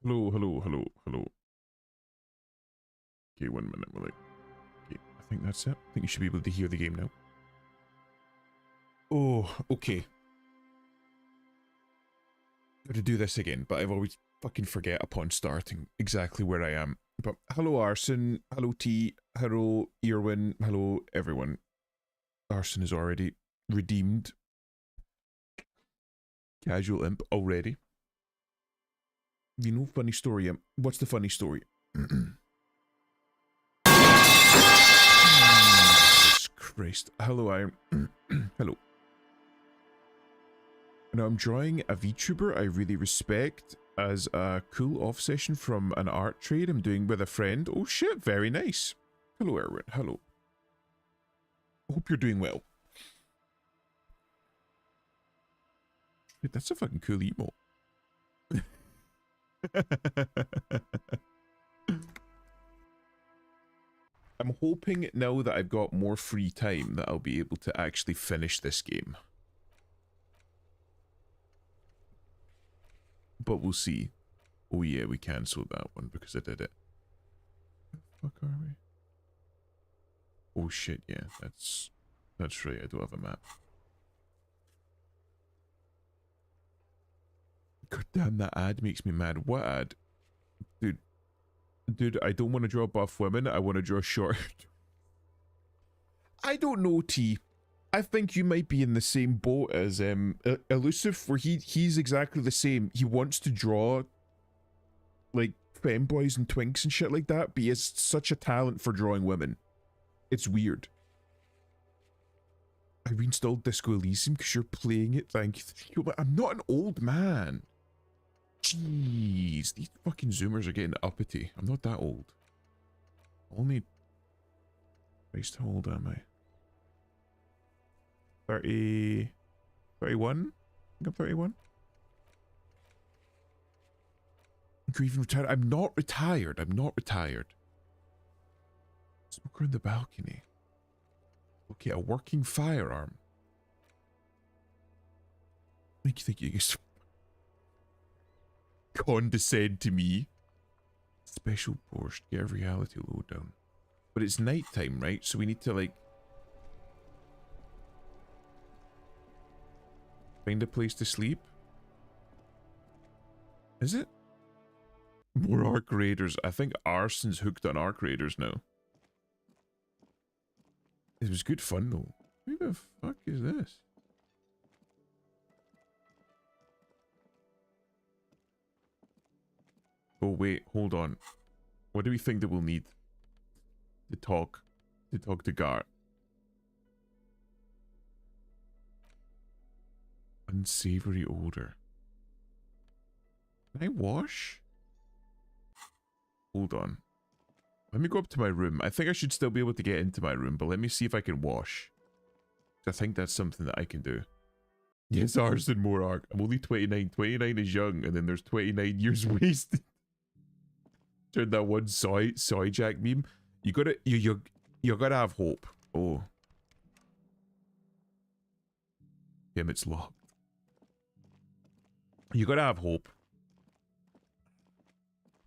Hello, hello, hello, hello. Okay, 1 minute. We're like, okay, I think that's it. I think you should be able to hear the game now. Oh, okay. Got to do this again, but I've always fucking forget upon starting exactly where I am. But hello, Arson. Hello, T. Hello, Irwin. Hello, everyone. Arson is already redeemed. Casual imp already. You know, funny story, imp. What's the funny story? Jesus Christ. Hello, Iron. Hello. Now, I'm drawing a VTuber I really respect as a cool off session from an art trade I'm doing with a friend. Oh shit, very nice. Hello, Erwin. Hello. Hope you're doing well. Dude, that's a fucking cool emo. I'm hoping now that I've got more free time that I'll be able to actually finish this game. But we'll see. Oh yeah, we cancelled that one because I did it. Where the fuck are we? Oh shit, yeah, that's right, I don't have a map. God damn, that ad makes me mad. What ad? Dude, I don't want to draw buff women, I want to draw short. I don't know, T. I think you might be in the same boat as Elusive, where he's exactly the same. He wants to draw like femboys and twinks and shit like that, but he has such a talent for drawing women. It's weird. I reinstalled Disco Elysium because you're playing it, thank you. But I'm not an old man. Jeez, these fucking Zoomers are getting uppity. I'm not that old. Only... Christ, how old am I? 30... 31? I think I'm 31. You're even retired? I'm not retired. I'm not retired. Smoker in the balcony. Okay, a working firearm. Make you think you can condescend to me. Special Porsche, get a reality lowdown. But it's nighttime, right? So we need to like find a place to sleep. Is it? More Arc Raiders. I think Arson's hooked on Arc Raiders now. It was good fun though. Who the fuck is this? Oh wait, hold on. What do we think that we'll need to talk to Gart? Unsavory odor. Can I wash? Hold on. Let me go up to my room. I think I should still be able to get into my room, but let me see if I can wash. I think that's something that I can do. Yes, Arson more arc. I'm only 29. 29 is young, and then there's 29 years wasted. Turn that one soy jack meme. You gotta have hope. Oh. Damn, it's locked. You gotta have hope.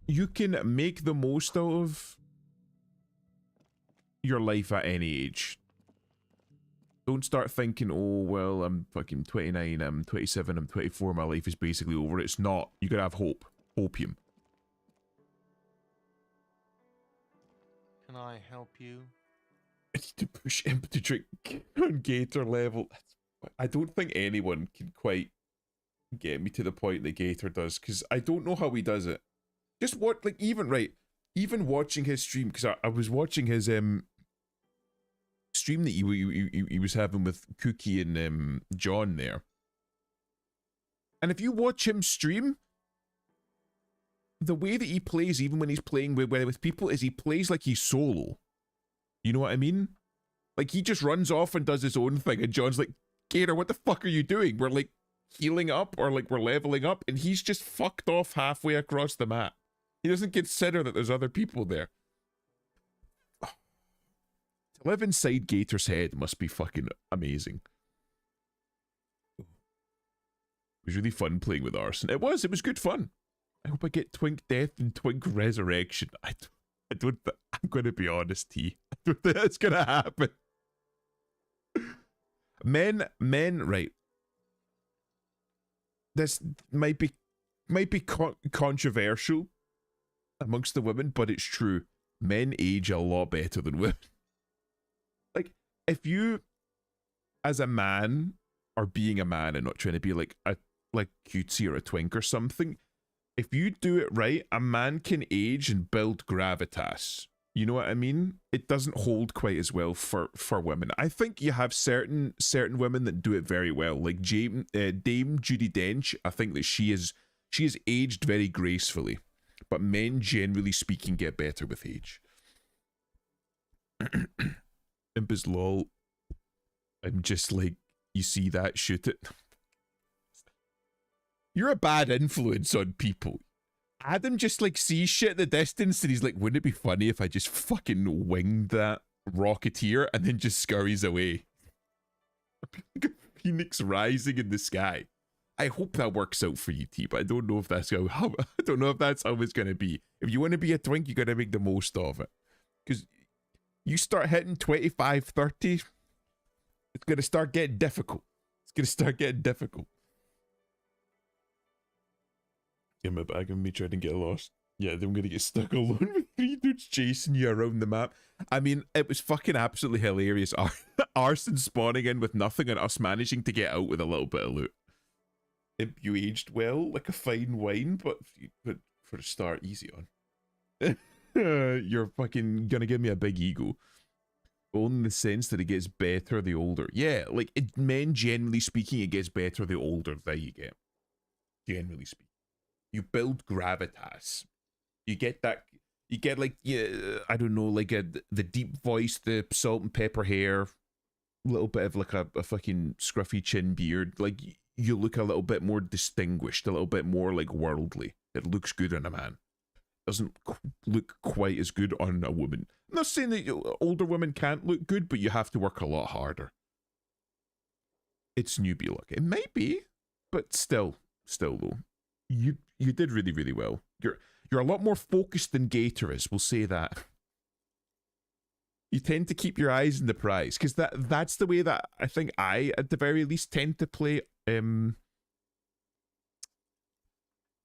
You can make the most out of your life at any age. Don't start thinking, oh, well, I'm fucking 29, I'm 27, I'm 24, my life is basically over. It's not. You gotta have hope. Hopium. Can I help you? I need to push him to drink on Gator level. I don't think anyone can quite get me to the point that Gator does, because I don't know how he does it. Just what, like, even watching his stream, because I was watching his stream that he was having with Cookie and John there. And if you watch him stream, the way that he plays, even when he's playing with people, is he plays like he's solo. You know what I mean? Like, he just runs off and does his own thing, and John's like, Gator, what the fuck are you doing? We're like healing up, or like we're leveling up, and he's just fucked off halfway across the map. He doesn't consider that there's other people there. To live inside Gator's head must be fucking amazing. It was really fun playing with Arson. It was good fun. I hope I get twink death and twink resurrection. I don't I'm going to be honest, T. I don't think that's going to happen. Men, right. This might be controversial amongst the women, but it's true. Men age a lot better than women. Like, if you, as a man, are being a man and not trying to be like cutesy or a twink or something, if you do it right, a man can age and build gravitas. You know what I mean? It doesn't hold quite as well for women. I think you have certain women that do it very well, like Dame Judi Dench. I think that she is aged very gracefully, but men, generally speaking, get better with age. Imp is lol. I'm just like, you see that? Shoot it. You're a bad influence on people. Adam just like sees shit in the distance and he's like, wouldn't it be funny if I just fucking winged that Rocketeer and then just scurries away? Like a phoenix rising in the sky. I hope that works out for you, T, but I don't know if that's how I don't know if that's how it's gonna be. If you want to be a twink, you gotta make the most of it. Because you start hitting 25, 30, it's gonna start getting difficult. It's gonna start getting difficult. Get my bag and me trying to get lost. Yeah, then I'm gonna get stuck alone with 3 dudes chasing you around the map. I mean, it was fucking absolutely hilarious. Arson spawning in with nothing and us managing to get out with a little bit of loot. You aged well, like a fine wine, but for a start, easy on. You're fucking gonna give me a big ego. Only in the sense that it gets better the older. Yeah, like men, generally speaking, it gets better the older that you get. Generally speaking. You build gravitas. You get that. You get like, yeah, I don't know, like the deep voice, the salt and pepper hair, a little bit of like a fucking scruffy chin beard. Like you look a little bit more distinguished, a little bit more like worldly. It looks good on a man. Doesn't look quite as good on a woman. I'm not saying that older women can't look good, but you have to work a lot harder. It's newbie look. It might be, but still though. You did really, really well. You're a lot more focused than Gator is, we'll say that. You tend to keep your eyes on the prize, because that's the way that I think I, at the very least, tend to play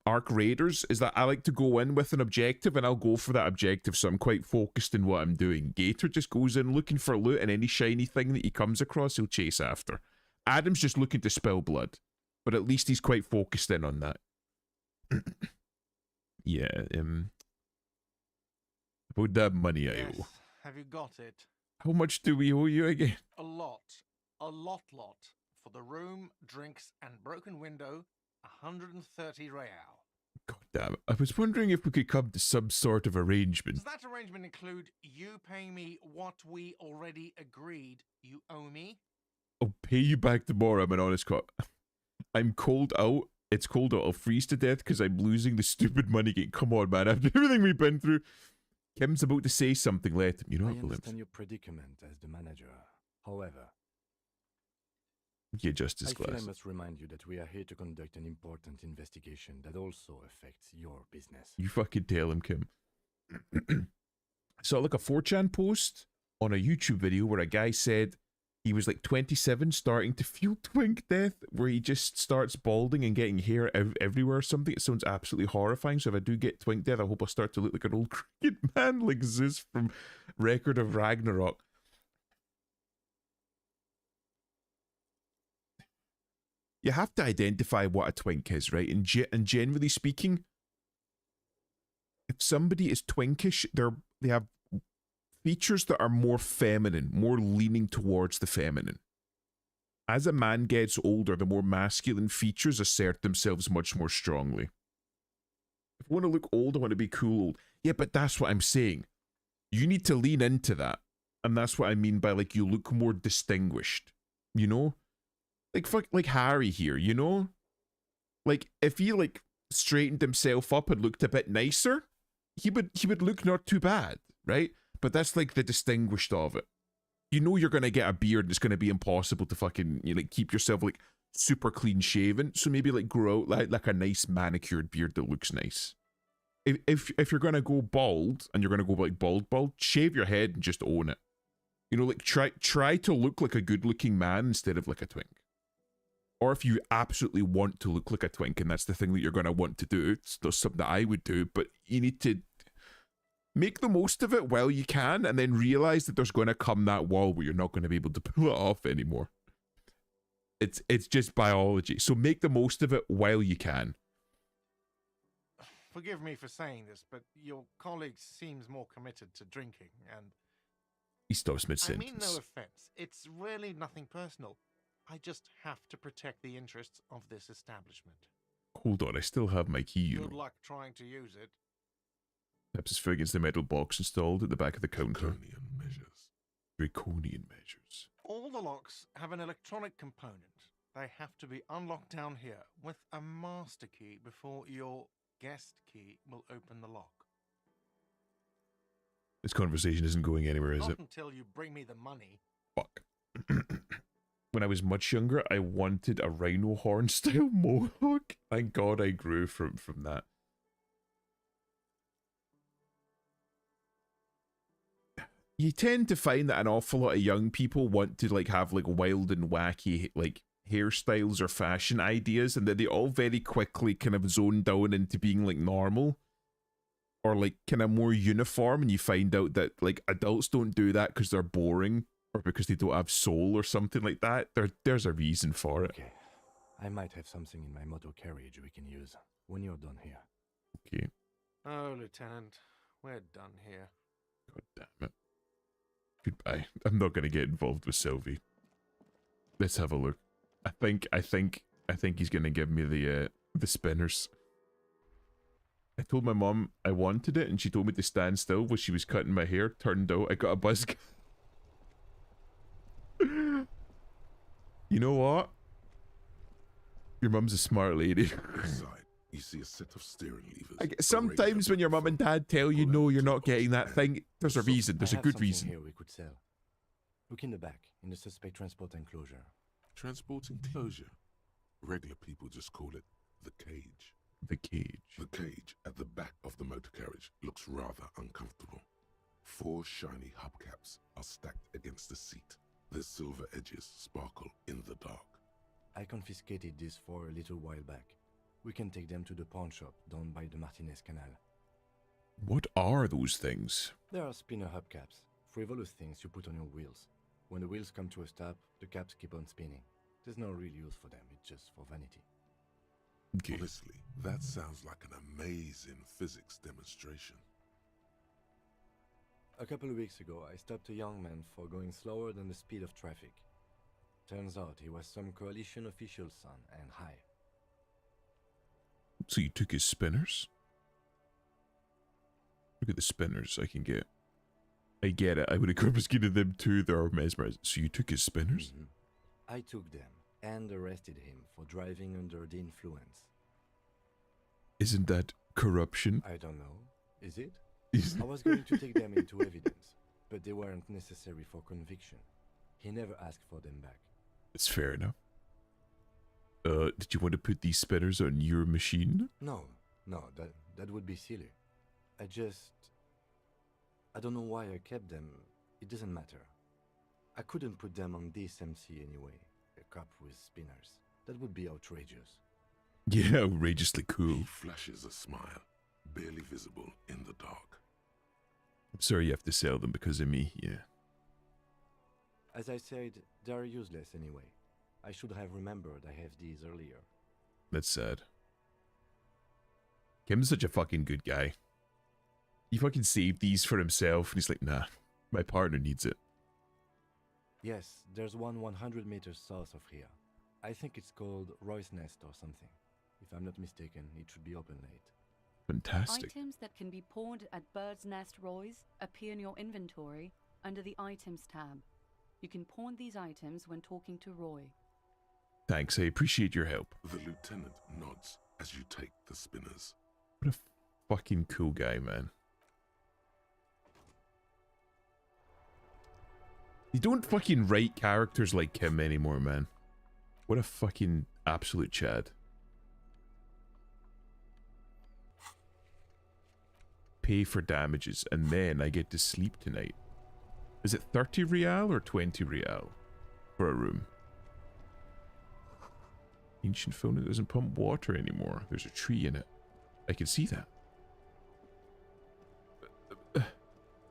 Arc Raiders, is that I like to go in with an objective and I'll go for that objective, so I'm quite focused in what I'm doing. Gator just goes in looking for loot, and any shiny thing that he comes across, he'll chase after. Adam's just looking to spill blood, but at least he's quite focused in on that. Yeah, about that money I owe. Have you got it? How much do we owe you again? A lot. A lot. For the room, drinks, and broken window, 130 real. God damn it. I was wondering if we could come to some sort of arrangement. Does that arrangement include you paying me what we already agreed you owe me? I'll pay you back tomorrow, I'm an honest cop. I'm cold out. It's cold out. I'll freeze to death because I'm losing the stupid money game. Come on, man. After everything we've been through. Kim's about to say something. Let him. You know I what, understand your predicament as the manager. However, yeah, Justice I feel Glass. I must remind you that we are here to conduct an important investigation that also affects your business. You fucking tell him, Kim. Saw like a 4chan post on a YouTube video where a guy said he was like 27 starting to feel twink death, where he just starts balding and getting hair everywhere or something. It sounds absolutely horrifying. So if I do get twink death, I hope I start to look like an old cricket man like Zeus from Record of Ragnarok. You have to identify what a twink is, right? And generally speaking, if somebody is twinkish, they have features that are more feminine, more leaning towards the feminine. As a man gets older, the more masculine features assert themselves much more strongly. If I want to look old, I want to be cool. Yeah, but that's what I'm saying. You need to lean into that. And that's what I mean by, like, you look more distinguished. You know? Like Harry here, you know? Like, if he, like, straightened himself up and looked a bit nicer, he would look not too bad, right? But that's like the distinguished of it. You know you're going to get a beard and it's going to be impossible to fucking, you know, like, keep yourself like super clean shaven. So maybe like grow out like a nice manicured beard that looks nice. If you're gonna go bald and you're gonna go like bald, shave your head and just own it. You know, like try to look like a good looking man instead of like a twink. Or if you absolutely want to look like a twink and that's the thing that you're gonna want to do, it's not something that I would do, but you need to make the most of it while you can, and then realize that there's going to come that wall where you're not going to be able to pull it off anymore. It's just biology. So make the most of it while you can. Forgive me for saying this, but your colleague seems more committed to drinking, and He stops I mid-sentence. mean no offense. It's really nothing personal. I just have to protect the interests of this establishment. Hold on, I still have my key, you Good know. luck trying to use it. Taps his foot against the metal box installed at the back of the counter. Draconian measures. Draconian measures. All the locks have an electronic component. They have to be unlocked down here with a master key before your guest key will open the lock. This conversation isn't going anywhere, is Not it? until you bring me the money. Fuck. When I was much younger, I wanted a rhino horn style mohawk. Thank God I grew from that. You tend to find that an awful lot of young people want to like have like wild and wacky like hairstyles or fashion ideas, and that they all very quickly kind of zone down into being like normal or like kind of more uniform, and you find out that like adults don't do that because they're boring or because they don't have soul or something like that. There's a reason for it. Okay. I might have something in my motor carriage we can use when you're done here. Okay. Oh, Lieutenant, we're done here. God damn it. Goodbye. I'm not gonna get involved with Sylvie. Let's have a look. I think he's gonna give me the spinners. I told my mom I wanted it, and she told me to stand still while she was cutting my hair. Turned out I got a buzz. You know what? Your mum's a smart lady. Inside, you see a set of steering levers. Sometimes when your mum and dad tell you no, you're not getting that thing, there's a reason. There's a good reason. Here we could sell. Look in the back, in the suspect transport enclosure. Transport enclosure. Regular people just call it the cage. The cage. The cage at the back of the motor carriage looks rather uncomfortable. 4 shiny hubcaps are stacked against the seat. Their silver edges sparkle in the dark. I confiscated these 4 a little while back. We can take them to the pawn shop down by the Martinez Canal. What are those things? There are spinner hubcaps, frivolous things you put on your wheels. When the wheels come to a stop, the caps keep on spinning. There's no real use for them, it's just for vanity. Okay. Honestly, that sounds like an amazing physics demonstration. A couple of weeks ago, I stopped a young man for going slower than the speed of traffic. Turns out he was some coalition official's son and high. So you took his spinners? Look at the spinners I can get. I get it. I would have confiscated them too. They're mesmerized. So you took his spinners? I took them and arrested him for driving under the influence. Isn't that corruption? I don't know. Is it? Is- I was going to take them into evidence, but they weren't necessary for conviction. He never asked for them back. It's fair enough. Did you want to put these spinners on your machine? No, that would be silly. I don't know why I kept them. It doesn't matter. I couldn't put them on this MC anyway. A cop with spinners. That would be outrageous. Yeah, outrageously cool. He flashes a smile, barely visible in the dark. I'm sorry you have to sell them because of me, yeah. As I said, they are useless anyway. I should have remembered I have these earlier. That's sad. Kim's such a fucking good guy. He fucking saved these for himself, and he's like, nah, my partner needs it. Yes, there's one 100 meters south of here. I think it's called Roy's Nest or something. If I'm not mistaken, it should be open late. Fantastic. Items that can be pawned at Bird's Nest Roy's appear in your inventory under the Items tab. You can pawn these items when talking to Roy. Thanks, I appreciate your help. The lieutenant nods as you take the spinners. What a fucking cool guy, man. You don't fucking write characters like him anymore, man. What a fucking absolute Chad. Pay for damages, and then I get to sleep tonight. Is it 30 real or 20 real for a room? Ancient phone that doesn't pump water anymore. There's a tree in it. I can see that.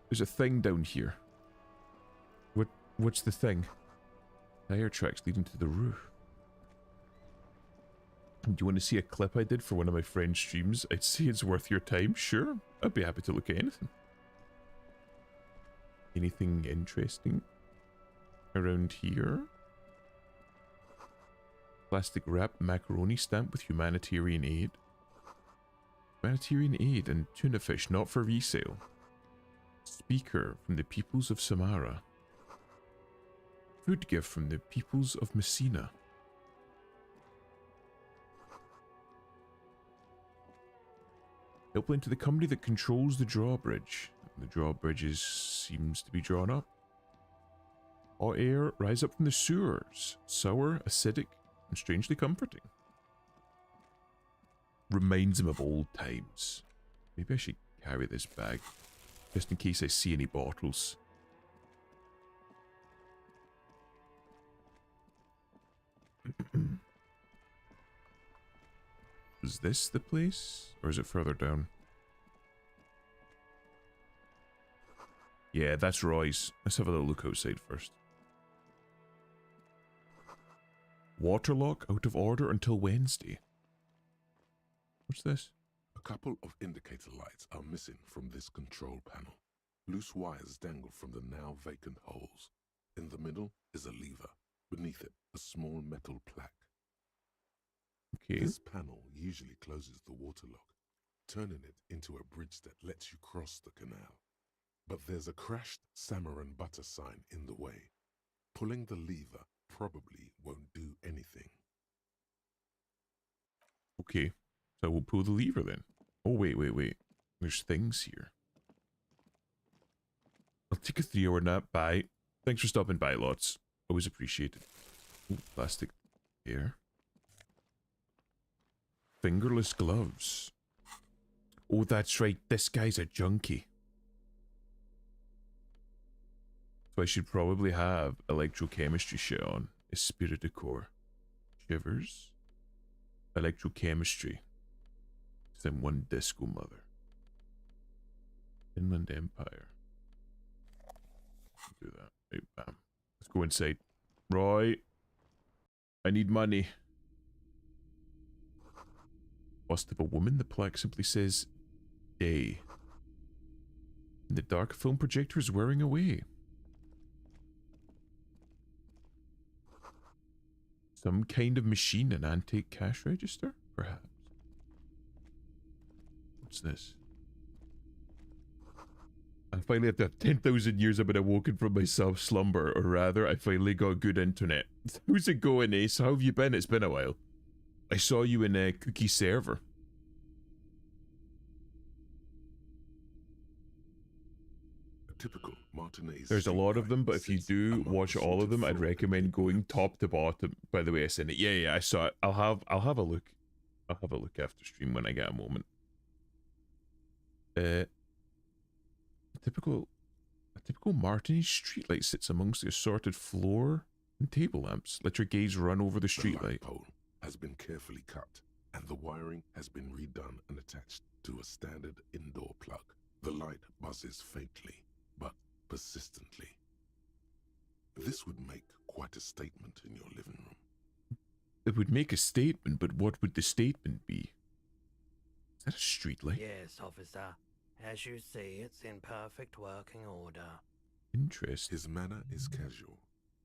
There's a thing down here. What's the thing? Tire tracks leading to the roof. Do you want to see a clip I did for one of my friend's streams? I'd say it's worth your time. Sure, I'd be happy to look at anything. Anything interesting around here? Plastic wrapped macaroni stamp with humanitarian aid. Humanitarian aid and tuna fish not for resale. Speaker from the peoples of Samara. Food gift from the peoples of Messina. Helpline to the company that controls the drawbridge. The drawbridge seems to be drawn up. Hot air rise up from the sewers. Sour, acidic, and strangely comforting. Reminds him of old times. Maybe I should carry this bag, just in case I see any bottles. Is this the place? Or is it further down? Yeah, that's Roy's. Let's have a little look outside first. Waterlock out of order until Wednesday. What's this? A couple of indicator lights are missing from this control panel. Loose wires dangle from the now vacant holes. In the middle is a lever. Beneath it, a small metal plaque. Okay. This panel usually closes the waterlock, turning it into a bridge that lets you cross the canal. But there's a crashed salmon and butter sign in the way. Pulling the lever probably won't do anything. Okay, so we'll pull the lever then. Oh, wait. There's things here. I'll take a 3-hour nap. Bye. Thanks for stopping by, lots. Always appreciated. Ooh, plastic here. Fingerless gloves. Oh, that's right. This guy's a junkie. So I should probably have electrochemistry shit on. Esprit de Corps. Shivers. Electrochemistry. Then one disco mother. Inland Empire. Do that. Right, bam. Let's go inside. Roy. I need money. Bust of a woman. The plaque simply says day. And the dark film projector is wearing away. Some kind of machine, an antique cash register, perhaps. What's this? I finally, after 10,000 years, I've been awoken from my slumber, or rather, I finally got good internet. How's it going, Ace? How have you been? It's been a while. I saw you in a cookie server. Typical Martinez. There's a lot of them, but if you do watch all of them, I'd recommend going top to bottom. By the way, I sent it. Yeah, I saw it. I'll have a look. I'll have a look after stream when I get a moment. A typical Martinez streetlight sits amongst the assorted floor and table lamps. Let your gaze run over the The light streetlight. pole has been carefully cut, and the wiring has been redone and attached to a standard indoor plug. The light buzzes faintly, but persistently. This would make quite a statement in your living room. It would make a statement, but what would the statement be? Is that a streetlight? Yes, officer. As you see, it's in perfect working order. Interesting. His manner is casual,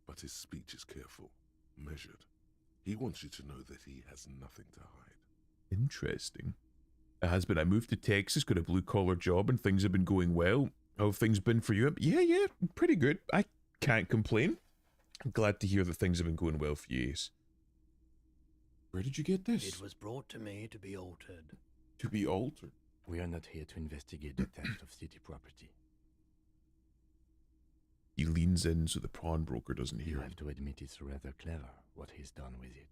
but his speech is careful, measured. He wants you to know that he has nothing to hide. Interesting. It has been. I moved to Texas, got a blue-collar job, and things have been going well. How have things been for you? Yeah, pretty good. I can't complain. I'm glad to hear that things have been going well for you, Ace. Where did you get this? It was brought to me to be altered. To be altered. We are not here to investigate the theft of city property. He leans in so the pawnbroker doesn't You hear him. have to admit it's rather clever, what he's done with it.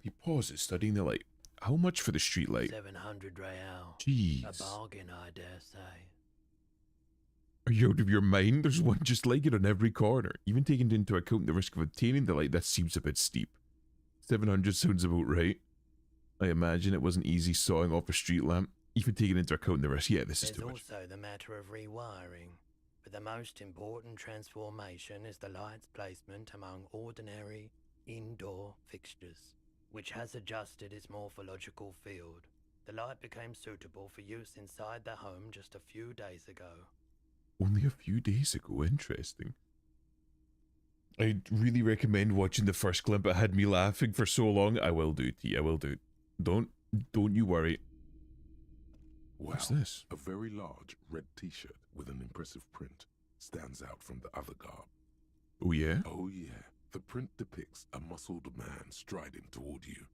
He pauses, studying the light. How much for the streetlight? 700 real. Jeez. A bargain, I dare say. Are you out of your mind? There's one just like it on every corner. Even taking into account the risk of obtaining the light, that seems a bit steep. 700 sounds about right. I imagine it wasn't easy sawing off a street lamp. Even taking into account the risk, yeah, this is There's too much. also the matter of rewiring. But the most important transformation is the light's placement among ordinary indoor fixtures, which has adjusted its morphological field. The light became suitable for use inside the home just a few days ago. Only a few days ago, interesting. I'd really recommend watching the first clip. It had me laughing for so long. I will do, T. I will do. Don't you worry. Wow, What's this? a very large red t-shirt with an impressive print stands out from the other garb. Oh yeah? Oh yeah, the print depicts a muscled man striding toward you,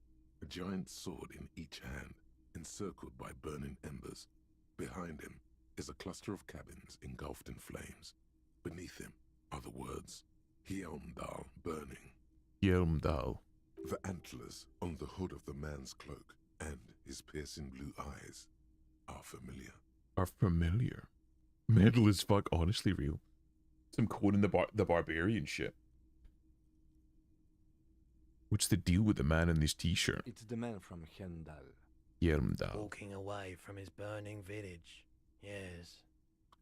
a giant sword in each hand, encircled by burning embers. Behind him is a cluster of cabins engulfed in flames. Beneath him are the words, Hjelmdal burning. Hjelmdal. The antlers on the hood of the man's cloak and his piercing blue eyes are familiar. Are familiar. Metal as fuck, honestly real. Some Conan the Barbarian shit. What's the deal with the man in this t-shirt? It's the man from Hjelmdal. Hjelmdal. Walking away from his burning village. Yes.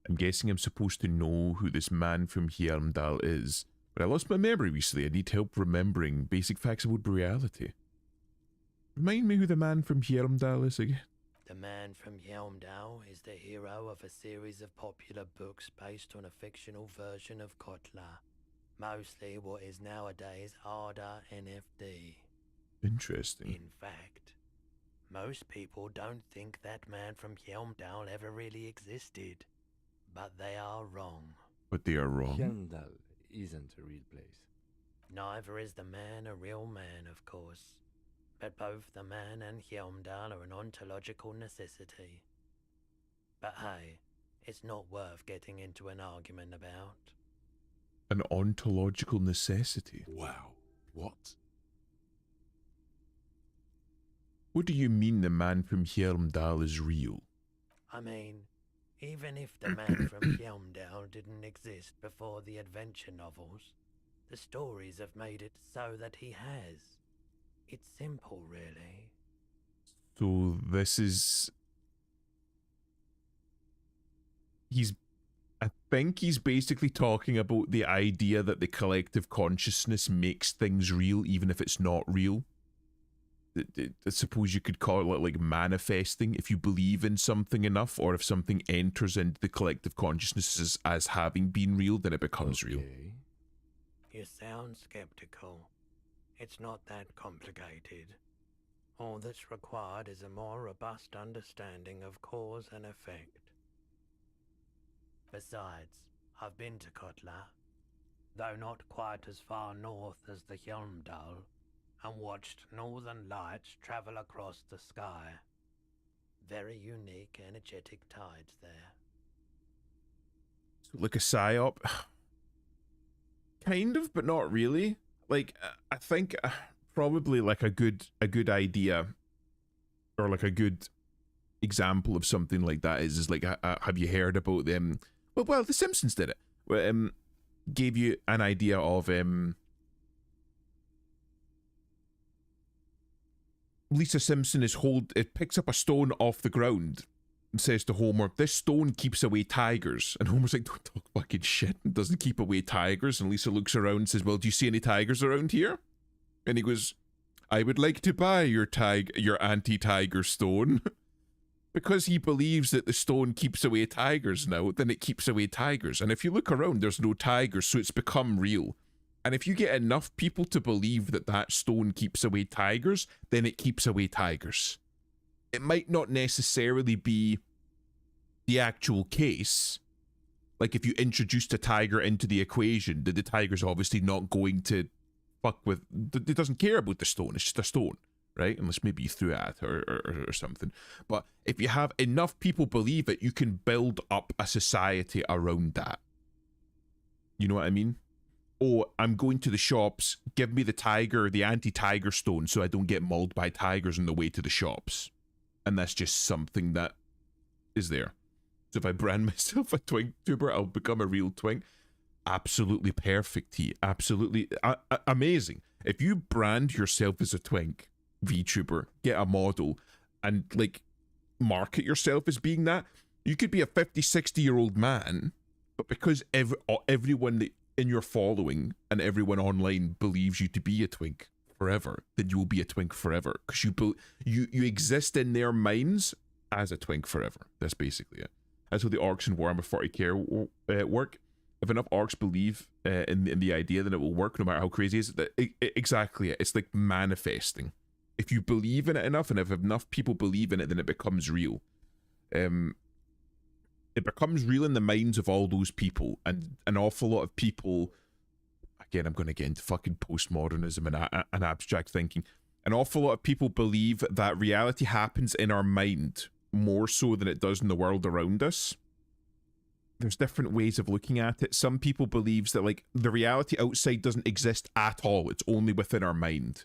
I'm guessing I'm supposed to know who this man from Hjelmdal is, but I lost my memory recently. I need help remembering basic facts about reality. Remind me who the man from Hjelmdal is again. The man from Hjelmdal is the hero of a series of popular books based on a fictional version of Kotla, mostly what is nowadays Arda NFD. Interesting. In fact, most people don't think that man from Hjelmdal ever really existed, but they are wrong. But they are wrong. Hjelmdal isn't a real place. Neither is the man a real man, of course. But both the man and Hjelmdal are an ontological necessity. But hey, it's not worth getting into an argument about. An ontological necessity. Wow, what? What do you mean the man from Hjelmdal is real? I mean, even if the man from Hjelmdal didn't exist before the adventure novels, the stories have made it so that he has. It's simple, really. So this is... I think he's basically talking about the idea that the collective consciousness makes things real even if it's not real. I suppose you could call it like manifesting. If you believe in something enough, or if something enters into the collective consciousness as having been real, then it becomes real. You sound skeptical. It's not that complicated. All that's required is a more robust understanding of cause and effect. Besides, I've been to Kotla, though not quite as far north as the Hjelmdal, and watched northern lights travel across the sky. Very unique, energetic tides there. So like a psyop? Kind of, but not really. Like, I think probably like a good idea, or like a good example of something like that is like, have you heard about them? Well, The Simpsons did it. Gave you an idea of Lisa Simpson it picks up a stone off the ground and says to Homer, "This stone keeps away tigers." And Homer's like, "Don't talk fucking shit. It doesn't keep away tigers." And Lisa looks around and says, "Well, do you see any tigers around here?" And he goes, "I would like to buy your anti-tiger stone." Because he believes that the stone keeps away tigers now, then it keeps away tigers. And if you look around, there's no tigers, so it's become real. And if you get enough people to believe that that stone keeps away tigers, then it keeps away tigers. It might not necessarily be the actual case. Like if you introduced a tiger into the equation, the tiger's obviously not going to fuck with... It doesn't care about the stone, it's just a stone, right? Unless maybe you threw it at her or something. But if you have enough people believe it, you can build up a society around that. You know what I mean? oh, I'm going to the shops, give me the anti-tiger stone so I don't get mauled by tigers on the way to the shops. And that's just something that is there. So if I brand myself a twink tuber, I'll become a real twink. Absolutely perfect, T. Absolutely amazing. If you brand yourself as a twink VTuber, get a model, and like market yourself as being that, you could be a 50, 60-year-old man, but because everyone in your following and everyone online believes you to be a twink forever, then you will be a twink forever, because you exist in their minds as a twink forever. That's basically it. That's how the orcs in Warhammer 40k work. If enough orcs believe in the idea, then it will work, no matter how crazy it is. Exactly it. It's like manifesting. If you believe in it enough, and if enough people believe in it, then it becomes real. It becomes real in the minds of all those people, and an awful lot of people, again, I'm going to get into fucking postmodernism and abstract thinking. An awful lot of people believe that reality happens in our mind more so than it does in the world around us. There's different ways of looking at it. Some people believe that like the reality outside doesn't exist at all. It's only within our mind.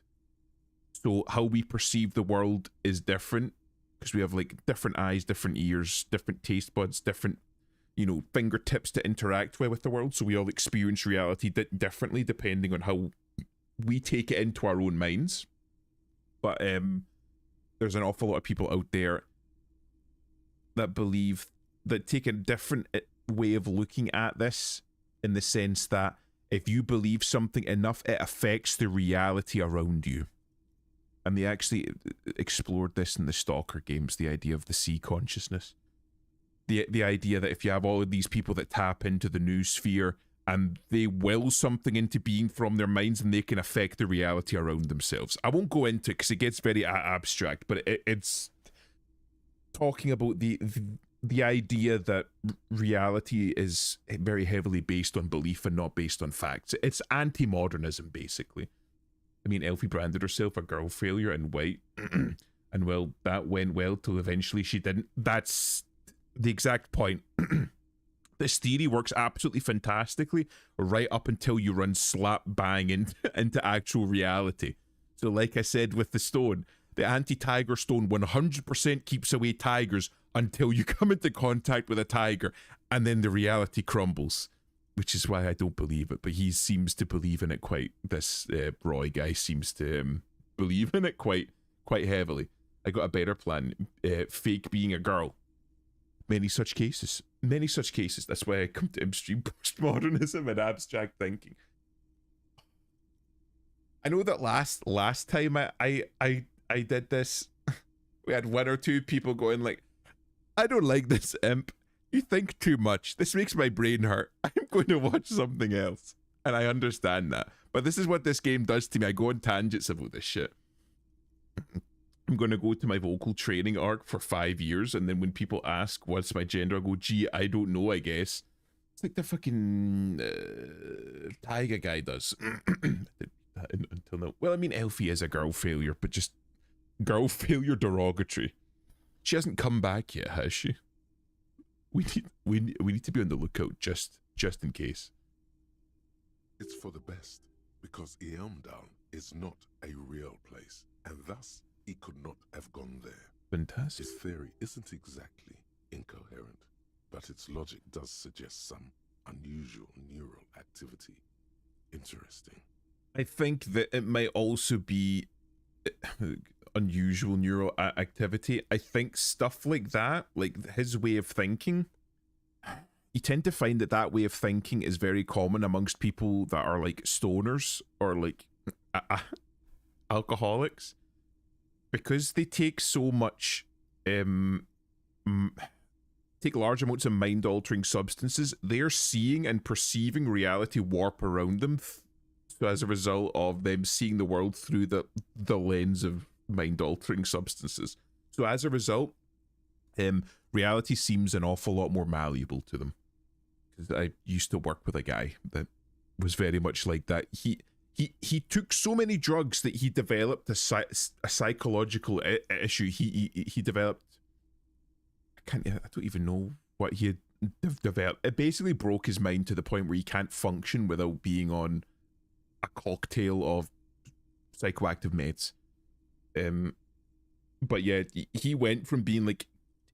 So how we perceive the world is different, because we have like different eyes, different ears, different taste buds, different, you know, fingertips to interact with the world. So we all experience reality differently depending on how we take it into our own minds. But there's an awful lot of people out there that believe that take a different way of looking at this, in the sense that if you believe something enough, it affects the reality around you. And they actually explored this in the Stalker games, the idea of the sea consciousness. The idea that if you have all of these people that tap into the new sphere and they will something into being from their minds, and they can affect the reality around themselves. I won't go into it because it gets very abstract, but it's talking about the idea that reality is very heavily based on belief and not based on facts. It's anti-modernism, basically. I mean, Elfie branded herself a girl failure in white, and well, that went well till eventually she didn't. That's the exact point. This theory works absolutely fantastically right up until you run slap bang into actual reality. So like I said with the stone, the anti-tiger stone 100% keeps away tigers until you come into contact with a tiger, and then the reality crumbles, which is why I don't believe it. But he seems to believe in it quite. This Roy guy seems to believe in it quite heavily. I got a better plan. Fake being a girl. Many such cases. Many such cases. That's why I come to extreme postmodernism and abstract thinking. I know that last time I did this, we had one or two people going like, I don't like this imp. You think too much. This makes my brain hurt. I'm going to watch something else. And I understand that. But this is what this game does to me. I go on tangents about this shit. I'm going to go to my vocal training arc for 5 years, and then when people ask what's my gender, I go, gee, I don't know, I guess. It's like the fucking Taiga guy does. Until now. Well, I mean, Elfie is a girl failure, but just girl failure derogatory. She hasn't come back yet, has she? We need to be on the lookout just in case. It's for the best, because Eamdal is not a real place, and thus he could not have gone there. Fantastic. His theory isn't exactly incoherent, but its logic does suggest some unusual neural activity. Interesting. I think that it might also be unusual neural activity. I think stuff like that, like his way of thinking, you tend to find that way of thinking is very common amongst people that are like stoners or like alcoholics, because they take so much take large amounts of mind-altering substances. They're seeing and perceiving reality warp around them, so as a result of them seeing the world through the lens of mind-altering substances. So as a result, reality seems an awful lot more malleable to them. Because I used to work with a guy that was very much like that. He took so many drugs that he developed a psychological issue. He developed, I don't even know what he had develop. It basically broke his mind to the point where he can't function without being on a cocktail of psychoactive meds. But yeah, he went from being like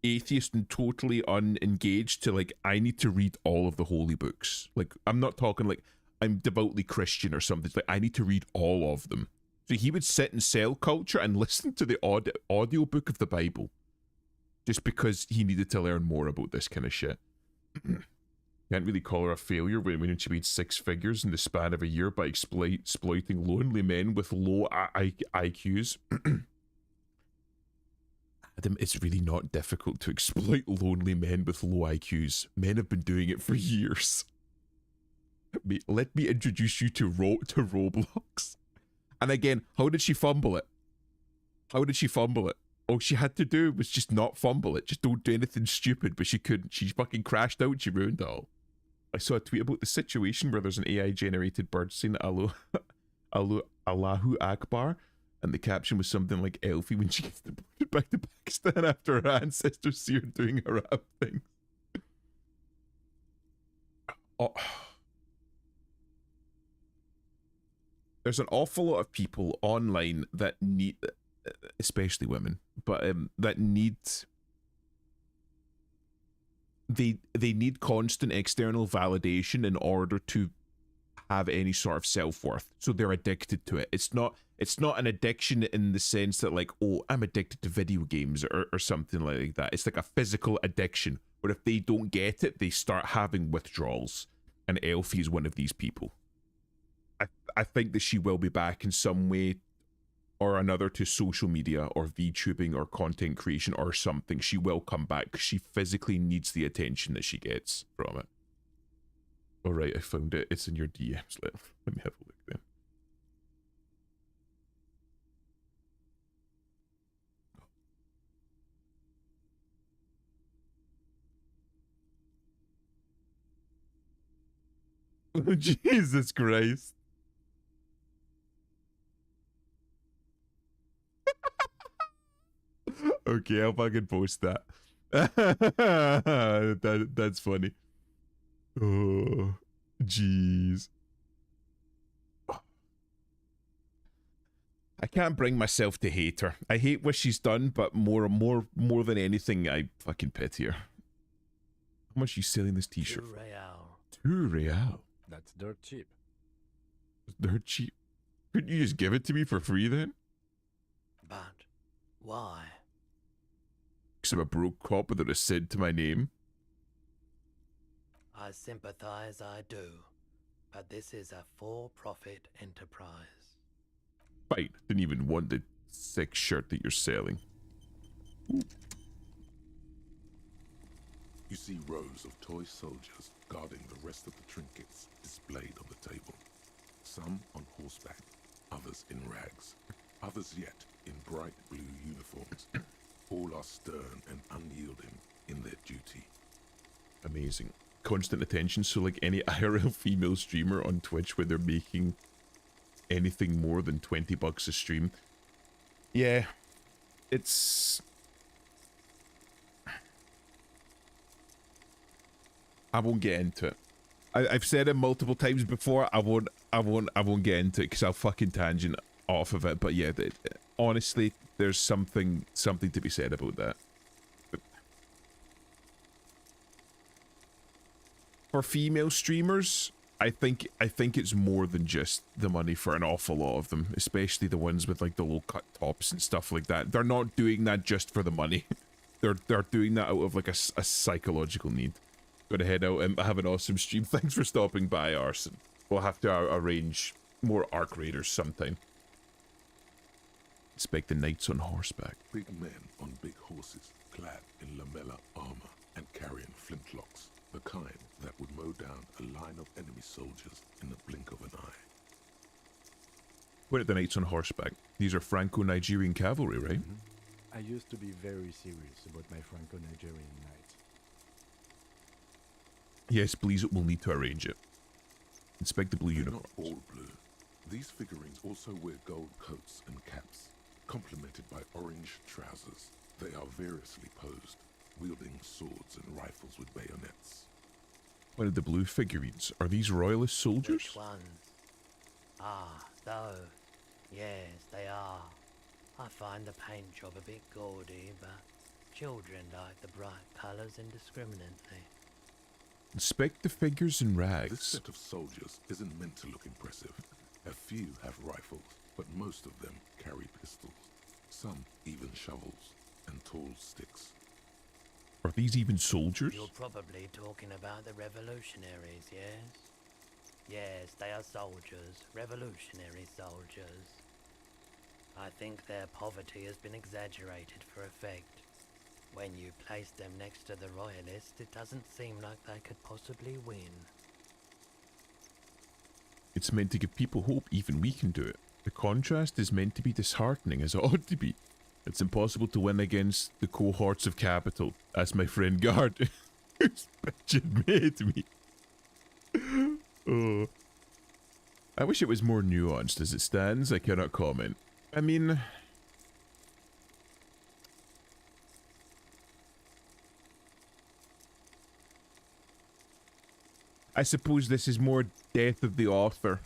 atheist and totally unengaged to like, I need to read all of the holy books. Like, I'm not talking like I'm devoutly Christian or something. It's like, I need to read all of them. So he would sit in cell culture and listen to the audio book of the Bible just because he needed to learn more about this kind of shit. Can't really call her a failure when she made 6 figures in the span of a year by exploiting lonely men with low IQs. Adam, it's really not difficult to exploit lonely men with low IQs. Men have been doing it for years. Let me introduce you to Roblox. And again, how did she fumble it? How did she fumble it? All she had to do was just not fumble it. Just don't do anything stupid, but she couldn't. She fucking crashed out. She ruined it all. I saw a tweet about the situation where there's an AI-generated bird saying Allahu Akbar, and the caption was something like Elfie when she gets deported back to Pakistan after her ancestors see her doing Arab things. Oh. There's an awful lot of people online that need, especially women, but that need, they need constant external validation in order to have any sort of self-worth. So they're addicted to it. It's not an addiction in the sense that like, oh, I'm addicted to video games or something like that. It's like a physical addiction where if they don't get it, they start having withdrawals. And Elfie is one of these people. I think that she will be back in some way or another to social media or VTubing or content creation or something. She will come back because she physically needs the attention that she gets from it. All right, I found it. It's in your DMs. Let me have a look then. Oh, Jesus Christ. Okay, I'll fucking post that. That's funny. Oh, jeez. I can't bring myself to hate her. I hate what she's done, but more than anything, I fucking pity her. How much are you selling this t-shirt for? 2 real. That's dirt cheap. Dirt cheap. Couldn't you just give it to me for free then? But why? Because I'm a broke cop with a cent to my name. I sympathize, I do. But this is a for-profit enterprise. Fine. Didn't even want the sick shirt that you're selling. Ooh. You see rows of toy soldiers guarding the rest of the trinkets displayed on the table. Some on horseback, others in rags, others yet in bright blue uniforms. All are stern and unyielding in their duty. Amazing. Constant attention, so like any IRL female streamer on Twitch where they're making anything more than $20 a stream. Yeah, it's... I won't get into it. I've said it multiple times before. I won't get into it because I'll fucking tangent off of it. But yeah, honestly, there's something to be said about that. But for female streamers, I think it's more than just the money for an awful lot of them, especially the ones with like the low cut tops and stuff like that. They're not doing that just for the money. They're doing that out of like a psychological need. Go to head out and have an awesome stream. Thanks for stopping by, Arson. We'll have to arrange more Arc Raiders sometime. Expect the knights on horseback. Big men on big horses, clad in lamella armor and carrying flintlocks, the kind that would mow down a line of enemy soldiers in the blink of an eye. Wait at the knights on horseback. These are Franco-Nigerian cavalry, right? Mm-hmm. I used to be very serious about my Franco-Nigerian knights. Yes, please, we'll need to arrange it. Inspect the blue They're uniforms. not all blue. These figurines also wear gold coats and caps, complemented by orange trousers. They are variously posed. wielding swords and rifles with bayonets. What are the blue figurines? Are these royalist soldiers? Which ones? Ah, those. Yes, they are. I find the paint job a bit gaudy, but children like the bright colours indiscriminately. Inspect the figures and This rags. set of soldiers isn't meant to look impressive. A few have rifles, but most of them carry pistols. Some even shovels and tall sticks. Are these even soldiers? You're probably talking about the revolutionaries, yes? Yes, they are soldiers, revolutionary soldiers. I think their poverty has been exaggerated for effect. When you place them next to the royalists, it doesn't seem like they could possibly win. It's meant to give people hope even we can do it. The contrast is meant to be disheartening, as it ought to be. It's impossible to win against the cohorts of capital, as my friend Guard who's bitch admitted me. Oh. I wish it was more nuanced. As it stands, I cannot comment. I mean... I suppose this is more death of the author.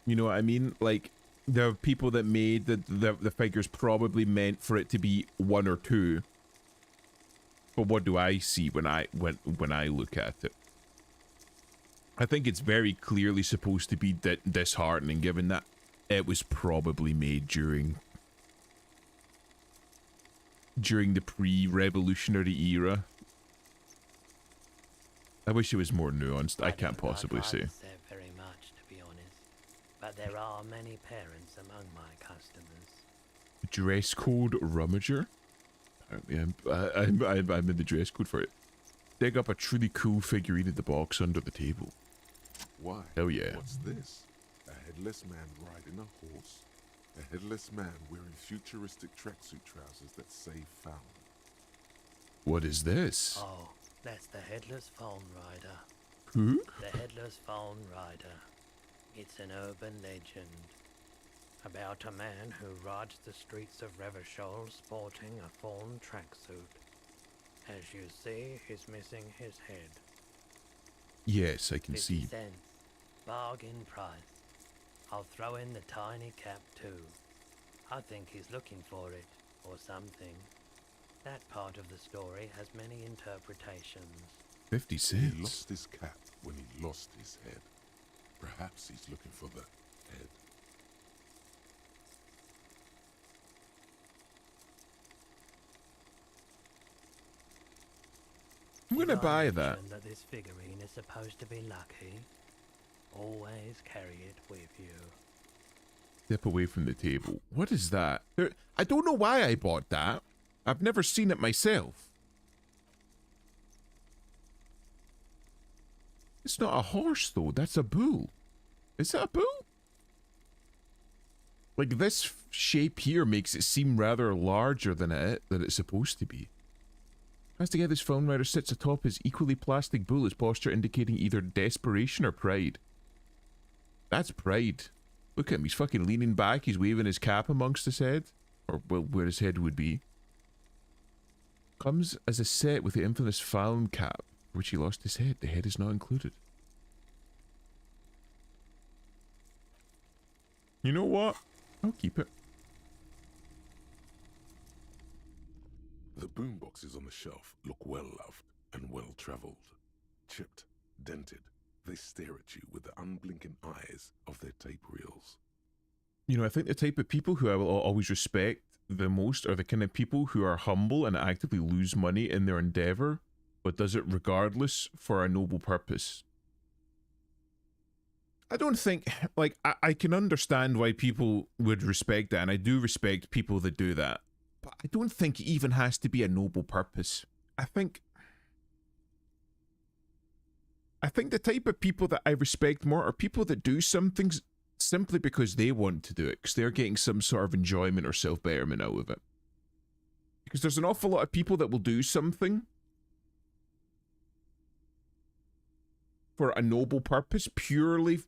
You know what I mean? Like, there are people that made the figures probably meant for it to be 1 or 2. But what do I see when I look at it? I think it's very clearly supposed to be disheartening, given that it was probably made during the pre-revolutionary era. I wish it was more nuanced. I can't possibly say. Say very much, to be honest, but there are many parents among my customers. Dress code rummager? Apparently I'm in the dress code for it. Dig up a truly cool figurine in the box under the table. Why? Hell yeah. What's this? A headless man riding a horse? A headless man wearing futuristic tracksuit trousers that say found. What is this? Oh, that's the Headless Phone Rider. Who? The Headless Phone Rider. It's an urban legend about a man who rides the streets of Revachol sporting a fawn tracksuit. As you see, he's missing his head. Yes, I can 50 see. cents. Bargain price. I'll throw in the tiny cap too. I think he's looking for it, or something. That part of the story has many interpretations. 50 He cents. lost his cap when he lost his head. Perhaps he's looking for the head. I'm gonna Did I buy that. mention that this figurine is supposed to be lucky? Always carry it with you. Step away from the table. What is that? I don't know why I bought that. I've never seen it myself. It's not a horse, though. That's a bull. Is that a bull? Like, this shape here makes it seem rather larger than it's supposed to be. As together, this phone rider sits atop his equally plastic bull, his posture indicating either desperation or pride. That's pride. Look at him, he's fucking leaning back, he's waving his cap amongst his head. Or, well, where his head would be. Comes as a set with the infamous Fallon cap, for which he lost his head. The head is not included. You know what? I'll keep it. The boomboxes on the shelf look well-loved and well-traveled. Chipped, dented, they stare at you with the unblinking eyes of their tape reels. You know, I think the type of people who I will always respect the most are the kind of people who are humble and actively lose money in their endeavor, but does it regardless for a noble purpose. I don't think, like, I can understand why people would respect that, and I do respect people that do that. But I don't think it even has to be a noble purpose. I think the type of people that I respect more are people that do some things simply because they want to do it, because they're getting some sort of enjoyment or self-betterment out of it. Because there's an awful lot of people that will do something for a noble purpose purely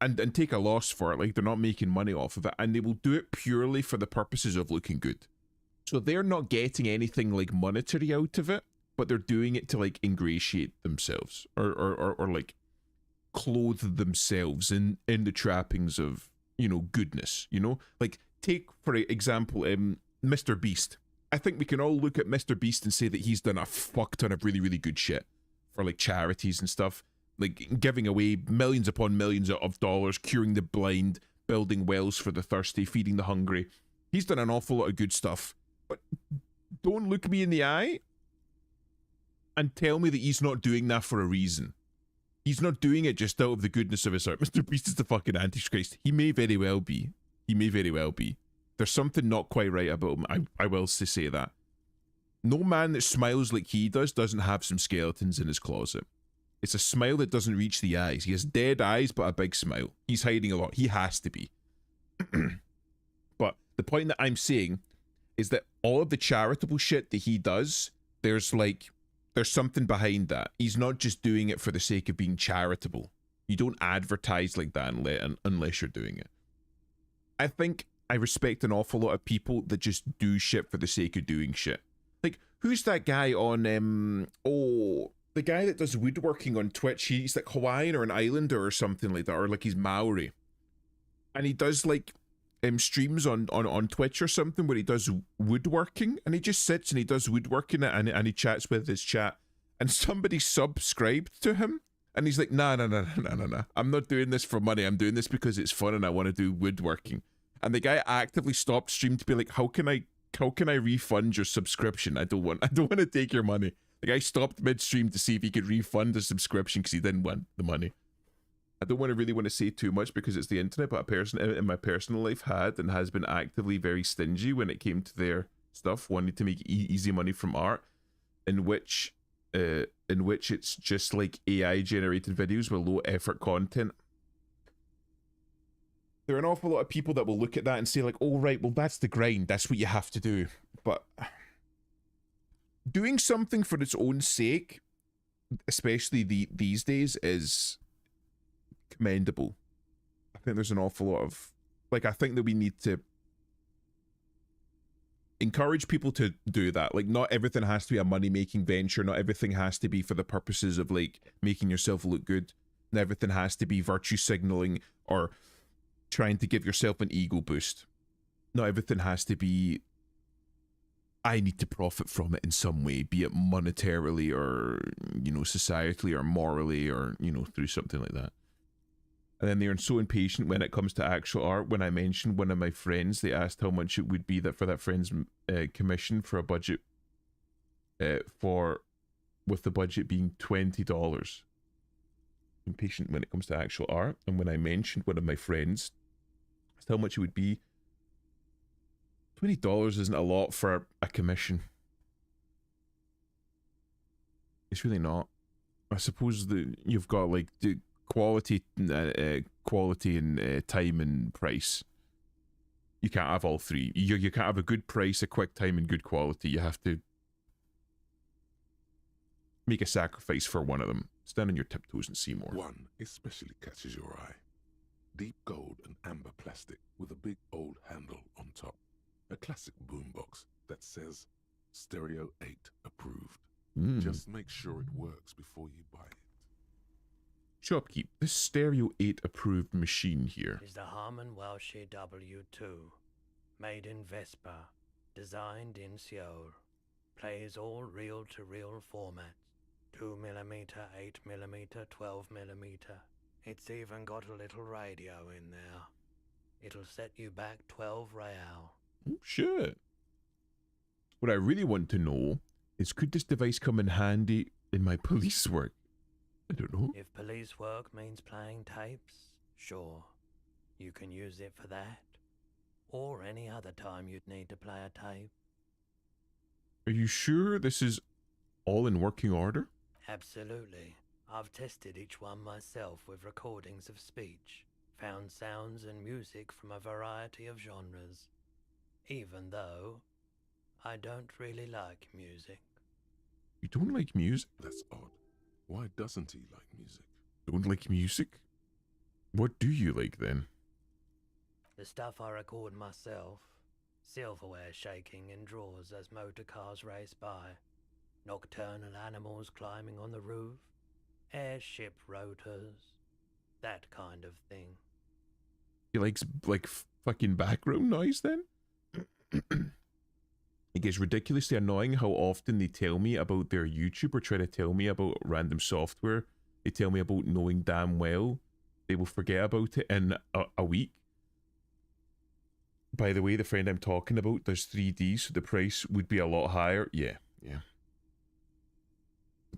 and take a loss for it. Like, they're not making money off of it, and they will do it purely for the purposes of looking good. So they're not getting anything like monetary out of it, but they're doing it to like ingratiate themselves or like clothe themselves in the trappings of, you know, goodness, you know? Like, take for example Mr. Beast. I think we can all look at Mr. Beast and say that he's done a fuck ton of really, really good shit for like charities and stuff, like giving away millions upon millions of dollars, curing the blind, building wells for the thirsty, feeding the hungry. He's done an awful lot of good stuff. But don't look me in the eye and tell me that he's not doing that for a reason. He's not doing it just out of the goodness of his heart. Mr. Beast is the fucking Antichrist. He may very well be. He may very well be. There's something not quite right about him. I will say that. No man that smiles like he does doesn't have some skeletons in his closet. It's a smile that doesn't reach the eyes. He has dead eyes, but a big smile. He's hiding a lot. He has to be. But the point that I'm saying is that all of the charitable shit that he does, there's something behind that. He's not just doing it for the sake of being charitable. You don't advertise like that unless you're doing it. I think I respect an awful lot of people that just do shit for the sake of doing shit. Like, who's that guy on, the guy that does woodworking on Twitch? He's like Hawaiian or an islander or something like that, or like he's Maori. And he does like streams on Twitch or something where he does woodworking, and he just sits and he does woodworking and he chats with his chat, and somebody subscribed to him and he's like, nah, I'm not doing this for money, I'm doing this because it's fun and I want to do woodworking. And the guy actively stopped stream to be like, how can I refund your subscription? I don't want to take your money. The guy stopped midstream to see if he could refund the subscription because he didn't want the money. I don't really want to say too much because it's the internet, but a person in my personal life had and has been actively very stingy when it came to their stuff, wanting to make easy money from art, in which it's just like AI generated videos with low effort content. There are an awful lot of people that will look at that and say like, oh right, well that's the grind, that's what you have to do. But doing something for its own sake, especially these days, is commendable. I think there's an awful lot of, like, I think that we need to encourage people to do that. Like, not everything has to be a money-making venture, not everything has to be for the purposes of, like, making yourself look good, not everything has to be virtue signaling or trying to give yourself an ego boost. Not everything has to be, I need to profit from it in some way, be it monetarily or, you know, societally or morally or, you know, through something like that. And then they're so impatient when it comes to actual art. When I mentioned one of my friends, they asked how much it would be that for that friend's commission for a budget, with the budget being $20. Impatient when it comes to actual art. And when I mentioned one of my friends, asked how much it would be, $20 isn't a lot for a commission. It's really not. I suppose that you've got like the quality and time and price. You can't have all three. You can't have a good price, a quick time, and good quality. You have to make a sacrifice for one of them. Stand on your tiptoes and see more. One especially catches your eye. Deep gold and amber plastic with a big old handle on top. A classic boombox that says Stereo 8 approved. Just make sure it works before you buy it. Shopkeep, this Stereo 8 approved machine here is the Harman Welsh W2, made in Vespa, designed in Seoul, plays all reel-to-reel formats, 2mm, 8mm, 12mm. It's even got a little radio in there. It'll set you back 12 real. Oh, shit. What I really want to know is, could this device come in handy in my police work? I don't know. If police work means playing tapes, sure. You can use it for that. Or any other time you'd need to play a tape. Are you sure this is all in working order? Absolutely. I've tested each one myself with recordings of speech, found sounds and music from a variety of genres. Even though I don't really like music. You don't like music? That's odd. Why doesn't he like music? Don't like music? What do you like then? The stuff I record myself. Silverware shaking in drawers as motor cars race by. Nocturnal animals climbing on the roof. Airship rotors. That kind of thing. He likes like fucking background noise then? It gets ridiculously annoying how often they tell me about their YouTube or try to tell me about random software. They tell me about knowing damn well they will forget about it in a week. By the way, the friend I'm talking about does 3D, so the price would be a lot higher. Yeah.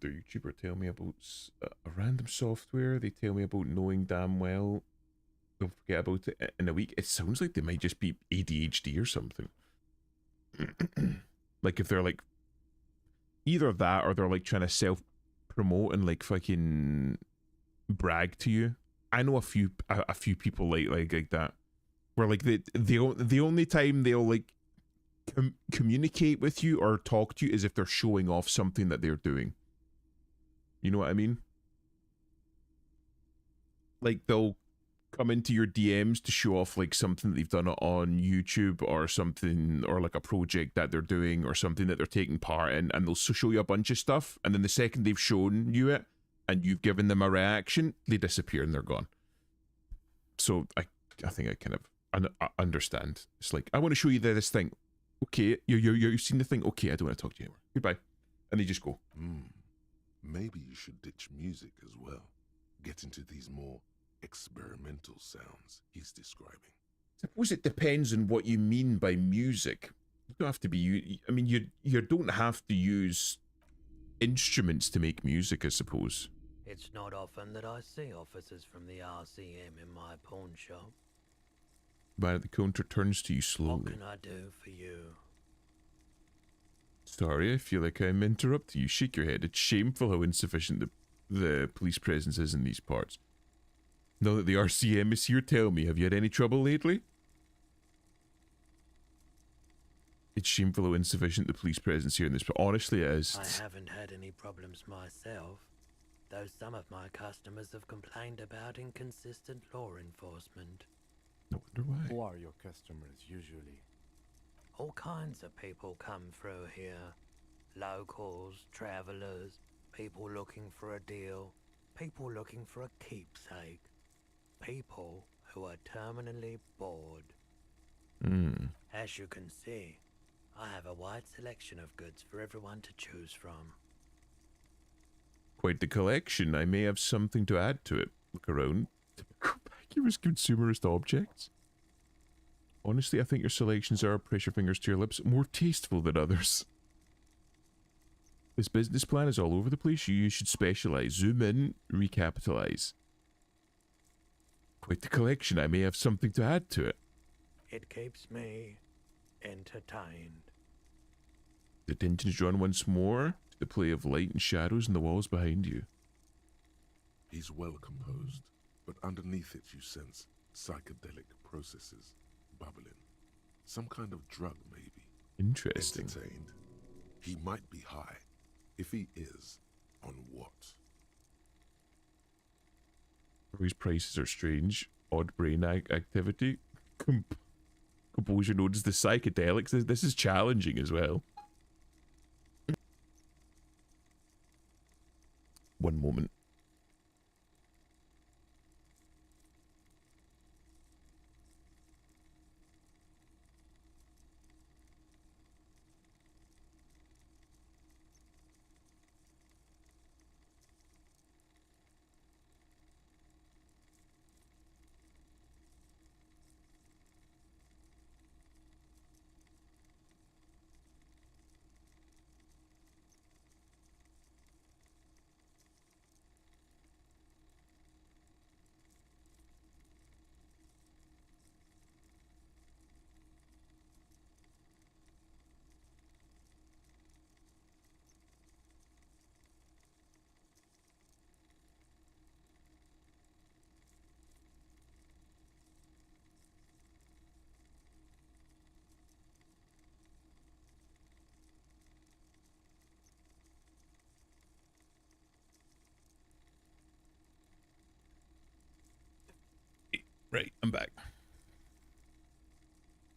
Their YouTuber tell me about a random software. They tell me about knowing damn well they'll forget about it in a week. It sounds like they might just be ADHD or something. Like if they're like either that or they're like trying to self-promote and like fucking brag to you. I know a few people like that. Where like the only time they'll like communicate with you or talk to you is if they're showing off something that they're doing. You know what I mean? Like they'll come into your DMs to show off like something that they've done on YouTube or something, or like a project that they're doing or something that they're taking part in, and they'll show you a bunch of stuff, and then the second they've shown you it and you've given them a reaction, they disappear and they're gone. So I think I kind of understand. It's like, I want to show you this thing. Okay, you've seen the thing. Okay, I don't want to talk to you anymore. Goodbye. And they just go. Maybe you should ditch music as well. Get into these more experimental sounds he's describing. Suppose it depends on what you mean by music. You don't have to be. I mean, you don't have to use instruments to make music, I suppose. It's not often that I see officers from the RCM in my pawn shop. Man at the counter turns to you slowly. What can I do for you? Sorry, I feel like I'm interrupting you. Shake your head. It's shameful how insufficient the police presence is in these parts. Now that the RCM is here, tell me, have you had any trouble lately? It's shameful how insufficient the police presence here in this, but honestly it is. I haven't had any problems myself, though some of my customers have complained about inconsistent law enforcement. I wonder why. Who are your customers usually? All kinds of people come through here. Locals, travelers, people looking for a deal, people looking for a keepsake, people who are terminally bored. As you can see, I have a wide selection of goods for everyone to choose from. Quite the collection. I may have something to add to it. Look around. Accurate consumerist objects. Honestly, I think your selections are, press your fingers to your lips, more tasteful than others. This business plan is all over the place. You should specialize. Zoom in, recapitalize. Quite the collection. I may have something to add to it. It keeps me entertained. The attention is drawn once more to the play of light and shadows in the walls behind you. He's well composed, but underneath it you sense psychedelic processes bubbling. Some kind of drug, maybe. Interesting. Entertained. He might be high. If he is, on what? These prices are strange. Odd brain activity. Composure notice the psychedelics. This is challenging as well. One moment. Right, I'm back.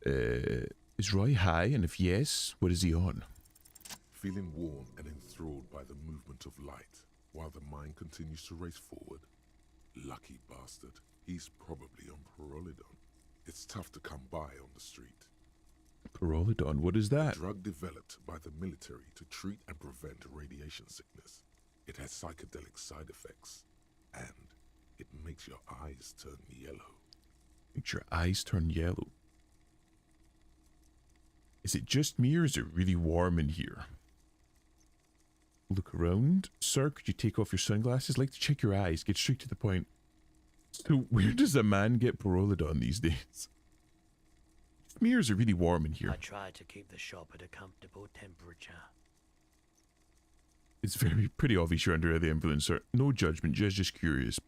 Is Roy high? And if yes, what is he on? Feeling warm and enthralled by the movement of light, while the mind continues to race forward. Lucky bastard. He's probably on Pyrrolidon. It's tough to come by on the street. Pyrrolidon, what is A that? drug developed by the military to treat and prevent radiation sickness. It has psychedelic side effects, and it makes your eyes turn yellow. Makes your eyes turn yellow. Is it just me or is it really warm in here? Look around. Sir, could you take off your sunglasses? I'd like to check your eyes. Get straight to the point. So where does a man get Pyrrolidon these days? Just me or is it really warm in here? I try to keep the shop at a comfortable temperature. It's pretty obvious you're under the influence, sir. No judgment, just curious.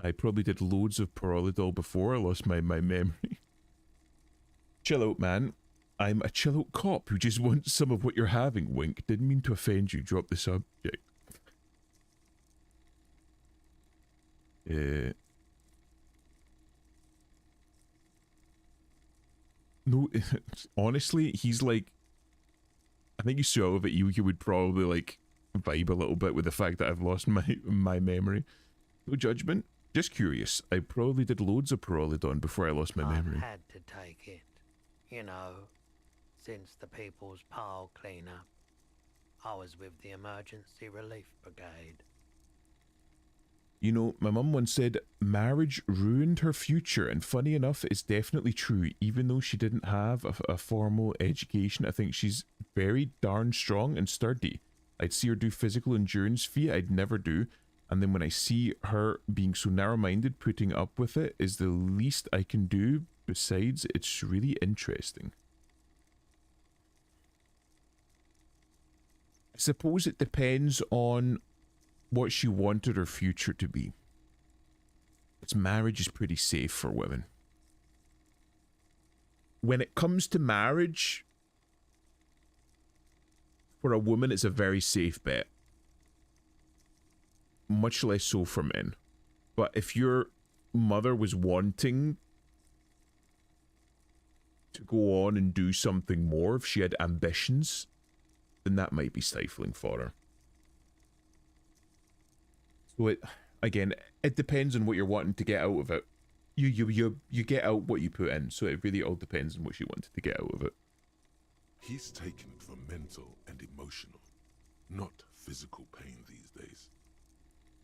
I probably did loads of Pyrrolidol before I lost my memory. Chill out, man. I'm a chill out cop who just wants some of what you're having, wink. Didn't mean to offend you. Drop the subject. No, honestly, he's like... I think you saw of it, you would probably like vibe a little bit with the fact that I've lost my memory. No judgment. Just curious. I probably did loads of Pyrrolidon before I lost my memory. I've had to take it. You know, since the People's Pile clean-up. I was with the Emergency Relief Brigade. You know, my mum once said marriage ruined her future, and funny enough, it's definitely true. Even though she didn't have a formal education, I think she's very darn strong and sturdy. I'd see her do physical endurance feat I'd never do, and then when I see her being so narrow-minded, putting up with it is the least I can do. Besides, it's really interesting. I suppose it depends on what she wanted her future to be. Its marriage is pretty safe for women. When it comes to marriage, for a woman, it's a very safe bet. Much less so for men. But if your mother was wanting to go on and do something more, if she had ambitions, then that might be stifling for her. So it depends on what you're wanting to get out of it. You get out what you put in, so it really all depends on what you wanted to get out of it. He's taken it for mental and emotional, not physical pain these days.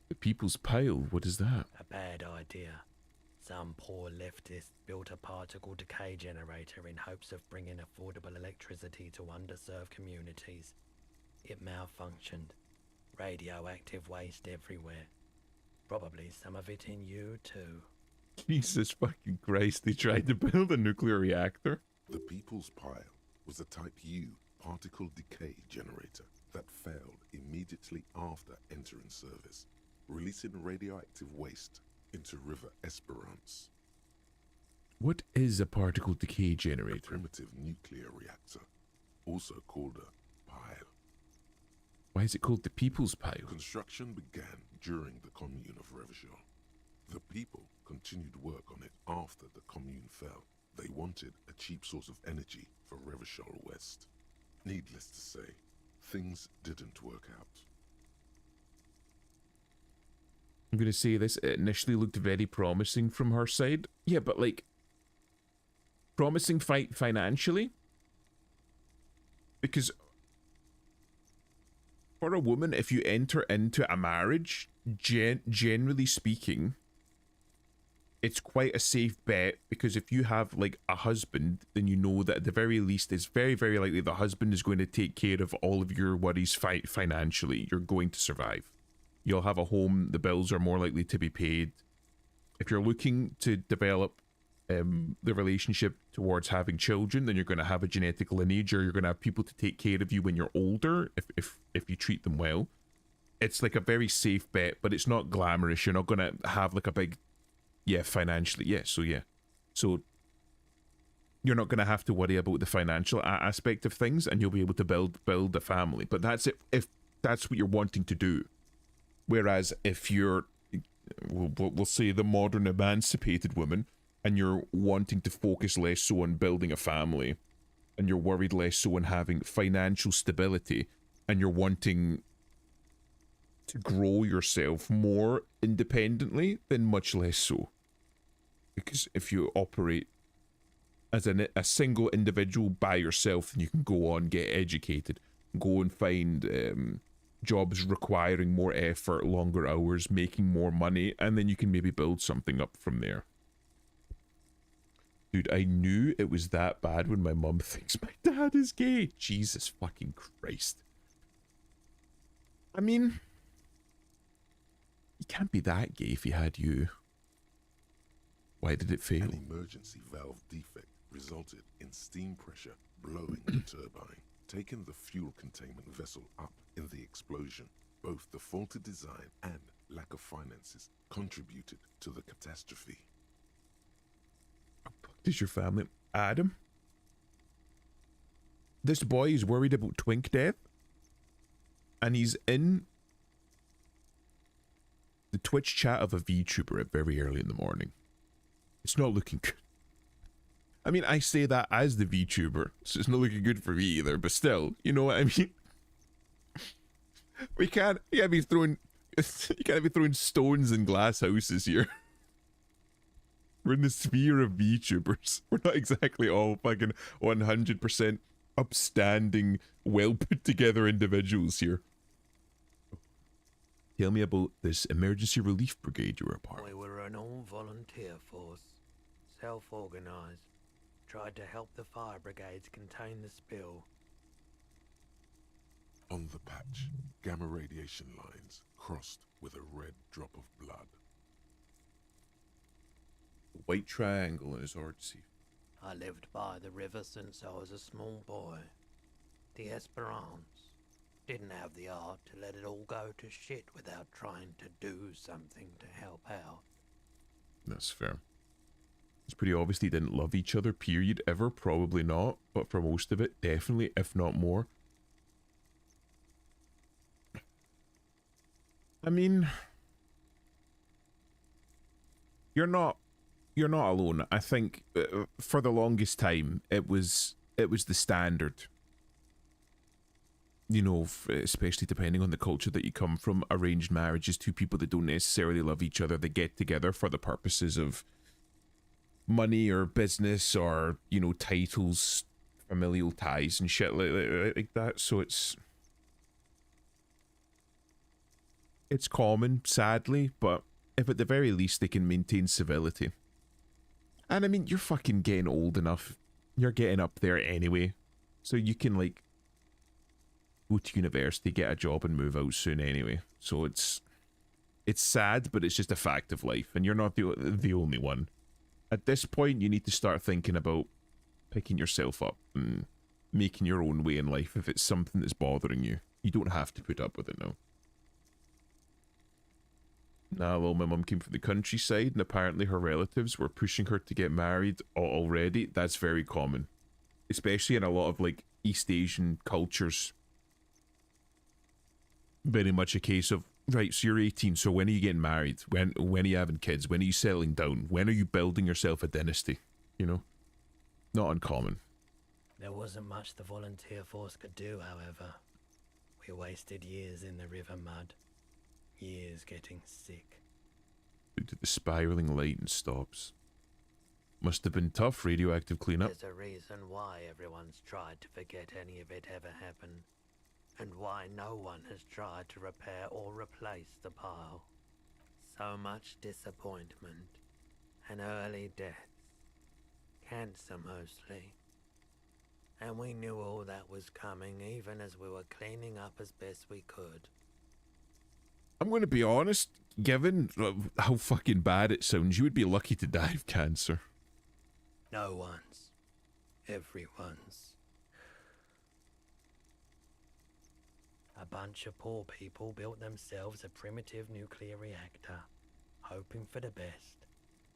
The People's Pile, what is that? A bad idea. Some poor leftist built a particle decay generator in hopes of bringing affordable electricity to underserved communities. It malfunctioned. Radioactive waste everywhere. Probably some of it in you too. Jesus fucking Christ, they tried to build a nuclear reactor? The People's Pile was a Type U particle decay generator that failed immediately after entering service, releasing radioactive waste into River Esperance. What is a particle decay A generator? primitive nuclear reactor, also called a pile. Why is it called the People's Pile? Construction began during the Commune of Revachol. The people continued work on it after the Commune fell. They wanted a cheap source of energy for Revachol West. Needless to say, things didn't work out. I'm going to say this, it initially looked very promising from her side. Yeah, but like, promising financially? Because for a woman, if you enter into a marriage, generally speaking, it's quite a safe bet, because if you have like a husband, then you know that at the very least it's very, very likely the husband is going to take care of all of your worries financially. You're going to survive. You'll have a home, the bills are more likely to be paid. If you're looking to develop the relationship towards having children, then you're going to have a genetic lineage, or you're going to have people to take care of you when you're older if you treat them well. It's like a very safe bet, but it's not glamorous. You're not going to have like a big, financially, so you're not going to have to worry about the financial aspect of things, and you'll be able to build a family. But that's it if that's what you're wanting to do. Whereas if you're we'll say the modern emancipated woman, and you're wanting to focus less so on building a family, and you're worried less so on having financial stability, and you're wanting to grow yourself more independently, then much less so. Because if you operate as a single individual by yourself, then you can go on, get educated, go and find jobs requiring more effort, longer hours, making more money, and then you can maybe build something up from there. Dude, I knew it was that bad when my mum thinks my dad is gay. Jesus fucking Christ. I mean, he can't be that gay if he had you. Why did it fail? An emergency valve defect resulted in steam pressure blowing the turbine, taking the fuel containment vessel up in the explosion. Both the faulty design and lack of finances contributed to the catastrophe. What the fuck is your family? Adam? This boy is worried about twink death, and he's in the Twitch chat of a VTuber at very early in the morning. It's not looking good. I mean, I say that as the VTuber, so it's not looking good for me either, but still, you know what I mean? You can't be throwing stones in glass houses here. We're in the sphere of VTubers. We're not exactly all fucking 100% upstanding, well put together individuals here. Tell me about this emergency relief brigade you were a part of. We were an all-volunteer force, self-organised, tried to help the fire brigades contain the spill. On the patch, gamma radiation lines crossed with a red drop of blood. The white triangle in his hard to see. I lived by the river since I was a small boy. The Esperance didn't have the art to let it all go to shit without trying to do something to help out. That's fair. It's pretty obvious they didn't love each other, period, ever. Probably not, but for most of it, definitely, if not more. I mean, you're not alone. I think for the longest time, it was the standard. You know, especially depending on the culture that you come from, arranged marriages, two people that don't necessarily love each other, they get together for the purposes of money or business or, you know, titles, familial ties and shit like that. So it's common, sadly, but if at the very least they can maintain civility. And I mean, you're fucking getting old enough. You're getting up there anyway. So you can, like, go to university, get a job and move out soon anyway. So it's sad, but it's just a fact of life. And you're not the only one. At this point, you need to start thinking about picking yourself up and making your own way in life if it's something that's bothering you. You don't have to put up with it now. Nah, well, my mum came from the countryside and apparently her relatives were pushing her to get married already. That's very common. Especially in a lot of, like, East Asian cultures. Very much a case of, right, so you're 18, so when are you getting married? When are you having kids? When are you settling down? When are you building yourself a dynasty? You know? Not uncommon. There wasn't much the volunteer force could do, however. We wasted years in the river mud. Years getting sick. Due to the spiraling light and stops. Must have been tough, radioactive cleanup. There's a reason why everyone's tried to forget any of it ever happened. And why no one has tried to repair or replace the pile. So much disappointment. And early deaths. Cancer mostly. And we knew all that was coming even as we were cleaning up as best we could. I'm going to be honest, given how fucking bad it sounds, you would be lucky to die of cancer. No one's. Everyone's. A bunch of poor people built themselves a primitive nuclear reactor, hoping for the best.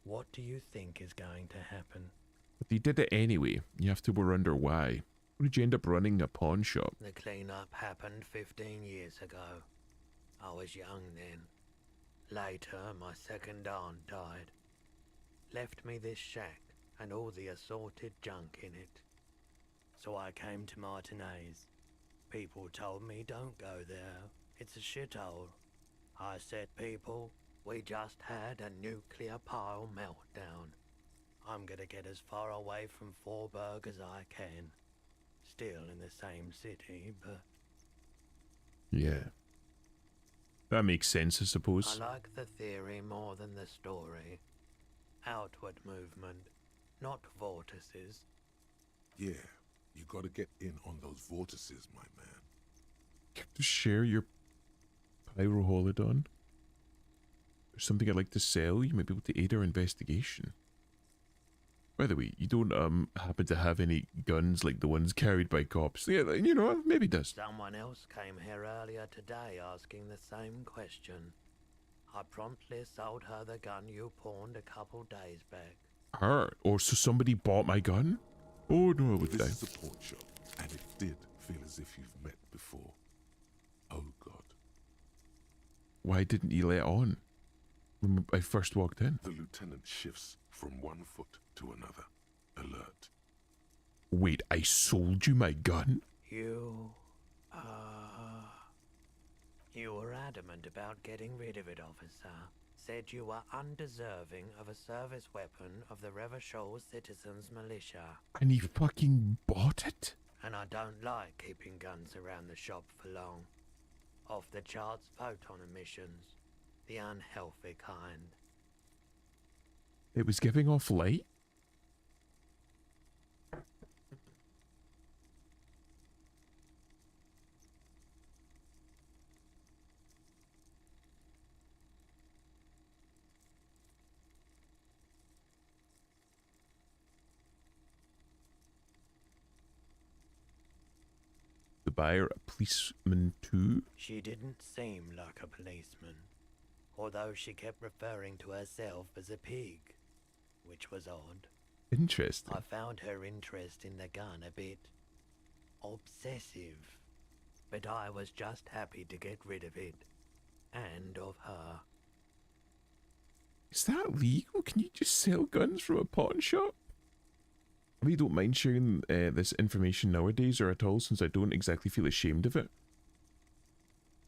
What do you think is going to happen? But they did it anyway. You have to wonder why. Why did you end up running a pawn shop? The cleanup happened 15 years ago. I was young then. Later, my second aunt died. Left me this shack and all the assorted junk in it. So I came to Martinez. People told me don't go there. It's a shithole. I said, people, we just had a nuclear pile meltdown. I'm gonna get as far away from Forburg as I can. Still in the same city, but... Yeah. That makes sense, I suppose. I like the theory more than the story. Outward movement, not vortices. Yeah, you gotta get in on those vortices, my man. To share your pyroholodon. There's something I'd like to sell. You might be able to aid our investigation. By the way, you don't happen to have any guns like the ones carried by cops. Yeah, you know, maybe it does. Someone else came here earlier today asking the same question. I promptly sold her the gun you pawned a couple days back. Her? Or so somebody bought my gun? Oh no, I would die. This is a pawn shop, and it did feel as if you've met before. Oh God. Why didn't you let on when I first walked in? The lieutenant shifts from one foot to another. Alert. Wait, I sold you my gun? You were adamant about getting rid of it, officer. Said you were undeserving of a service weapon of the Revachol Citizens Militia. And he fucking bought it? And I don't like keeping guns around the shop for long. Off the charts photon emissions. The unhealthy kind. It was giving off light? The buyer a policeman too? She didn't seem like a policeman, although she kept referring to herself as a pig, which was odd. Interesting. I found her interest in the gun a bit obsessive, but I was just happy to get rid of it, and of her. Is that legal? Can you just sell guns from a pawn shop? I really don't mind sharing this information nowadays or at all, since I don't exactly feel ashamed of it.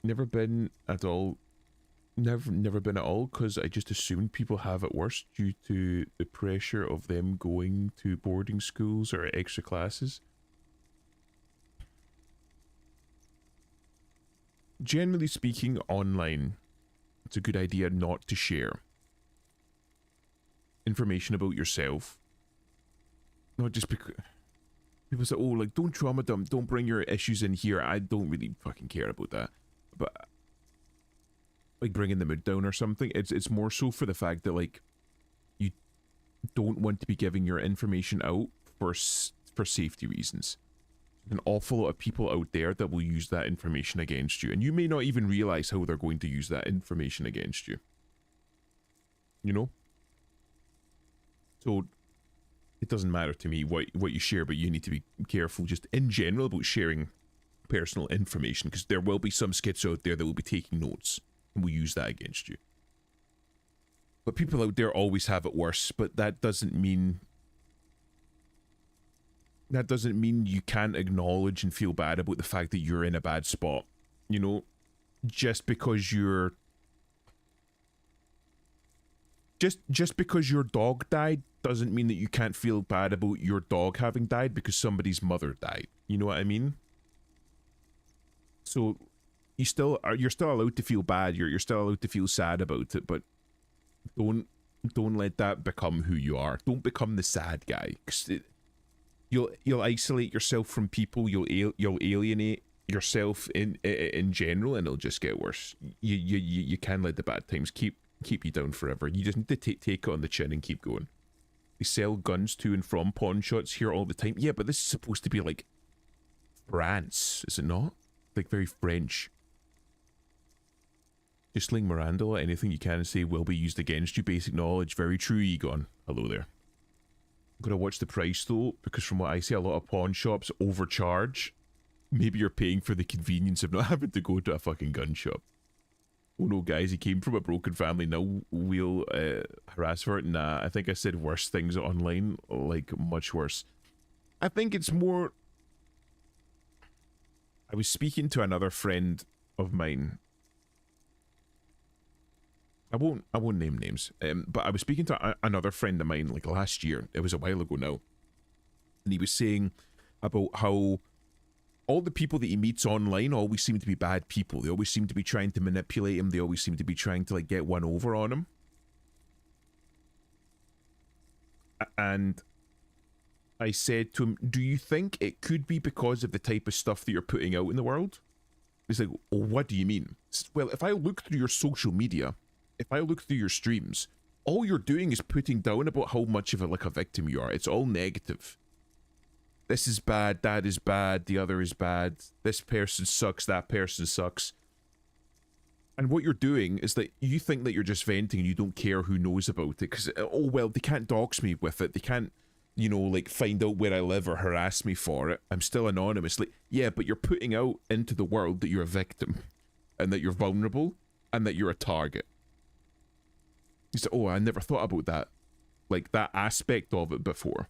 Never been at all. Never been at all, because I just assumed people have it worse due to the pressure of them going to boarding schools or extra classes. Generally speaking, online, it's a good idea not to share information about yourself. Not just because people say, oh, like, don't trauma dump, don't bring your issues in here. I don't really fucking care about that. But like bringing the mood down or something, it's more so for the fact that, like, you don't want to be giving your information out for safety reasons. An awful lot of people out there that will use that information against you, and you may not even realize how they're going to use that information against you. You know? So it doesn't matter to me what you share, but you need to be careful just in general about sharing personal information, because there will be some skits out there that will be taking notes and will use that against you. But people out there always have it worse, but that doesn't mean you can't acknowledge and feel bad about the fact that you're in a bad spot. You know, just because you're just because your dog died doesn't mean that you can't feel bad about your dog having died because somebody's mother died. You know what I mean? So you're still allowed to feel bad. You're still allowed to feel sad about it, but don't let that become who you are. Don't become the sad guy, 'cause you'll isolate yourself from people. You'll alienate yourself in general, and it'll just get worse. You can't let the bad times keep you down forever. You just need to take it on the chin and keep going. They sell guns to and from pawn shops here all the time. Yeah, but this is supposed to be like France, is it not? Like very French. Just sling Miranda, anything you can say will be used against you. Basic knowledge, very true, Egon. Hello there. I'm gonna watch the price though, because from what I see, a lot of pawn shops overcharge. Maybe you're paying for the convenience of not having to go to a fucking gun shop. Oh no, guys, he came from a broken family. Now we'll harass her. Nah, I think I said worse things online, like much worse. I think it's more. I was speaking to another friend of mine. I won't name names. But I was speaking to another friend of mine like last year. It was a while ago now, and he was saying about how all the people that he meets online always seem to be bad people. They always seem to be trying to manipulate him. They always seem to be trying to like get one over on him. And I said to him, do you think it could be because of the type of stuff that you're putting out in the world? He's like, oh, what do you mean? Well, if I look through your social media, if I look through your streams, all you're doing is putting down about how much of a victim you are. It's all negative. This is bad, that is bad, the other is bad, this person sucks, that person sucks. And what you're doing is that you think that you're just venting and you don't care who knows about it because, oh, well, they can't dox me with it. They can't, you know, like find out where I live or harass me for it. I'm still anonymous. Like, yeah, but you're putting out into the world that you're a victim and that you're vulnerable and that you're a target. You say, oh, I never thought about that. Like that aspect of it before.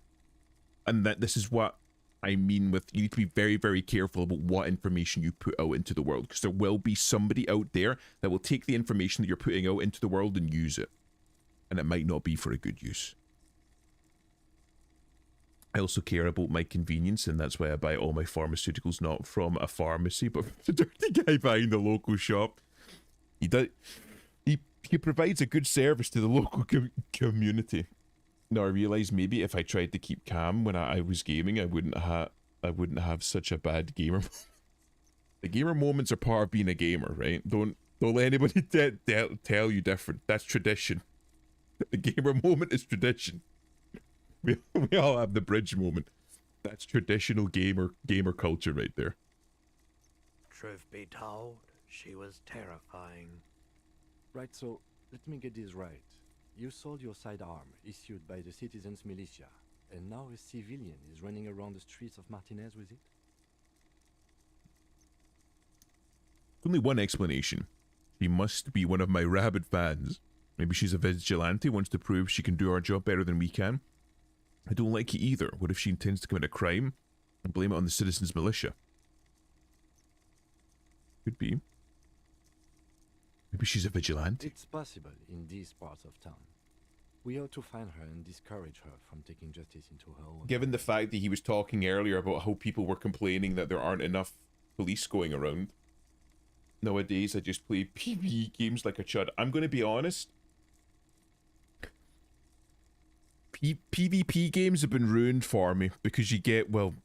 And that this is what I mean with you need to be very, very careful about what information you put out into the world because there will be somebody out there that will take the information that you're putting out into the world and use it. And it might not be for a good use. I also care about my convenience and that's why I buy all my pharmaceuticals not from a pharmacy but from the dirty guy behind the local shop. He provides a good service to the local community. No, I realised maybe if I tried to keep calm when I was gaming, I wouldn't have such a bad gamer. The gamer moments are part of being a gamer, right? Don't let anybody tell you different. That's tradition. The gamer moment is tradition. We all have the bridge moment. That's traditional gamer culture right there. Truth be told, she was terrifying. Right, so let me get this right. You sold your sidearm, issued by the citizens' militia, and now a civilian is running around the streets of Martinez with it? Only one explanation. She must be one of my rabid fans. Maybe she's a vigilante, wants to prove she can do our job better than we can. I don't like it either. What if she intends to commit a crime and blame it on the citizens' militia? Could be. Maybe she's a vigilante. It's possible in these parts of town. We ought to find her and discourage her from taking justice into her own. Given the fact that he was talking earlier about how people were complaining that there aren't enough police going around. Nowadays, I just play PvE games like a chud. I'm going to be honest. PvP games have been ruined for me because you get, well,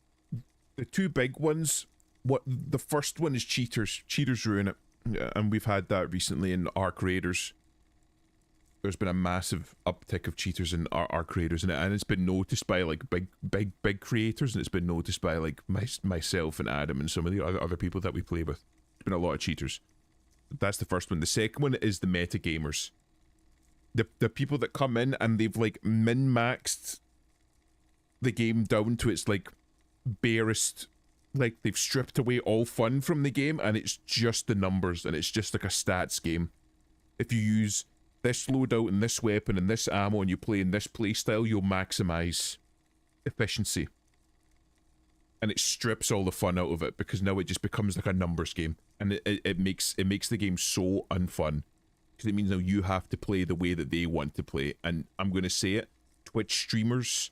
the two big ones. The first one is cheaters. Cheaters ruin it. Yeah, and we've had that recently in Arc Raiders. There's been a massive uptick of cheaters in Arc Raiders, and it's been noticed by like big creators, and it's been noticed by like myself and Adam and some of the other people that we play with. There's been a lot of cheaters. That's the first one. The second one is the meta gamers. The people that come in and they've like min-maxed the game down to its like barest. Like, they've stripped away all fun from the game, and it's just the numbers, and it's just like a stats game. If you use this loadout and this weapon and this ammo, and you play in this playstyle, you'll maximize efficiency. And it strips all the fun out of it, because now it just becomes like a numbers game. And it makes the game so unfun. Because it means now you have to play the way that they want to play. And I'm going to say it, Twitch streamers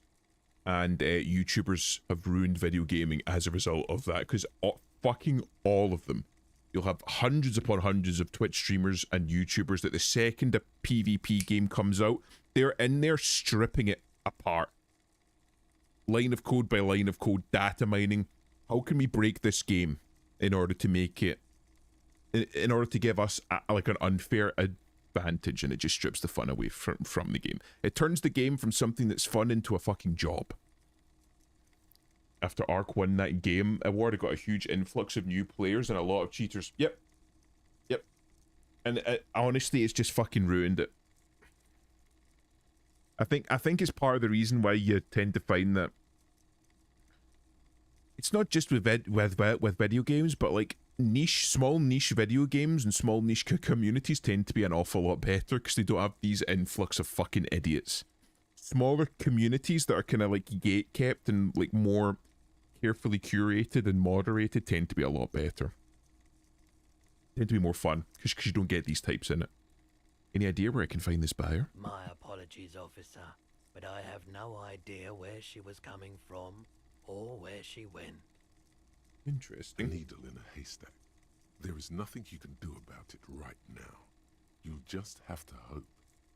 and YouTubers have ruined video gaming as a result of that, because fucking all of them. You'll have hundreds upon hundreds of Twitch streamers and YouTubers that the second a PvP game comes out, they're in there stripping it apart. Line of code by line of code, data mining. How can we break this game in order to make it, in order to give us like an unfair advantage, and it just strips the fun away from the game. It turns the game from something that's fun into a fucking job. After Arc won that game award, it got a huge influx of new players and a lot of cheaters. Yep. And honestly, it's just fucking ruined it. I think it's part of the reason why you tend to find that it's not just with video games, but like small niche video games and small niche communities tend to be an awful lot better because they don't have these influx of fucking idiots. Smaller communities that are kind of like gate kept and like more carefully curated and moderated tend to be a lot better. Tend to be more fun because you don't get these types in it. Any idea where I can find this buyer? My apologies, officer, but I have no idea where she was coming from or where she went. A Interesting. needle in a haystack. There is nothing you can do about it right now. You'll just have to hope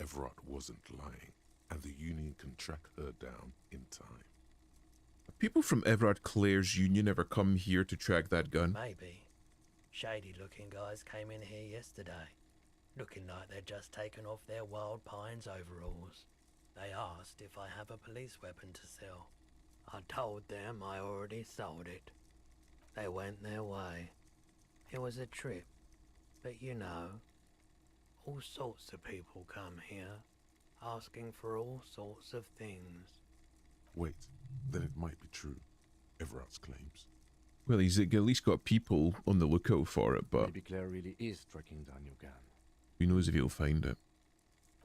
Everard wasn't lying, and the Union can track her down in time. Have people from Everard Clare's union ever come here to track that gun? Maybe. Shady looking guys came in here yesterday, looking like they'd just taken off their Wild Pines overalls. They asked if I have a police weapon to sell. I told them I already sold it. They went their way. It was a trip, but you know, all sorts of people come here, asking for all sorts of things. Wait, then it might be true. Everard's claims. Well, he's at least got people on the lookout for it, but Maybe Claire really is tracking down your gun. who knows if he'll find it.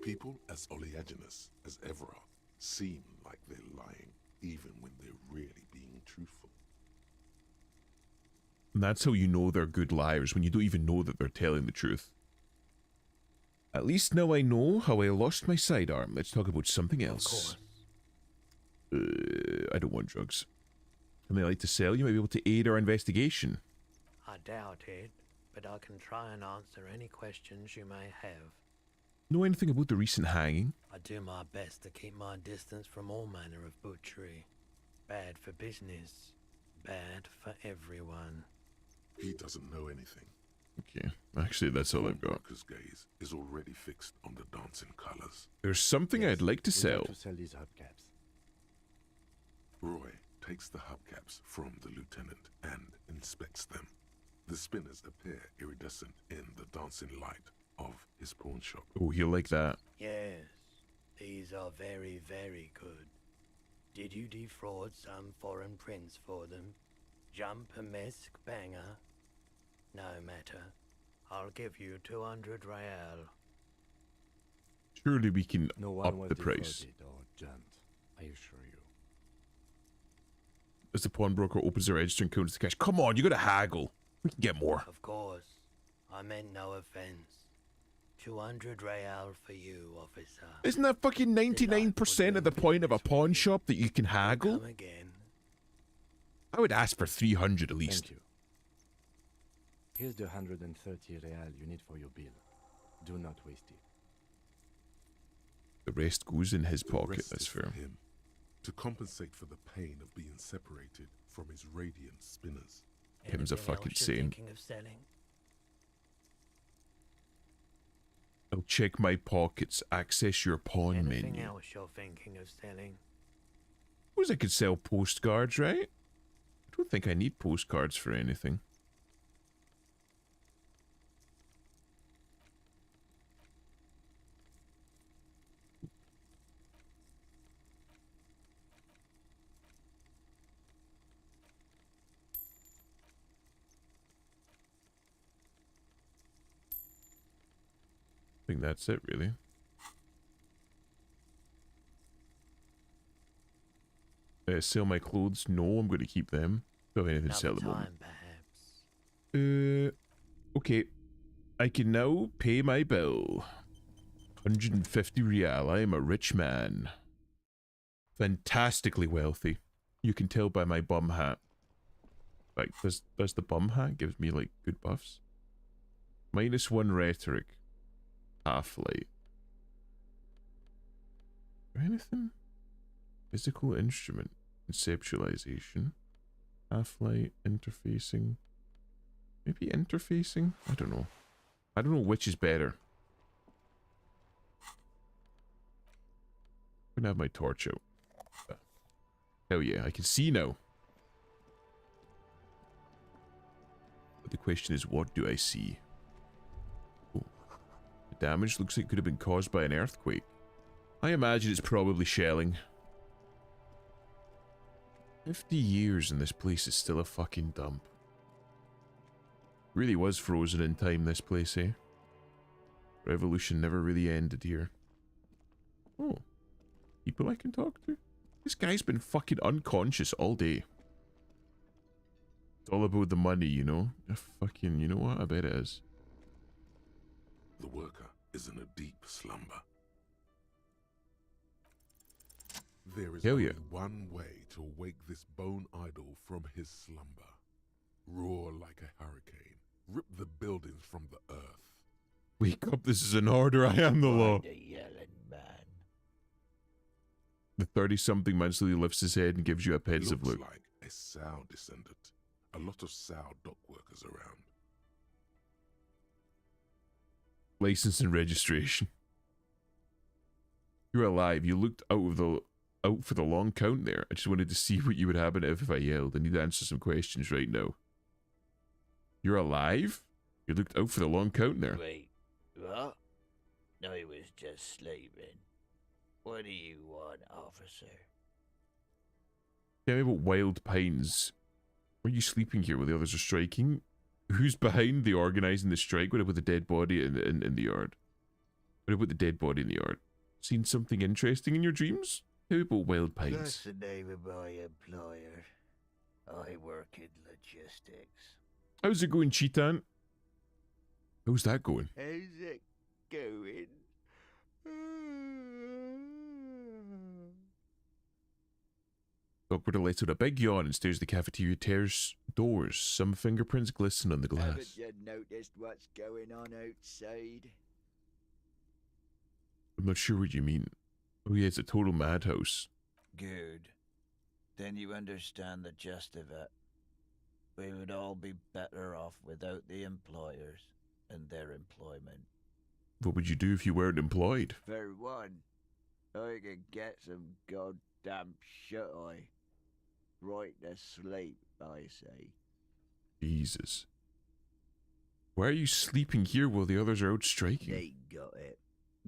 People as oleaginous as Everard seem like they're lying, even when they're really being truthful. And that's how you know they're good liars, when you don't even know that they're telling the truth. At least now I know how I lost my sidearm. Let's talk about something Of else. course. I don't want drugs. Something I like to sell, you might be able to aid our investigation. I doubt it, but I can try and answer any questions you may have. Know anything about the recent hanging? I do my best to keep my distance from all manner of butchery. Bad for business, bad for everyone. He doesn't know anything. Okay, actually that's all I've got. Pawnbroker's gaze is already fixed on the dancing colors. There's something Yes, I'd like to we'd sell. to sell these hubcaps. Roy takes the hubcaps from the lieutenant and inspects them. The spinners appear iridescent in the dancing light of his pawn shop. Oh, he'll like that. Yes, these are very, very good. Did you defraud some foreign prince for them? Jump-a-mesque banger? No matter. I'll give you 200 real. Surely we can No one up was the price. defrauded or jumped, I assure you. As the pawnbroker opens the register and counts the cash. Come on, you gotta haggle. We can get more. Of course. I meant no offense. 200 real for you, officer. Isn't that fucking 99% of the point of a pawn shop that you can haggle? Come again. I would ask for 300 at least. Thank you. Here's the 130 real you need for your bill. Do not waste it. The rest goes in his The pocket, rest that's is for fair. him, to compensate for the pain of being separated from his radiant spinners. Him's a Anything fucking else you're saint. thinking of selling? I'll check my pockets. Access your pawn Anything menu. else you're thinking of selling? Suppose I could sell postcards, right? I don't think I need postcards for anything. I think that's it, really. Sell my clothes? No, I'm going to keep them. Don't have anything to sell at Another the moment. time, perhaps. Okay. I can now pay my bill. 150 real. I am a rich man. Fantastically wealthy. You can tell by my bum hat. Like, does the bum hat gives me, like, good buffs? -1 rhetoric. Half-light. Anything? Physical instrument. Conceptualization. Half-light. Interfacing. Maybe interfacing? I don't know. I don't know which is better. I'm gonna have my torch out. Hell yeah, I can see now. But the question is, what do I see? Oh. The damage looks like it could have been caused by an earthquake. I imagine it's probably shelling. 50 years and this place is still a fucking dump. Really was frozen in time, this place, eh? Revolution never really ended here. Oh. People I can talk to? This guy's been fucking unconscious all day. It's all about the money, you know? Fucking, you know what? I bet it is. The worker is in a deep slumber. There is Hell only yeah. one way to wake this bone idol from his slumber. Roar like a hurricane. Rip the buildings from the earth. Wake up, this is an order, I am the law. The yelling man. The 30-something man slowly lifts his head and gives you a pensive Looks look. like a Sow descendant. A lot of Sow dock workers around. License and registration. You're alive. You looked out for the long count there. I just wanted to see what you would happen if I yelled. I need to answer some questions right now. You're alive? You looked out for the long count there. Wait, what? I was just sleeping. What do you want, officer? Tell me about Wild Pines. Were you sleeping here while the others are striking? Who's behind the organising the strike? What about the dead body in the yard? What about the dead body in the yard? Seen something interesting in your dreams? Tell me about Wild Pines. That's the name of my employer. I work in logistics. How's it going, Cheetan? How's that going? How's it going? Awkward lets out a big yawn and stares at the cafeteria terrace doors. Some fingerprints glisten on the glass. Haven't you noticed what's going on outside? I'm not sure what you mean. Oh yeah, it's a total madhouse. Good. Then you understand the gist of it. We would all be better off without the employers and their employment. What would you do if you weren't employed? For one, I could get some goddamn shut-eye. Right to sleep, I say. Jesus. Why are you sleeping here while the others are out striking? They got it.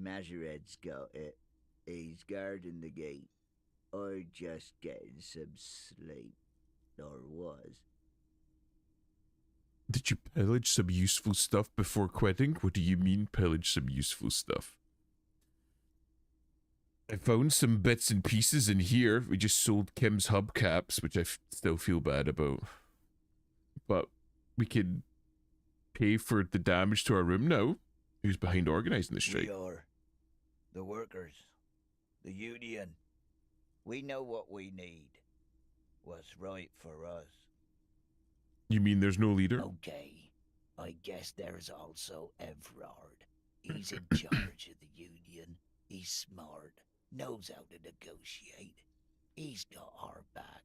Majoret's got it. He's guarding the gate. I just getting some sleep. Or was. Did you pillage some useful stuff before quitting? What do you mean pillage some useful stuff? I found some bits and pieces in here. We just sold Kim's hubcaps, which I still feel bad about. But we could pay for the damage to our room now. Who's behind organising the strike? We are. The workers. The union. We know what we need. What's right for us. You mean there's no leader? Okay. I guess there's also Everard. He's in charge of the union. He's smart. Knows how to negotiate. He's got our back.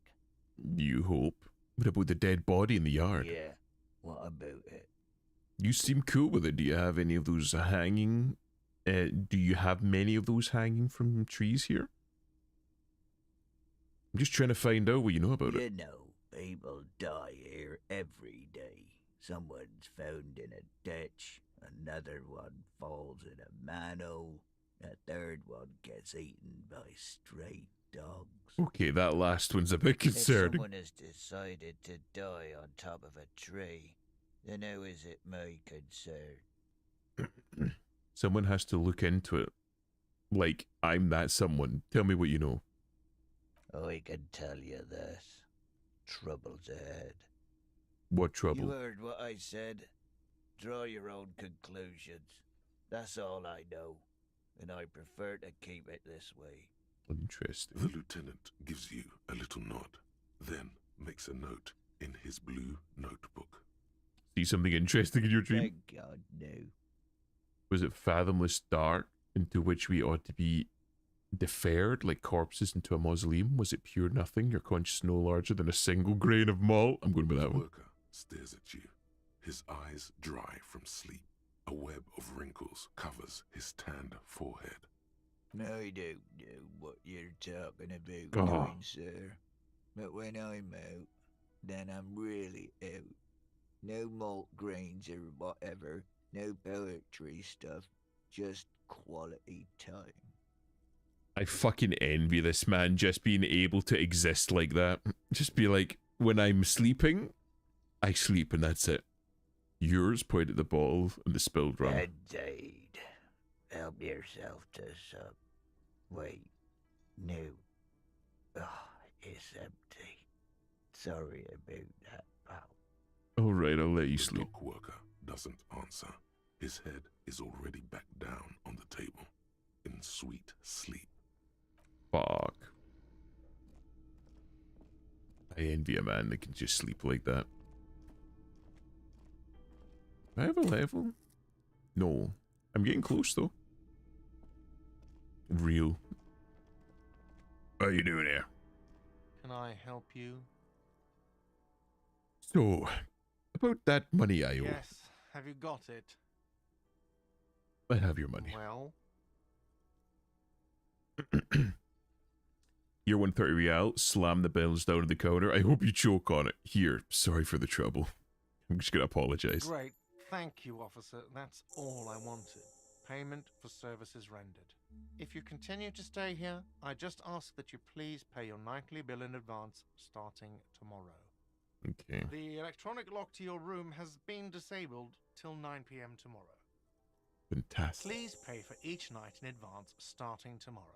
You hope. What about the dead body in the yard? Yeah. What about it? You seem cool with it. Do you have any of those hanging? Do you have many of those hanging from trees here? I'm just trying to find out what you know about You it. know, people die here every day. Someone's found in a ditch. Another one falls in a manhole. A third one gets eaten by stray dogs. Okay, that last one's a bit If concerning. someone has decided to die on top of a tree, then how is it my concern? Someone has to look into it. Like, I'm that someone. Tell me what you know. I can tell you this. Trouble's ahead. What You trouble? heard what I said. Draw your own conclusions. That's all I know, and I prefer to keep it this way. Interesting. The lieutenant gives you a little nod, then makes a note in his blue notebook. See something interesting in your dream? Thank God, no. Was it fathomless dark into which we ought to be deferred like corpses into a mausoleum? Was it pure nothing, your conscience no larger than a single grain of malt? I'm going with that The one. worker stares at you, his eyes dry from sleep. A web of wrinkles covers his tanned forehead. I don't know what you're talking about, Oh. kind sir. But when I'm out, then I'm really out. No malt grains or whatever. No poetry stuff. Just quality time. I fucking envy this man just being able to exist like that. Just be like, when I'm sleeping, I sleep and that's it. Yours pointed at the bottle and the spilled rum. Indeed. Help yourself to some. Wait. No. Oh, it's empty. Sorry about that, pal. All right, I'll let you The sleep. dock worker doesn't answer. His head is already back down on the table, in sweet sleep. Fuck. I envy a man that can just sleep like that. Do I have a level? No. I'm getting close though. Real. How you doing here? Can I help you? So, about that money I owe. Yes. Have you got it? I have your money. Well, Your 130 real, slam the bills down on the counter. I hope you choke on it. Here, sorry for the trouble. I'm just gonna apologize. great. Thank you, officer. That's all I wanted. Payment for services rendered. If you continue to stay here, I just ask that you please pay your nightly bill in advance starting tomorrow. Okay. The electronic lock to your room has been disabled till 9 p.m. tomorrow. Fantastic. Please pay for each night in advance starting tomorrow.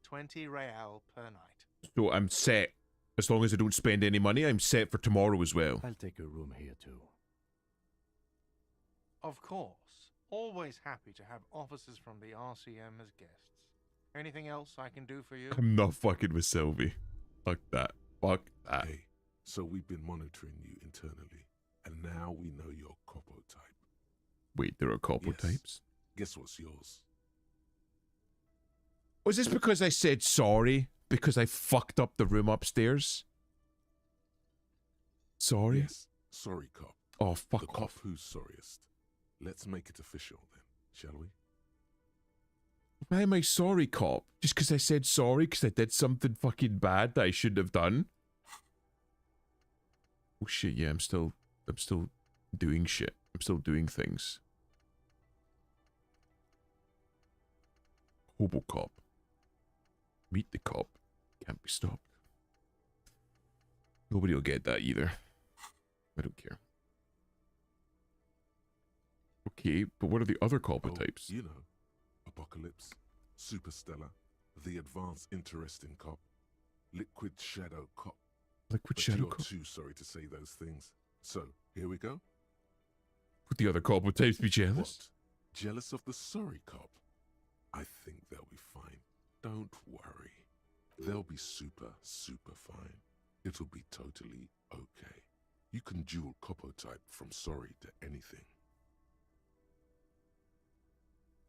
20 real per night. So I'm set. As long as I don't spend any money, I'm set for tomorrow as well. I'll take a room here too. Of course. Always happy to have officers from the RCM as guests. Anything else I can do for you? I'm not fucking with Sylvie. Fuck that. Fuck that. Hey, so we've been monitoring you internally, and now we know your Copo type. Wait, there are couple Yes. types? Guess what's yours? Was this because I said sorry? Because I fucked up the room upstairs? Sorry? Yes, sorry cop. Oh, The fuck cop off. who's sorriest. Let's make it official then, shall we? Why am I sorry, cop? Just because I said sorry because I did something fucking bad that I shouldn't have done? Oh shit, yeah, I'm still doing shit. I'm still doing things. Hobo cop. Meet the cop. Can't be stopped. Nobody will get that either. I don't care. Okay, but what are the other copper types? You know, Apocalypse, Superstellar, the Advanced Interesting Cop, Liquid Shadow Cop. Liquid But Shadow you're cop? too sorry to say those things. So, here we go. Would the other copper types be jealous? What? Jealous of the sorry cop? I think they'll be fine. Don't worry. They'll be super, super fine. It'll be totally okay. You can dual Copo type from sorry to anything.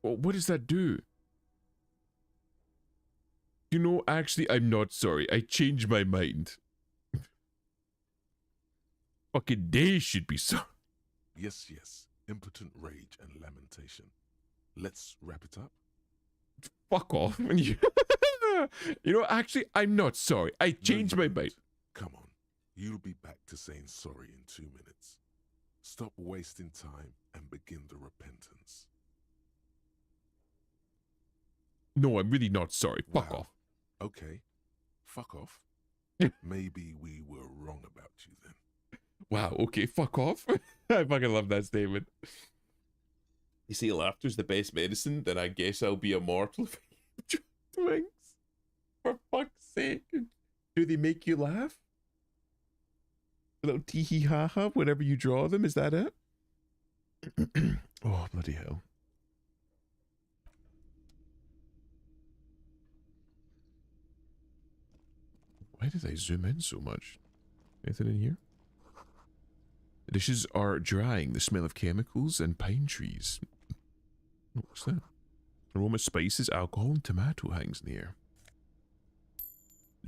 Well, what does that do? You know, actually, I'm not sorry. I changed my mind. Fucking they should be sorry. Yes, yes. Impotent rage and lamentation. Let's wrap it up. Fuck off. You know, actually, I'm not sorry. I changed my mind. Come on. You'll be back to saying sorry in 2 minutes. Stop wasting time and begin the repentance. No, I'm really not sorry. Fuck Wow. off. Okay. Fuck off. Maybe we were wrong about you then. Wow, okay, fuck off. I fucking love that statement. You see, laughter's the best medicine, then I guess I'll be immortal if I keep doing things. For fuck's sake. Do they make you laugh? A little tee hee ha ha whenever you draw them, is that it? Oh, bloody hell. Why did I zoom in so much? Anything in here? The dishes are drying. The smell of chemicals and pine trees. What's that? Aroma, spices, alcohol, and tomato hangs in the air.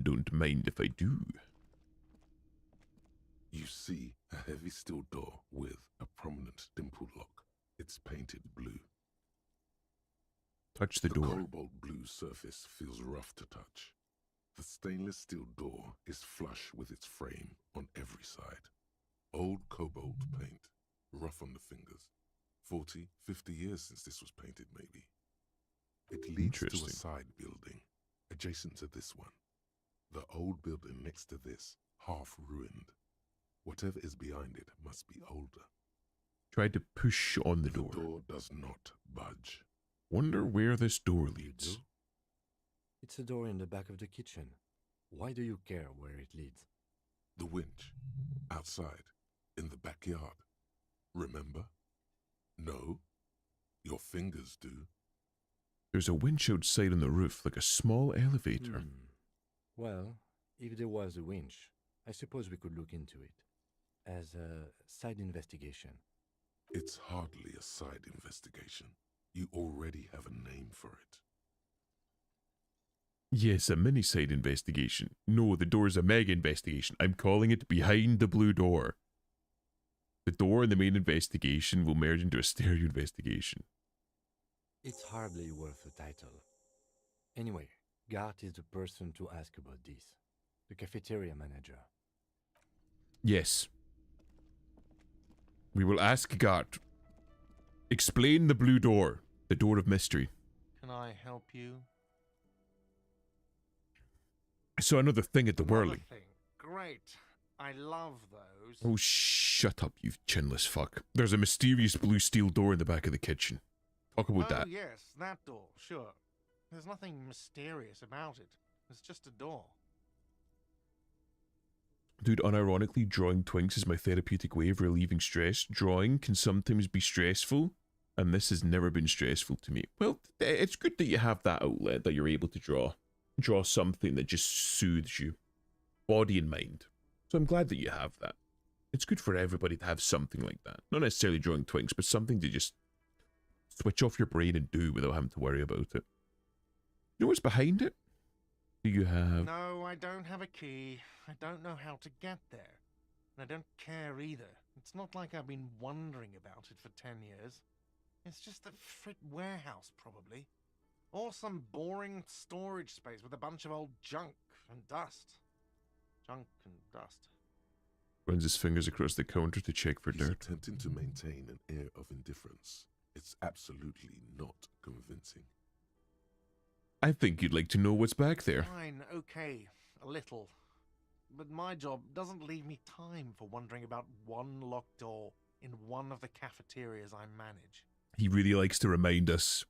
Don't mind if I do. You see a heavy steel door with a prominent dimple lock. It's painted blue. Touch the The door. cobalt blue surface feels rough to touch. The stainless steel door is flush with its frame on every side. Old cobalt paint, rough on the fingers. 40, 50 years since this was painted, maybe. It leads to a Interesting. side building, adjacent to this one. The old building next to this, half ruined. Whatever is behind it must be older. Tried to push on the The door. door does not budge. Wonder where this door You leads. do? It's a door in the back of the kitchen. Why do you care where it leads? The winch. Outside. In the backyard. Remember? No? Your fingers do. There's a winch outside on the roof, like a small elevator. Well, if there was a winch, I suppose we could look into it. As a side investigation. It's hardly a side investigation. You already have a name for it. Yes, a mini-side investigation. No, the door's a mega investigation. I'm calling it Behind the Blue Door. The door and the main investigation will merge into a stereo investigation. It's hardly worth a title. Anyway, Gart is the person to ask about this. The cafeteria manager. Yes. We will ask Gart. Explain the blue door. The door of mystery. Can I help you? I saw another thing at the Another whirling. thing. Great. I love those. Oh, shut up, you chinless fuck. There's a mysterious blue steel door in the back of the kitchen. Talk about that. Yes, that door, sure. There's nothing mysterious about it. It's just a door. Dude, unironically, drawing twinks is my therapeutic way of relieving stress. Drawing can sometimes be stressful, and this has never been stressful to me. Well, it's good that you have that outlet, that you're able to draw. Draw something that just soothes you, body and mind. So I'm glad that you have that. It's good for everybody to have something like that. Not necessarily drawing twinks, but something to just switch off your brain and do without having to worry about it. You know what's behind it? Do you have... No, I don't have a key. I don't know how to get there. And I don't care either. It's not like I've been wondering about it for 10 years. It's just a frit warehouse, probably. Or some boring storage space with a bunch of old junk and dust. Junk and dust. Runs his fingers across the counter to check for He's dirt. attempting to maintain an air of indifference. It's absolutely not convincing. I think you'd like to know what's back there. Fine, okay, a little. But my job doesn't leave me time for wondering about one locked door in one of the cafeterias I manage. He really likes to remind us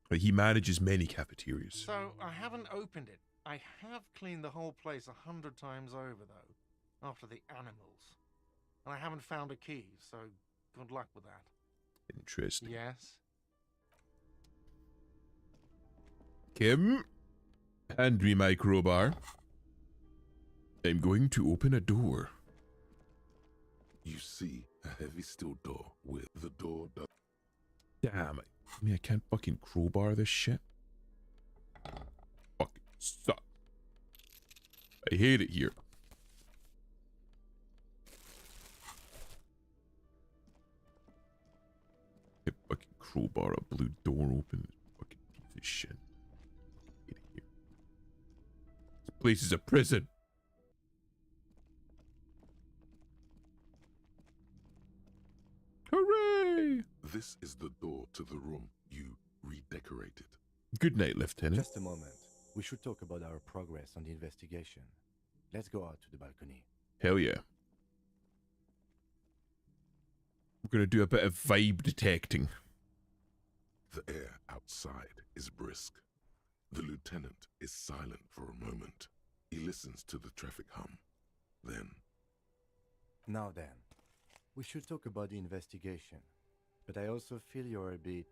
that he manages many cafeterias. So I haven't opened it. I have cleaned the whole place 100 times over, though, after the animals. And I haven't found a key, so good luck with that. Interesting. Yes? Kim, hand me my crowbar. I'm going to open a door. You see a heavy steel door with the door does. Damn it. I mean, I can't fucking crowbar this shit. Fucking suck. I hate it here. I fucking crowbar a blue door open. Fucking piece of shit. I hate it here. This place is a prison. Hooray! This is the door to the room you redecorated. Good night, Lieutenant. Just a moment. We should talk about our progress on the investigation. Let's go out to the balcony. Hell yeah. We're gonna do a bit of vibe detecting. The air outside is brisk. The lieutenant is silent for a moment. He listens to the traffic hum. Then, Now then, we should talk about the investigation. But I also feel you're a bit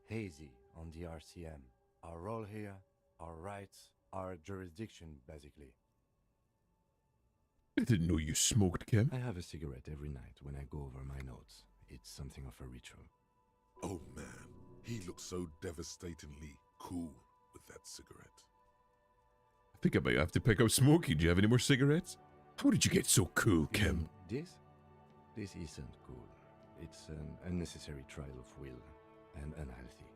hazy on the RCM. Our role here, our rights, our jurisdiction, basically. I didn't know you smoked, Kim. I have a cigarette every night when I go over my notes. It's something of a ritual. oh man, he looks so devastatingly cool with that cigarette. I think I might have to pick up smoking. Do you have any more cigarettes? How did you get so cool, Kim? This? This isn't cool. It's an unnecessary trial of will and unhealthy.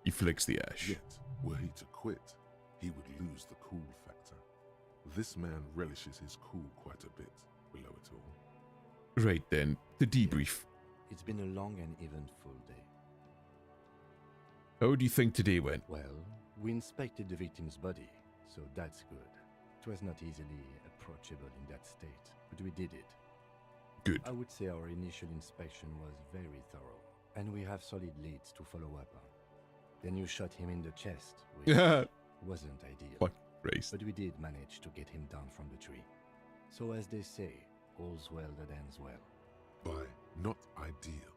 He flicks the ash. Yet, were he to quit, he would lose the cool factor. This man relishes his cool quite a bit below it all. Right then, the debrief. It's been a long and eventful day. How do you think today went? Well, we inspected the victim's body, so that's good. It was not easily approachable in that state, but we did it. Good. I would say our initial inspection was very thorough, and we have solid leads to follow up on. Then you shot him in the chest, which wasn't ideal. Fuck Christ. But we did manage to get him down from the tree. So as they say, all's well that ends well. By not ideal,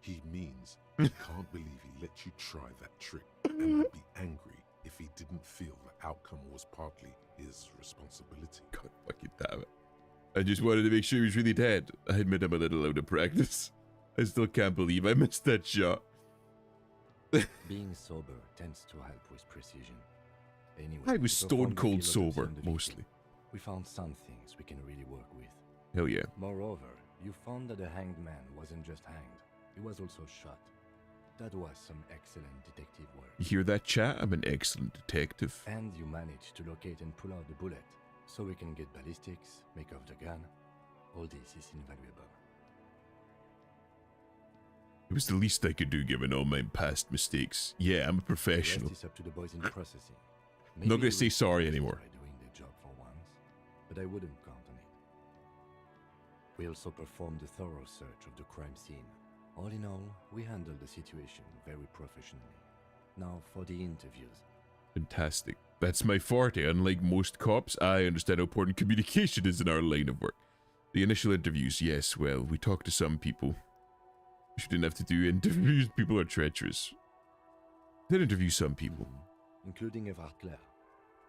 he means he can't believe he let you try that trick and would be angry if he didn't feel the outcome was partly his responsibility. God fucking damn it. I just wanted to make sure he was really dead. I admit I'm a little out of practice. I still can't believe I missed that shot. Being sober tends to help with precision. Anyway, I was we stone performed a cold field autopsy sober, on the victim. mostly. We found some things we can really work with. Hell yeah. Moreover, you found that the hanged man wasn't just hanged, he was also shot. That was some excellent detective work. You hear that, chat? I'm an excellent detective. And you managed to locate and pull out the bullet, so we can get ballistics, make off the gun. All this is invaluable. It was the least I could do given all my past mistakes. Yeah, I'm a The professional. rest is up to the boys in processing. Not gonna Maybe say we'll sorry just anymore. try doing their job for once, but I wouldn't count on it. We also performed a thorough search of the crime scene. All in all, we handled the situation very professionally. Now for the interviews. Fantastic. That's my forte. Unlike most cops, I understand how important communication is in our line of work. The initial interviews, yes, well, we talked to some people. We shouldn't have to do interviews. People are treacherous. Did interview some people. Including Everard Clare,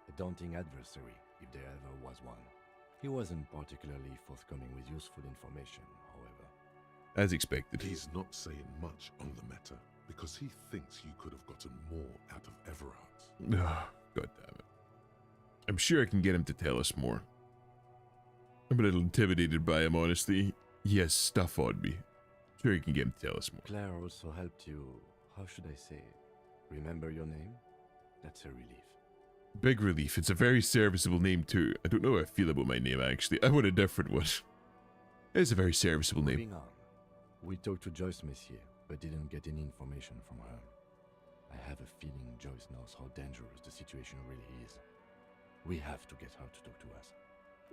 a daunting adversary, if there ever was one. He wasn't particularly forthcoming with useful information, however. As expected. He's not saying much on the matter because he thinks you could have gotten more out of Everard. Oh, God damn it. I'm sure I can get him to tell us more. I'm a little intimidated by him, honestly. He has stuff on me. Sure you can get him to tell us more. Claire also helped you, how should I say, remember your name? That's a relief. Big relief. It's a very serviceable name too. I don't know how I feel about my name actually. I want a different one. It's a very serviceable name. Moving on. We talked to Joyce Messier, but didn't get any information from her. I have a feeling Joyce knows how dangerous the situation really is. We have to get her to talk to us.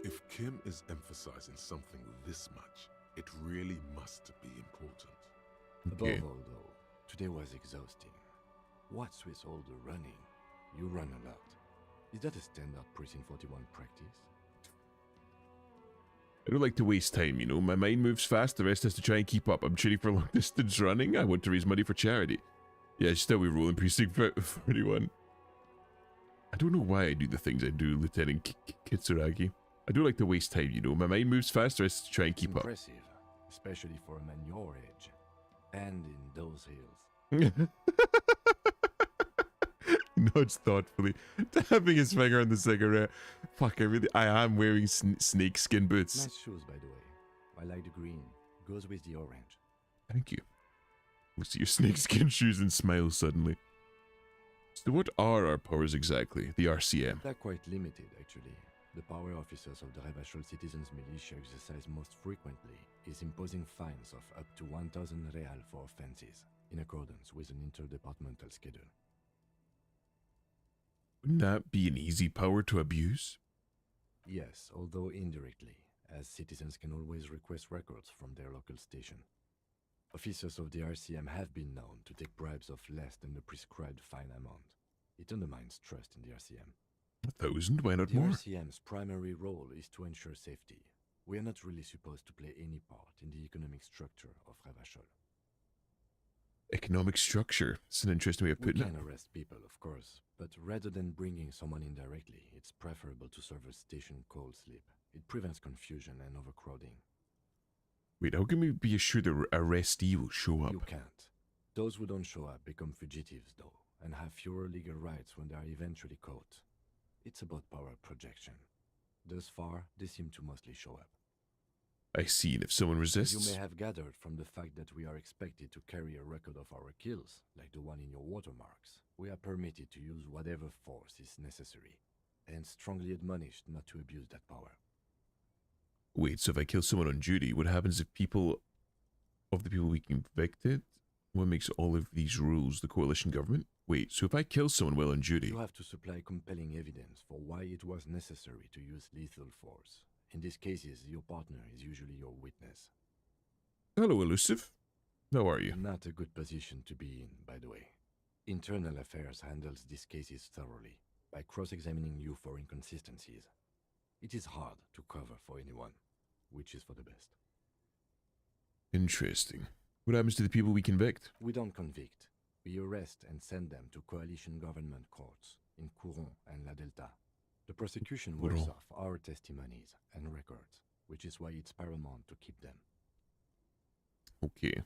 If Kim is emphasizing something this much, it really must be important. Okay. Above all, though, today was exhausting. What's with all the running? You run a lot. Is that a standard Precinct 41 practice? I don't like to waste time, you know. My mind moves fast, the rest has to try and keep up. I'm training for long distance running. I want to raise money for charity. Yeah, just how we roll in Precinct 41. I don't know why I do the things I do, Lieutenant Kitsuragi. I do like to waste time, you know. My mind moves fast, the rest has to try and keep up. Impressive, especially for a man your age. And in those hills. Nods thoughtfully, tapping his finger on the cigarette. Fuck, I am wearing snake skin boots. Nice shoes, by the way. I like the green. Goes with the orange. Thank you. Looks at your snakeskin shoes and smiles suddenly. So what are our powers exactly? The RCM. They're quite limited, actually. The power officers of the Rebachol Citizens Militia exercise most frequently is imposing fines of up to 1,000 real for offenses, in accordance with an interdepartmental schedule. Wouldn't that be an easy power to abuse? Yes, although indirectly, as citizens can always request records from their local station. Officers of the RCM have been known to take bribes of less than the prescribed fine amount. It undermines trust in the RCM. 1,000? Why not The more? RCM's primary role is to ensure safety. We are not really supposed to play any part in the economic structure of Rebachol. Economic structure. It's an interesting way of We putting it. can arrest people, of course, but rather than bringing someone in directly, it's preferable to serve a station cold sleep. It prevents confusion and overcrowding. Wait, how can we be assured the arrestee will show up? You can't. Those who don't show up become fugitives, though, and have fewer legal rights when they are eventually caught. It's about power projection. Thus far, they seem to mostly show up. I see, and if someone As resists... you may have gathered from the fact that we are expected to carry a record of our kills, like the one in your watermarks, we are permitted to use whatever force is necessary, and strongly admonished not to abuse that power. Wait, so if I kill someone on duty, what happens if the people we convicted? What makes all of these rules the coalition government? Wait, so if I kill someone while on duty... You have to supply compelling evidence for why it was necessary to use lethal force. In these cases, your partner is usually your witness. Hello, Elusive. How are you? Not a good position to be in, by the way. Internal Affairs handles these cases thoroughly by cross-examining you for inconsistencies. It is hard to cover for anyone, which is for the best. Interesting. What happens to the people we convict? We don't convict. We arrest and send them to coalition government courts in Couron and La Delta. The prosecution works Couron. off our testimonies and records, which is why it's paramount to keep them. Okay.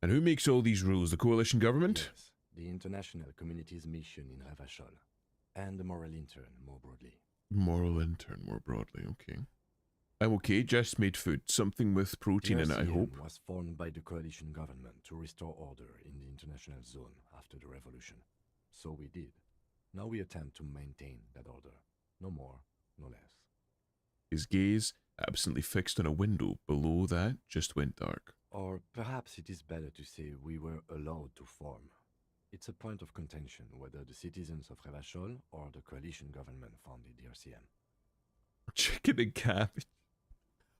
And who makes all these rules? The coalition government? Yes, the international community's mission in Ravachol, and the moral intern more broadly. Moral intern, more broadly. Okay. I'm okay. Just made food. Something with protein in it, I RCM hope. was formed by the coalition government to restore order in the international zone after the revolution. So we did. Now we attempt to maintain that order. No more, no less. His gaze, absently fixed on a window below that, just went dark. Or perhaps it is better to say we were allowed to form. It's a point of contention whether the citizens of Ravachol or the coalition government founded the RCM. Chicken and cabbage.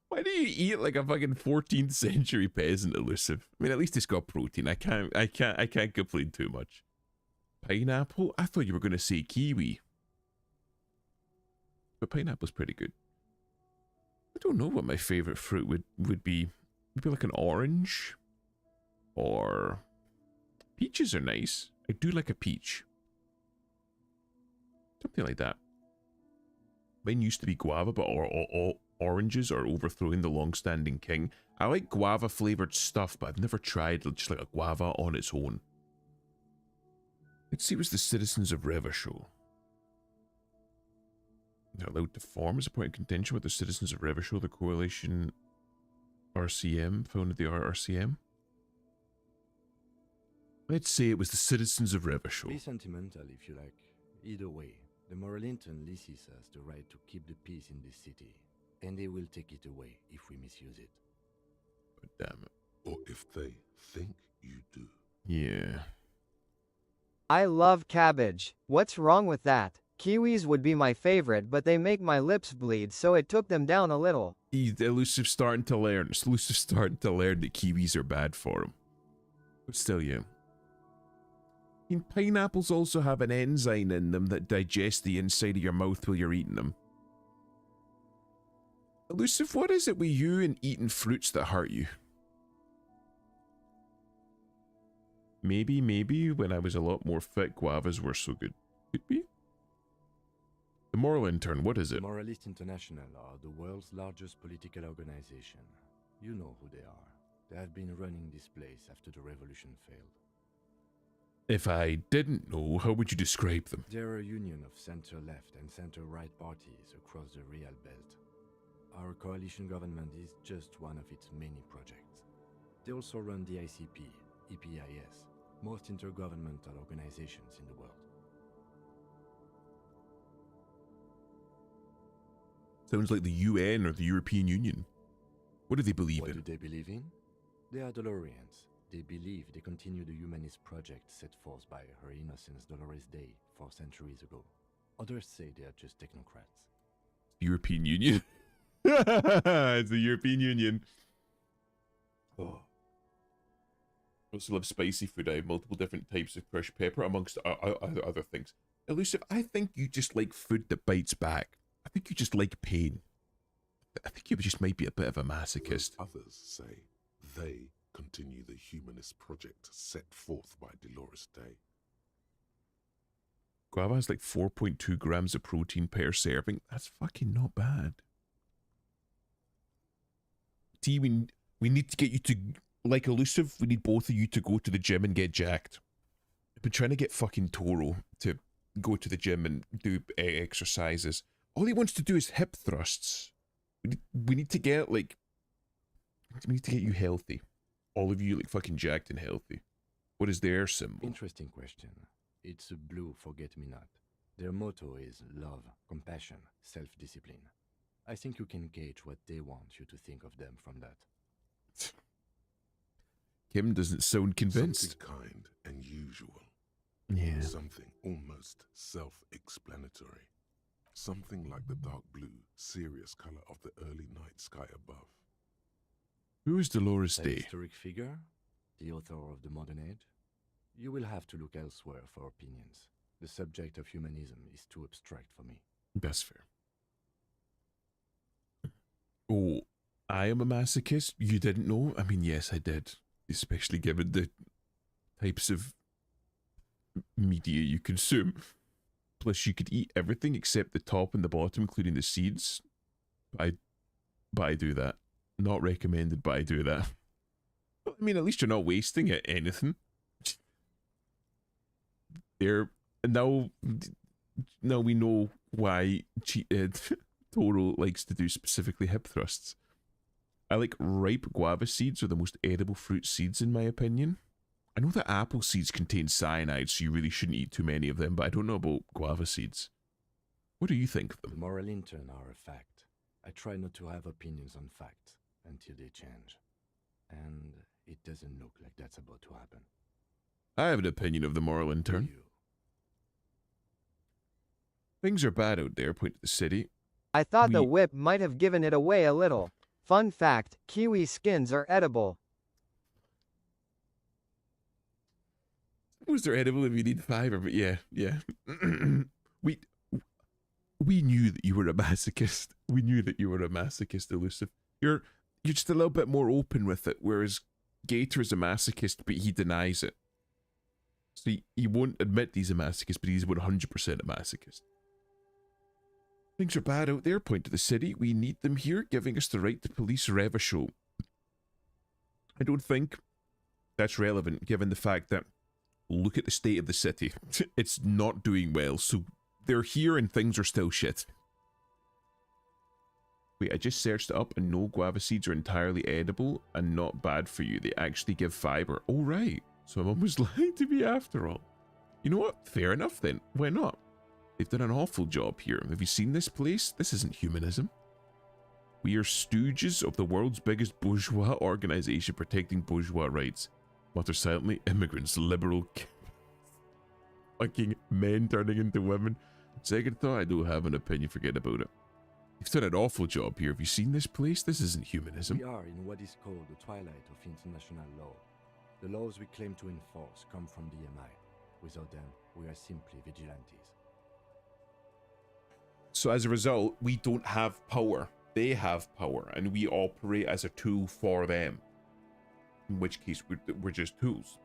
Why do you eat like a fucking 14th century peasant, Elusive? I mean, at least it's got protein. I can't complain too much. Pineapple? I thought you were going to say kiwi. But pineapple's pretty good. I don't know what my favorite fruit would be. Maybe like an orange? Or... peaches are nice. I do like a peach. Something like that. Mine used to be guava, but oranges are overthrowing the long-standing king. I like guava-flavored stuff, but I've never tried just like a guava on its own. Let's see what's the citizens of Ravachol. They're allowed to form as a point of contention with the citizens of Ravachol, the coalition RCM, founded the RCM. Let's say it was the citizens of Be Ravachol. sentimental if you like. Either way, the moral intern leases us the right to keep the peace in this city, and they will take it away if we misuse it. But damn it. Or if they think you do. Yeah. I love cabbage. What's wrong with that? Kiwis would be my favorite, but they make my lips bleed, so it took them down a little. Elusive starting to learn. Elusive starting to learn that kiwis are bad for him. But still, yeah. I mean, pineapples also have an enzyme in them that digests the inside of your mouth while you're eating them. Elusive, what is it with you and eating fruits that hurt you? Maybe when I was a lot more fit, guavas were so good. Could be. The moral intern, what is it? Moralist International are the world's largest political organization. You know who they are. They have been running this place after the revolution failed. If I didn't know, how would you describe them? They're a union of center-left and center-right parties across the Real Belt. Our coalition government is just one of its many projects. They also run the ICP, EPIS, most intergovernmental organizations in the world. Sounds like the UN or the European Union. What do they believe What in? do they believe in? They are Dolorians. They believe they continue the humanist project set forth by Her Innocence Dolores Day 4 centuries ago. Others say they are just technocrats. European Union. It's the European Union. Oh. I also love spicy food. I have multiple different types of crushed pepper, amongst other things. Elusive, I think you just like food that bites back. I think you just like pain. I think you just might be a bit of a masochist. Others say they continue the humanist project set forth by Dolores Day. Guava has like 4.2 grams of protein per serving. That's fucking not bad. T, we need to get you to, like Elusive, we need both of you to go to the gym and get jacked. I've been trying to get fucking Toro to go to the gym and do exercises. All he wants to do is hip thrusts. We need to get, like, we need to get you healthy. All of you, like, fucking jacked and healthy. What is their symbol? Interesting question. It's a blue forget-me-not. Their motto is love, compassion, self-discipline. I think you can gauge what they want you to think of them from that. Kim doesn't sound convinced. Something kind and usual. Yeah. Something almost self-explanatory. Something like the dark blue, serious color of the early night sky above. Who is Dolores That Day? historic figure, the author of the modern age? You will have to look elsewhere for opinions. The subject of humanism is too abstract for me. That's fair. Oh, I am a masochist? You didn't know? I mean, yes, I did. Especially given the types of media you consume. Plus, you could eat everything except the top and the bottom, including the seeds. But I do that. Not recommended, but I do that. I mean, at least you're not wasting it, anything. There, now we know why Toro likes to do specifically hip thrusts. I like ripe guava seeds are the most edible fruit seeds in my opinion. I know that apple seeds contain cyanide, so you really shouldn't eat too many of them, but I don't know about guava seeds. What do you think of The them? moral intern are a fact. I try not to have opinions on facts until they change. And it doesn't look like that's about to happen. I have an opinion of the moral Do intern. you? Things are bad out there, point to the city. I thought the We- whip might have given it away a little. Fun fact, kiwi skins are edible. Was there edible if you need fiber? But yeah. We knew that you were a masochist. We knew that you were a masochist, Elusive. You're just a little bit more open with it, whereas Gator is a masochist, but he denies it. So he won't admit he's a masochist, but he's 100% a masochist. Things are bad out there, point to the city. We need them here, giving us the right to police Revachol. I don't think that's relevant, given the fact that look at the state of the city. It's not doing well, so they're here and things are still shit. Wait, I just searched it up and no guava seeds are entirely edible and not bad for you. They actually give fiber. Oh, right. So Mum was lying to me after all. You know what? Fair enough then. Why not? They've done an awful job here. Have you seen this place? This isn't humanism. We are stooges of the world's biggest bourgeois organization protecting bourgeois rights. Mutter silently, immigrants, liberal fucking men turning into women. Second thought, I do have an opinion, forget about it. You've done an awful job here. Have you seen this place? This isn't humanism. We are in what is called the twilight of international law. The laws we claim to enforce come from the MI. Without them, we are simply vigilantes. So as a result, we don't have power. They have power, and we operate as a tool for them. In which case, we're just tools.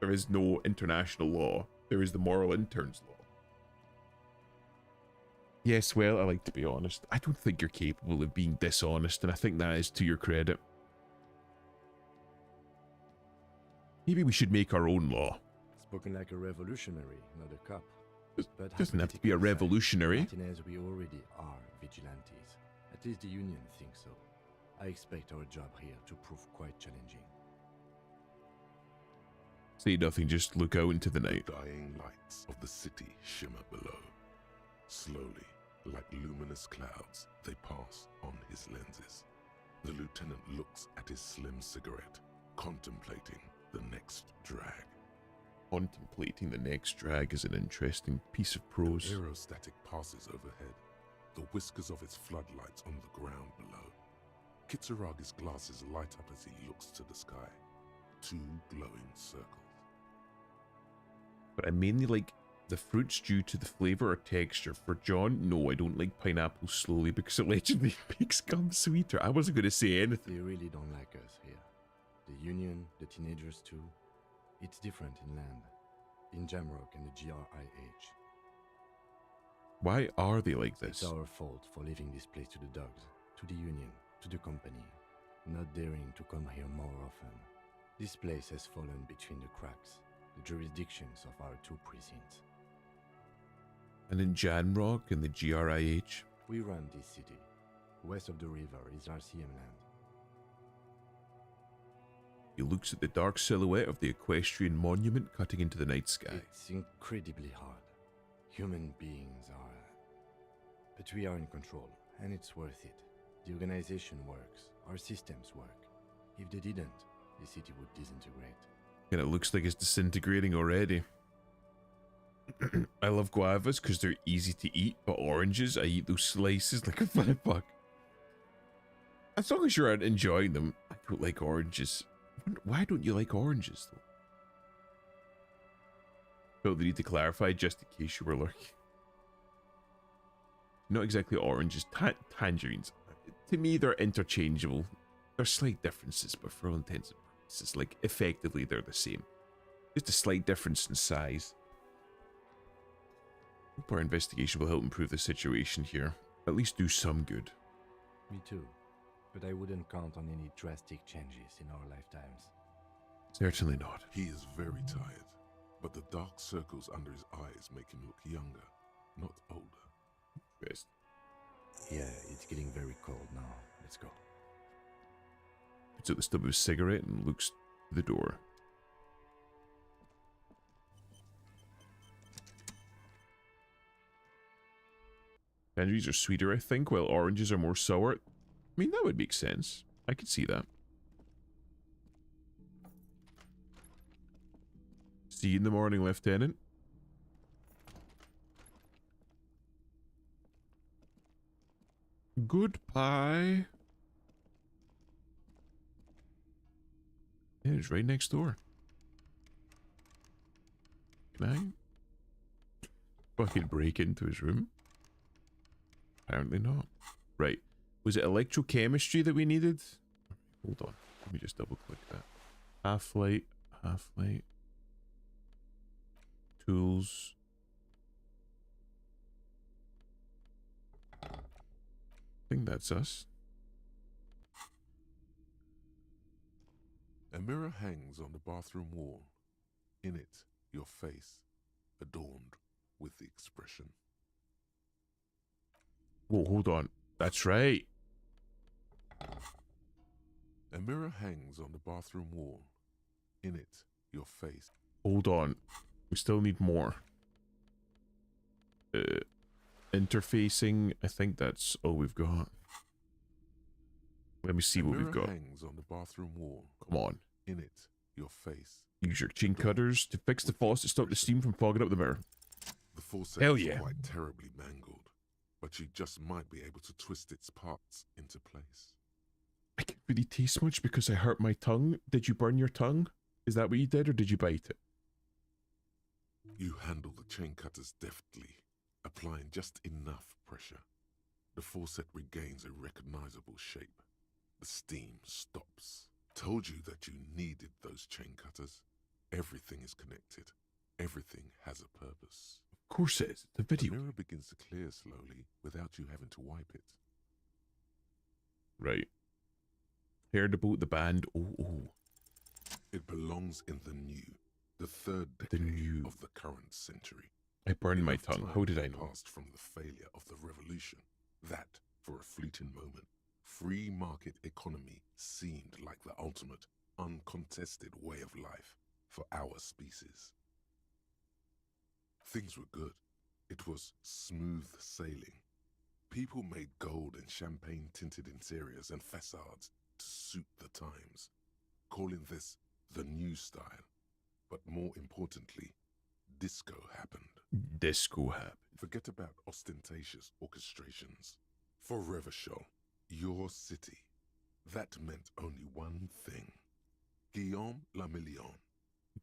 There is no international law. There is the moral intern's law. Yes, well, I like to be honest. I don't think you're capable of being dishonest, and I think that is to your credit. Maybe we should make our own law. Spoken like a revolutionary, not a cop. But Doesn't have to be a hypothetically aside, revolutionary. Martinez, we already are vigilantes. At least the union thinks so. I expect our job here to prove quite challenging. Say nothing, just look out into the The night. dying lights of the city shimmer below. Slowly, like luminous clouds, they pass on his lenses. The lieutenant looks at his slim cigarette, contemplating the next drag. Contemplating the next drag is an interesting piece of prose. An aerostatic passes overhead, the whiskers of its floodlights on the ground below. Kitsuragi's glasses light up as he looks to the sky. Two glowing circles. But I mainly like the fruits due to the flavour or texture. For John, no, I don't like pineapple slowly because it allegedly makes gum sweeter. I wasn't going to say anything. They really don't like us here. The union, the teenagers too. It's different inland. In Jamrock and the GRIH. Why are they like this? It's our fault for leaving this place to the dogs, to the union, to the company, not daring to come here more often. This place has fallen between the cracks, the jurisdictions of our two precincts. And in Janrock and the GRIH? We run this city. West of the river is RCM land. He looks at the dark silhouette of the equestrian monument cutting into the night sky. It's incredibly hard. Human beings are... But we are in control, and it's worth it. The organization works. Our systems work. If they didn't, the city would disintegrate. And it looks like it's disintegrating already. I love guavas because they're easy to eat, but oranges, I eat those slices like a fat fuck. As long as you're enjoying them. I don't like oranges. Why don't you like oranges, though? Felt the need to clarify just in case you were lurking. Not exactly oranges, tangerines. To me, they're interchangeable. There's slight differences, but for all intents and purposes, like, effectively, they're the same. Just a slight difference in size. Hope our investigation will help improve the situation here. At least do some good. Me too. But I wouldn't count on any drastic changes in our lifetimes. Certainly not. He is very tired, but the dark circles under his eyes make him look younger, not older. Best. Yeah, it's getting very cold now. Let's go. Puts out the stub of his cigarette and looks to the door. Tangerines are sweeter, I think, while oranges are more sour. I mean, that would make sense. I could see that. See you in the morning, Lieutenant. Goodbye. Yeah, it's right next door. Can I fucking break into his room? Apparently not. Right. Was it electrochemistry that we needed? Hold on. Let me just double click that. Half-light. Half-light. Tools. I think that's us. A mirror hangs on the bathroom wall. In it, your face, adorned with the expression. Whoa, hold on. That's right. A mirror hangs on the bathroom wall. In it, your face. Hold on. We still need more. Interfacing. I think that's all we've got. Let me see what we've got. Hangs on the bathroom wall. Come on. In it, your face. Use your chain cutters to fix the faucet, stop the steam from fogging up the mirror. The faucet Hell is yeah. quite terribly mangled, but you just might be able to twist its parts into place. I can't really taste much because I hurt my tongue. Did you burn your tongue? Is that what you did, or did you bite it? You handle the chain cutters deftly, applying just enough pressure. The faucet regains a recognizable shape. The steam stops. Told you that you needed those chain cutters. Everything is connected. Everything has a purpose. Of course it is. The video. The mirror begins to clear slowly without you having to wipe it. Right. Heard about the band. Oh. It belongs in the new, the third The decade new. of the current century. I burned my Enough tongue. time How did I know? Passed from the failure of the revolution, that, for a fleeting moment, free market economy seemed like the ultimate, uncontested way of life for our species. Things were good. It was smooth sailing. People made gold and champagne-tinted interiors and facades to suit the times, calling this the new style. But more importantly, disco happened. Disco happened. Forget about ostentatious orchestrations. For Revachol, your city, that meant only one thing. Guillaume Lamillion.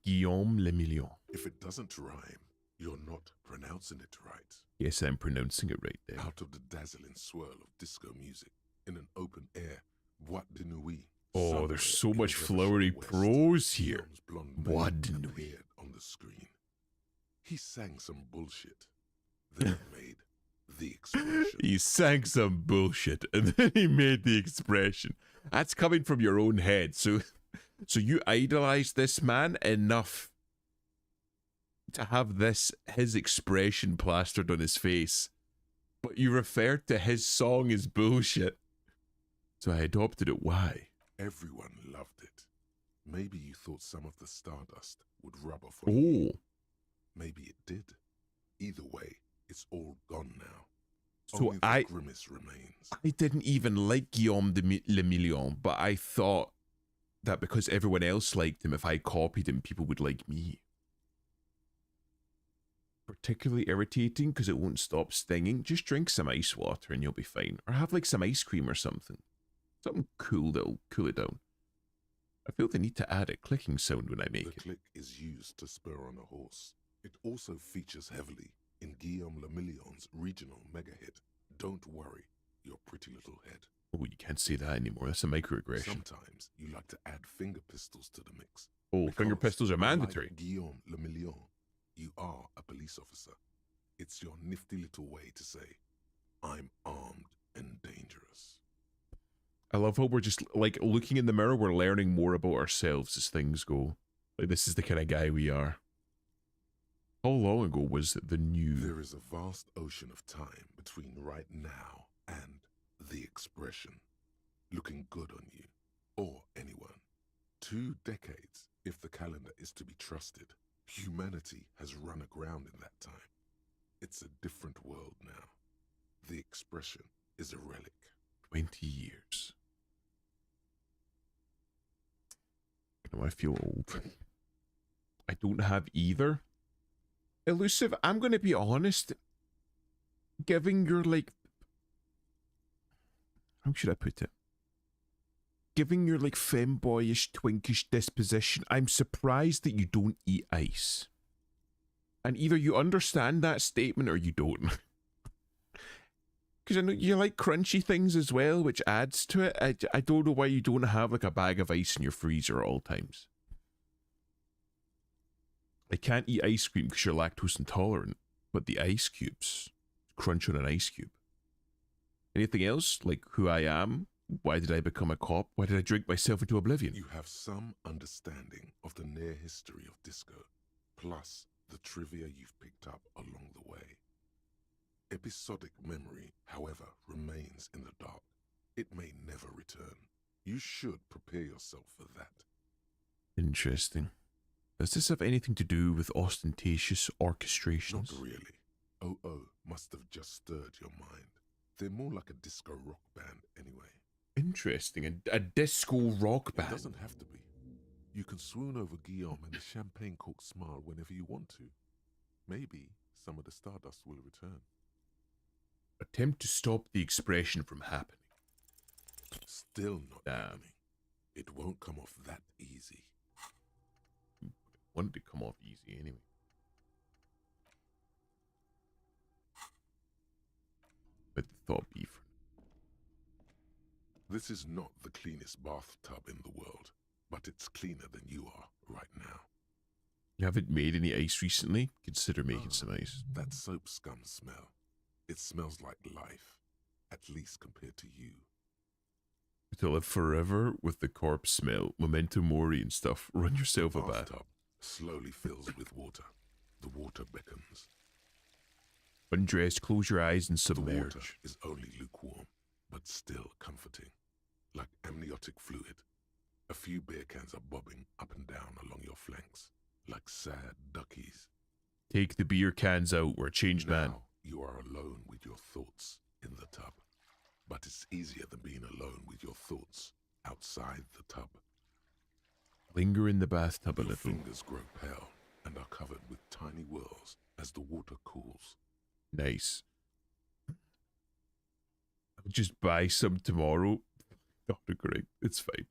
Guillaume Le Million. If it doesn't rhyme, you're not pronouncing it right. Yes, I'm pronouncing it right there. Out of the dazzling swirl of disco music, in an open-air boîte de nuit. Oh, somewhere there's so in much Revachol flowery West, prose here. Guillaume's blonde Boîte de babe nuit. appeared on the screen. He sang some bullshit. Then it made the expression. He sang some bullshit and then he made the expression. That's coming from your own head. So you idolize this man enough to have his expression plastered on his face, but you referred to his song as bullshit. So I adopted it. Why? Everyone loved it. Maybe you thought some of the stardust would rub off on you. Oh, Maybe it did. Either way, it's all gone now. so Only the grimace remains. I didn't even like Guillaume Le Million, but I thought that because everyone else liked him, if I copied him, people would like me. Particularly irritating because it won't stop stinging. Just drink some ice water and you'll be fine. Or have like some ice cream or something. Something cool that'll cool it down. I feel the need to add a clicking sound when I make The it. click is used to spur on a horse. It also features heavily in Guillaume Lemillion's regional mega hit, Don't Worry, Your Pretty Little Head. Oh, you can't say that anymore. That's a microaggression. Sometimes you like to add finger pistols to the mix. Oh, finger Because, pistols are mandatory. Like Guillaume Lemillion, you are a police officer. It's your nifty little way to say, I'm armed and dangerous. I love how we're just, like, looking in the mirror, we're learning more about ourselves as things go. Like, this is the kind of guy we are. How long ago was the new... There is a vast ocean of time between right now and the expression, looking good on you, or anyone. 2 decades, if the calendar is to be trusted. Humanity has run aground in that time. It's a different world now. The expression is a relic. 20 years. You know, I feel old. I don't have either. Elusive, I'm going to be honest. Giving your, like... How should I put it? Giving your, like, femboyish, twinkish disposition, I'm surprised that you don't eat ice. And either you understand that statement or you don't. Because I know you like crunchy things as well, which adds to it. I don't know why you don't have, like, a bag of ice in your freezer at all times. I can't eat ice cream because you're lactose intolerant, but the ice cubes crunch on an ice cube. Anything else? Like who I am? Why did I become a cop? Why did I drink myself into oblivion? You have some understanding of the near history of disco, plus the trivia you've picked up along the way. Episodic memory, however, remains in the dark. It may never return. You should prepare yourself for that. Interesting. Does this have anything to do with ostentatious orchestrations? Not really. OO must have just stirred your mind. They're more like a disco rock band anyway. Interesting. A disco rock band. It doesn't have to be. You can swoon over Guillaume and the champagne cork smile whenever you want to. Maybe some of the stardust will return. Attempt to stop the expression from happening. Still not Damn. happening. It won't come off that easy. Wanted to come off easy anyway. But the thought be for... This is not the cleanest bathtub in the world, but it's cleaner than you are right now. You haven't made any ice recently? Consider making some ice. That soap scum smell. It smells like life, at least compared to you. To live forever with the corpse smell, memento mori and stuff. Run yourself a bath. Bathtub slowly fills with water. The water beckons. Undress, close your eyes and The water submerge. is only lukewarm, but still comforting. Like amniotic fluid. A few beer cans are bobbing up and down along your flanks, like sad duckies. Take the beer cans out, we're a changed man. Now you are alone with your thoughts in the tub. But it's easier than being alone with your thoughts outside the tub. Linger in the bathtub a Your little. fingers grow pale and are covered with tiny whirls as the water cools. Nice. I'll just buy some tomorrow. Autocorrect. It's fine.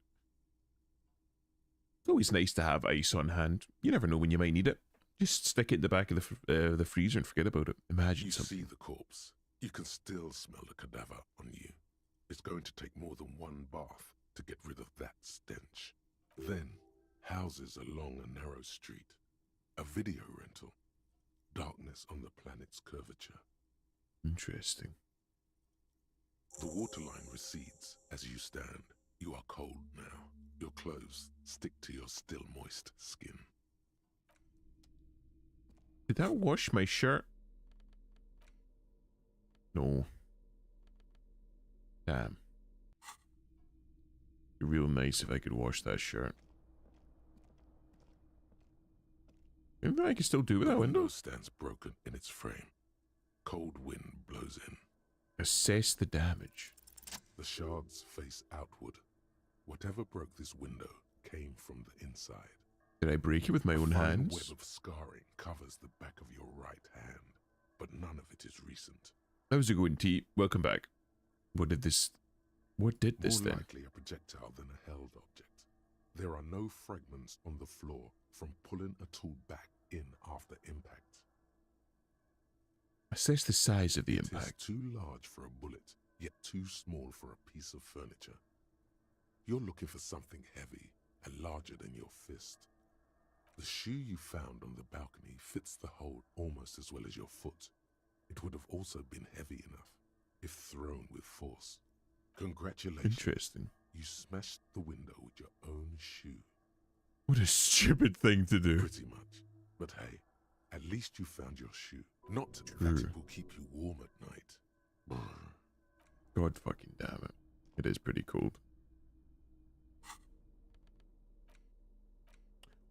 It's always nice to have ice on hand. You never know when you might need it. Just stick it in the back of the freezer and forget about it. Imagine You something. see the corpse. You can still smell the cadaver on you. It's going to take more than one bath to get rid of that stench. Then, houses along a narrow street. A video rental. Darkness on the planet's curvature. Interesting. The waterline recedes as you stand. You are cold now. Your clothes stick to your still moist skin. Did that wash my shirt? No. Damn. It'd be real nice if I could wash that shirt. Maybe I can still do with The that window. stands broken in its frame. Cold wind blows in. Assess the damage. The shards face outward. Whatever broke this window came from the inside. Did I break it with my own A fine hands? web of scarring covers the back of your right hand, but none of it is recent. How's it going, T? Welcome back. What did this What did this More then? likely a projectile than a held object. There are no fragments on the floor from pulling a tool back in after impact. Assess the size of the It is impact. too large for a bullet, yet too small for a piece of furniture. You're looking for something heavy and larger than your fist. The shoe you found on the balcony fits the hole almost as well as your foot. It would have also been heavy enough if thrown with force. Congratulations. Interesting. You smashed the window with your own shoe. What a stupid thing to do. Pretty much. But hey, at least you found your shoe. Not True. that it will keep you warm at night. God fucking damn it. It is pretty cold.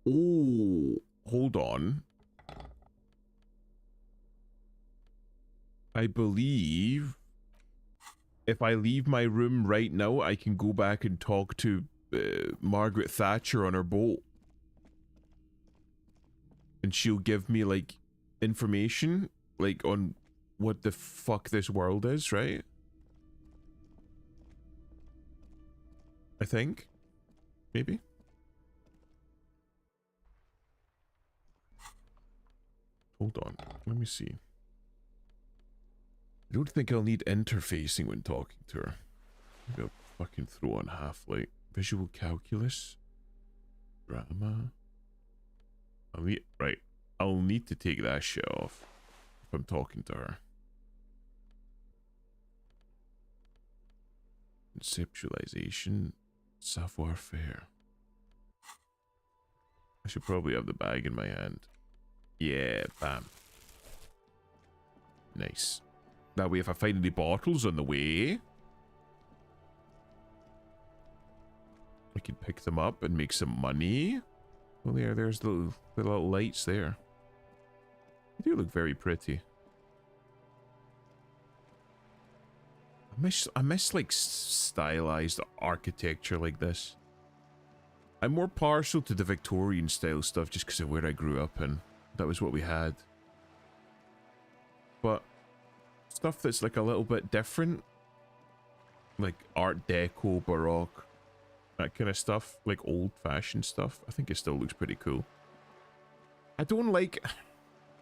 Oh, hold on. I believe if I leave my room right now, I can go back and talk to Margaret Thatcher on her boat. And she'll give me, like, information, like, on what the fuck this world is, right? I think. Maybe. Hold on. Let me see. I don't think I'll need interfacing when talking to her. Maybe I'll fucking throw on Half-Light. Visual calculus. Drama. I'll need to take that shit off if I'm talking to her. Conceptualization. Savoir-faire. I should probably have the bag in my hand. Yeah, bam. Nice. That way if I find any bottles on the way, I can pick them up and make some money. Well, there's the little lights there. They do look very pretty. I miss like stylized architecture like this. I'm more partial to the Victorian style stuff just because of where I grew up in. That was what we had. But stuff that's like a little bit different, like Art Deco, Baroque, that kind of stuff, like old-fashioned stuff, I think it still looks pretty cool. I don't like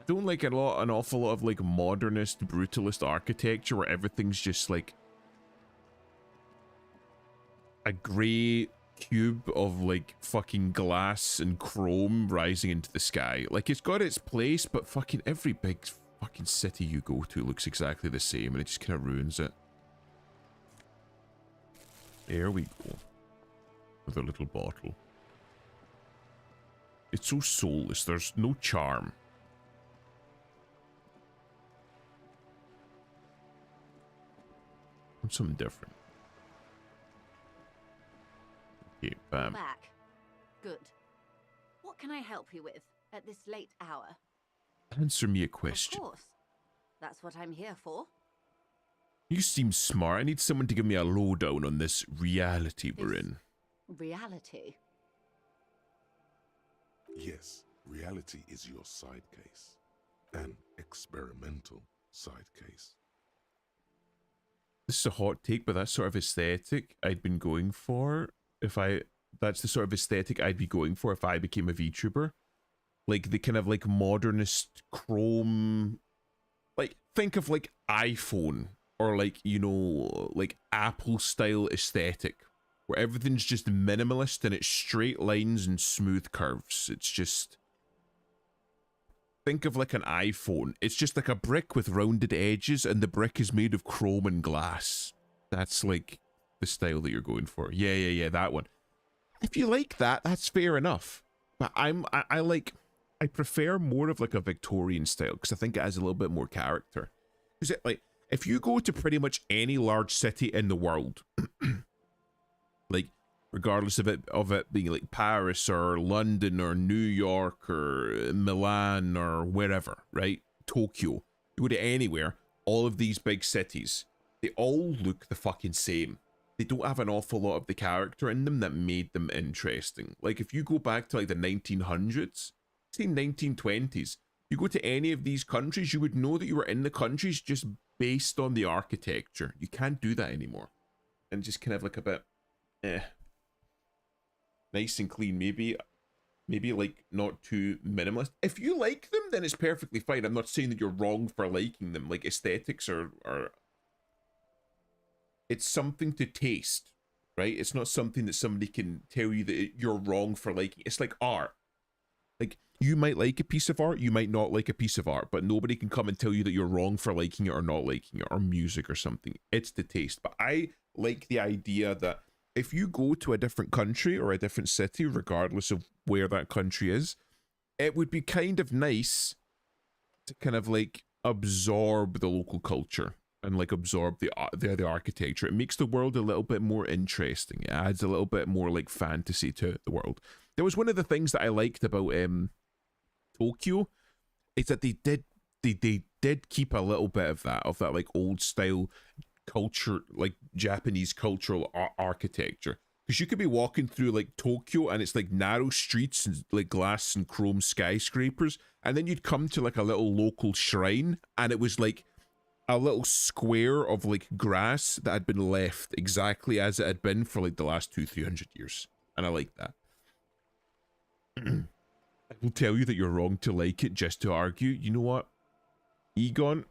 an awful lot of like modernist, brutalist architecture where everything's just like a grey cube of like fucking glass and chrome rising into the sky. Like, it's got its place, but fucking every big fucking city you go to looks exactly the same and it just kind of ruins it. There we go. With a little bottle. It's so soulless, there's no charm. Want something different. Okay, bam. Back. Good. What can I help you with at this late hour? Answer me a question. Of course. That's what I'm here for. You seem smart. I need someone to give me a lowdown on this reality we're in. Reality. Yes, reality is your side case. An experimental side case. This is a hot take, but that sort of aesthetic I'd been going for that's the sort of aesthetic I'd be going for if I became a VTuber. Like the kind of like modernist chrome, like think of like iPhone or like, you know, like Apple style aesthetic where everything's just minimalist and it's straight lines and smooth curves. It's just, think of like an iPhone. It's just like a brick with rounded edges and the brick is made of chrome and glass. That's like the style that you're going for. Yeah, that one. If you like that, that's fair enough. But I prefer more of like a Victorian style because I think it has a little bit more character. Is it like, if you go to pretty much any large city in the world, like regardless of it being like Paris or London or New York or Milan or wherever, right? Tokyo. You go to anywhere, all of these big cities, they all look the fucking same. They don't have an awful lot of the character in them that made them interesting. Like if you go back to like the 1900s, say 1920s, you go to any of these countries, you would know that you were in the countries just based on the architecture. You can't do that anymore. and just kind of like a bit, nice and clean. Maybe like not too minimalist. If you like them, then it's perfectly fine. I'm not saying that you're wrong for liking them. Like aesthetics are it's something to taste, right? It's not something that somebody can tell you that you're wrong for liking. It's like art. Like, you might like a piece of art, you might not like a piece of art, but nobody can come and tell you that you're wrong for liking it or not liking it, or music or something. It's the taste. But I like the idea that if you go to a different country or a different city, regardless of where that country is, it would be kind of nice to kind of like absorb the local culture and like absorb the architecture. It makes the world a little bit more interesting. It adds a little bit more like fantasy to the world. There was one of the things that I liked about Tokyo, is that they did keep a little bit of that like old style culture, like Japanese cultural architecture. Because you could be walking through like Tokyo and it's like narrow streets and like glass and chrome skyscrapers, and then you'd come to like a little local shrine and it was like a little square of like grass that had been left exactly as it had been for like the last 200-300 years, and I like that. I will tell you that you're wrong to like it just to argue. You know what, Egon?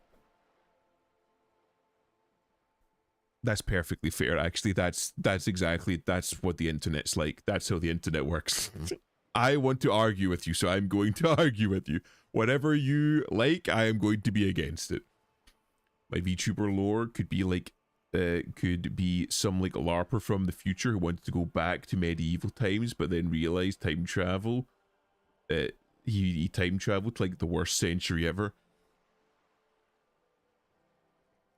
That's perfectly fair, actually. That's what the internet's like. That's how the internet works. I want to argue with you, so I'm going to argue with you. Whatever you like, I am going to be against it. My VTuber lore could be like, could be some like LARPer from the future who wanted to go back to medieval times, but then realized time travel. He time traveled to like the worst century ever.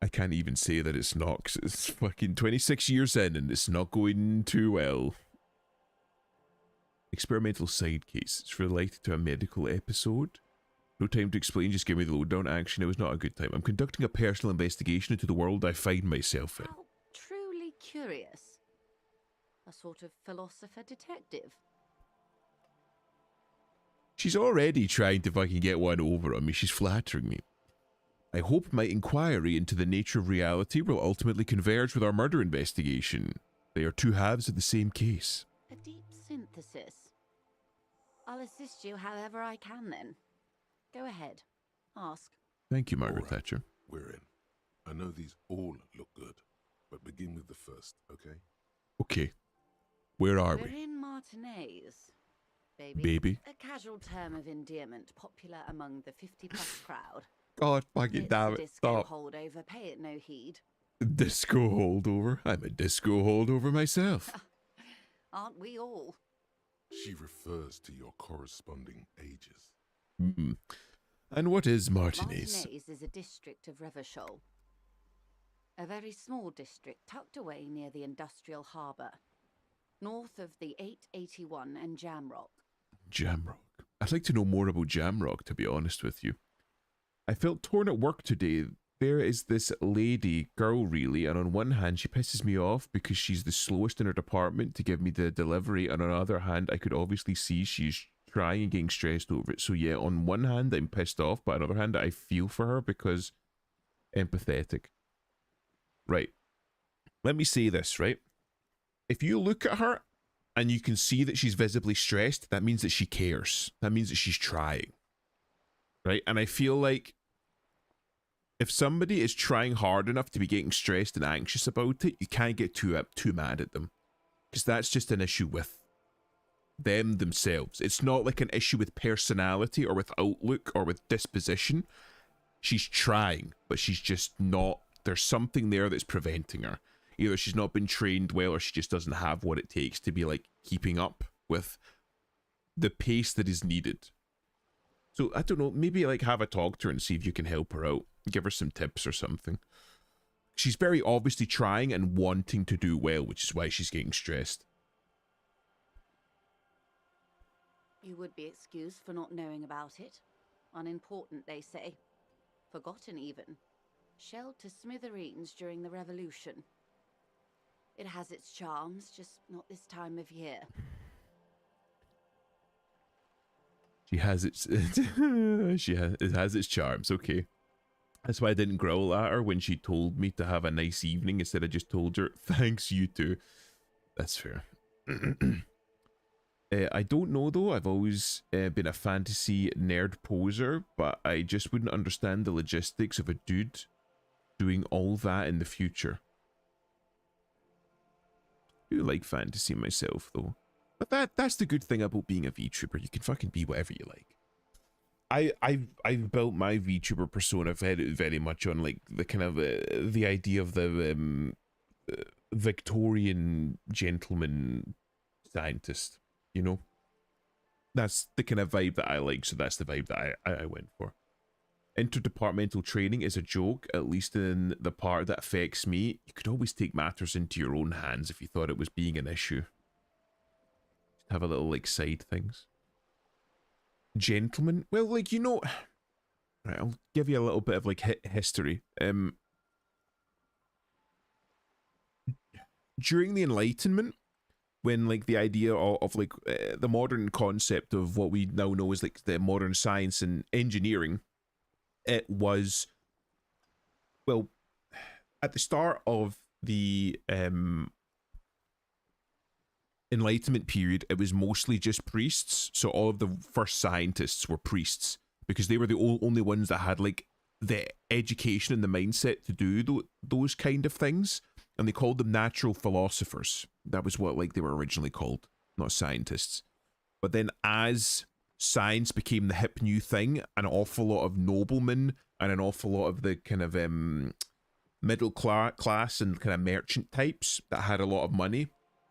I can't even say that it's not, 'cause it's fucking 26 years in and it's not going too well. Experimental side case. It's related to a medical episode. No time to explain, just give me the lowdown. Action. It was not a good time. I'm conducting a personal investigation into the world I find myself in. How truly curious. A sort of philosopher detective. She's already trying to fucking get one over on me. She's flattering me. I hope my inquiry into the nature of reality will ultimately converge with our murder investigation. They are two halves of the same case. A deep synthesis. I'll assist you however I can then. Go ahead. Ask. Thank you, Margaret All right, Thatcher. We're in. I know these all look good, but begin with the first, okay? Okay. Where are We're we? in Martinez, baby. Baby. A casual term of endearment popular among the 50-plus crowd. God fucking It's damn a it. disco Stop. holdover. Pay it no heed. Disco holdover? I'm a disco holdover myself. Aren't we all? She refers to your corresponding ages. Hmm. And what is Martinez? Martinez is a district of Revachol. A very small district tucked away near the industrial harbour, north of the 881 and Jamrock. Jamrock. I'd like to know more about Jamrock, to be honest with you. I felt torn at work today. There is this girl really, and on one hand she pisses me off because she's the slowest in her department to give me the delivery, and on the other hand I could obviously see she's trying and getting stressed over it. So yeah, on one hand I'm pissed off, but on the other hand I feel for her because empathetic. Right. Let me say this, right? If you look at her and you can see that she's visibly stressed, that means that she cares. That means that she's trying. Right? And I feel like if somebody is trying hard enough to be getting stressed and anxious about it, you can't get too mad at them. Because that's just an issue with them themselves. It's not like an issue with personality or with outlook or with disposition. She's trying, but she's just not. There's something there that's preventing her. Either she's not been trained well or she just doesn't have what it takes to be like keeping up with the pace that is needed. So I don't know, maybe like have a talk to her and see if you can help her out. Give her some tips or something. She's very obviously trying and wanting to do well, which is why she's getting stressed. You would be excused for not knowing about it. Unimportant, they say. Forgotten, even. Shelled to smithereens during the Revolution. It has its charms, just not this time of year. She has its it has its charms, okay. That's why I didn't growl at her when she told me to have a nice evening. Instead, I just told her, thanks, you too. That's fair. I don't know though. I've always been a fantasy nerd poser, but I just wouldn't understand the logistics of a dude doing all that in the future. I do like fantasy myself though. But that's the good thing about being a VTuber. You can fucking be whatever you like. I've built my VTuber persona very much on like the kind of the idea of the Victorian gentleman scientist, you know. That's the kind of vibe that I like, so that's the vibe that I went for. Interdepartmental training is a joke, at least in the part that affects me. You could always take matters into your own hands if you thought it was being an issue. Just have a little like side things. Gentlemen, well, like, you know, right, I'll give you a little bit of like history. During the Enlightenment, when like the idea of like the modern concept of what we now know as like the modern science and engineering, it was, well, at the start of the Enlightenment period, it was mostly just priests. So all of the first scientists were priests because they were the only ones that had like the education and the mindset to do those kind of things. And they called them natural philosophers. That was what like they were originally called, not scientists. But then as science became the hip new thing, an awful lot of noblemen and an awful lot of the kind of middle class and kind of merchant types that had a lot of money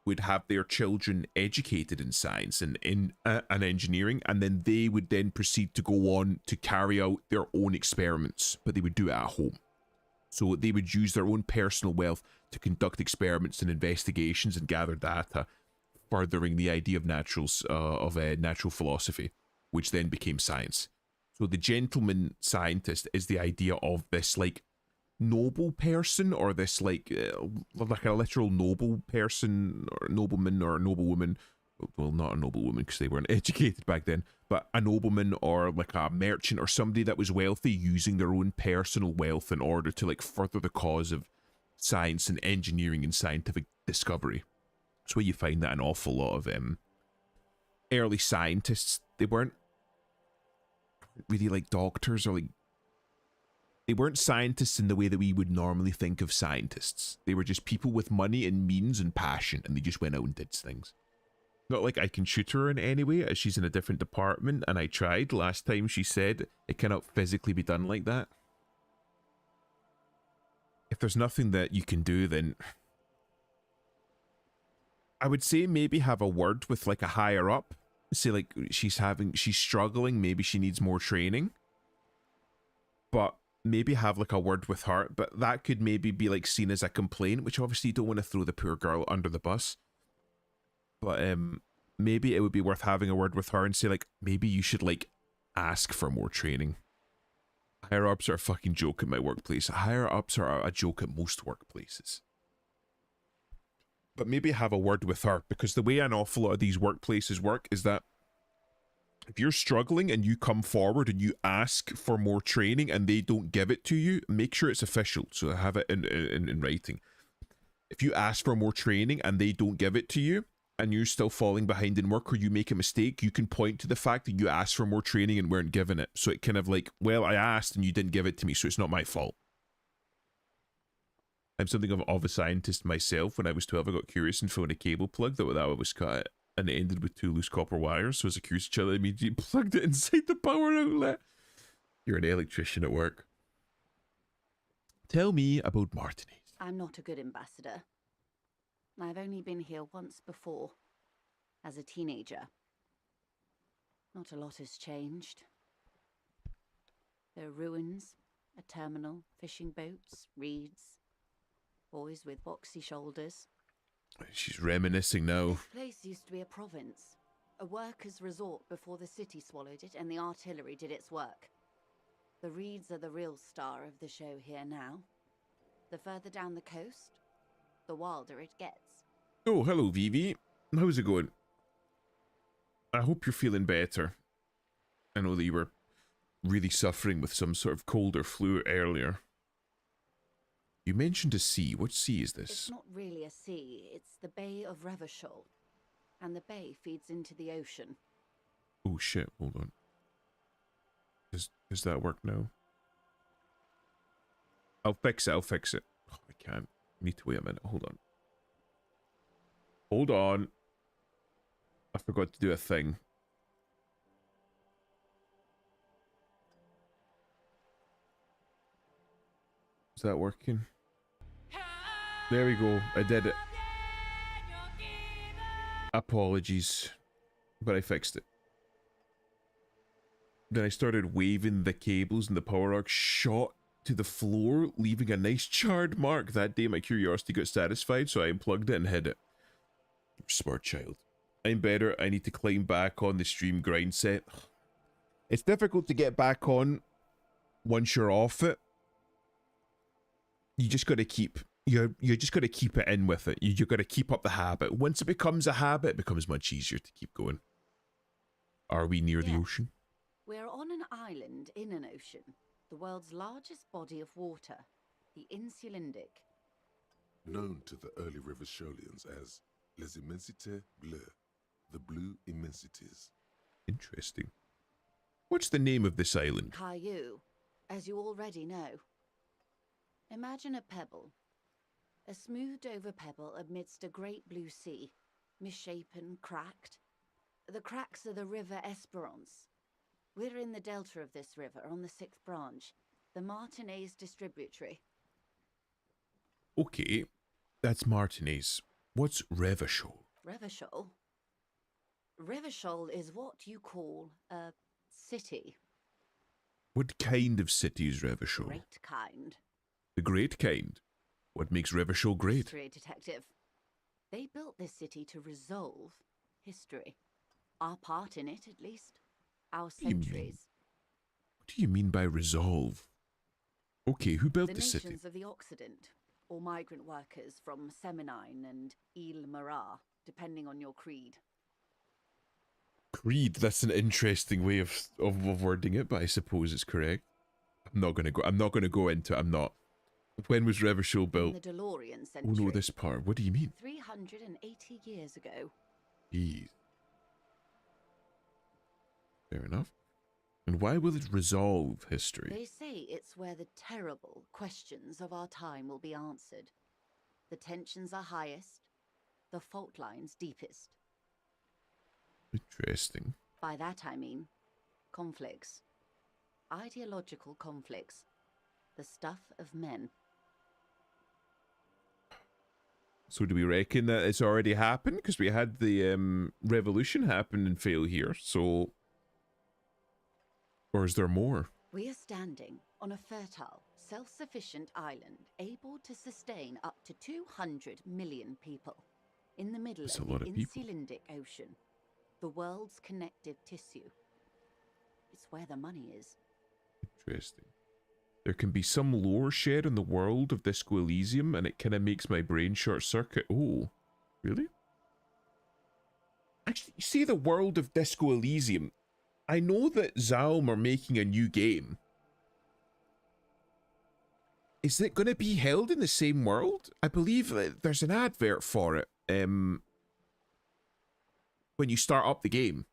would have their children educated in science and in engineering, and then they would then proceed to go on to carry out their own experiments, but they would do it at home. So they would use their own personal wealth to conduct experiments and investigations and gather data, furthering the idea of natural philosophy, which then became science. So the gentleman scientist is the idea of this like noble person, or this like a literal noble person or nobleman or noblewoman. Well, not a noblewoman because they weren't educated back then, but a nobleman or like a merchant or somebody that was wealthy using their own personal wealth in order to like further the cause of science and engineering and scientific discovery. That's where you find that an awful lot of early scientists, they weren't really like doctors or like, they weren't scientists in the way that we would normally think of scientists. They were just people with money and means and passion, and they just went out and did things. Not like I can shoot her in any way, as she's in a different department, and I tried last time. She said it cannot physically be done like that. If there's nothing that you can do, then I would say maybe have a word with like a higher up. Say like she's struggling, maybe she needs more training. But maybe have like a word with her, but that could maybe be like seen as a complaint, which obviously you don't want to throw the poor girl under the bus. But maybe it would be worth having a word with her and say like, maybe you should like ask for more training. Higher ups are a fucking joke at my workplace. Higher ups are a joke at most workplaces. But maybe have a word with her, because the way an awful lot of these workplaces work is that if you're struggling and you come forward and you ask for more training and they don't give it to you, make sure it's official. So have it in writing. If you ask for more training and they don't give it to you, and you're still falling behind in work, or you make a mistake, you can point to the fact that you asked for more training and weren't given it. So it kind of like, well, I asked and you didn't give it to me, so it's not my fault. I'm something of a scientist myself. When I was 12, I got curious and found a cable plug that was cut, and it ended with 2 loose copper wires. So as a curious child, I immediately plugged it inside the power outlet. You're an electrician at work. Tell me about Martinez. I'm not a good ambassador. I've only been here once before, as a teenager. Not a lot has changed. There are ruins, a terminal, fishing boats, reeds, boys with boxy shoulders. She's reminiscing now. This place used to be a province, a workers' resort before the city swallowed it and the artillery did its work. The reeds are the real star of the show here now. The further down the coast, the wilder it gets. Oh, hello, Vivi. How's it going? I hope you're feeling better. I know that you were really suffering with some sort of cold or flu earlier. You mentioned a sea. What sea is It's this? not really a sea, it's the Bay of Revachol. And the bay feeds into the ocean. Oh shit, hold on. Does that work now? I'll fix it, Oh, I can't. Need to wait a minute, hold on. Hold on. I forgot to do a thing. Is that working? There we go. I did it. Apologies. But I fixed it. Then I started waving the cables and the power arc shot to the floor, leaving a nice charred mark. That day my curiosity got satisfied, so I unplugged it and hid it. Smart child. I'm better. I need to climb back on the stream grind set. It's difficult to get back on once you're off it. You just got to keep you just got to keep it in with it. You got to keep up the habit. Once it becomes a habit, it becomes much easier to keep going. Are we near the ocean? We're on an island in an ocean, the world's largest body of water, the Insulindic. Known to the early Rivacholians as Les Immensités Bleues, the Blue Immensities. Interesting. What's the name of this island? Caillou, as you already know. Imagine a pebble. A smoothed over pebble amidst a great blue sea, misshapen, cracked. The cracks are the river Esperance. We're in the delta of this river on the 6th branch, the Martinez distributary. Okay, that's Martinez. What's Revachol? Revachol? Revachol is what you call a city. What kind of city is Revachol? Great kind. The great kind. What makes Revachol great? History detective. They built this city to resolve history. Our part in it, at least. Our centuries. What do you mean by resolve? Okay, who built The the city? nations of the Occident, or migrant workers from Seminine and Ile Marat, depending on your creed. Creed, that's an interesting way of wording it, but I suppose it's correct. I'm not gonna go into it, I'm not. When was Revachol built? In the DeLorean century. Oh no, this part. What do you mean? 380 years ago. Jeez. Fair enough. And why will it resolve history? They say it's where the terrible questions of our time will be answered. The tensions are highest, the fault lines deepest. Interesting. By that I mean conflicts. Ideological conflicts. The stuff of men. So do we reckon that it's already happened? Because we had the revolution happen and fail here, so... Or is there more? We are standing on a fertile, self-sufficient island able to sustain up to 200 million people in the middle That's of a lot the of people. Insulindic Ocean, the world's connective tissue. It's where the money is. Interesting. There can be some lore shared in the world of Disco Elysium, and it kind of makes my brain short circuit. Oh, really? Actually, you see the world of Disco Elysium. I know that Zaum are making a new game. Is it going to be held in the same world? I believe there's an advert for it. When you start up the game.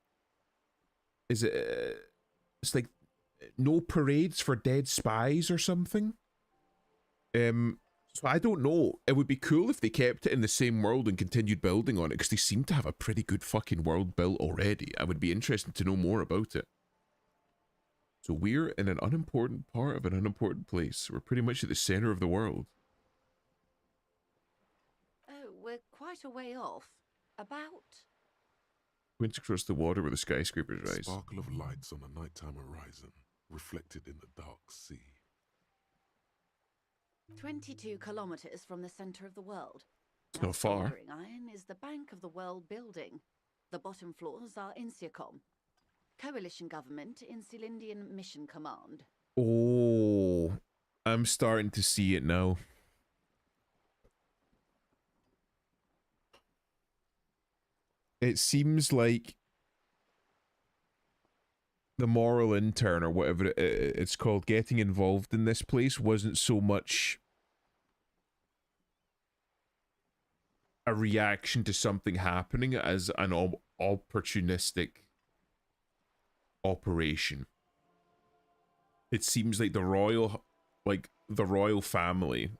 Is it... it's like... no parades for dead spies or something? So I don't know. It would be cool if they kept it in the same world and continued building on it, because they seem to have a pretty good fucking world built already. I would be interested to know more about it. So we're in an unimportant part of an unimportant place. We're pretty much at the center of the world. Oh, we're quite a way off. About... Went across the water where the skyscrapers rise. Sparkle of lights on a nighttime horizon, reflected in the dark sea. 22 kilometers from the center of the world. It's not far. Soldering iron is the bank of the world building. The bottom floors are Insiacom. Coalition government, Insulindian Mission Command. Oh, I'm starting to see it now. It seems like the moral intern or whatever it's called getting involved in this place wasn't so much a reaction to something happening as an opportunistic operation. It seems like the royal family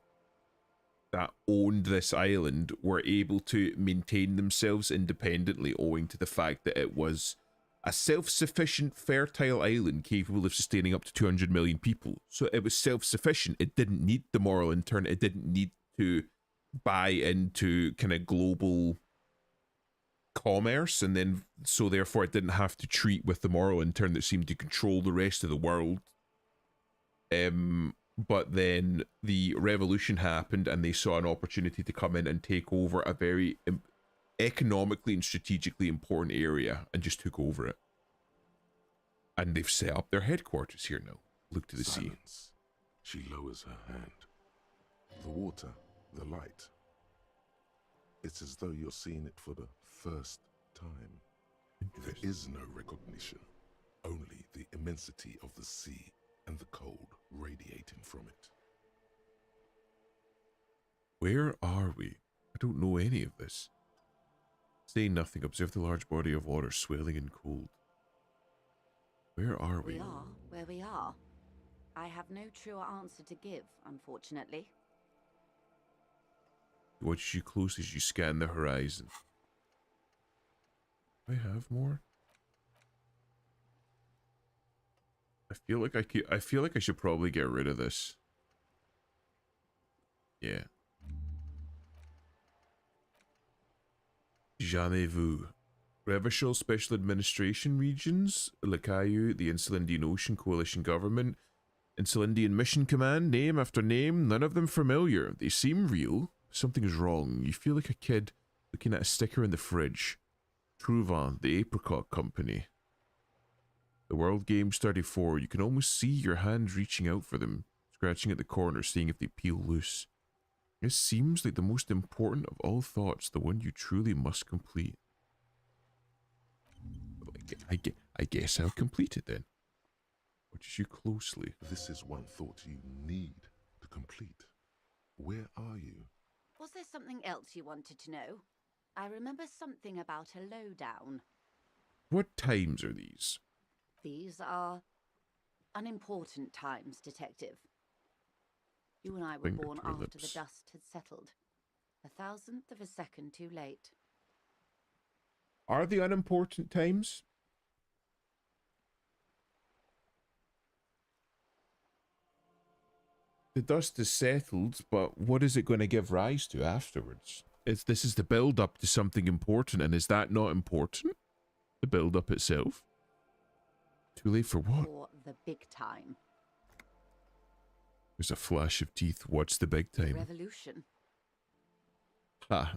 that owned this island were able to maintain themselves independently owing to the fact that it was a self-sufficient, fertile island capable of sustaining up to 200 million people. So it was self-sufficient. It didn't need the moral intern. It didn't need to buy into kind of global commerce, and then so therefore it didn't have to treat with the moral intern that seemed to control the rest of the world. But then the revolution happened and they saw an opportunity to come in and take over a very economically and strategically important area and just took over it. And they've set up their headquarters here now. Look to the sea. She lowers her hand. The water, the light. It's as though you're seeing it for the first time. There is no recognition, only the immensity of the sea and the cold radiating from it. Where are we? I don't know any of this. Say nothing. Observe the large body of water swelling and cold. Where are we? We are where we are. I have no truer answer to give, unfortunately. Watch you close as you scan the horizon. Do I have more? I feel like I should probably get rid of this. Yeah. Jamais vu. Revachol Special Administration Regions, Lakayu, the Insular Indian Ocean Coalition Government, Insular Indian Mission Command, name after name, none of them familiar. They seem real. Something is wrong. You feel like a kid looking at a sticker in the fridge. Trouvant, the Apricot Company. The World Games 34. You can almost see your hands reaching out for them, scratching at the corner, seeing if they peel loose. This seems like the most important of all thoughts, the one you truly must complete. I guess I'll complete it then. Watch you closely. This is one thought you need to complete. Where are you? Was there something else you wanted to know? I remember something about a lowdown. What times are these? These are unimportant times, Detective. You and I were Finger born to her after lips. the dust had settled. 1,000th of a second too late. Are they unimportant times? The dust is settled, but what is it going to give rise to afterwards? This is the build-up to something important, and is that not important? The build-up itself? Too late for what? For the big time. There's a flash of teeth. What's the big time? Revolution. Ha.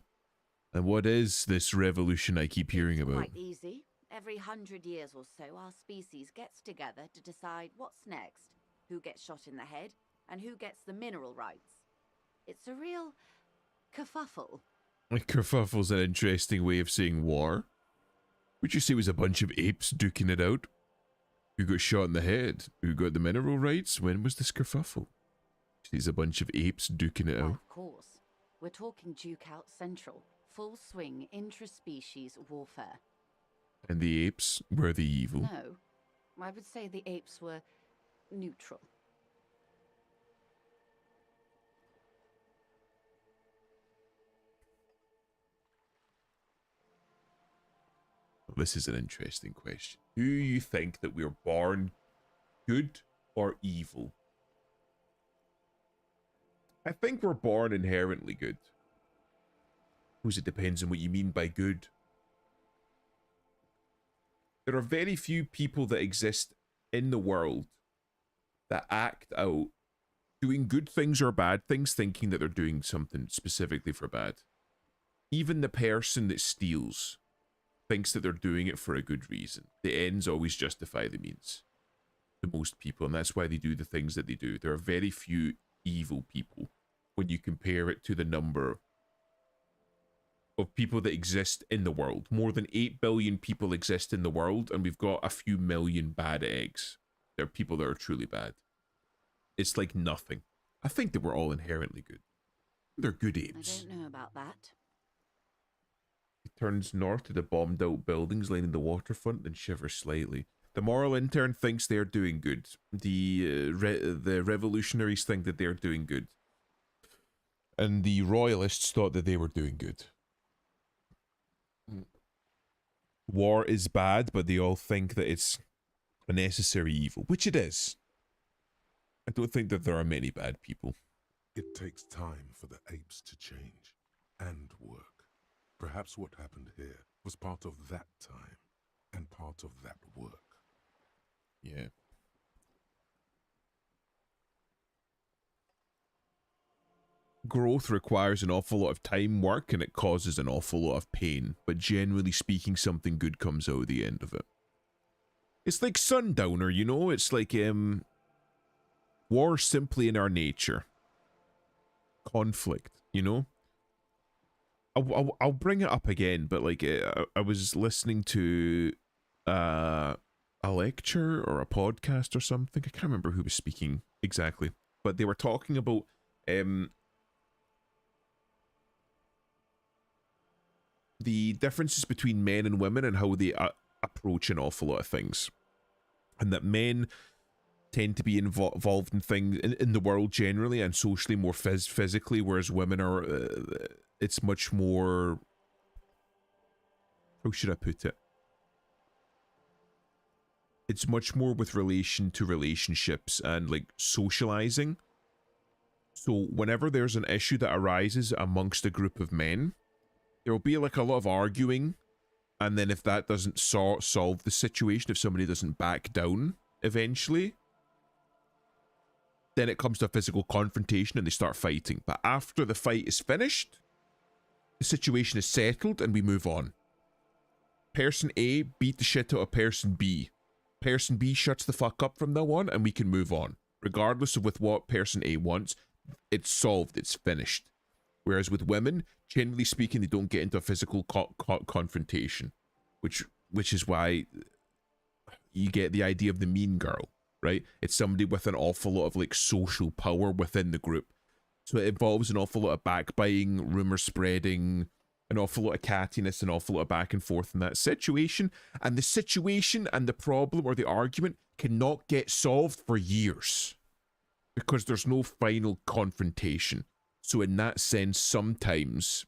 And what is this revolution I keep hearing It's about? quite easy. Every 100 years or so, our species gets together to decide what's next, who gets shot in the head, and who gets the mineral rights. It's a real kerfuffle. A kerfuffle's an interesting way of saying war. Would you say it was a bunch of apes duking it out? Who got shot in the head? Who got the mineral rights? When was this kerfuffle? It's a bunch of apes duking it Why, out. of course. We're talking Duke Out Central. Full swing intraspecies warfare. And the apes were the evil. No, I would say the apes were neutral. This is an interesting question. Do you think that we're born good or evil? I think we're born inherently good. Because it depends on what you mean by good. There are very few people that exist in the world that act out doing good things or bad things, thinking that they're doing something specifically for bad. Even the person that steals thinks that they're doing it for a good reason. The ends always justify the means to most people, and that's why they do the things that they do. There are very few evil people when you compare it to the number of people that exist in the world. More than 8 billion people exist in the world, and we've got a few million bad eggs. There are people that are truly bad. It's like nothing. I think that we're all inherently good. They're good apes. I don't know about that. He turns north to the bombed out buildings lining the waterfront and shivers slightly. The moral intern thinks they're doing good. The revolutionaries think that they're doing good. And the royalists thought that they were doing good. War is bad, but they all think that it's a necessary evil, which it is. I don't think that there are many bad people. It takes time for the apes to change and work. Perhaps what happened here was part of that time and part of that work. Yeah. Growth requires an awful lot of time, work, and it causes an awful lot of pain, but generally speaking, something good comes out of the end of it. It's like Sundowner, you know? It's like, war simply in our nature. Conflict, you know? I'll bring it up again, but like, I was listening to a lecture or a podcast or something. I can't remember who was speaking exactly, but they were talking about the differences between men and women and how they approach an awful lot of things, and that men tend to be involved in things in the world generally and socially more physically, whereas women are it's much more, how should I put it, it's much more with relation to relationships and like socializing. So whenever there's an issue that arises amongst a group of men, there will be like a lot of arguing, and then if that doesn't solve the situation, if somebody doesn't back down eventually, then it comes to a physical confrontation and they start fighting. But after the fight is finished, the situation is settled and we move on. Person A beat the shit out of person B. Person B shuts the fuck up from now on and we can move on. Regardless of with what person A wants, it's solved, it's finished. Whereas with women, generally speaking, they don't get into a physical confrontation, which is why you get the idea of the mean girl, right? It's somebody with an awful lot of like social power within the group. So it involves an awful lot of backbiting, rumor spreading, an awful lot of cattiness, an awful lot of back and forth in that situation. And the situation and the problem or the argument cannot get solved for years because there's no final confrontation. So in that sense, sometimes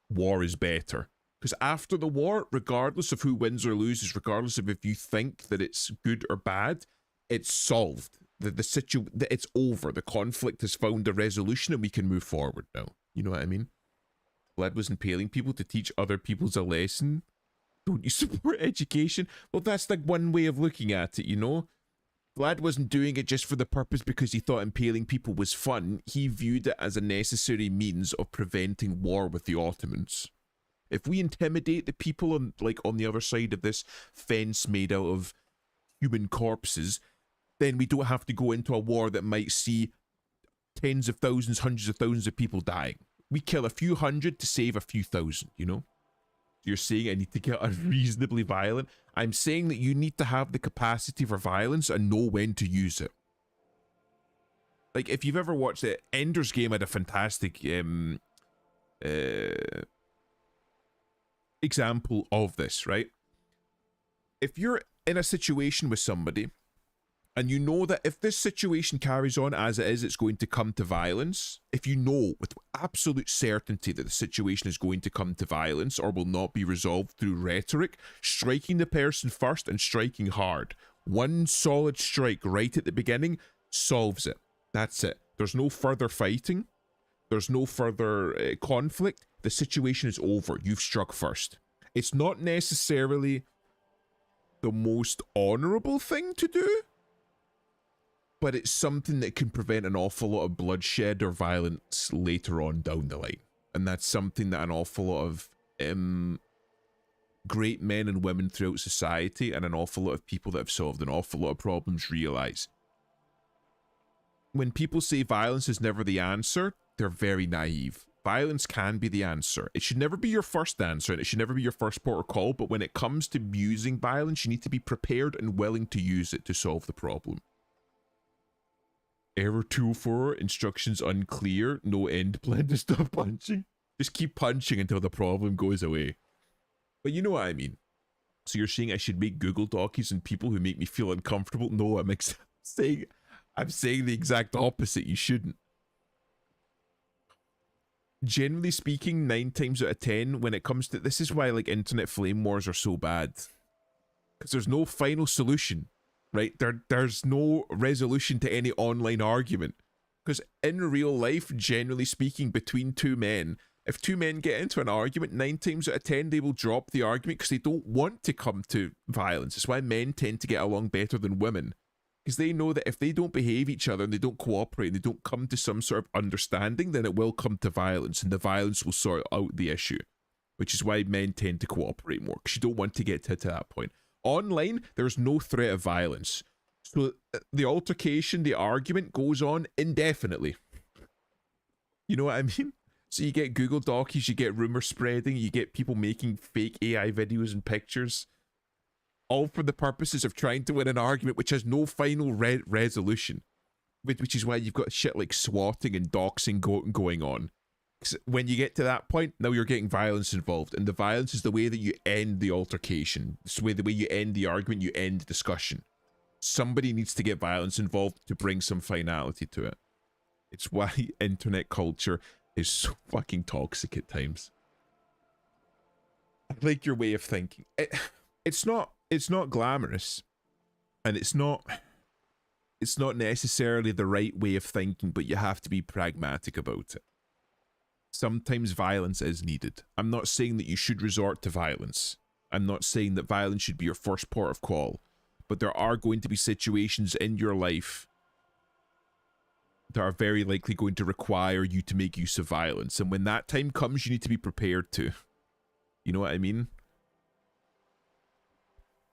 war is better. Because after the war, regardless of who wins or loses, regardless of if you think that it's good or bad, it's solved. It's over. The conflict has found a resolution and we can move forward now. You know what I mean? Vlad was impaling people to teach other people's a lesson. Don't you support education? Well, that's like one way of looking at it, you know? Vlad wasn't doing it just for the purpose because he thought impaling people was fun. He viewed it as a necessary means of preventing war with the Ottomans. If we intimidate the people on the other side of this fence made out of human corpses, then we don't have to go into a war that might see tens of thousands, hundreds of thousands of people dying. We kill a few hundred to save a few thousand, you know? You're saying I need to get unreasonably violent. I'm saying that you need to have the capacity for violence and know when to use it. Like, if you've ever watched it, Ender's Game had a fantastic example of this, right? If you're in a situation with somebody and you know that if this situation carries on as it is, it's going to come to violence, if you know with absolute certainty that the situation is going to come to violence or will not be resolved through rhetoric, striking the person first and striking hard. One solid strike right at the beginning solves it. That's it. There's no further fighting. There's no further conflict. The situation is over. You've struck first. It's not necessarily the most honorable thing to do, but it's something that can prevent an awful lot of bloodshed or violence later on down the line. And that's something that an awful lot of great men and women throughout society and an awful lot of people that have solved an awful lot of problems realize. When people say violence is never the answer, they're very naive. violence can be the answer. It should never be your first answer, and it should never be your first port of call, but when it comes to using violence, you need to be prepared and willing to use it to solve the problem. Error 204, instructions unclear, no end plan to stop punching. Just keep punching until the problem goes away. But you know what I mean. So you're saying I should make Google Docs and people who make me feel uncomfortable? No, I'm saying the exact opposite. You shouldn't. Generally speaking, 9 times out of 10, when it comes to... This is why, like, internet flame wars are so bad. Because there's no final solution, right? There's no resolution to any online argument. Because in real life, generally speaking, between two men, if two men get into an argument, 9 times out of 10, they will drop the argument because they don't want to come to violence. It's why men tend to get along better than women. Because they know that if they don't behave each other and they don't cooperate and they don't come to some sort of understanding, then it will come to violence, and the violence will sort out the issue. Which is why men tend to cooperate more, because you don't want to get to that point. Online, there's no threat of violence. So the altercation, the argument goes on indefinitely. You know what I mean? So you get Google Docs, you get rumor spreading, you get people making fake AI videos and pictures. All for the purposes of trying to win an argument which has no final resolution. Which is why you've got shit like swatting and doxing going on. When you get to that point, now you're getting violence involved. And the violence is the way that you end the altercation. It's the way you end the argument, you end the discussion. Somebody needs to get violence involved to bring some finality to it. It's why internet culture is so fucking toxic at times. I like your way of thinking. It's not glamorous, and it's not necessarily the right way of thinking, but you have to be pragmatic about it. Sometimes violence is needed. I'm not saying that you should resort to violence. I'm not saying that violence should be your first port of call, but there are going to be situations in your life that are very likely going to require you to make use of violence, and when that time comes, you need to be prepared to. You know what I mean?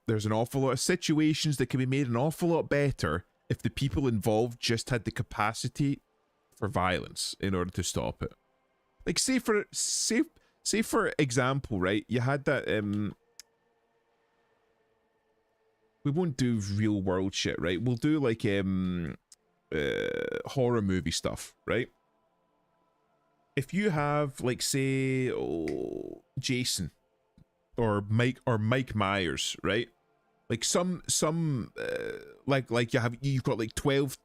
There's an awful lot of situations that can be made an awful lot better if the people involved just had the capacity for violence in order to stop it. Like, say for example, right? You had that, we won't do real world shit, right? We'll do like, horror movie stuff, right? If you have, like, say, Jason or Mike Myers, right? Like like you've got like 12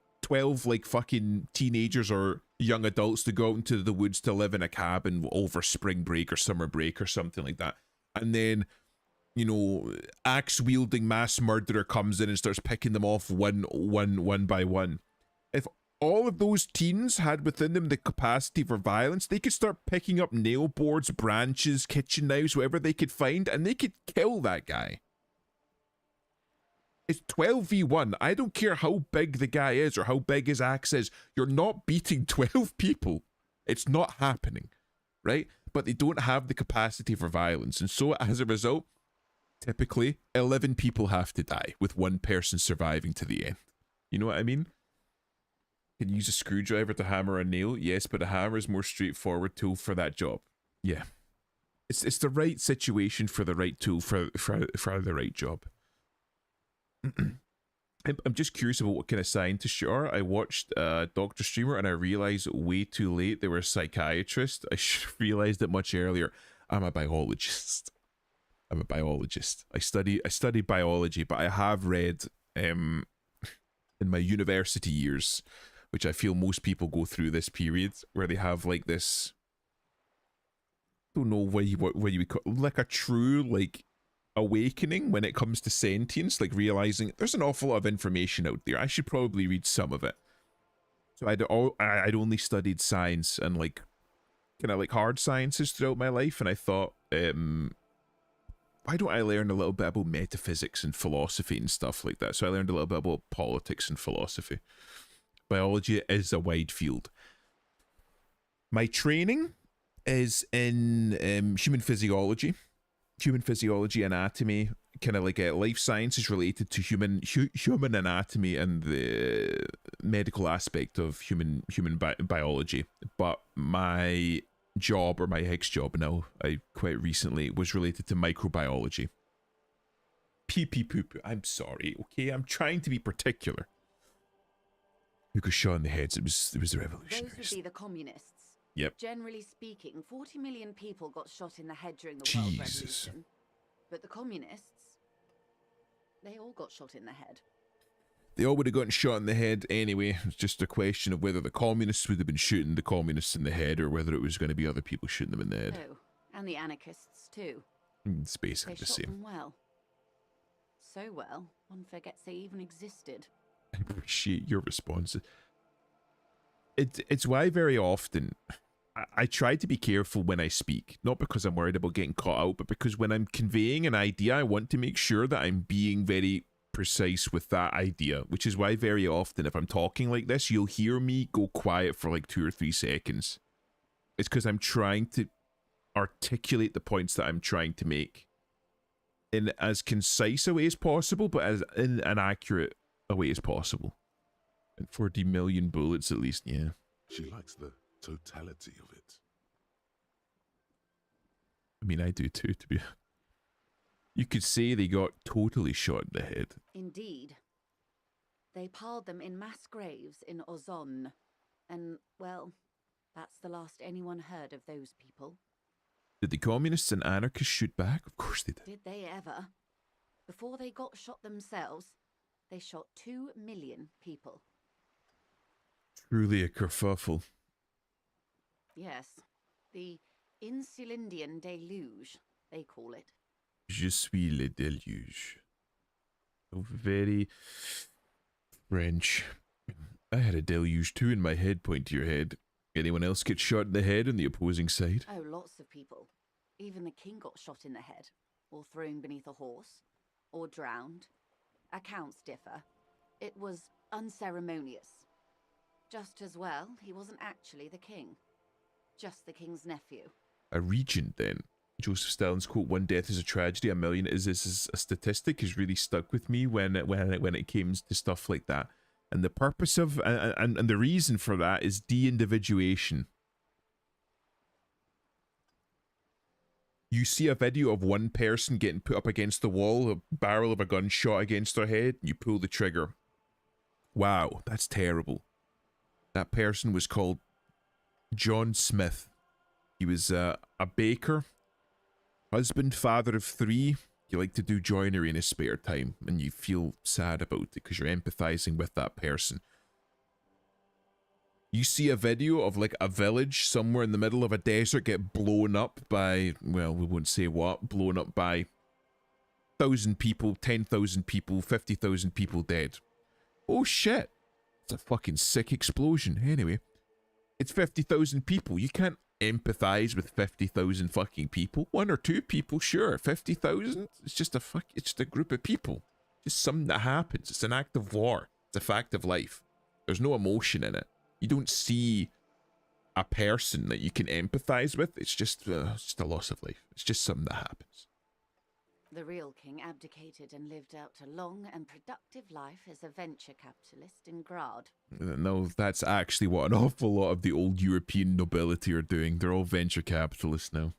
like fucking teenagers or young adults to go out into the woods to live in a cabin over spring break or summer break or something like that. And then, you know, axe wielding mass murderer comes in and starts picking them off one by one. If all of those teens had within them the capacity for violence, they could start picking up nail boards, branches, kitchen knives, whatever they could find, and they could kill that guy. It's 12v1. I don't care how big the guy is or how big his axe is. You're not beating 12 people. It's not happening, right? But they don't have the capacity for violence. And so as a result, typically 11 people have to die with one person surviving to the end. You know what I mean? Can you use a screwdriver to hammer a nail? Yes, but a hammer is more straightforward tool for that job. Yeah. It's the right situation for the right tool for the right job. I'm just curious about what kind of scientists you are. I watched Dr. Streamer and I realized way too late they were a psychiatrist. I should have realized it much earlier. I'm a biologist. I study biology, but I have read in my university years, which I feel most people go through this period where they have like this, I don't know what you would call, like a true like awakening when it comes to sentience, like realizing there's an awful lot of information out there. I should probably read some of it. So I'd only studied science and like kind of like hard sciences throughout my life, and I thought, why don't I learn a little bit about metaphysics and philosophy and stuff like that? So I learned a little bit about politics and philosophy. Biology is a wide field. My training is in human physiology, anatomy, kind of like life sciences related to human anatomy and the medical aspect of human biology. But my job, or my ex-job now, I quite recently, was related to microbiology. Pee-pee-poo-poo. I'm sorry, okay? I'm trying to be particular. Who got shot in the heads? It was the Those revolutionaries. would be the communists. Yep. Generally speaking, 40 million people got shot in the head during the World Jesus. Revolution. But the communists, they all got shot in the head. They all would have gotten shot in the head anyway. It's just a question of whether the communists would have been shooting the communists in the head, or whether it was going to be other people shooting them in the head. Oh, and the anarchists too. It's basically They the shot same. them well. So well, one forgets they even existed. I appreciate your response. It's why very often I try to be careful when I speak, not because I'm worried about getting caught out, but because when I'm conveying an idea, I want to make sure that I'm being very precise with that idea, which is why very often if I'm talking like this, you'll hear me go quiet for like 2 or 3 seconds. It's because I'm trying to articulate the points that I'm trying to make in as concise a way as possible, but as in an accurate a way as possible. And 40 million bullets at least, yeah. She likes the totality of it. I mean, I do too, to be... You could say they got totally shot in the head. Indeed. They piled them in mass graves in Ozon. And, well, that's the last anyone heard of those people. Did the communists and anarchists shoot back? Of course they did. Did they ever? Before they got shot themselves, they shot 2 million people. Truly a kerfuffle. Yes. The Insulindian deluge, they call it. Je suis le déluge. So very French. I had a deluge too in my head. Point to your head. Anyone else get shot in the head on the opposing side? Oh, lots of people. Even the king got shot in the head, or thrown beneath a horse, or drowned. Accounts differ. It was unceremonious. Just as well, he wasn't actually the king. Just the king's nephew. A regent, then. Joseph Stalin's quote, "One death is a tragedy, a million is a statistic," has really stuck with me when it came to stuff like that. And the purpose of, and the reason for that is de-individuation. You see a video of one person getting put up against the wall, a barrel of a gun shot against their head, you pull the trigger. Wow, that's terrible. That person was called John Smith. He was a baker, husband, father of 3. You like to do joinery in his spare time, and you feel sad about it because you're empathizing with that person. You see a video of like a village somewhere in the middle of a desert get blown up by, well, we won't say what, blown up by 1,000 people, 10,000 people, 50,000 people dead. Oh shit. It's a fucking sick explosion. Anyway, it's 50,000 people. You can't empathize with 50,000 fucking people. 1 or 2 people, sure. 50,000? It's just a group of people. Just something that happens. It's an act of war. It's a fact of life. There's no emotion in it. You don't see a person that you can empathize with. It's just a loss of life. It's just something that happens. The real king abdicated and lived out a long and productive life as a venture capitalist in Grad. No, that's actually what an awful lot of the old European nobility are doing. They're all venture capitalists now.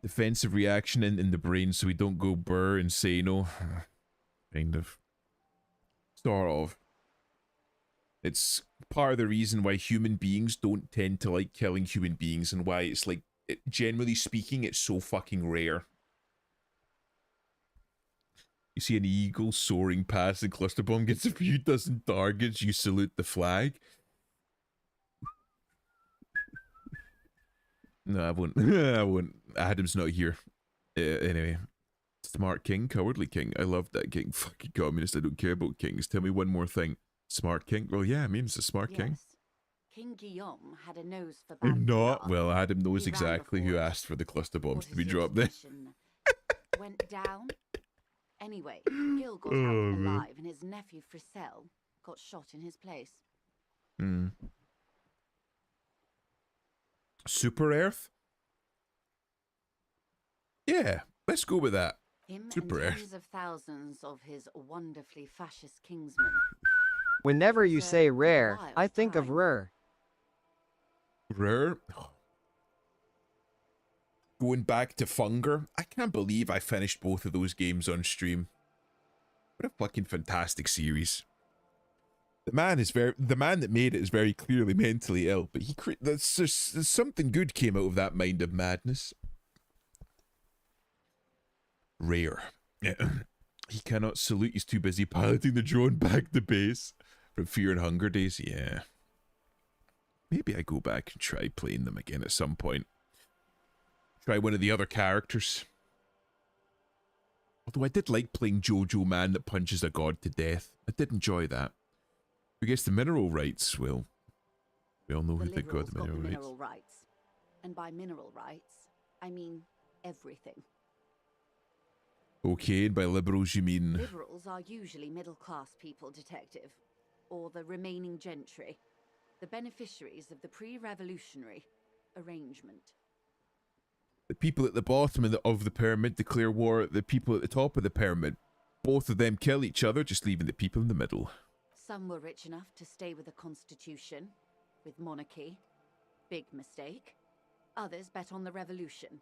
Defensive reaction in the brain so we don't go burr and say no. Kind of. Sort of. It's part of the reason why human beings don't tend to like killing human beings, and why it's like, generally speaking, it's so fucking rare. You see an eagle soaring past and cluster bomb gets a few dozen targets, you salute the flag. No, I won't. I won't. Adam's not here. Anyway. Smart king, cowardly king. I love that king. Fucking communist, I don't care about kings. Tell me one more thing. Smart king? Well, yeah, I mean, it's a smart king. King Guillaume had a nose for bad I'm not. PR. Well, Adam knows He ran exactly who before it. asked for the cluster bombs What to be his dropped there. legislation went down. Anyway, Gil got out alive, and his nephew Frisell got shot in his place. Hmm. Super Earth? Yeah, let's go with that. Him Super and Earth. tens of thousands of his wonderfully fascist kingsmen. Whenever you It's a say rare, wild I think of time. rare. Rare? Oh, going back to Funger. I can't believe I finished both of those games on stream. What a fucking fantastic series. The man that made it is very clearly mentally ill, but there's something good came out of that mind of madness. Rare. He cannot salute, he's too busy piloting the drone back to base. From Fear and Hunger days, yeah. Maybe I go back and try playing them again at some point. Try one of the other characters. Although I did like playing Jojo Man that punches a god to death. I did enjoy that. I guess the mineral rights, well, we all know who they got the mineral rights. And by mineral rights, I mean everything. Okay, and by liberals you mean... Liberals are usually middle-class people, Detective. Or the remaining gentry. The beneficiaries of the pre-revolutionary arrangement. The people at the bottom of the pyramid declare war. The people at the top of the pyramid, both of them kill each other, just leaving the people in the middle. Some were rich enough to stay with the constitution, with monarchy. Big mistake. Others bet on the revolution.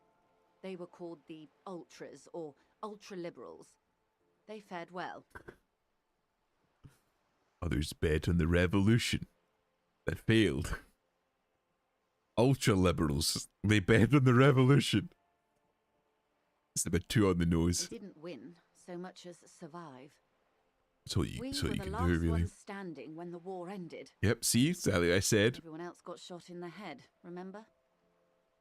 They were called the ultras or ultra-liberals. They fared well. Others bet on the revolution. That failed. Ultra-liberals. They bet on the revolution. It's a bit too on the nose. They didn't win so much as survive. That's all you We can were the do, last really. ones standing when the war ended. Yep, see? Exactly what I said. Everyone else got shot in the head, remember?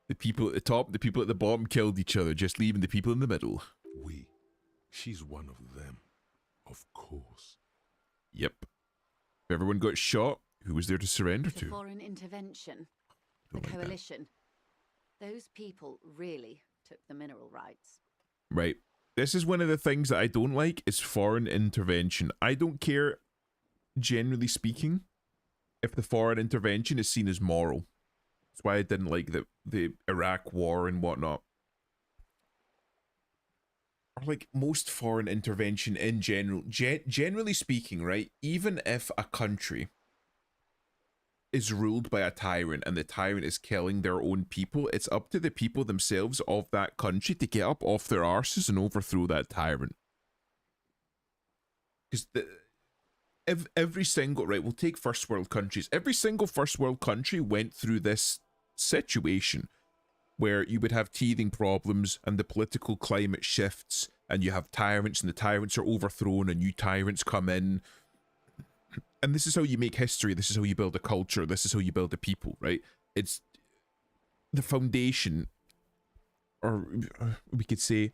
The people at the top, the people at the bottom killed each other, just leaving the people in the middle. We. She's one of them. Of course. Yep. If everyone got shot, who was there to surrender The to? foreign intervention. The Don't like that. coalition. Those people really took the mineral rights. Right. This is one of the things that I don't like is foreign intervention. I don't care, generally speaking, if the foreign intervention is seen as moral. That's why I didn't like the Iraq war and whatnot. Or like most foreign intervention in general, generally speaking, right? Even if a country is ruled by a tyrant and the tyrant is killing their own people, it's up to the people themselves of that country to get up off their arses and overthrow that tyrant. Because every single, right, we'll take first world countries. Every single first world country went through this situation where you would have teething problems and the political climate shifts and you have tyrants and the tyrants are overthrown and new tyrants come in. And this is how you make history. This is how you build a culture. This is how you build a people, right? It's the foundation, or we could say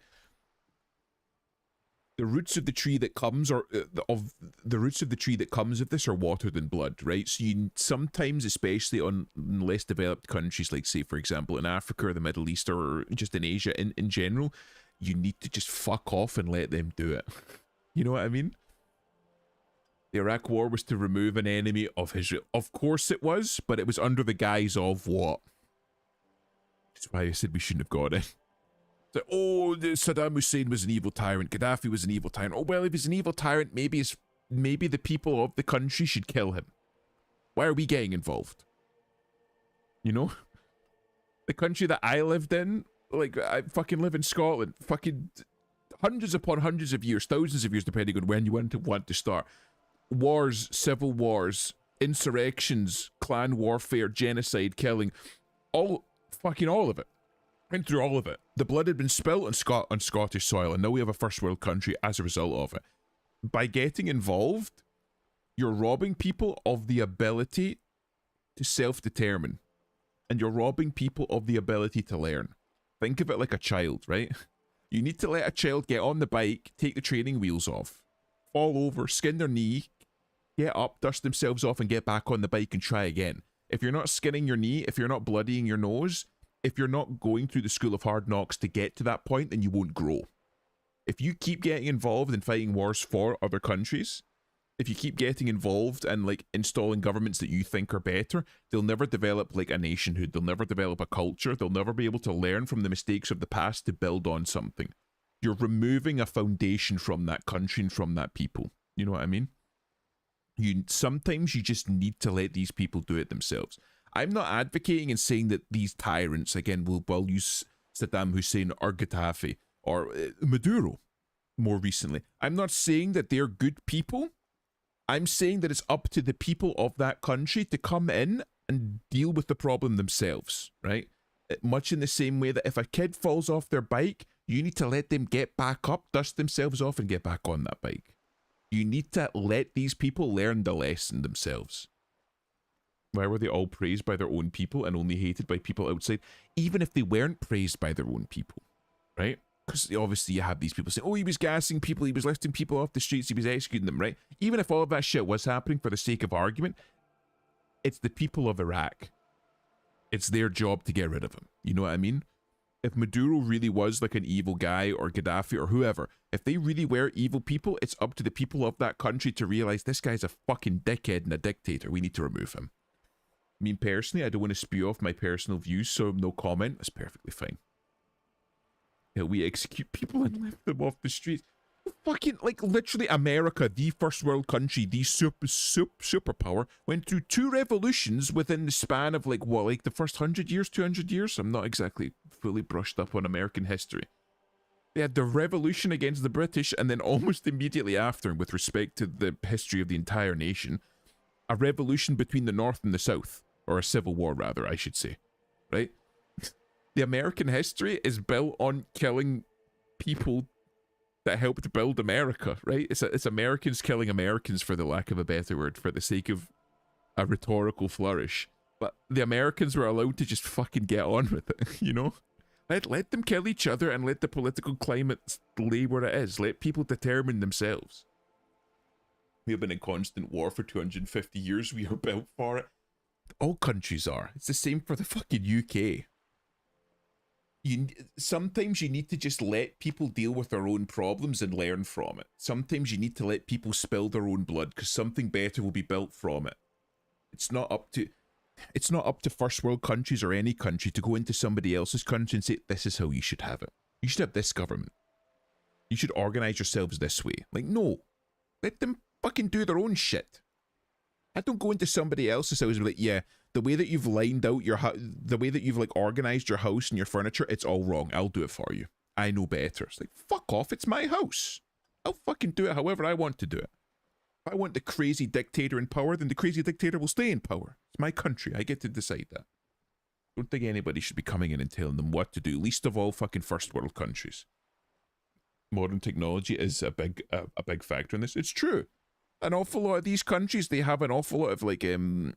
the roots of the tree that comes, or of the roots of the tree that comes of this are watered in blood, right? So you sometimes, especially on less developed countries, like say, for example, in Africa or the Middle East or just in Asia in general, you need to just fuck off and let them do it. You know what I mean? The Iraq war was to remove an enemy of Israel. Of course it was, but it was under the guise of what? That's why I said we shouldn't have got it. So, oh, Saddam Hussein was an evil tyrant. Gaddafi was an evil tyrant. Oh, well, if he's an evil tyrant, maybe the people of the country should kill him. Why are we getting involved? You know? The country that I lived in, like, I fucking live in Scotland. Fucking hundreds upon hundreds of years, thousands of years, depending on when you want to start. Wars, civil wars, insurrections, clan warfare, genocide, killing, all of it. Went through all of it. The blood had been spilt on Scottish soil, and now we have a first world country as a result of it. By getting involved, you're robbing people of the ability to self-determine, and you're robbing people of the ability to learn. Think of it like a child, right? You need to let a child get on the bike, take the training wheels off, fall over, skin their knee, get up, dust themselves off, and get back on the bike and try again. If you're not skinning your knee, if you're not bloodying your nose, if you're not going through the school of hard knocks to get to that point, then you won't grow. If you keep getting involved in fighting wars for other countries, if you keep getting involved and like installing governments that you think are better, they'll never develop like a nationhood. They'll never develop a culture. They'll never be able to learn from the mistakes of the past to build on something. You're removing a foundation from that country and from that people. You know what I mean? Sometimes you just need to let these people do it themselves. I'm not advocating and saying that these tyrants, again, will use Saddam Hussein or Gaddafi or Maduro more recently. I'm not saying that they're good people. I'm saying that it's up to the people of that country to come in and deal with the problem themselves, right? Much in the same way that if a kid falls off their bike, you need to let them get back up, dust themselves off, and get back on that bike. You need to let these people learn the lesson themselves. Why were they all praised by their own people and only hated by people outside? Even if they weren't praised by their own people, right? Because obviously you have these people saying, oh, he was gassing people, he was lifting people off the streets, he was executing them, right? Even if all of that shit was happening for the sake of argument, it's the people of Iraq. It's their job to get rid of him. You know what I mean? If Maduro really was like an evil guy, or Gaddafi or whoever, if they really were evil people, it's up to the people of that country to realize this guy's a fucking dickhead and a dictator. We need to remove him. I mean, personally, I don't want to spew off my personal views, so no comment. That's perfectly fine. Yeah, we execute people and lift them off the streets. Fucking, like, literally America, the first world country, the superpower, went through 2 revolutions within the span of, like, what, like the first 100 years, 200 years? I'm not exactly fully brushed up on American history. They had the revolution against the British, and then almost immediately after, with respect to the history of the entire nation, a revolution between the North and the South. Or a civil war, rather, I should say. Right? The American history is built on killing people that helped build America, right? It's Americans killing Americans, for the lack of a better word, for the sake of a rhetorical flourish. But the Americans were allowed to just fucking get on with it, you know? Let them kill each other and let the political climate lay where it is. Let people determine themselves. We have been in constant war for 250 years. We are built for it. All countries are. It's the same for the fucking UK. Sometimes you need to just let people deal with their own problems and learn from it. Sometimes you need to let people spill their own blood, because something better will be built from it. It's not up to first world countries or any country to go into somebody else's country and say, this is how you should have it. You should have this government. You should organize yourselves this way. Like, no. Let them fucking do their own shit. I don't go into somebody else's house and be like, yeah, the way that you've lined out your house, the way that you've like organized your house and your furniture, it's all wrong. I'll do it for you. I know better. It's like, fuck off. It's my house. I'll fucking do it however I want to do it. If I want the crazy dictator in power, then the crazy dictator will stay in power. It's my country. I get to decide that. Don't think anybody should be coming in and telling them what to do. Least of all fucking first world countries. Modern technology is a big factor in this. It's true. An awful lot of these countries, they have an awful lot of like, we'll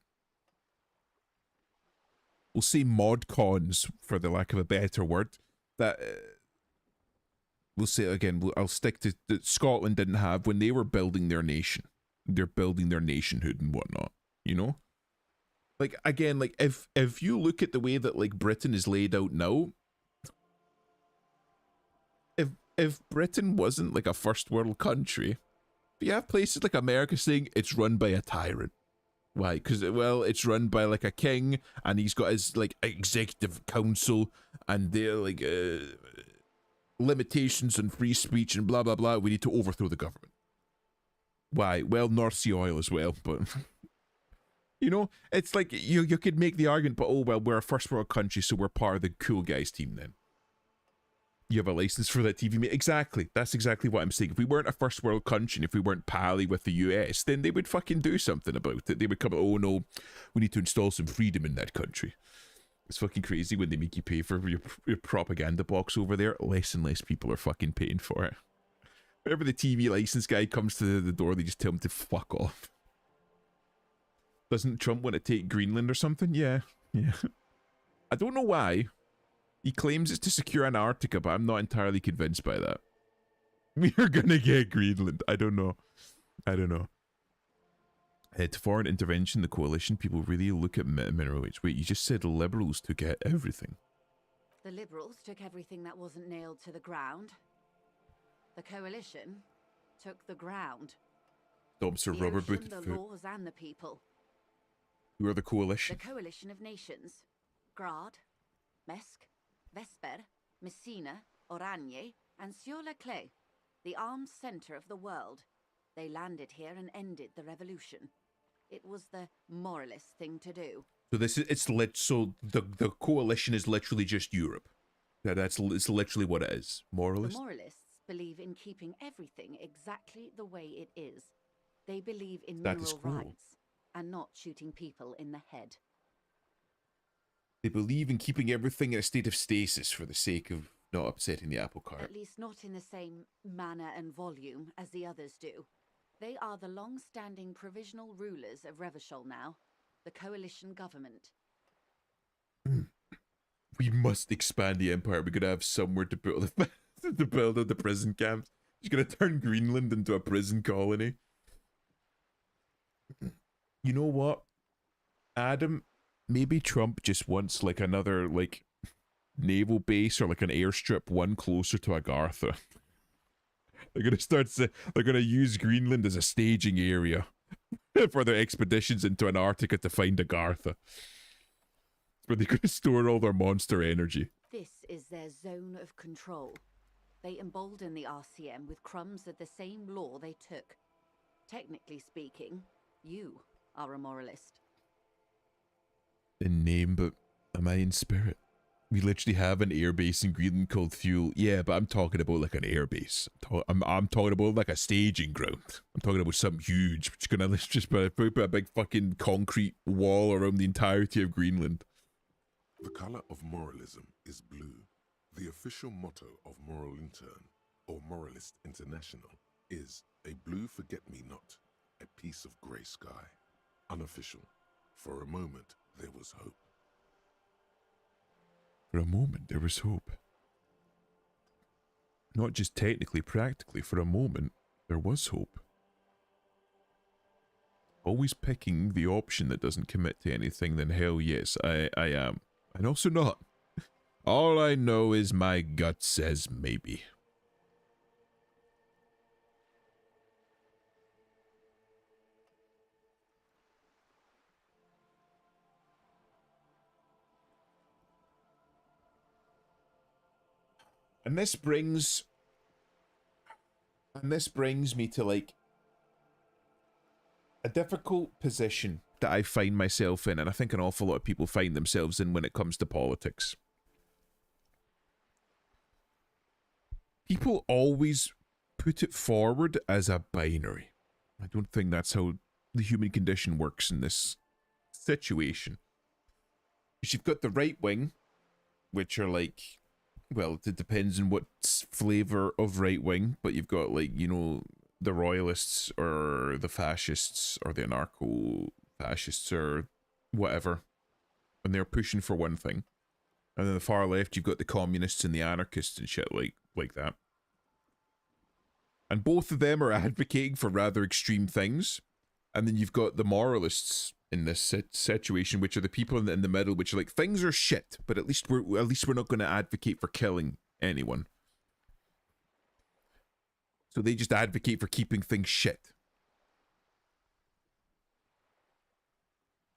say mod cons, for the lack of a better word, that we'll say again, I'll stick to that Scotland didn't have when they were building their nation. They're building their nationhood and whatnot, you know? Like, again, like, if you look at the way that, like, Britain is laid out now, if Britain wasn't, like, a first world country, you have places like America saying it's run by a tyrant. Why? Because, well, it's run by, like, a king, and he's got his, like, executive council, and they're, like, limitations on free speech and blah, blah, blah. We need to overthrow the government. Why? Well, North Sea oil as well, but... You know, it's like, you could make the argument, but, oh, well, we're a first world country, so we're part of the cool guys team then. You have a license for that TV, mate. Exactly. That's exactly what I'm saying. If we weren't a first world country, and if we weren't pally with the US, then they would fucking do something about it. They would come, oh no, we need to install some freedom in that country. It's fucking crazy when they make you pay for your propaganda box over there. Less and less people are fucking paying for it. Whenever the TV license guy comes to the door, they just tell him to fuck off. Doesn't Trump want to take Greenland or something? Yeah. I don't know why. He claims it's to secure Antarctica, but I'm not entirely convinced by that. We are gonna get Greenland. I don't know. To foreign intervention, the coalition, people really look at mineral rights. Wait, you just said liberals took everything. The Liberals took everything that wasn't nailed to the ground. The coalition took the ground. Stops a rubber booted the foot. laws and the people. Who are the coalition? The coalition of nations. Grad, Mesk, Vesper, Messina, Oranje, and Sur-le-Clay, the armed center of the world. They landed here and ended the revolution. It was the moralist thing to do. So so the coalition is literally just Europe. It's literally what it is. The Moralist. moralists believe in keeping everything exactly the way it is. They believe in Status mineral quo. rights and not shooting people in the head. They believe in keeping everything in a state of stasis for the sake of not upsetting the apple cart. At least not in the same manner and volume as the others do. They are the long-standing provisional rulers of Revachol now, the coalition government. We must expand the empire. We're gonna have somewhere to build to build the prison camps. He's gonna turn Greenland into a prison colony. You know what, Adam? Maybe Trump just wants like another like naval base or like an airstrip one closer to Agartha. They're gonna use Greenland as a staging area for their expeditions into Antarctica to find Agartha. It's where they're gonna store all their monster energy. This is their zone of control. They embolden the RCM with crumbs of the same law they took. Technically speaking, you are a moralist. In name, but am I in spirit? We literally have an airbase in Greenland called Fuel. Yeah, but I'm talking about like an airbase. I'm talking about like a staging ground. I'm talking about something huge, which is gonna just put a big fucking concrete wall around the entirety of Greenland. The color of moralism is blue. The official motto of Moral Intern, or Moralist International, is a blue forget-me-not, a piece of grey sky. Unofficial. For a moment, there was hope. For a moment, there was hope. Not just technically, practically, for a moment, there was hope. Always picking the option that doesn't commit to anything, then hell yes, I am. And also not. All I know is my gut says maybe. And this brings me to like a difficult position that I find myself in, and I think an awful lot of people find themselves in when it comes to politics. People always put it forward as a binary. I don't think that's how the human condition works in this situation. Because you've got the right wing, which are like, well, it depends on what flavor of right wing, but you've got like, you know, the royalists or the fascists or the anarcho-fascists or whatever, and they're pushing for one thing. And then the far left, you've got the communists and the anarchists and shit like that. And both of them are advocating for rather extreme things. And then you've got the moralists in this situation, which are the people in the middle, which are like, things are shit, but at least we're not going to advocate for killing anyone. So they just advocate for keeping things shit.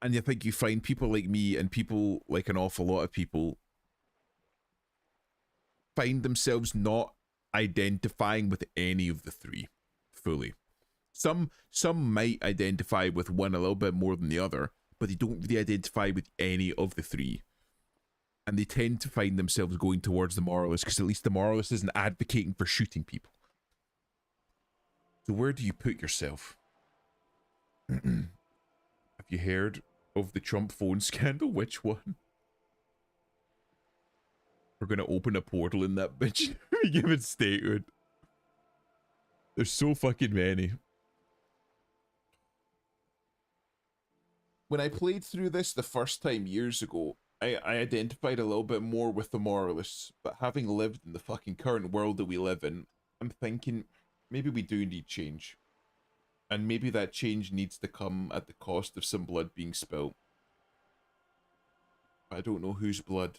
And I think you find people like me and people like an awful lot of people find themselves not identifying with any of the three fully. Some might identify with one a little bit more than the other, but they don't really identify with any of the three. And they tend to find themselves going towards the moralist, because at least the moralist isn't advocating for shooting people. So where do you put yourself? Have you heard of the Trump phone scandal? Which one? We're gonna open a portal in that bitch. Give it statehood. There's so fucking many. When I played through this the first time years ago, I identified a little bit more with the moralists, but having lived in the fucking current world that we live in, I'm thinking maybe we do need change. And maybe that change needs to come at the cost of some blood being spilt. I don't know whose blood,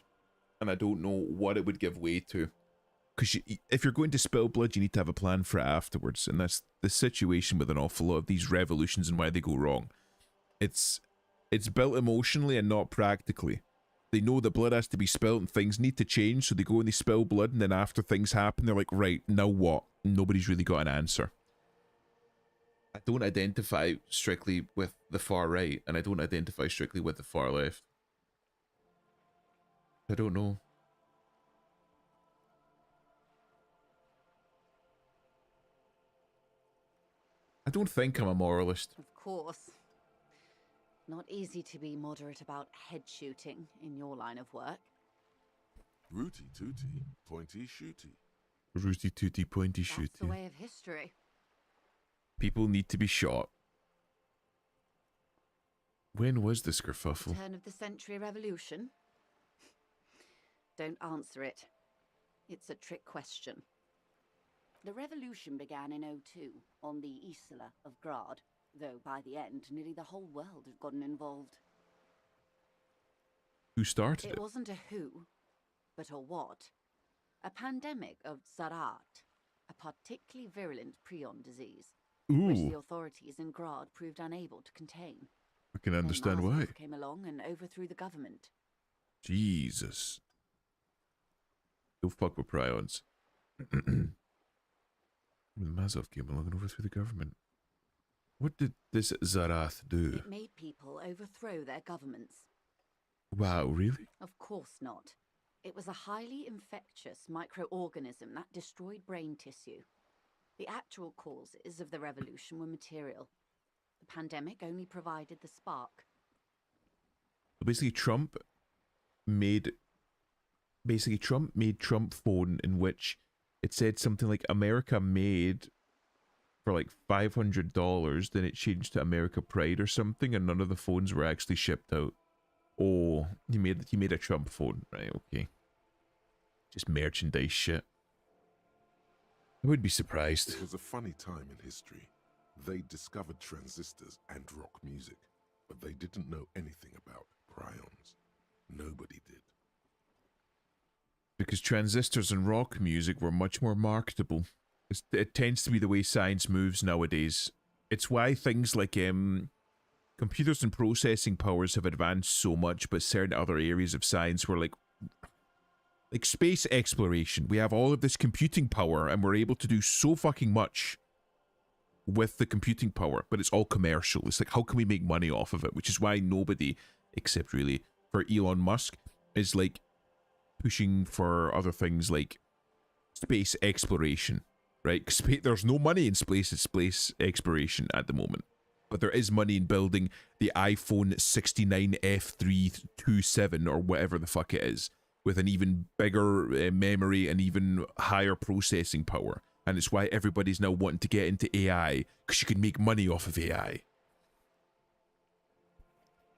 and I don't know what it would give way to. Because if you're going to spill blood, you need to have a plan for it afterwards, and that's the situation with an awful lot of these revolutions and why they go wrong. It's built emotionally and not practically. They know that blood has to be spilt and things need to change, so they go and they spill blood, and then after things happen, they're like, right, now what? Nobody's really got an answer. I don't identify strictly with the far right, and I don't identify strictly with the far left. I don't know. I don't think I'm a moralist. Of course. Not easy to be moderate about head shooting in your line of work. Rooty tooty, pointy shooty. Rooty tooty pointy That's the shooty. way of history. People need to be shot. When was this kerfuffle? Turn of the century revolution? Don't answer it. It's a trick question. The revolution began in '02 on the Isla of Grad, though by the end, nearly the whole world had gotten involved. Who started It it? wasn't a who, but a what. A pandemic of Zarat, a particularly virulent prion disease, which the Ooh, authorities in Grad proved unable to contain. I can understand Then why. Mazov came along and overthrew the government. Jesus. Don't fuck with prions. When Mazov came along and overthrew the government. What did this Zarath do? It made people overthrow their governments. Wow, really? Of course not. It was a highly infectious microorganism that destroyed brain tissue. The actual causes of the revolution were material. The pandemic only provided the spark. Basically, Trump made Trump phone in which it said something like America made for like $500, then it changed to America Pride or something, and none of the phones were actually shipped out. Oh, he made a Trump phone, right? Okay, just merchandise shit. I would be surprised. It was a funny time in history. They discovered transistors and rock music, but they didn't know anything about prions. Nobody did. Because transistors and rock music were much more marketable. It tends to be the way science moves nowadays. It's why things like computers and processing powers have advanced so much, but certain other areas of science were like space exploration. We have all of this computing power and we're able to do so fucking much with the computing power, but it's all commercial. It's like, how can we make money off of it? Which is why nobody, except really for Elon Musk, is like pushing for other things like space exploration, right? Because there's no money in space exploration at the moment, but there is money in building the iPhone 69 F327 or whatever the fuck it is, with an even bigger memory and even higher processing power. And it's why everybody's now wanting to get into AI, because you can make money off of AI.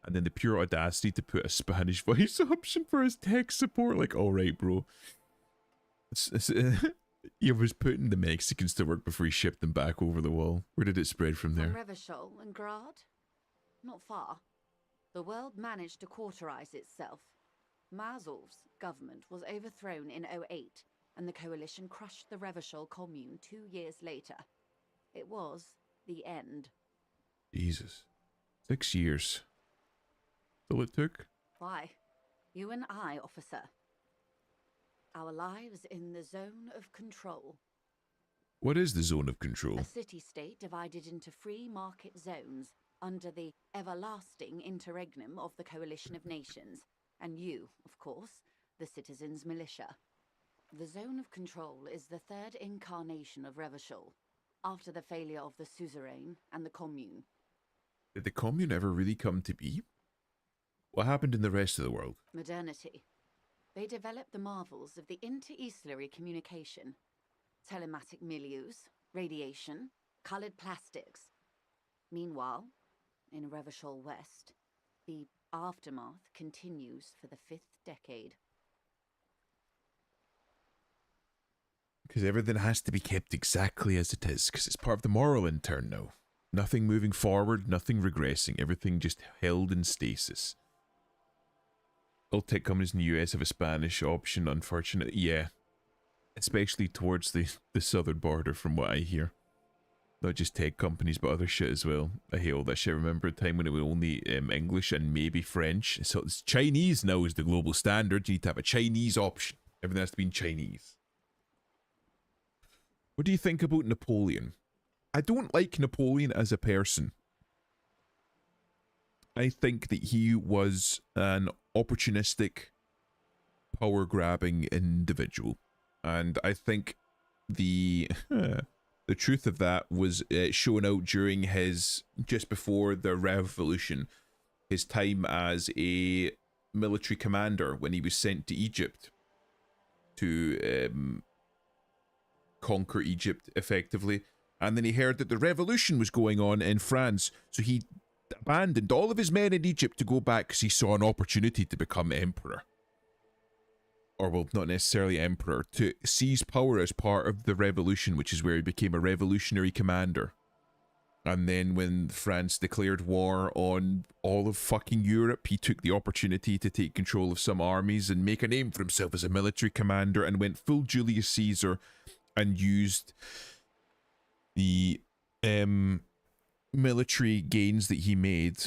And then the pure audacity to put a Spanish voice option for his tech support. Like, all right, bro. He was putting the Mexicans to work before he shipped them back over the wall. Where did it spread from there? From Revachol and Grad? Not far. The world managed to cauterize itself. Mazov's government was overthrown in '08, and the coalition crushed the Revachol commune 2 years later. It was the end. Jesus. 6 years. All it took? Why? You and I, officer. Our lives in the zone of control. What is the zone of control? A city-state divided into free market zones under the everlasting interregnum of the Coalition of Nations. And you, of course, the citizens' militia. The zone of control is the third incarnation of Revachol, after the failure of the suzerain and the commune. Did the commune ever really come to be? What happened in the rest of the world? Modernity. They developed the marvels of the inter-eastlery communication, telematic milieus, radiation, colored plastics. Meanwhile, in Revachol West, the aftermath continues for the 5th decade. Because everything has to be kept exactly as it is, because it's part of the moral intern now. Nothing moving forward, nothing regressing, everything just held in stasis. All tech companies in the US have a Spanish option, unfortunately. Yeah. Especially towards the southern border, from what I hear. Not just tech companies, but other shit as well. I hate all that shit. I remember a time when it was only English and maybe French. So it's Chinese now is the global standard. You need to have a Chinese option. Everything has to be in Chinese. What do you think about Napoleon? I don't like Napoleon as a person. I think that he was an opportunistic, power-grabbing individual. And I think the The truth of that was shown out during his, just before the revolution, his time as a military commander when he was sent to Egypt to conquer Egypt effectively. And then he heard that the revolution was going on in France, so he abandoned all of his men in Egypt to go back because he saw an opportunity to become emperor. Or, well, not necessarily emperor, to seize power as part of the revolution, which is where he became a revolutionary commander. And then when France declared war on all of fucking Europe, he took the opportunity to take control of some armies and make a name for himself as a military commander, and went full Julius Caesar and used the military gains that he made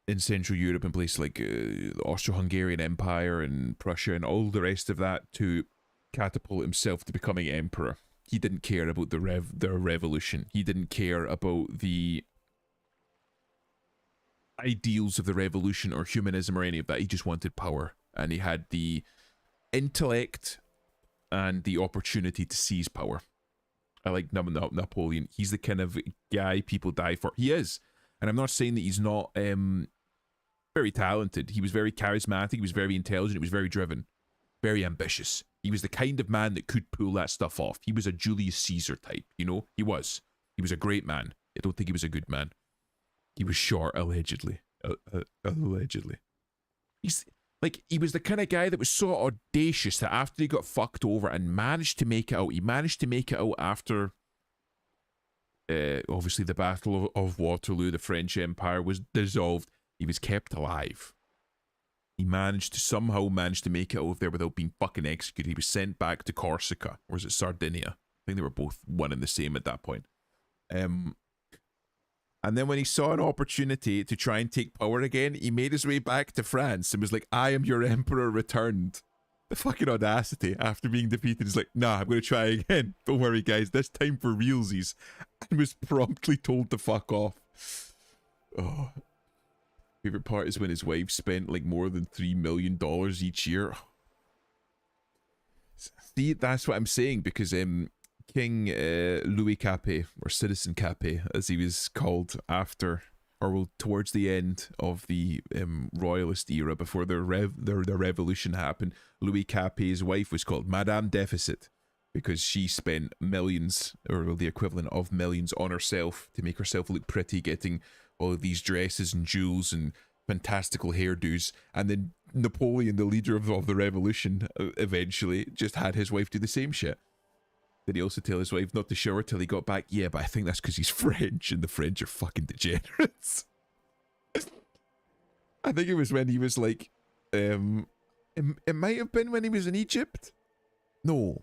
in Central Europe and places like the Austro-Hungarian Empire and Prussia and all the rest of that to catapult himself to becoming emperor. He didn't care about the revolution. He didn't care about the ideals of the revolution or humanism or any of that. He just wanted power, and he had the intellect and the opportunity to seize power. I like Napoleon. He's the kind of guy people die for. He is. And I'm not saying that he's not very talented. He was very charismatic. He was very intelligent. He was very driven. Very ambitious. He was the kind of man that could pull that stuff off. He was a Julius Caesar type, you know? He was. He was a great man. I don't think he was a good man. He was short, allegedly. Allegedly. He's... Like, he was the kind of guy that was so audacious that after he got fucked over and managed to make it out, he managed to make it out after, obviously, the Battle of Waterloo, the French Empire was dissolved. He was kept alive. He managed to somehow manage to make it out of there without being fucking executed. He was sent back to Corsica, or was it Sardinia? I think they were both one and the same at that point. And then when he saw an opportunity to try and take power again, he made his way back to France and was like, I am your emperor returned. The fucking audacity after being defeated is like, nah, I'm going to try again. Don't worry, guys, this time for realsies. And was promptly told to fuck off. Oh. Favorite part is when his wife spent like more than $3 million each year. See, that's what I'm saying, because King Louis Capet, or Citizen Capet, as he was called after, or well, towards the end of the royalist era, before the revolution happened, Louis Capet's wife was called Madame Deficit, because she spent millions, or the equivalent of millions, on herself to make herself look pretty, getting all of these dresses and jewels and fantastical hairdos. And then Napoleon, the leader of the revolution, eventually just had his wife do the same shit. Did he also tell his wife not to shower till he got back? Yeah, but I think that's because he's French, and the French are fucking degenerates. I think it was when he was like, it might have been when he was in Egypt. No,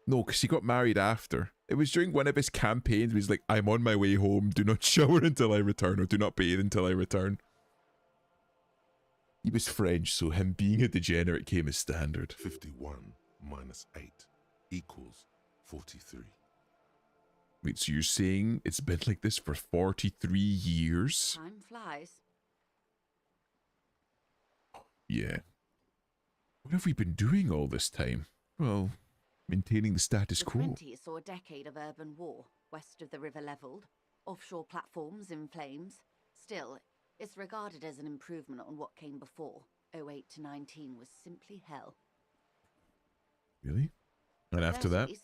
because he got married after. It was during one of his campaigns. He was like, I'm on my way home. Do not shower until I return, or do not bathe until I return. He was French, so him being a degenerate came as standard. 51 minus 8 equals 43. Wait, so you're saying it's been like this for 43 years? Time flies. Yeah. What have we been doing all this time? Well, maintaining the status quo. The 20s saw a decade of urban war, west of the river leveled, offshore platforms in flames. Still, it's regarded as an improvement on what came before. 08 to 19 was simply hell. Really? And after that? 30s,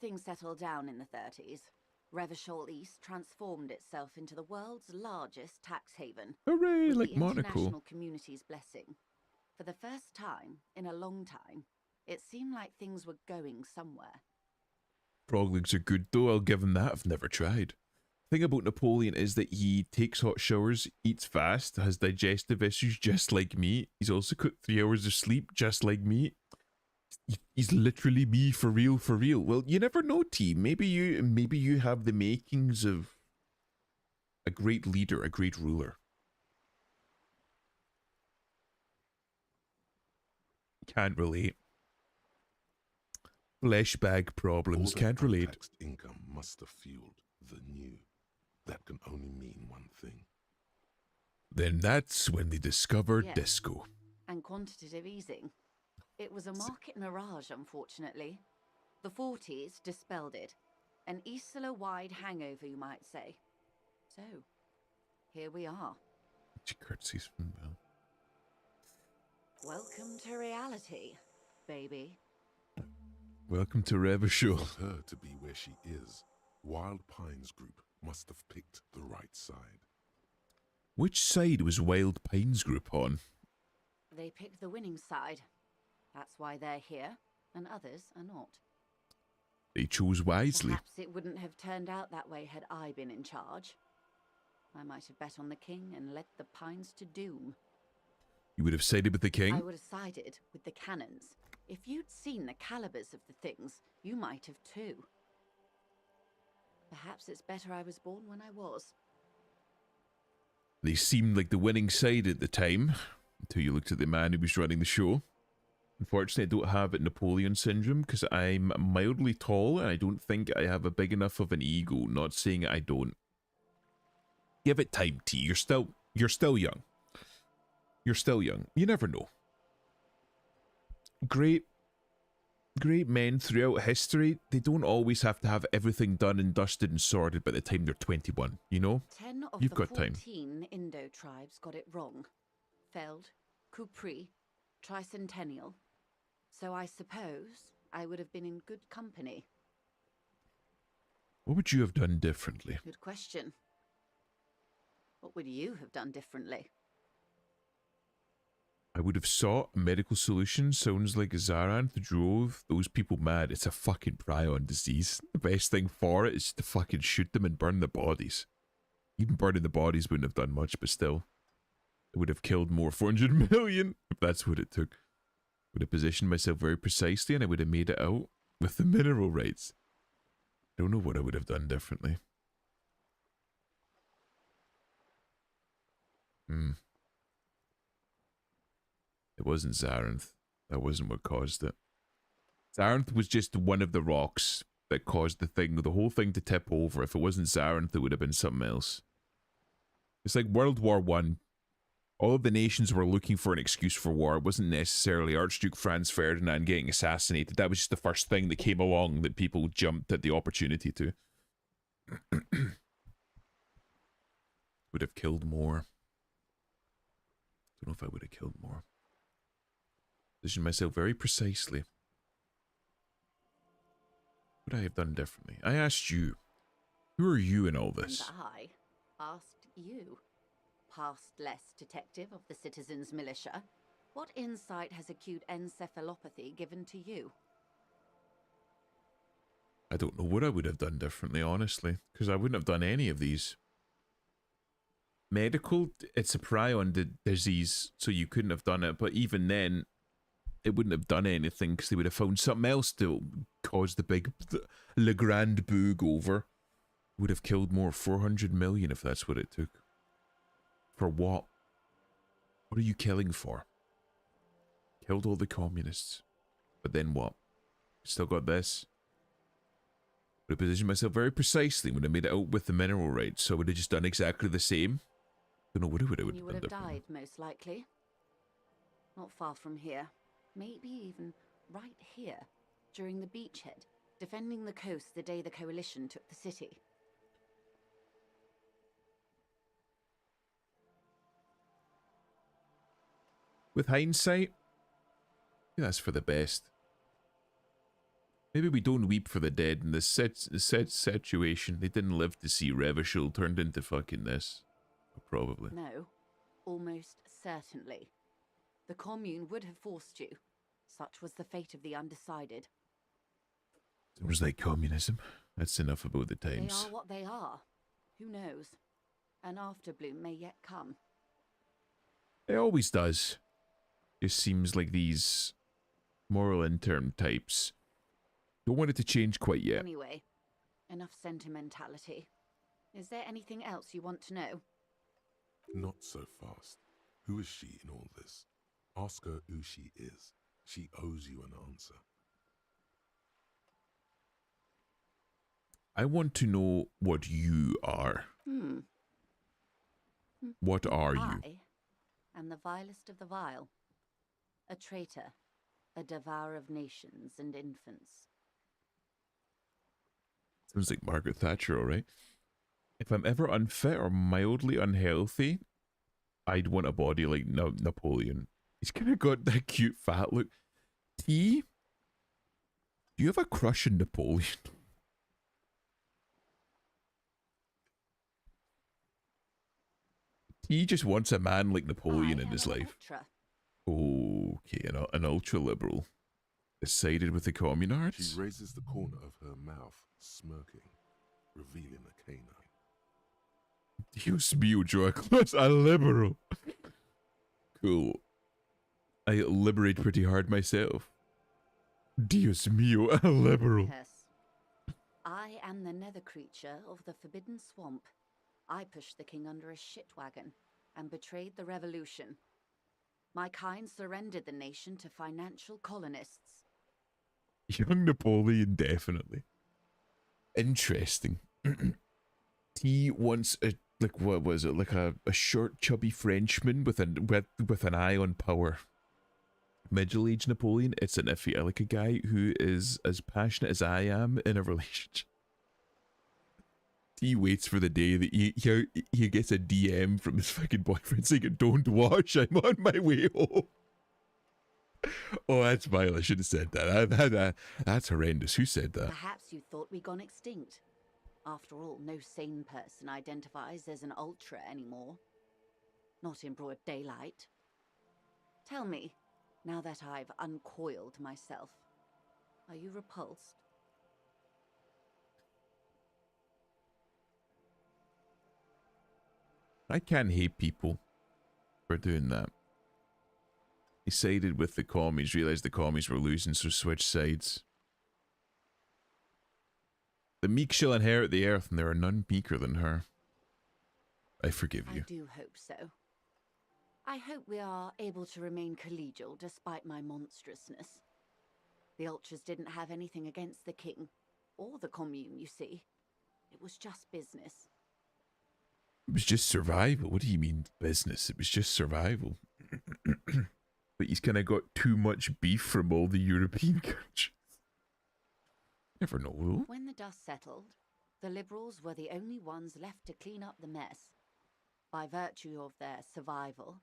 things settled down in the 30s. Revachol East transformed itself into the world's largest tax haven. Hooray, with like the Monaco. international community's blessing. For the first time in a long time, it seemed like things were going somewhere. Frog legs are good though, I'll give him that. I've never tried. The thing about Napoleon is that he takes hot showers, eats fast, has digestive issues just like me. He's also got 3 hours of sleep just like me. He's literally me for real, for real. Well, you never know, T. Maybe you have the makings of a great leader, a great ruler. Can't relate. Flesh bag problems. All Can't that relate. untaxed income must have fueled the new. That can only mean one thing. Then that's when they discovered Yes. disco. And quantitative easing. It was a market mirage, unfortunately. The 40s dispelled it. An Isola-wide hangover, you might say. So, here we are. She curtsies from Belle. Welcome to reality, baby. Welcome to Revachol. For her to be where she is, Wild Pines Group must have picked the right side. Which side was Wild Pines Group on? They picked the winning side. That's why they're here, and others are not. They chose wisely. Perhaps it wouldn't have turned out that way had I been in charge. I might have bet on the king and led the Pines to doom. You would have sided with the king? I would have sided with the cannons. If you'd seen the calibers of the things, you might have too. Perhaps it's better I was born when I was. They seemed like the winning side at the time, until you looked at the man who was running the show. Unfortunately, I don't have Napoleon syndrome because I'm mildly tall and I don't think I have a big enough of an ego. Not saying I don't. Give it time, T. You're still young. You're still young. You never know. Great men throughout history, they don't always have to have everything done and dusted and sorted by the time they're 21, you know? 10 of You've the got time. 14 Indo tribes got it wrong. Feld, Kupri, Tricentennial. So I suppose I would have been in good company. What would you have done differently? Good question. What would you have done differently? I would have sought a medical solution. Sounds like Zaranth drove those people mad. It's a fucking prion disease. The best thing for it is to fucking shoot them and burn the bodies. Even burning the bodies wouldn't have done much, but still. It would have killed more 400 million, if that's what it took. Would have positioned myself very precisely and I would have made it out with the mineral rights. I don't know what I would have done differently. It wasn't Zaranth. That wasn't what caused it. Zaranth was just one of the rocks that caused the whole thing to tip over. If it wasn't Zaranth, it would have been something else. It's like World War One. All of the nations were looking for an excuse for war. It wasn't necessarily Archduke Franz Ferdinand getting assassinated. That was just the first thing that came along that people jumped at the opportunity to. Would have killed more. Don't know if I would have killed more. Position myself very precisely. What would I have done differently? I asked you. Who are you in all this? And I asked you, past less detective of the citizens' militia, what insight has acute encephalopathy given to you? I don't know what I would have done differently, honestly, because I wouldn't have done any of these. Medical, it's a prion disease, so you couldn't have done it, but even then, it wouldn't have done anything because they would have found something else to cause the Le Grand Boog over. Would have killed more 400 million if that's what it took. For what? What are you killing for? Killed all the communists. But then what? Still got this. Would have positioned myself very precisely when I made it out with the mineral rights, so I would have just done exactly the same. Don't know what I would have done. You would have died, most likely. Not far from here. Maybe even right here, during the beachhead, defending the coast the day the coalition took the city. With hindsight, that's for the best. Maybe we don't weep for the dead in this situation. They didn't live to see Revachol turned into fucking this. Probably. No, almost certainly. The commune would have forced you. Such was the fate of the undecided. It was like communism. That's enough about the times. They are what they are. Who knows? An afterbloom may yet come. It always does. It seems like these moral intern types don't want it to change quite yet. Anyway, enough sentimentality. Is there anything else you want to know? Not so fast. Who is she in all this? Ask her who she is. She owes you an answer. I want to know what you are. What are you? I am the vilest of the vile. A traitor. A devourer of nations and infants. Sounds like Margaret Thatcher, alright. If I'm ever unfit or mildly unhealthy, I'd want a body like Napoleon. He's kind of got that cute fat look. T, do you have a crush on Napoleon? He just wants a man like Napoleon in his life. Ultra. Okay, an ultra liberal. Sided with the communards? She raises the corner of her mouth, smirking, revealing a canine. Dios mío, Joaquin, a liberal. Cool. I liberate pretty hard myself. Dios mío, a liberal. Yes. I am the nether creature of the Forbidden Swamp. I pushed the king under a shit wagon and betrayed the revolution. My kind surrendered the nation to financial colonists. Young Napoleon, definitely. Interesting. He wants a, like, what was it? Like a short, chubby Frenchman with an eye on power. Middle-aged Napoleon, it's an iffy. I like a guy who is as passionate as I am in a relationship. He waits for the day that he gets a DM from his fucking boyfriend saying, "Don't watch, I'm on my way home." Oh, that's vile. I should have said that. That's horrendous. Who said that? Perhaps you thought we'd gone extinct. After all, no sane person identifies as an ultra anymore. Not in broad daylight. Tell me, now that I've uncoiled myself, are you repulsed? I can't hate people for doing that. He sided with the commies, realized the commies were losing, so switched sides. The meek shall inherit the earth, and there are none meeker than her. I forgive you. I do hope so. I hope we are able to remain collegial despite my monstrousness. The Ultras didn't have anything against the king, or the commune, you see. It was just business. It was just survival. What do you mean business? It was just survival. But he's kind of got too much beef from all the European countries. Never know, though. When the dust settled, the Liberals were the only ones left to clean up the mess. By virtue of their survival,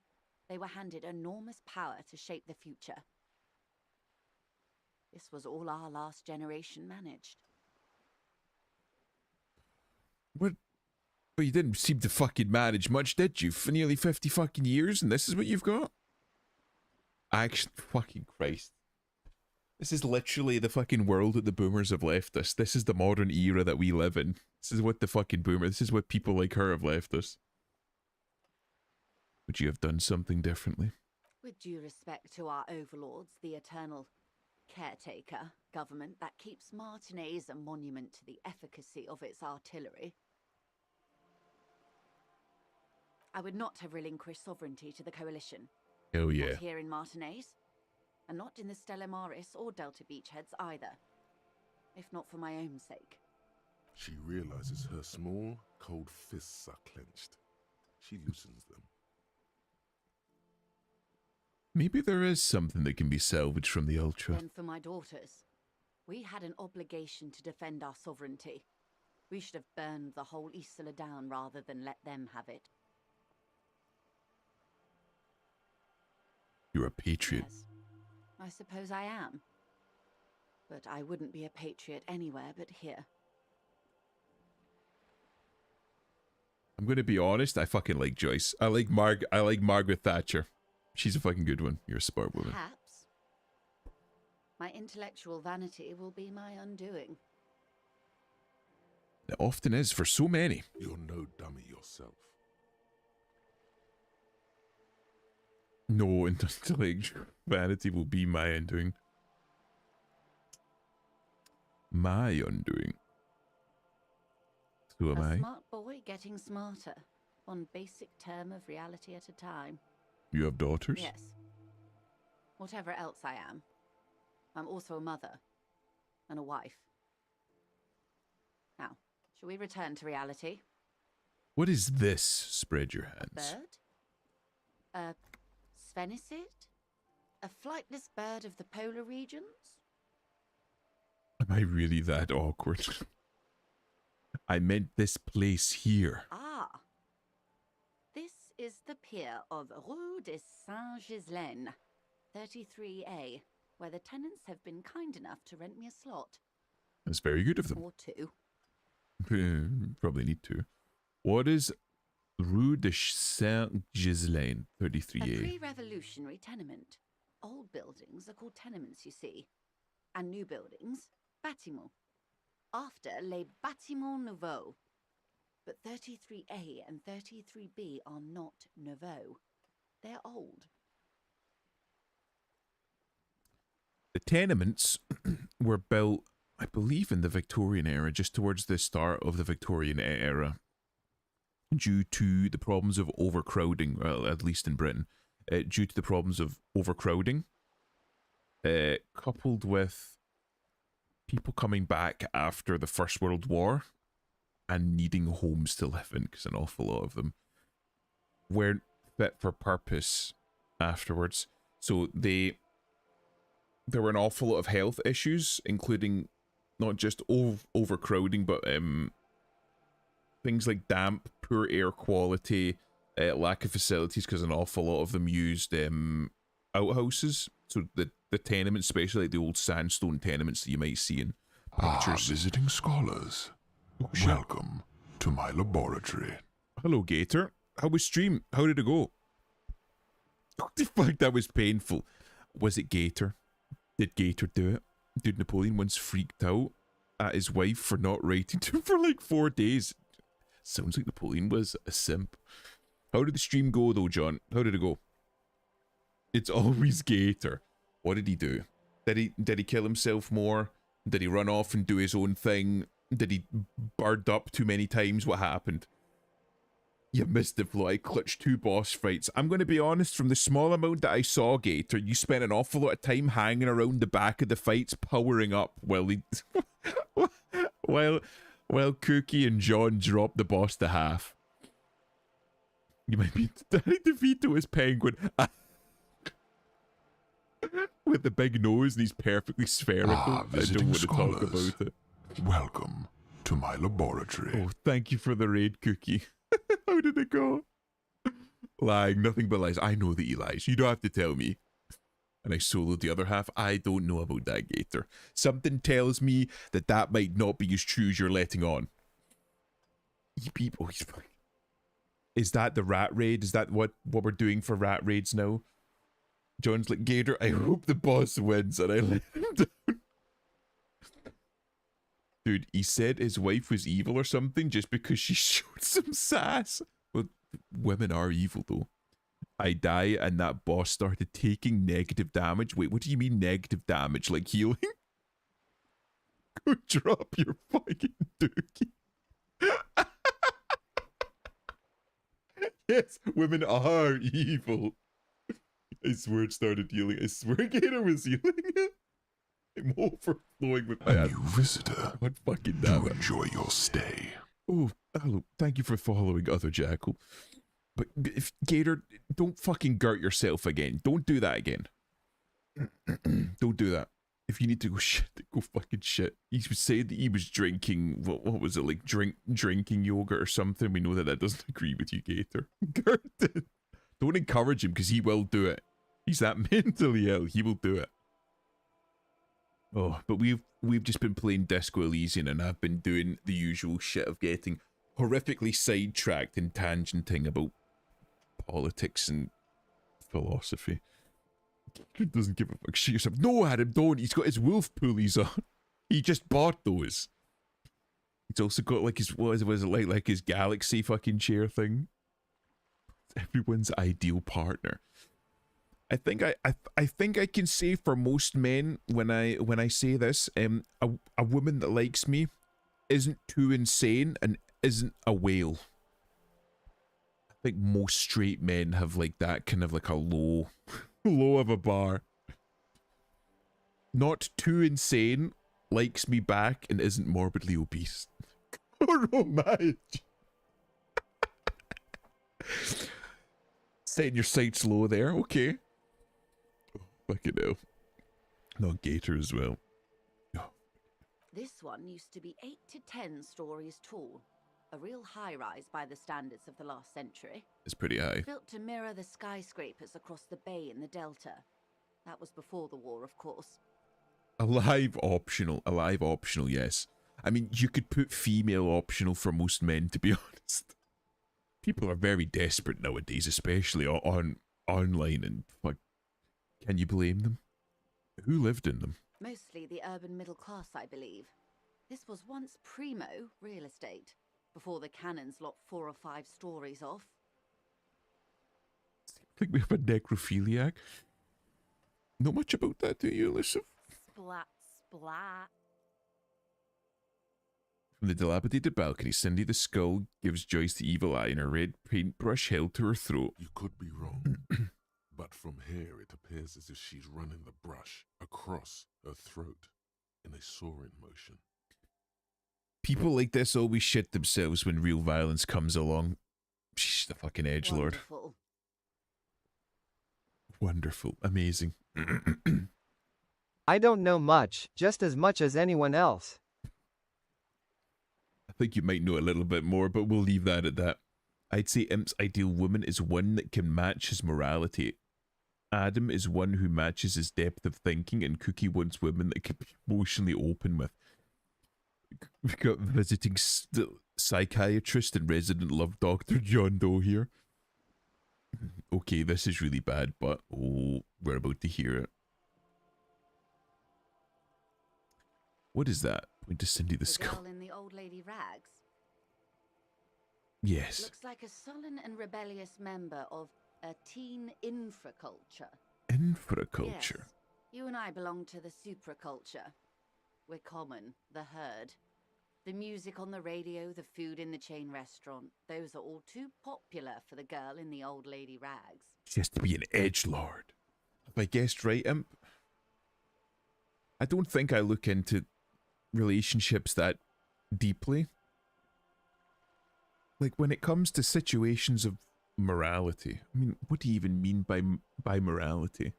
they were handed enormous power to shape the future. This was all our last generation managed. What? But you didn't seem to fucking manage much, did you? For nearly 50 fucking years, and this is what you've got? Actually, fucking Christ. This is literally the fucking world that the boomers have left us. This is the modern era that we live in. This is what the fucking boomer, this is what people like her have left us. Would you have done something differently? With due respect to our overlords, the eternal caretaker government that keeps Martinez a monument to the efficacy of its artillery, I would not have relinquished sovereignty to the coalition. Hell yeah. Not here in Martinez, and not in the Stella Maris or Delta Beachheads either, if not for my own sake. She realizes her small, cold fists are clenched. She loosens them. Maybe there is something that can be salvaged from the Ultra. Then for my daughters, we had an obligation to defend our sovereignty. We should have burned the whole Isla down rather than let them have it. You're a patriot. Yes, I suppose I am. But I wouldn't be a patriot anywhere but here. I'm gonna be honest, I fucking like Joyce. I like Margaret Thatcher. She's a fucking good one. You're a smart woman. Perhaps. My intellectual vanity will be my undoing. It often is for so many. You're no dummy yourself. No, intellectual vanity will be my undoing. My undoing. Who am A I? smart boy getting smarter, one basic term of reality at a time. You have daughters? Yes. Whatever else I am, I'm also a mother and a wife. Now, shall we return to reality? What is this? Spread your hands. Bird? A Svenicid? A flightless bird of the polar regions? Am I really that awkward? I meant this place here. Ah. This is the pier of Rue de Saint-Ghislain, 33A, where the tenants have been kind enough to rent me a slot. That's very good of them. Or two. Probably need to. What is Rue de Saint-Ghislain, A 33A? pre-revolutionary tenement. Old buildings are called tenements, you see. And new buildings, bâtiments. After les bâtiments nouveaux. But 33A and 33B are not nouveaux. They're old. The tenements were built, I believe, in the Victorian era, just towards the start of the Victorian era, due to the problems of overcrowding, well, at least in Britain, due to the problems of overcrowding, coupled with people coming back after the First World War and needing homes to live in, because an awful lot of them weren't fit for purpose afterwards. So there were an awful lot of health issues, including not just overcrowding, but things like damp, poor air quality, lack of facilities, because an awful lot of them used outhouses. So the tenements, especially like the old sandstone tenements that you might see in pictures. Visiting scholars. Welcome to my laboratory. Hello, Gator. How was stream? How did it go? What the fuck? That was painful. Was it Gator? Did Gator do it? Dude, Napoleon once freaked out at his wife for not writing to him for like 4 days. Sounds like Napoleon was a simp. How did the stream go though, John? How did it go? It's always Gator. What did he do? Did he kill himself more? Did he run off and do his own thing? Did he bird up too many times? What happened? You missed the flow. I clutched 2 boss fights. I'm going to be honest, from the small amount that I saw, Gator, you spent an awful lot of time hanging around the back of the fights, powering up while he... while Cookie and John dropped the boss to half. You might be... Danny DeVito is Penguin. With the big nose and he's perfectly spherical. I don't Visiting want to talk scholars. about it. Welcome to my laboratory. Oh, thank you for the raid, Cookie. How did it go? Lying, nothing but lies. I know that he lies. You don't have to tell me. And I soloed the other half. I don't know about that, Gator. Something tells me that that might not be as true as you're letting on. You people... Is that the rat raid? Is that what we're doing for rat raids now? John's like, Gator, I hope the boss wins, and I let him down. Dude, he said his wife was evil or something just because she showed some sass. Well, women are evil, though. I die, and that boss started taking negative damage. Wait, what do you mean negative damage? Like healing? Go drop your fucking dookie. Yes, women are evil. I swear it started healing. I swear Gator was healing it. I'm overflowing with my A new visitor. God fucking Do damn it. enjoy your stay. Oh, hello. Thank you for following Other Jackal. But if Gator, don't fucking gurt yourself again. Don't do that again. Don't do that. If you need to go shit, go fucking shit. He was saying that he was drinking, what was it, like drinking yogurt or something. We know that doesn't agree with you, Gator. Gurt it. Don't encourage him because he will do it. He's that mentally ill. He will do it. Oh, but we've just been playing Disco Elysium, and I've been doing the usual shit of getting horrifically sidetracked and tangenting about politics and philosophy. He doesn't give a fuck. Shit yourself. No, Adam, don't. He's got his wolf pulleys on. He just bought those. He's also got like his, what was it like his galaxy fucking chair thing. Everyone's ideal partner. I think I think I can say for most men when I say this, a woman that likes me isn't too insane and isn't a whale. I think most straight men have like that kind of like a low of a bar. Not too insane, likes me back, and isn't morbidly obese. Setting your sights low there, okay. Oh, fucking hell. No, Gator as well. Oh. This one used to be 8 to 10 stories tall. A real high-rise by the standards of the last century. It's pretty high. Built to mirror the skyscrapers across the bay in the Delta. That was before the war, of course. Alive optional, yes. I mean, you could put female optional for most men, to be honest. People are very desperate nowadays, especially on online, and like, can you blame them? Who lived in them? Mostly the urban middle class, I believe. This was once primo real estate, before the cannons lopped 4 or 5 stories off. I think we have a necrophiliac. Not much about that, do you, Alyssa? Splat, splat. From the dilapidated balcony, Cindy the Skull gives Joyce the evil eye and a red paintbrush held to her throat. You could be wrong, but from here it appears as if she's running the brush across her throat in a soaring motion. People like this always shit themselves when real violence comes along. She's the fucking edgelord. Wonderful. Wonderful. Amazing. I don't know just as much as anyone else. I think you might know a little bit more, but we'll leave that at that. I'd say Imp's ideal woman is one that can match his morality. Adam is one who matches his depth of thinking, and Cookie wants women that can be emotionally open with. We've got visiting psychiatrist and resident love doctor John Doe here. Okay, this is really bad, but oh, we're about to hear it. What is that? Point to Cindy the Skull. Girl in the old lady rags. Yes. Looks like a sullen and rebellious member of a teen infraculture. Infraculture. Yes. You and I belong to the supraculture. We're common, the herd. The music on the radio, the food in the chain restaurant, those are all too popular for the girl in the old lady rags. She has to be an edgelord. Have I guessed right, Imp? I don't think I look into relationships that deeply. Like, when it comes to situations of morality, I mean, what do you even mean by morality?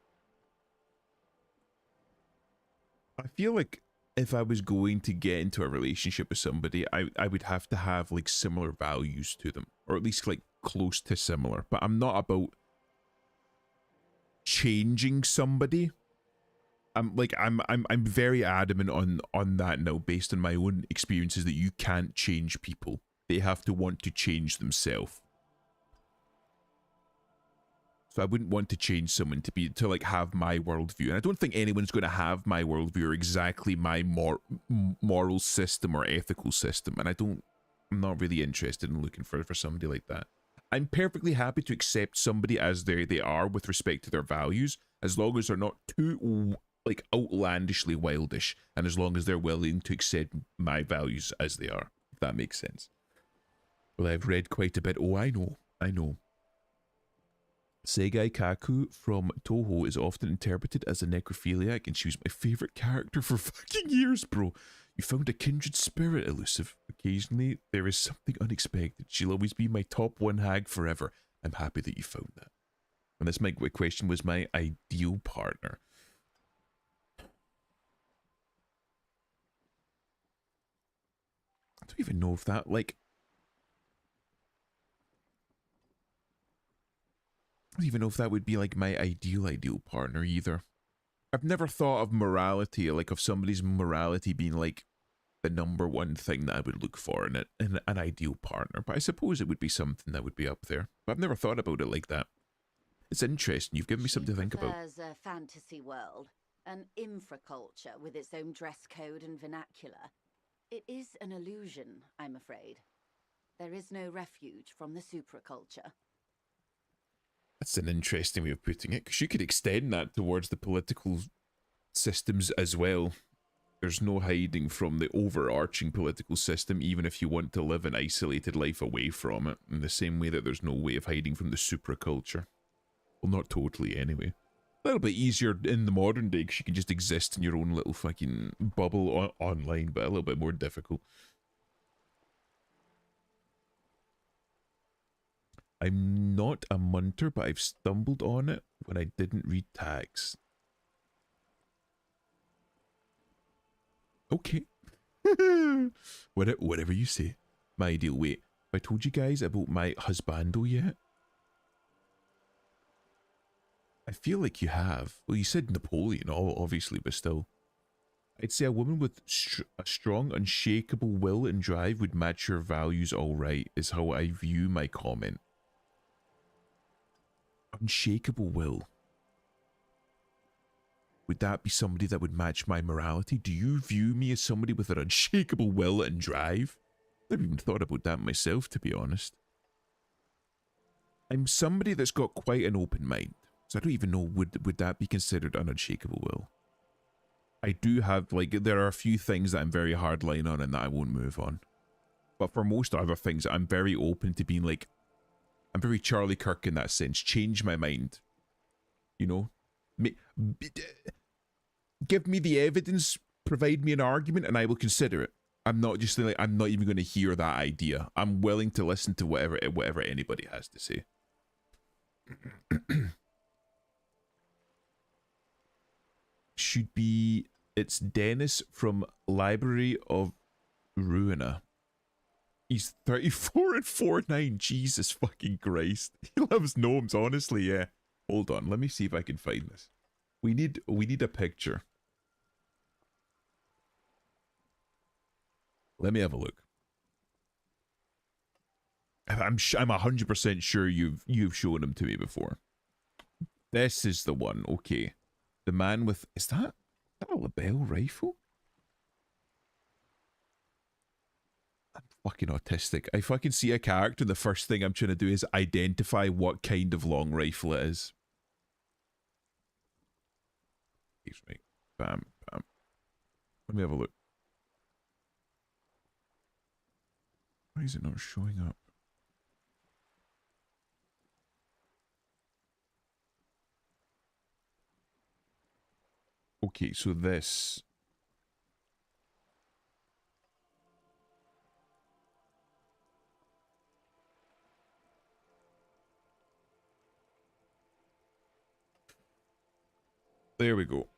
I feel like if I was going to get into a relationship with somebody, I would have to have like similar values to them, or at least like close to similar. But I'm not about changing somebody. I'm very adamant on that now, based on my own experiences, that you can't change people. They have to want to change themselves. So I wouldn't want to change someone to like have my worldview. And I don't think anyone's going to have my worldview or exactly my moral system or ethical system. And I'm not really interested in looking for somebody like that. I'm perfectly happy to accept somebody as they are with respect to their values, as long as they're not too like outlandishly wildish, and as long as they're willing to accept my values as they are, if that makes sense. Well, I've read quite a bit. Oh, I know. Segai Kaku from Toho is often interpreted as a necrophiliac, and she was my favourite character for fucking years, bro. You found a kindred spirit, Elusive. Occasionally, there is something unexpected. She'll always be my top 1 hag forever. I'm happy that you found that. And this, my question was my ideal partner. I don't even know if that, like... I don't even know if that would be like my ideal partner either. I've never thought of morality, like of somebody's morality being like the #1 thing that I would look for in an ideal partner. But I suppose it would be something that would be up there. But I've never thought about it like that. It's interesting. You've given me something to think about. She prefers a fantasy world, an infraculture with its own dress code and vernacular. It is an illusion, I'm afraid. There is no refuge from the supraculture. That's an interesting way of putting it, because you could extend that towards the political systems as well. There's no hiding from the overarching political system, even if you want to live an isolated life away from it, in the same way that there's no way of hiding from the supraculture. Well, not totally, anyway. A little bit easier in the modern day, because you can just exist in your own little fucking bubble online, but a little bit more difficult. I'm not a munter, but I've stumbled on it when I didn't read tags. Okay. Whatever you say. My ideal weight. Have I told you guys about my husbando yet? I feel like you have. Well, you said Napoleon, obviously, but still. I'd say a woman with a strong, unshakable will and drive would match your values all right, is how I view my comment. Unshakable will. Would that be somebody that would match my morality? Do you view me as somebody with an unshakable will and drive? I've never even thought about that myself, to be honest. I'm somebody that's got quite an open mind. So I don't even know, would that be considered an unshakable will? I do have, like, there are a few things that I'm very hardline on and that I won't move on. But for most other things, I'm very open to being like, I'm very Charlie Kirk in that sense. Change my mind. You know? Give me the evidence, provide me an argument, and I will consider it. I'm not just like, I'm not even going to hear that idea. I'm willing to listen to whatever anybody has to say. Should be, it's Dennis from Library of Ruina. He's 34 and 4'9". Jesus fucking Christ. He loves gnomes, honestly, yeah. Hold on, let me see if I can find this. We need a picture. Let me have a look. I'm 100% sure you've shown him to me before. This is the one, okay. The man with, is that a label rifle? I'm fucking autistic. I fucking see a character and the first thing I'm trying to do is identify what kind of long rifle it is. Excuse me. Bam, bam. Let me have a look. Why is it not showing up? Okay, so this. There we go.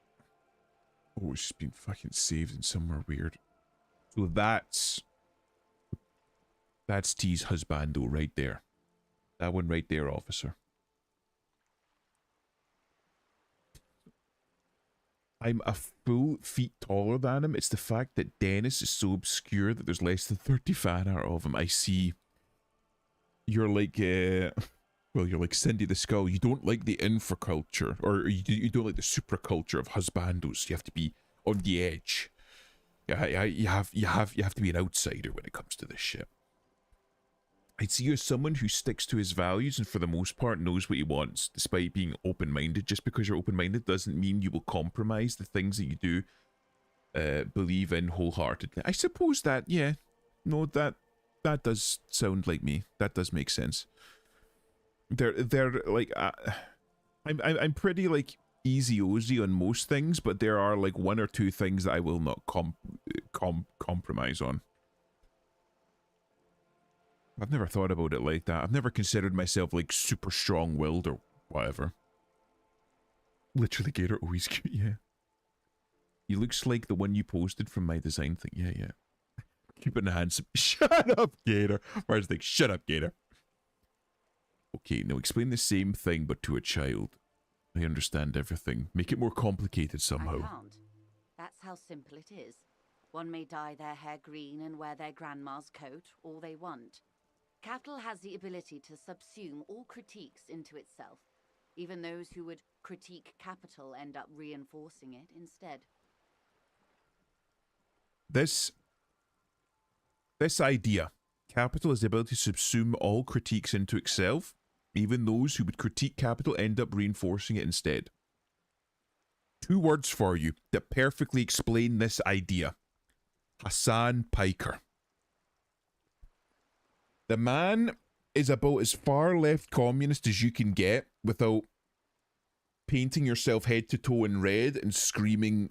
Oh, it's been fucking saved in somewhere weird. So that's T's husbando right there. That one right there, officer. I'm a full feet taller than him. It's the fact that Dennis is so obscure that there's less than 30 fan art of him. I see. You're like, well, you're like Cindy the Skull. You don't like the infraculture, or you don't like the supraculture of husbandos. You have to be on the edge. Yeah, you have to be an outsider when it comes to this shit. I'd see you as someone who sticks to his values and for the most part knows what he wants, despite being open-minded. Just because you're open-minded doesn't mean you will compromise the things that you do believe in wholeheartedly. I suppose that, yeah, no, that does sound like me. That does make sense. They're like, I'm pretty like easy-ozy on most things, but there are like one or two things that I will not compromise on. I've never thought about it like that. I've never considered myself like super strong-willed or whatever. Literally, Gator. Oh, he's cute, yeah. He looks like the one you posted from my design thing. Yeah, yeah. Keep it handsome. Shut up, Gator. Where's like, shut up, Gator. Okay, now explain the same thing but to a child. I understand everything. Make it more complicated somehow. I can't. That's how simple it is. One may dye their hair green and wear their grandma's coat, all they want. Capital has the ability to subsume all critiques into itself. Even those who would critique capital end up reinforcing it instead. This idea, capital has the ability to subsume all critiques into itself. Even those who would critique capital end up reinforcing it instead. Two words for you that perfectly explain this idea. Hassan Piker. The man is about as far left communist as you can get without painting yourself head to toe in red and screaming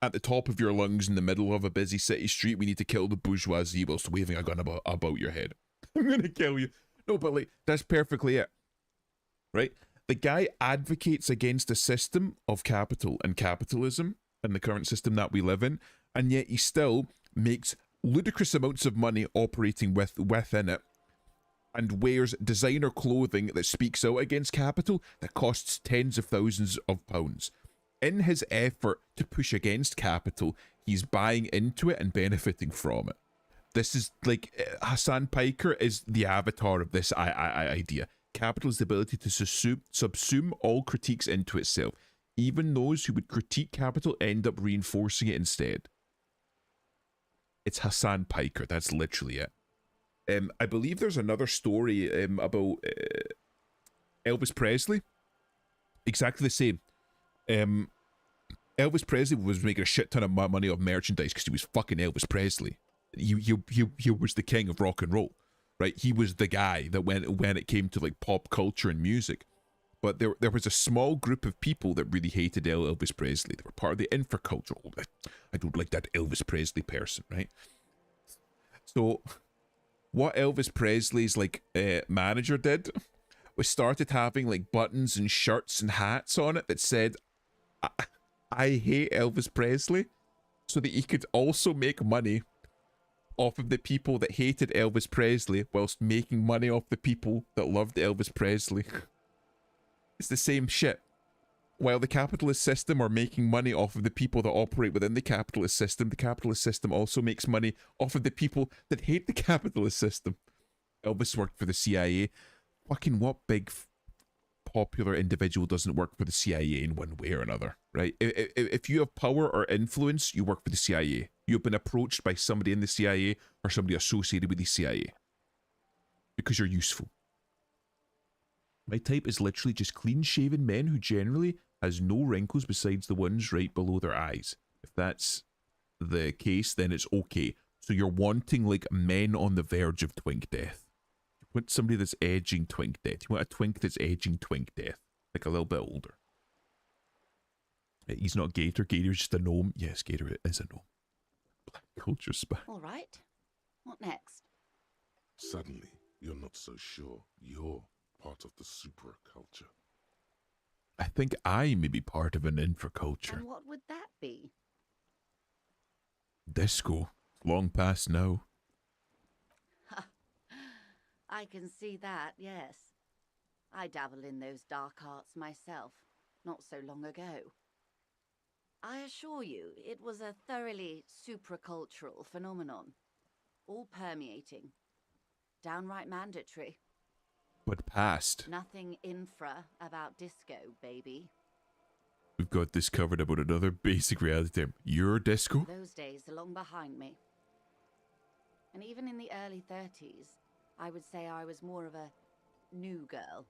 at the top of your lungs in the middle of a busy city street, we need to kill the bourgeoisie whilst waving a gun about your head. I'm gonna kill you. No, but like, that's perfectly it. Right? The guy advocates against a system of capital and capitalism and the current system that we live in, and yet he still makes ludicrous amounts of money operating within it, and wears designer clothing that speaks out against capital that costs tens of thousands of pounds. In his effort to push against capital, he's buying into it and benefiting from it. This is like Hassan Piker is the avatar of this idea. Capital is the ability to subsume all critiques into itself. Even those who would critique capital end up reinforcing it instead. It's Hassan Piker. That's literally it. I believe there's another story about Elvis Presley. Exactly the same. Elvis Presley was making a shit ton of money off merchandise because he was fucking Elvis Presley. He was the king of rock and roll, right? He was the guy that when it came to like pop culture and music. But there was a small group of people that really hated Elvis Presley. They were part of the infraculture. Oh, I don't like that Elvis Presley person, right? So what Elvis Presley's like manager did was started having like buttons and shirts and hats on it that said, I hate Elvis Presley, so that he could also make money off of the people that hated Elvis Presley whilst making money off the people that loved Elvis Presley. It's the same shit. While the capitalist system are making money off of the people that operate within the capitalist system also makes money off of the people that hate the capitalist system. Elvis worked for the CIA. Fucking what big popular individual doesn't work for the CIA in one way or another, right? If you have power or influence, you work for the CIA. You've been approached by somebody in the CIA or somebody associated with the CIA because you're useful. My type is literally just clean-shaven men who generally has no wrinkles besides the ones right below their eyes. If that's the case, then it's okay. So you're wanting like men on the verge of twink death. You want somebody that's edging twink death. You want a twink that's edging twink death. Like a little bit older. He's not Gator. Gator's just a gnome. Yes, Gator is a gnome. Black culture spy. All right. What next? Suddenly, you're not so sure you're part of the superculture. I think I may be part of an infraculture. And what would that be? Disco. Long past now. I can see that, yes. I dabble in those dark arts myself, not so long ago. I assure you, it was a thoroughly supracultural phenomenon. All permeating. Downright mandatory. But past. Nothing infra about disco, baby. We've got this covered about another basic reality term. Your disco? Those days are long behind me. And even in the early 30s, I would say I was more of a new girl.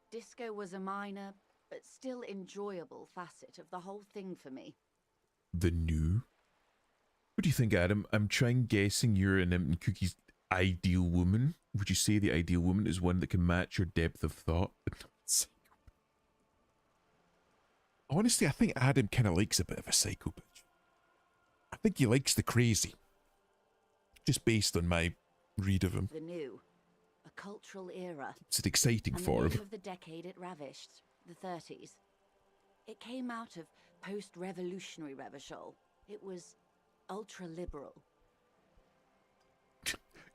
Disco was a minor, but still enjoyable facet of the whole thing for me. The new? What do you think, Adam? I'm guessing you're an Cookie's ideal woman. Would you say the ideal woman is one that can match your depth of thought? Honestly, I think Adam kind of likes a bit of a psycho bitch. I think he likes the crazy. Just based on my read of him. The new. A cultural era. It's exciting and for the name him. of the decade it ravished. The 30s. It came out of post-revolutionary Revachol. It was ultra-liberal.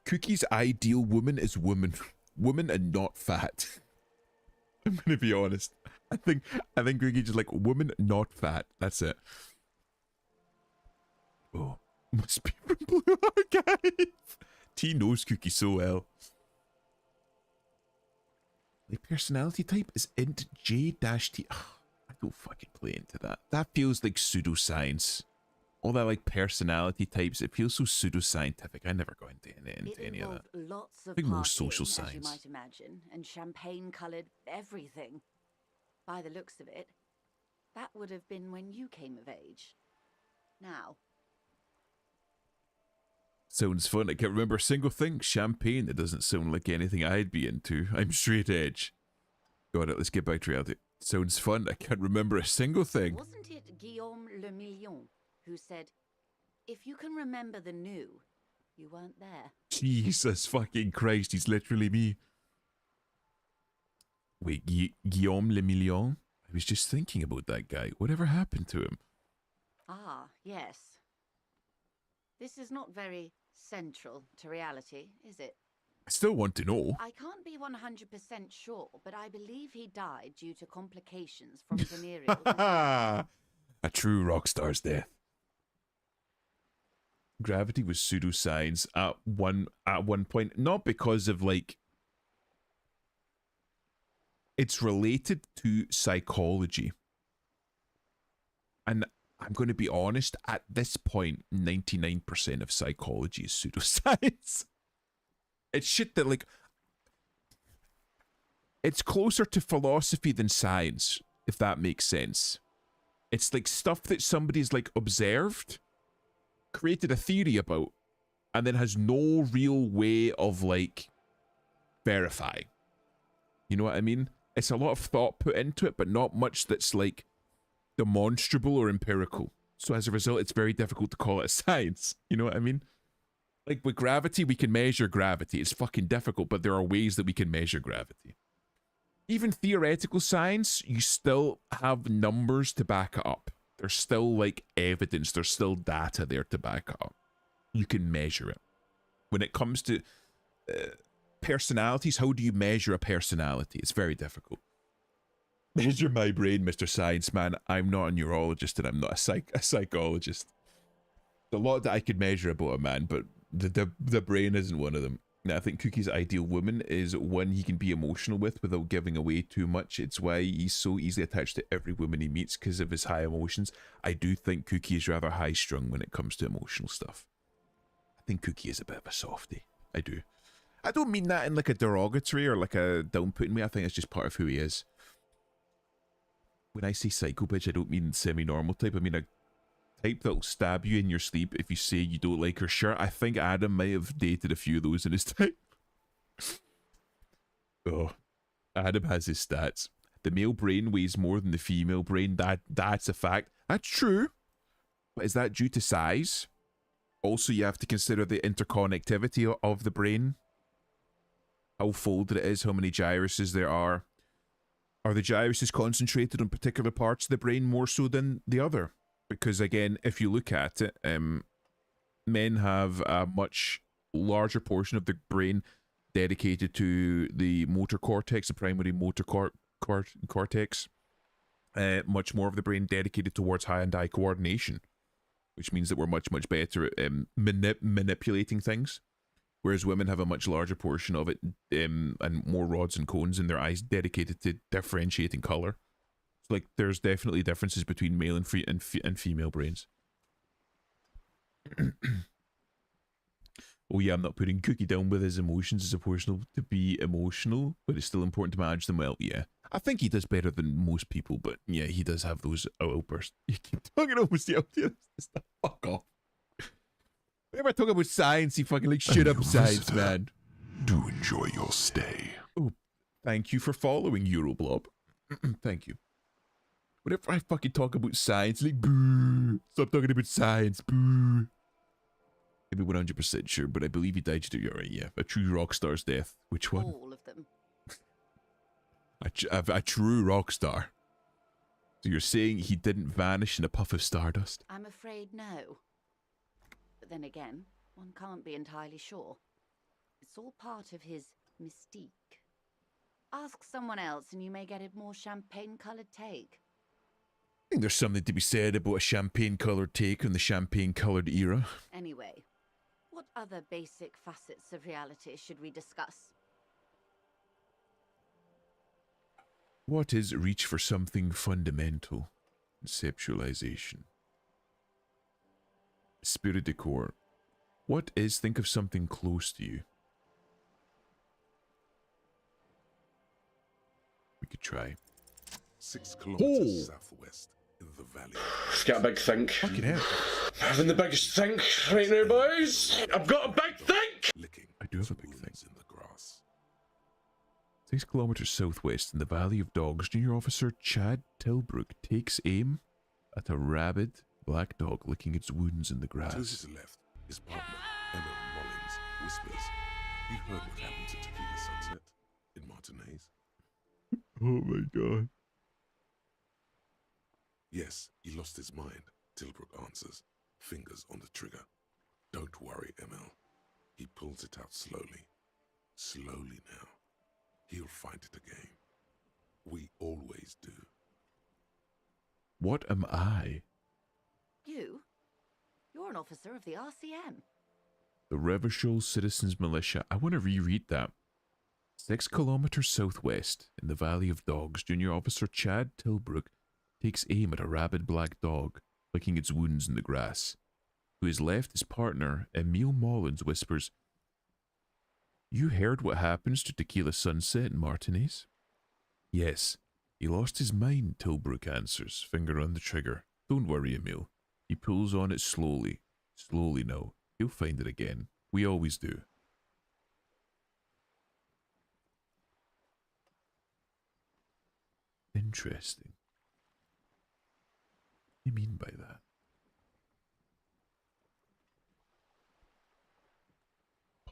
Cookie's ideal woman is woman. Woman and not fat. I'm gonna be honest. I think Cookie just like woman, not fat. That's it. Oh, must be from Blue Archive. T knows Cookie so well. The personality type is int J-T. Oh, I don't fucking play into that. That feels like pseudoscience. All that like personality types, it feels so pseudoscientific. I never go into any of that. Lots of I think most partying, social as you science. might imagine, and champagne-coloured everything. By the looks of it, that would have been when you came of age. Now. Sounds fun. I can't remember a single thing. Champagne, that doesn't sound like anything I'd be into. I'm straight edge. Got it, let's get back to reality. Sounds fun. I can't remember a single thing. Wasn't it Guillaume Le Million who said, if you can remember the new, you weren't there? Jesus fucking Christ, he's literally me. Wait, Guillaume Le Million? I was just thinking about that guy. Whatever happened to him? Ah, yes. This is not very central to reality, is it? I still want to know. I can't be 100% sure, but I believe he died due to complications from venereal disease. A true rock star's death. Gravity was pseudoscience at one point, not because of like it's related to psychology. And I'm going to be honest, at this point, 99% of psychology is pseudoscience. It's shit that, like, it's closer to philosophy than science, if that makes sense. It's like stuff that somebody's, like, observed, created a theory about, and then has no real way of, like, verifying. You know what I mean? It's a lot of thought put into it, but not much that's, like, demonstrable or empirical. So as a result, it's very difficult to call it a science. You know what I mean? Like with gravity, we can measure gravity. It's fucking difficult, but there are ways that we can measure gravity. Even theoretical science, you still have numbers to back it up. There's still like evidence. There's still data there to back it up. You can measure it. When it comes to personalities, how do you measure a personality? It's very difficult. Measure my brain, Mr. Science Man. I'm not a neurologist and I'm not a psychologist. There's a lot that I could measure about a man, but the brain isn't one of them. Now, I think Cookie's ideal woman is one he can be emotional with without giving away too much. It's why he's so easily attached to every woman he meets because of his high emotions. I do think Cookie is rather high-strung when it comes to emotional stuff. I think Cookie is a bit of a softie. I do. I don't mean that in like a derogatory or like a down-putting way. I think it's just part of who he is. When I say psycho bitch, I don't mean semi-normal type. I mean a type that'll stab you in your sleep if you say you don't like her shirt. I think Adam might have dated a few of those in his time. Oh, Adam has his stats. The male brain weighs more than the female brain. That's a fact. That's true. But is that due to size? Also, you have to consider the interconnectivity of the brain. How folded it is, how many gyruses there are. Are the gyruses concentrated on particular parts of the brain more so than the other? Because again, if you look at it, men have a much larger portion of the brain dedicated to the motor cortex, the primary motor cortex. Much more of the brain dedicated towards hand-eye coordination, which means that we're much better at manipulating things. Whereas women have a much larger portion of it and more rods and cones in their eyes dedicated to differentiating color. So, like, there's definitely differences between male and female brains. Oh yeah, I'm not putting Cookie down with his emotions. It's emotional to be emotional, but it's still important to manage them well. Yeah, I think he does better than most people, but yeah, he does have those outbursts. You keep talking almost the outbursts. Fuck off. Whenever I talk about science, you fucking like shut up, science man. Do enjoy your stay. Oh, thank you for following Euroblob. Thank you. Whenever I fucking talk about science, like, boo, stop talking about science, boo. Maybe 100% sure, but I believe he died to do right. Yeah, a true rock star's death. Which one? All of them. A true rock star. So you're saying he didn't vanish in a puff of stardust? I'm afraid no. But then again, one can't be entirely sure. It's all part of his mystique. Ask someone else and you may get a more champagne-coloured take. I think there's something to be said about a champagne-coloured take on the champagne-coloured era. Anyway, what other basic facets of reality should we discuss? What is reach for something fundamental? Conceptualization. Spirit decor. What is think of something close to you? We could try. 6 kilometers southwest in the valley. Let's get a big think. Fucking hell. Having the biggest think right now, boys. I've got a big think. Licking. I do have a big thing. In the grass. 6 kilometers southwest in the Valley of Dogs, Junior Officer Chad Tilbrook takes aim at a rabid black dog licking its wounds in the To grass. his left, his partner, Emma Mullins, whispers, "You heard what happened to Tequila Sunset in Martinez?" Oh my god. Yes, he lost his mind, Tilbrook answers, fingers on the trigger. Don't worry, Emil. He pulls it out slowly. Slowly now. He'll find it again. We always do. What am I? You? You're an officer of the RCM. The Revachol Citizens Militia. I want to reread that. 6 kilometers southwest, in the Valley of Dogs, Junior Officer Chad Tilbrook takes aim at a rabid black dog, licking its wounds in the grass. To his left, his partner, Emile Mullins, whispers, "You heard what happens to Tequila Sunset in Martinez?" "Yes. He lost his mind," Tilbrook answers, finger on the trigger. "Don't worry, Emile. He pulls on it slowly. Slowly now. He'll find it again. We always do." Interesting. What do you mean by that?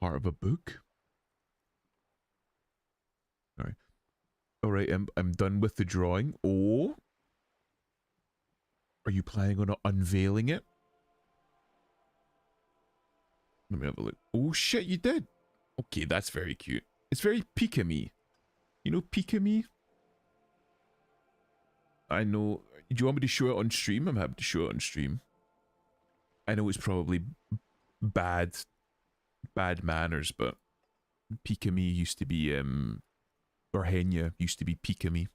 Part of a book? Alright. Alright, I'm done with the drawing. Oh. Are you planning on unveiling it? Let me have a look. Oh shit, you did. Okay, that's very cute. It's very Pika-me. You know Pika-me? I know. Do you want me to show it on stream? I'm happy to show it on stream. I know it's probably bad manners, but Pika-me used to be, or Henya used to be Pika-me.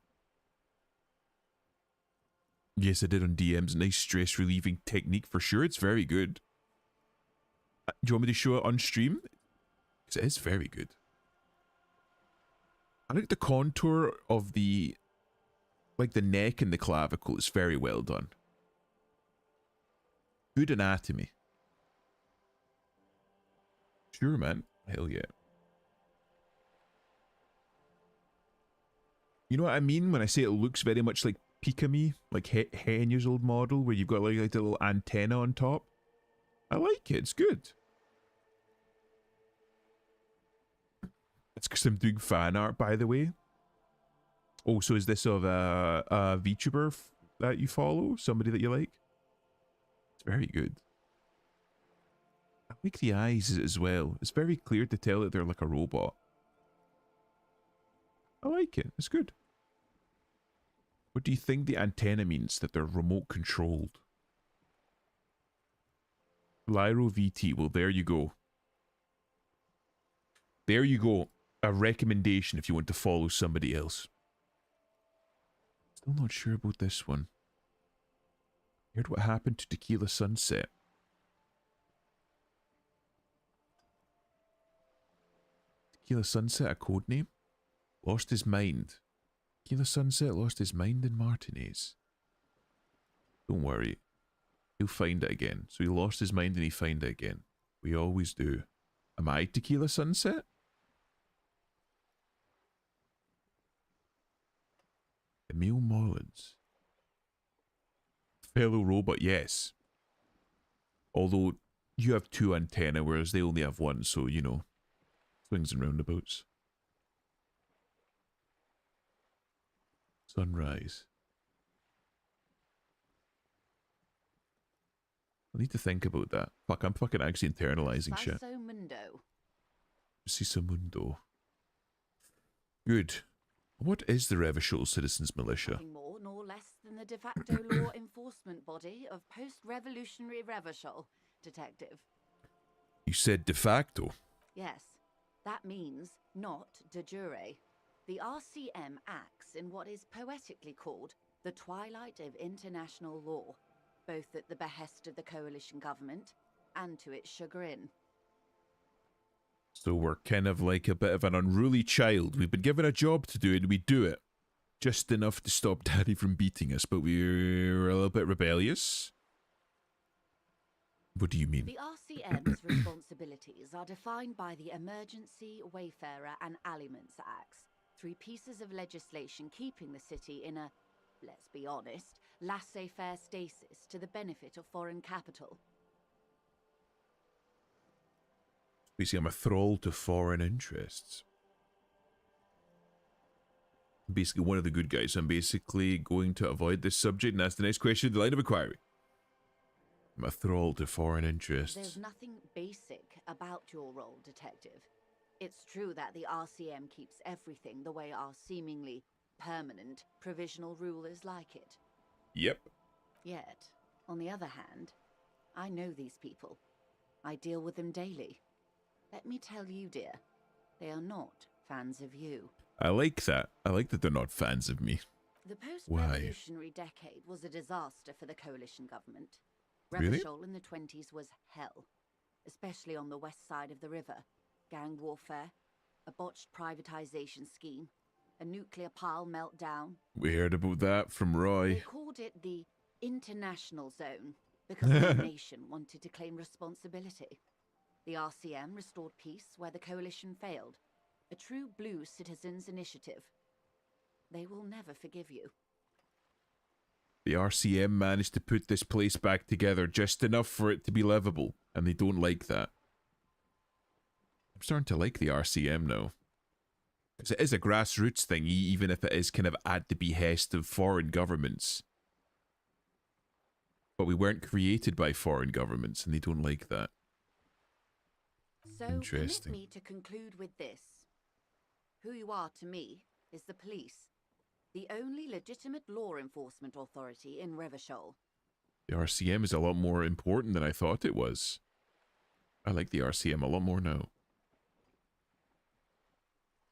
Yes, I did on DMs. Nice stress relieving technique for sure. It's very good. Do you want me to show it on stream? Because it is very good. I think the contour of the, like the neck and the clavicle is very well done. Good anatomy. Sure, man. Hell yeah. You know what I mean when I say it looks very much like Pika-me, like Henya's old model, where you've got like a little antenna on top. I like it. It's good. It's because I'm doing fan art, by the way. Oh, so is this of a VTuber that you follow? Somebody that you like? It's very good. I like the eyes as well. It's very clear to tell that they're like a robot. I like it. It's good. What do you think the antenna means? That they're remote controlled? Lyro VT. Well, there you go. There you go. A recommendation if you want to follow somebody else. Still not sure about this one. Heard what happened to Tequila Sunset. Tequila Sunset, a code name? Lost his mind. Tequila Sunset lost his mind in Martinez. Don't worry. He'll find it again. So he lost his mind and he find it again. We always do. Am I Tequila Sunset? Emile Mullins. Fellow robot, yes. Although you have 2 antennae, whereas they only have 1, so you know. Swings and roundabouts. Sunrise. I need to think about that. Fuck, I'm fucking actually internalizing shit. Sisamundo. Good. What is the Revachol Citizens Militia? Nothing more nor less than the de facto law enforcement body of post-revolutionary Revachol, Detective. You said de facto. Yes, that means not de jure. The RCM acts in what is poetically called the twilight of international law, both at the behest of the coalition government and to its chagrin. So we're kind of like a bit of an unruly child. We've been given a job to do and we do it. Just enough to stop Daddy from beating us, but we're a little bit rebellious. What do you mean? The RCM's responsibilities are defined by the Emergency, Wayfarer and Aliments Acts, 3 pieces of legislation keeping the city in a, let's be honest, laissez-faire stasis to the benefit of foreign capital. Basically, I'm a thrall to foreign interests. Basically, one of the good guys. I'm basically going to avoid this subject and ask the next question, the line of inquiry. I'm a thrall to foreign interests. There's nothing basic about your role, Detective. It's true that the RCM keeps everything the way our seemingly permanent provisional rulers like it. Yep. Yet, on the other hand, I know these people. I deal with them daily. Let me tell you, dear, they are not fans of you. I like that. I like that they're not fans of me. The post-revolutionary decade was a disaster for the coalition government. Really? Revachol in the 20s was hell, especially on the west side of the river. Gang warfare, a botched privatization scheme, a nuclear pile meltdown. We heard about that from They Roy. called it the International Zone because the nation wanted to claim responsibility. The RCM restored peace where the coalition failed. A true blue citizens' initiative. They will never forgive you. The RCM managed to put this place back together just enough for it to be livable, and they don't like that. I'm starting to like the RCM now. Because it is a grassroots thing, even if it is kind of at the behest of foreign governments. But we weren't created by foreign governments, and they don't like that. So Interesting. permit me to conclude with this. Who you are to me is the police, the only legitimate law enforcement authority in Revachol. The RCM is a lot more important than I thought it was. I like the RCM a lot more now.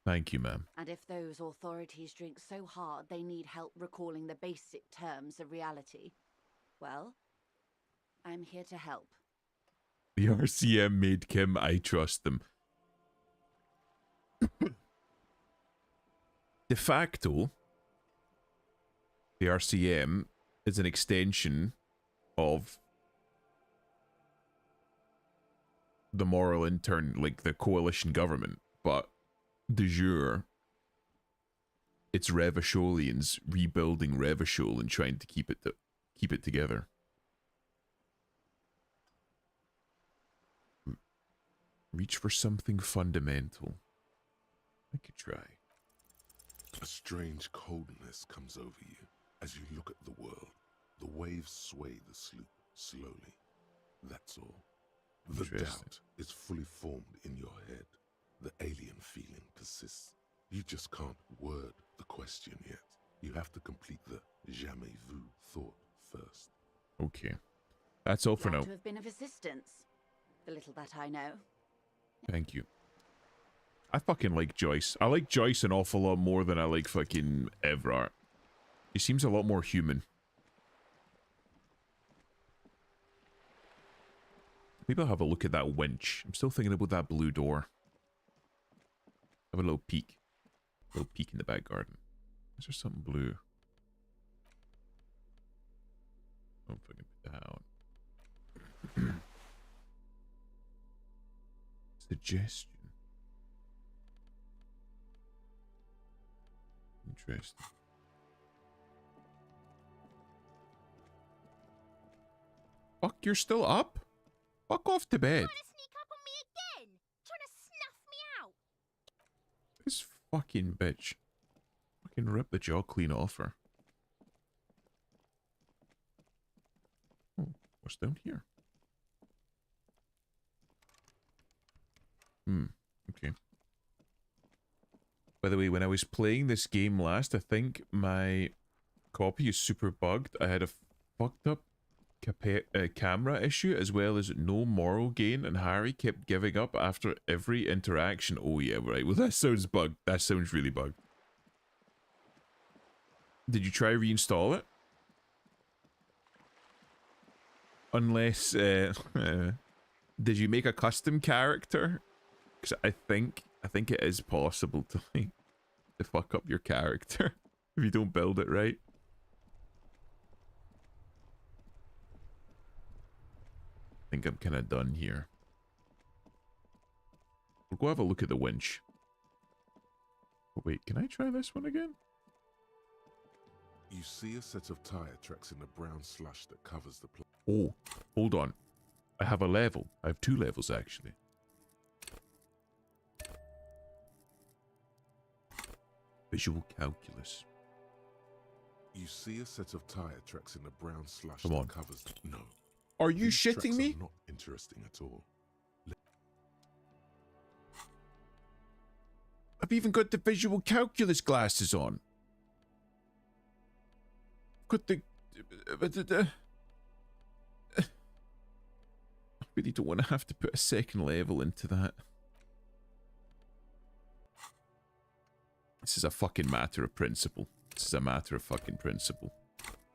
Thank you, ma'am. And if those authorities drink so hard they need help recalling the basic terms of reality, well, I'm here to help. The RCM made Kim, I trust them. De facto, the RCM is an extension of the moral intern, like the coalition government, but de jure, it's Revacholians rebuilding Revachol and trying to keep it together. Reach for something fundamental. I could try. A strange coldness comes over you as you look at the world. The waves sway the sloop slowly. That's all. The doubt is fully formed in your head. The alien feeling persists. You just can't word the question yet. You have to complete the jamais vu thought first. Okay. That's all for Glad now. to have been of assistance. The little that I know. Thank you. I fucking like Joyce. I like Joyce an awful lot more than I like fucking Everard. He seems a lot more human. Maybe I'll have a look at that winch. I'm still thinking about that blue door. Have a little peek. A little peek in the back garden. Is there something blue? Oh, fucking put that out. Suggestion. Interesting. Fuck, you're still up? Fuck off to bed. Trying to sneak up on me again? Trying to snuff me out? This fucking bitch. Fucking rip the jaw clean off her. Oh, what's down here? Okay. By the way, when I was playing this game last, I think my copy is super bugged. I had a fucked up camera issue, as well as no moral gain, and Harry kept giving up after every interaction. Oh yeah, right. Well, that sounds bugged. That sounds really bugged. Did you try reinstall it? Unless, did you make a custom character? Because I think it is possible to like to fuck up your character if you don't build it right. I think I'm kind of done here. We'll go have a look at the winch. Oh, wait, can I try this one again? You see a set of tire tracks in the brown slush that covers the place. Oh, hold on. I have a level. I have 2 levels actually. Visual calculus. You see a set of tire tracks in the brown slush Come on. that covers... No. Are you These shitting tracks me? are not interesting at all. I've even got the visual calculus glasses on. Got the I really don't want to have to put a second level into that. This is a fucking matter of principle. This is a matter of fucking principle.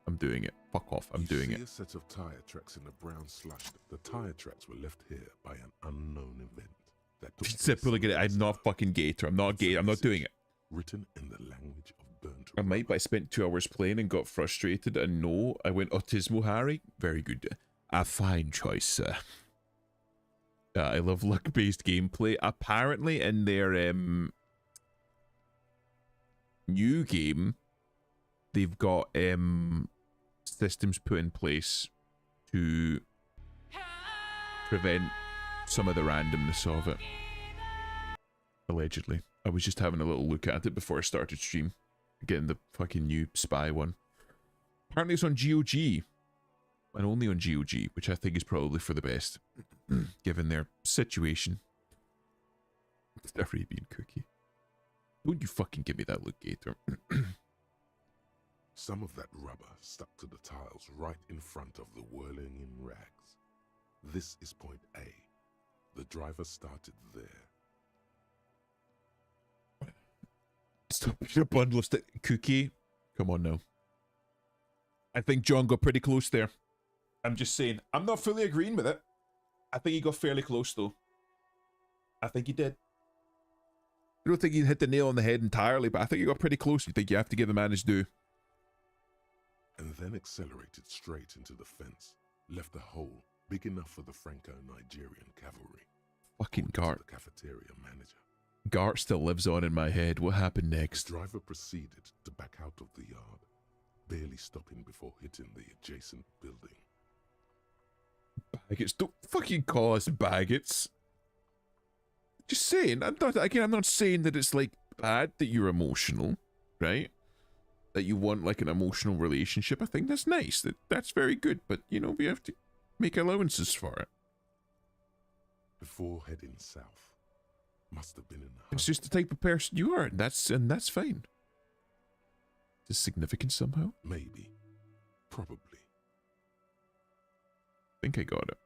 I'm doing it. Fuck off. I'm doing it. A set of tire tracks in a brown slush. The tire tracks were left here by an unknown event that took place. I'm not fucking Gator. I'm not Gator. I'm not doing it. Written in the language of burnt I might, but I spent 2 hours playing and got frustrated. And no, I went Autismo Harry. Very good. A fine choice, sir. I love luck-based gameplay. Apparently, in their new game, they've got systems put in place to prevent some of the randomness of it. Allegedly. I was just having a little look at it before I started stream. Getting the fucking new spy one. Apparently it's on GOG. And only on GOG, which I think is probably for the best. Given their situation. It's the Arabian cookie. Don't you fucking give me that look, Gator. Some of that rubber stuck to the tiles right in front of the whirling in rags. This is point A. The driver started there. Stop being a bundle of stick. Cookie. Come on now. I think John got pretty close there. I'm just saying. I'm not fully agreeing with it. I think he got fairly close though. I think he did. I don't think he hit the nail on the head entirely, but I think he got pretty close. You think you have to give the man his due. And then accelerated straight into the fence. Left a hole big enough for the Franco-Nigerian cavalry. Fucking Gart. The cafeteria manager. Gart still lives on in my head. What happened next? The driver proceeded to back out of the yard, barely stopping before hitting the adjacent building. Baggots. Don't fucking call us baggots. Just saying. I'm not saying that it's like bad that you're emotional, right? That you want like an emotional relationship. I think that's nice. That's very good. But you know, we have to make allowances for it. Before heading south. Must have been in the It's just the type of person you are, and that's fine. Is this significant somehow? Maybe. Probably. I think I got it.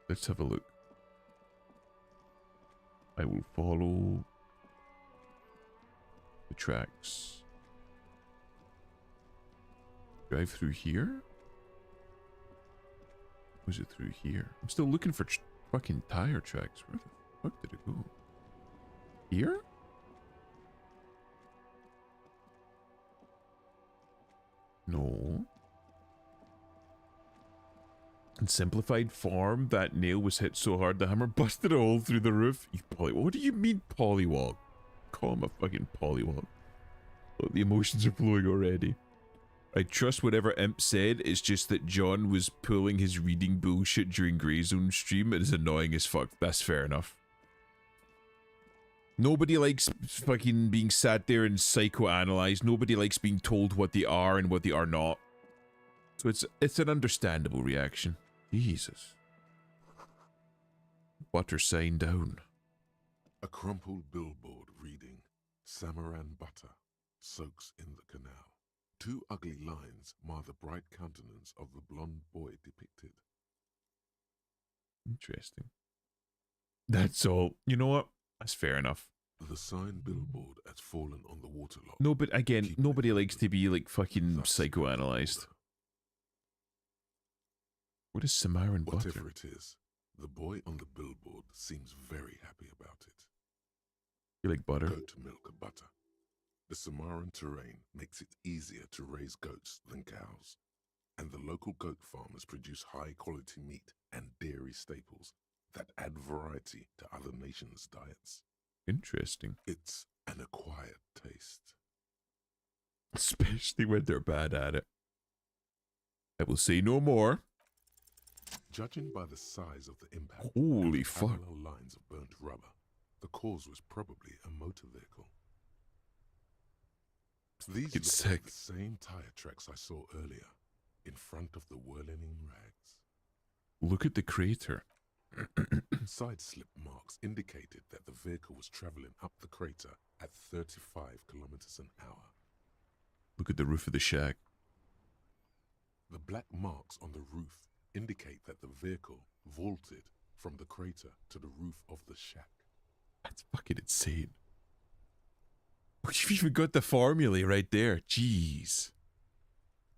Let's have a look. I will follow the tracks. Drive through here? Was it through here? I'm still looking for fucking tire tracks. Where the fuck did it go? Here? No. In simplified form, that nail was hit so hard the hammer busted a hole through the roof. You what do you mean pollywog? Call him a fucking pollywog. Look, the emotions are flowing already. I trust whatever Imp said, it's just that John was pulling his reading bullshit during Greyzone stream. It is annoying as fuck. That's fair enough. Nobody likes fucking being sat there and psychoanalyzed. Nobody likes being told what they are and what they are not. So it's an understandable reaction. Jesus. Butter sign down. A crumpled billboard reading, Samaran butter soaks in the canal. 2 ugly lines mar the bright countenance of the blonde boy depicted. Interesting. That's all. You know what? That's fair enough. The sign billboard has fallen on the waterlock. No, but again, nobody likes to be like fucking psychoanalyzed. What is Samaran butter? Whatever it is, the boy on the billboard seems very happy about it. You like butter? Goat milk butter. The Samaran terrain makes it easier to raise goats than cows, and the local goat farmers produce high-quality meat and dairy staples that add variety to other nations' diets. Interesting. It's an acquired taste. Especially when they're bad at it. I will say no more. Judging by the size of the impact Holy and the fuck. parallel lines of burnt rubber, the cause was probably a motor vehicle. These It's look like sick. the same tire tracks I saw earlier. in front of the whirling rags. Look at the crater. Side slip marks indicated that the vehicle was traveling up the crater at 35 kilometers an hour. Look at the roof of the shack. The black marks on the roof indicate that the vehicle vaulted from the crater to the roof of the shack. That's fucking insane. You've even got the formulae right there. Jeez.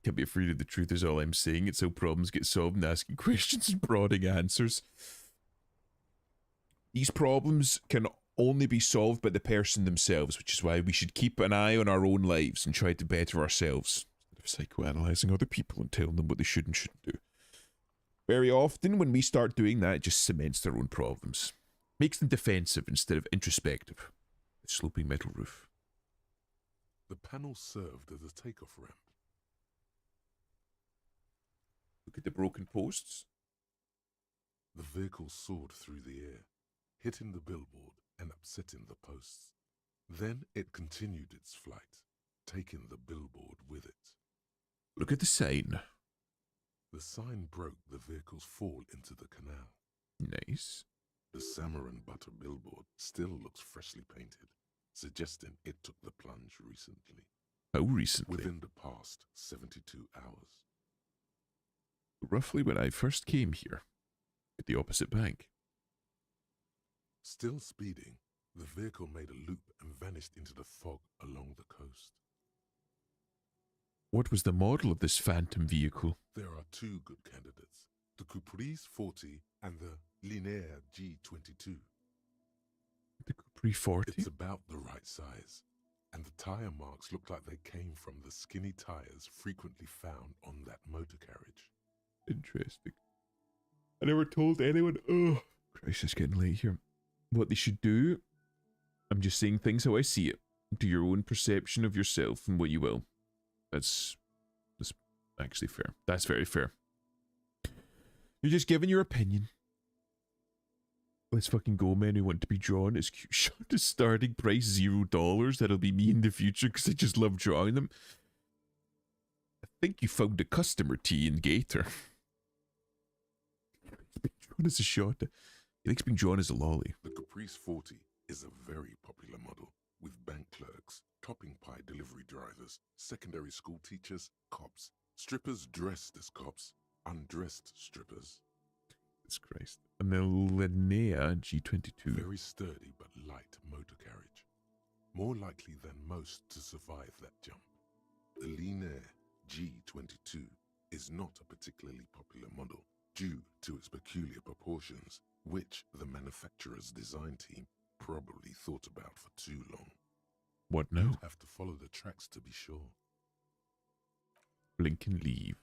Can't be afraid of the truth is all I'm saying. It's how problems get solved and asking questions and prodding answers. These problems can only be solved by the person themselves, which is why we should keep an eye on our own lives and try to better ourselves, instead of psychoanalyzing other people and telling them what they should and shouldn't do. Very often, when we start doing that, it just cements their own problems. Makes them defensive instead of introspective. The sloping metal roof. The panel served as a takeoff ramp. Look at the broken posts. The vehicle soared through the air, hitting the billboard and upsetting the posts. Then it continued its flight, taking the billboard with it. Look at the sign. The sign broke the vehicle's fall into the canal. Nice. The salmon and butter billboard still looks freshly painted, suggesting it took the plunge recently. How recently? Within the past 72 hours. Roughly when I first came here, at the opposite bank. Still speeding, the vehicle made a loop and vanished into the fog along the coast. What was the model of this phantom vehicle? There are two good candidates, the Caprice 40 and the Linear G22. The Capri 40? It's about the right size, and the tire marks look like they came from the skinny tires frequently found on that motor carriage. Interesting. I never told anyone. Oh, Christ, it's getting late here. What they should do. I'm just saying things how I see it. Do your own perception of yourself and what you will. That's actually fair. That's very fair. You're just giving your opinion. Let's fucking go, men who want to be drawn. Is cute shot a starting price $0? That'll be me in the future because I just love drawing them. I think you found a customer, T in Gator. Being drawn as a shot. He likes being drawn as a lolly. The Caprice 40 is a very popular model with bank clerks, topping pie delivery drivers, secondary school teachers, cops, strippers dressed as cops, undressed strippers. Jesus Christ. And the Linnea G22. Very sturdy but light motor carriage. More likely than most to survive that jump. The Linear G22 is not a particularly popular model due to its peculiar proportions, which the manufacturer's design team probably thought about for too long. What now? You'd have to follow the tracks to be sure. Blink and leave.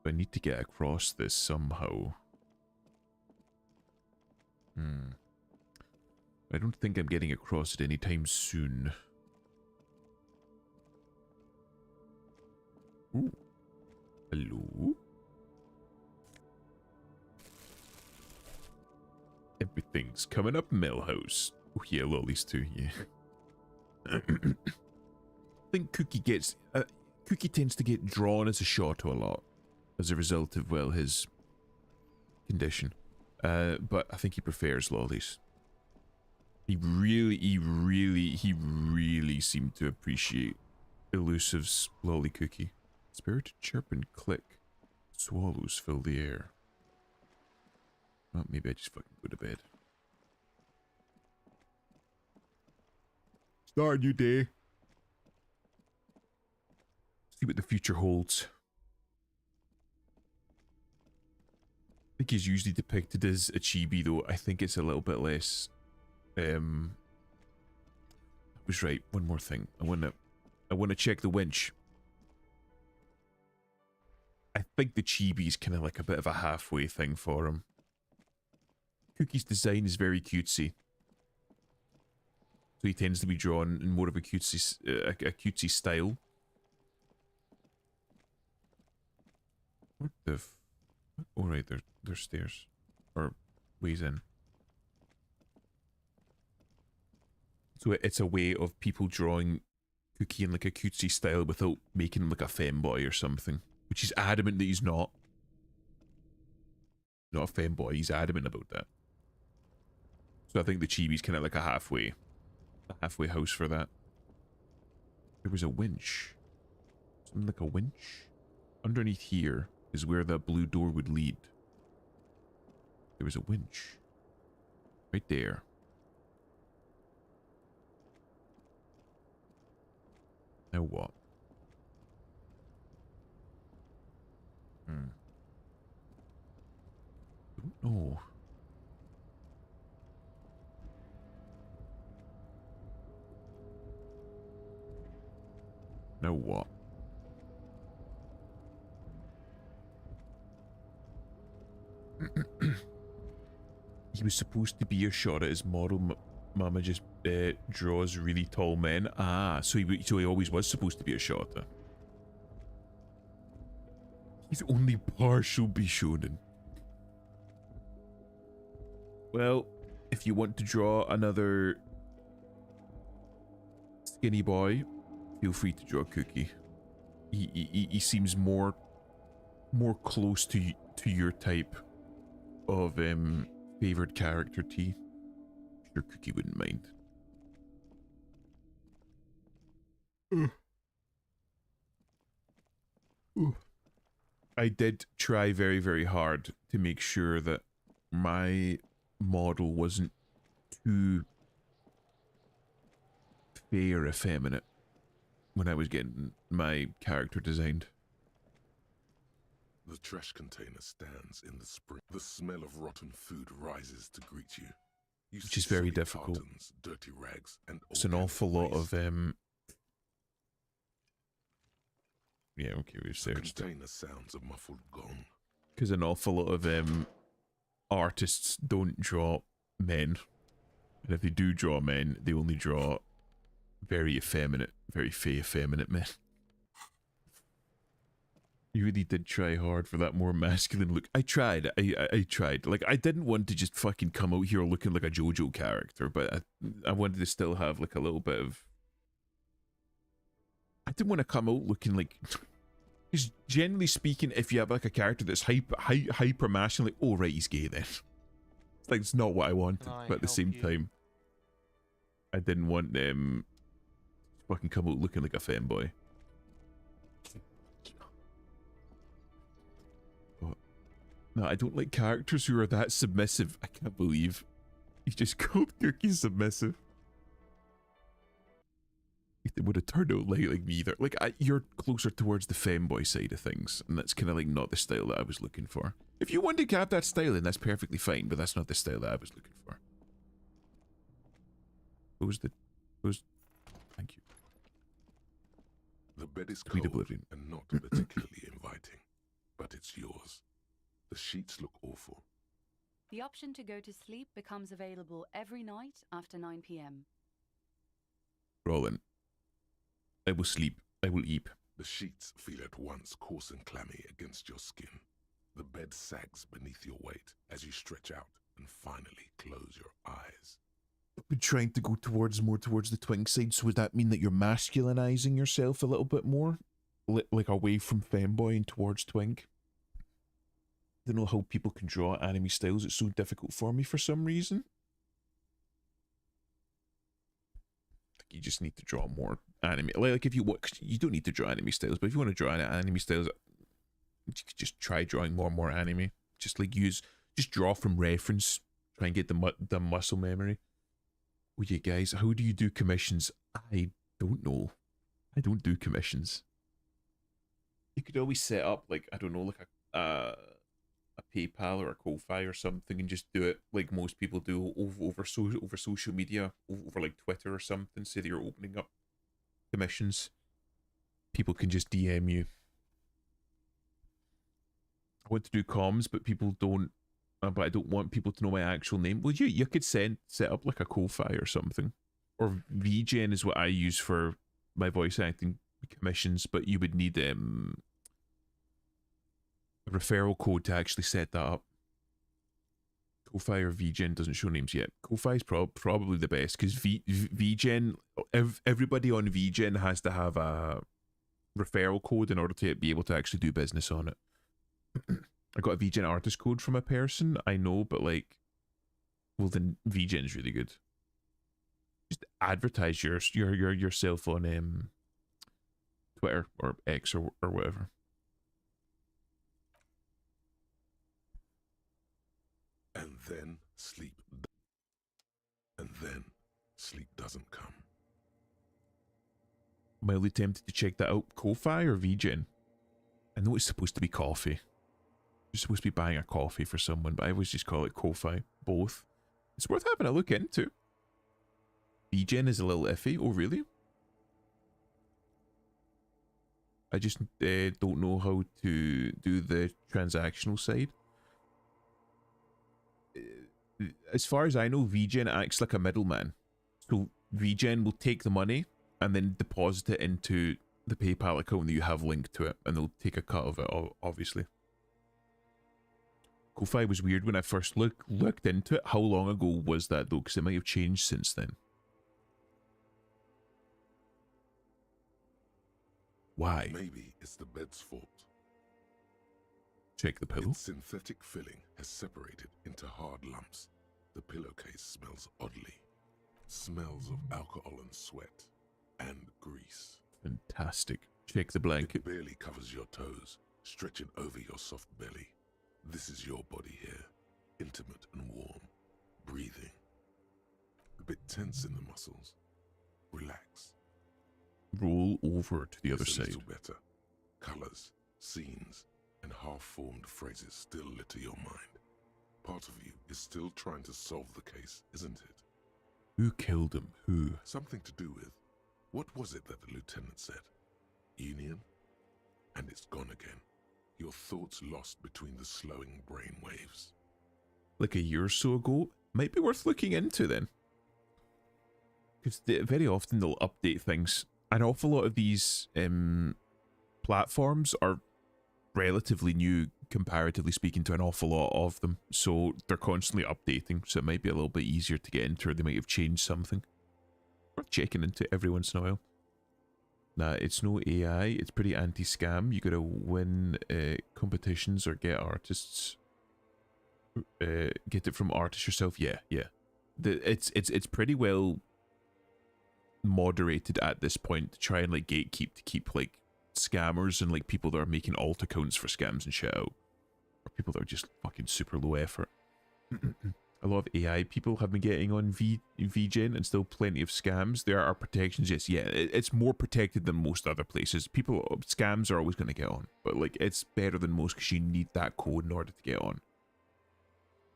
I need to get across this somehow. I don't think I'm getting across it anytime soon. Ooh. Hello? Everything's coming up, Millhouse. Oh yeah, lollies too, yeah. I think Cookie tends to get drawn as a shot a lot as a result of, well, his condition. But I think he prefers lollies. He really seemed to appreciate Elusive's lolly Cookie. Spirited chirp and click. Swallows fill the air. Well, maybe I just fucking go to bed. Start a new day. See what the future holds. I think he's usually depicted as a chibi, though. I think it's a little bit less. I was right. One more thing. I wanna check the winch. I think the chibi is kind of like a bit of a halfway thing for him. Cookie's design is very cutesy. So he tends to be drawn in more of a cutesy style. What the f... Oh right, there's stairs. Or ways in. So it's a way of people drawing Cookie in like a cutesy style without making him like a femboy or something. Which he's adamant that he's not. Not a femboy, he's adamant about that. So I think the chibi's kind of like a halfway house for that. There was a winch. Something like a winch? Underneath here is where that blue door would lead. There was a winch. Right there. Now what? I don't know. Now what? He was supposed to be a shot at his model. Mama just draws really tall men. Ah, so he always was supposed to be a shota. He's only partial Bishonen. Well, if you want to draw another skinny boy, feel free to draw Cookie. He seems more close to your type of favored character, T. Sure, Cookie wouldn't mind. I did try very, very hard to make sure that my model wasn't too fair effeminate when I was getting my character designed. The trash container stands in the spring. The smell of rotten food rises to greet you. Which is very difficult. Cartons, dirty rags, and it's an awful lot of yeah, okay, we've searched it. Container sounds a muffled gong. Because an awful lot of artists don't draw men, and if they do draw men, they only draw very effeminate, very effeminate men. You really did try hard for that more masculine look. I tried. I tried. Like, I didn't want to just fucking come out here looking like a JoJo character, but I wanted to still have like a little bit of. I didn't want to come out looking like. Because generally speaking, if you have like a character that's hyper masculine, like, oh right, he's gay then. It's like, it's not what I wanted, but at the same time, I didn't want them fucking come out looking like a femboy. But no, I don't like characters who are that submissive. I can't believe he just called Cookie submissive. It would have turned out like me either. Like, you're closer towards the femboy side of things, and that's kind of like not the style that I was looking for. If you wanted to have that style in, that's perfectly fine, but that's not the style that I was looking for. Thank you. The bed is Sweet cold oblivion. and not particularly inviting, but it's yours. The sheets look awful. The option to go to sleep becomes available every night after 9 p.m. Roland, I will sleep. I will eat. The sheets feel at once coarse and clammy against your skin. The bed sags beneath your weight as you stretch out and finally close your eyes. I've been trying to go more towards the twink side, so would that mean that you're masculinizing yourself a little bit more? Like away from femboy and towards twink? I don't know how people can draw anime styles. It's so difficult for me for some reason. You just need to draw more anime. Like if you want, you don't need to draw anime styles, but if you want to draw anime styles, you could just try drawing more and more anime. Just like just draw from reference. Try and get the muscle memory. Oh yeah, guys, how do you do commissions? I don't know. I don't do commissions. You could always set up like, I don't know, like a PayPal or a Ko-Fi or something, and just do it like most people do over social media, over like Twitter or something. Say that you're opening up commissions, people can just DM you. I want to do comms, but people don't. But I don't want people to know my actual name. Well, you could set up like a Ko-Fi or something, or VGen is what I use for my voice acting commissions. But you would need a referral code to actually set that up. Ko-Fi or VGen doesn't show names yet. Ko-Fi is probably the best because VGen, everybody on VGen has to have a referral code in order to be able to actually do business on it. I got a VGen artist code from a person I know, but like, well, then VGen's really good. Just advertise yourself on Twitter or X or whatever. And then sleep. And then sleep doesn't come. Mildly tempted to check that out. Ko-Fi or VGen? I know it's supposed to be coffee. You're supposed to be buying a coffee for someone, but I always just call it Ko-Fi. Both. It's worth having a look into. VGen is a little iffy. Oh, really? I just don't know how to do the transactional side. As far as I know, VGen acts like a middleman. So VGen will take the money and then deposit it into the PayPal account that you have linked to it, and they'll take a cut of it, obviously. Ko-Fi was weird when I first looked into it. How long ago was that, though? Because it might have changed since then. Why? Maybe it's the bed's fault. Check the pillow. Its synthetic filling has separated into hard lumps. The pillowcase smells oddly. Smells of alcohol and sweat. And grease. Fantastic. Check the blanket. It barely covers your toes, stretching over your soft belly. This is your body here, intimate and warm, breathing. A bit tense in the muscles. Relax. Roll over to the other It's a side. little better. Colors, scenes, and half-formed phrases still litter your mind. Part of you is still trying to solve the case, isn't it? Who killed him? Who? Something to do with, what was it that the lieutenant said? Union? And it's gone again. Your thoughts lost between the slowing brain waves. Like a year or so ago? Might be worth looking into then. Because very often they'll update things. An awful lot of these platforms are relatively new, comparatively speaking, to an awful lot of them. So they're constantly updating, so it might be a little bit easier to get into, or they might have changed something. Worth checking into every once in a while. Nah, it's no AI. It's pretty anti-scam. You gotta win competitions or get artists. Get it from artists yourself. Yeah. It's pretty well moderated at this point to try and like gatekeep to keep like scammers and like people that are making alt accounts for scams and shit out, or people that are just fucking super low effort. A lot of AI people have been getting on VGen, and still plenty of scams. There are protections, yes, yeah, it's more protected than most other places. Scams are always going to get on, but like it's better than most because you need that code in order to get on.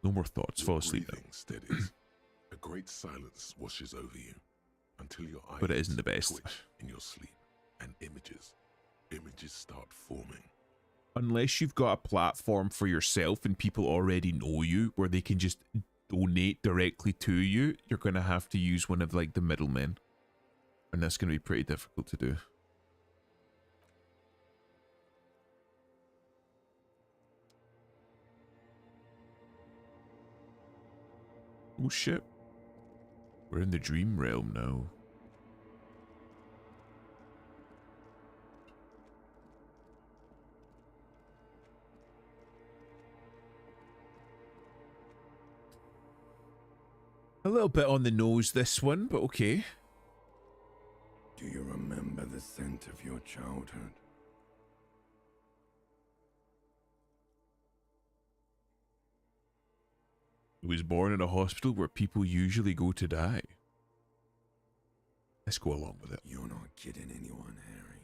No more thoughts, fall asleep now. Steadies. A great silence washes over you until your eyes But it isn't the best. twitch in your sleep, and images start forming. Unless you've got a platform for yourself and people already know you, where they can just donate directly to you, you're going to have to use one of like the middlemen, and that's going to be pretty difficult to do. Oh shit, we're in the dream realm now. A little bit on the nose, this one, but okay. Do you remember the scent of your childhood? He was born in a hospital where people usually go to die. Let's go along with it. You're not kidding anyone, Harry.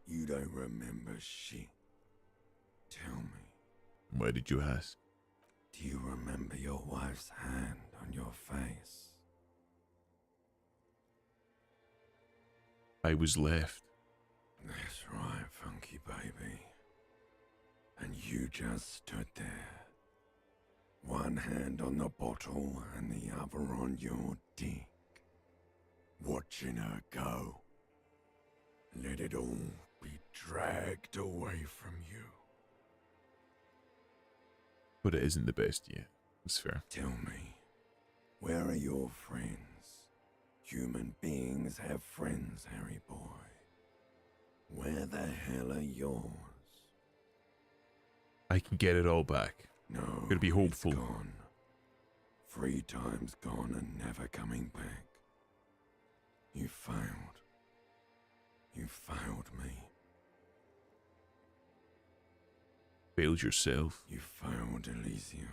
You don't remember shit. Tell me. Why did you ask? Do you remember your wife's hand on your face? I was left. That's right, funky baby. And you just stood there. One hand on the bottle and the other on your dick. Watching her go. Let it all be dragged away from you. But it isn't the best yet. It's fair. Tell me, where are your friends? Human beings have friends, Harry boy. Where the hell are yours? I can get it all back. No, Gotta be hopeful. It's gone. 3 times gone and never coming back. You failed. You failed me. Failed yourself. You failed Elysium.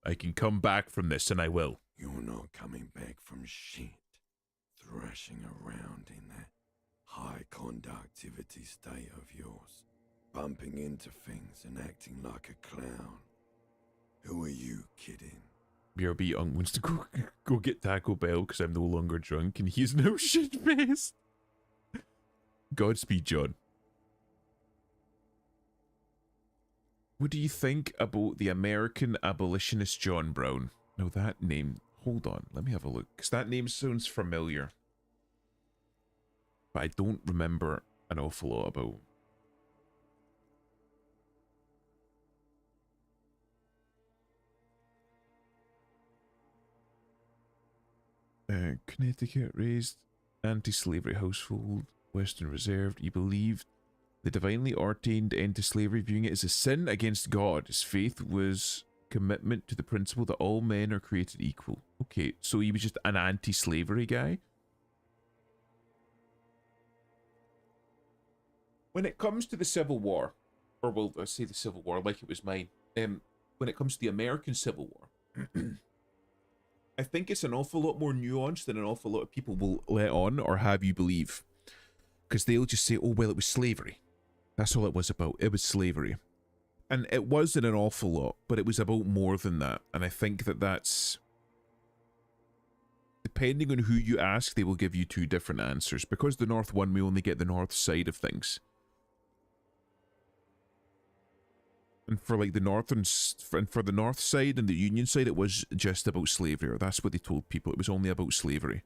I can come back from this, and I will. You're not coming back from shit. Thrashing around in that high conductivity state of yours. Bumping into things and acting like a clown. Who are you kidding? BRB Young wants to go get Taco Bell because I'm no longer drunk and he's no shit-faced. Godspeed, John. What do you think about the American abolitionist John Brown? Now that name, hold on, let me have a look, because that name sounds familiar. But I don't remember an awful lot about. Connecticut raised anti-slavery household, Western reserved. He believed the divinely ordained end to slavery, viewing it as a sin against God. His faith was commitment to the principle that all men are created equal. Okay, so he was just an anti-slavery guy. When it comes to the Civil War, or well, I say the Civil War like it was mine. When it comes to the American Civil War, I think it's an awful lot more nuanced than an awful lot of people will let on or have you believe. Because they'll just say, oh, well, it was slavery. That's all it was about. It was slavery. And it wasn't an awful lot, but it was about more than that. And I think that that's... Depending on who you ask, they will give you 2 different answers. Because the North won, we only get the North side of things. And for like the Northern, and for the North side and the Union side, it was just about slavery, or that's what they told people. It was only about slavery.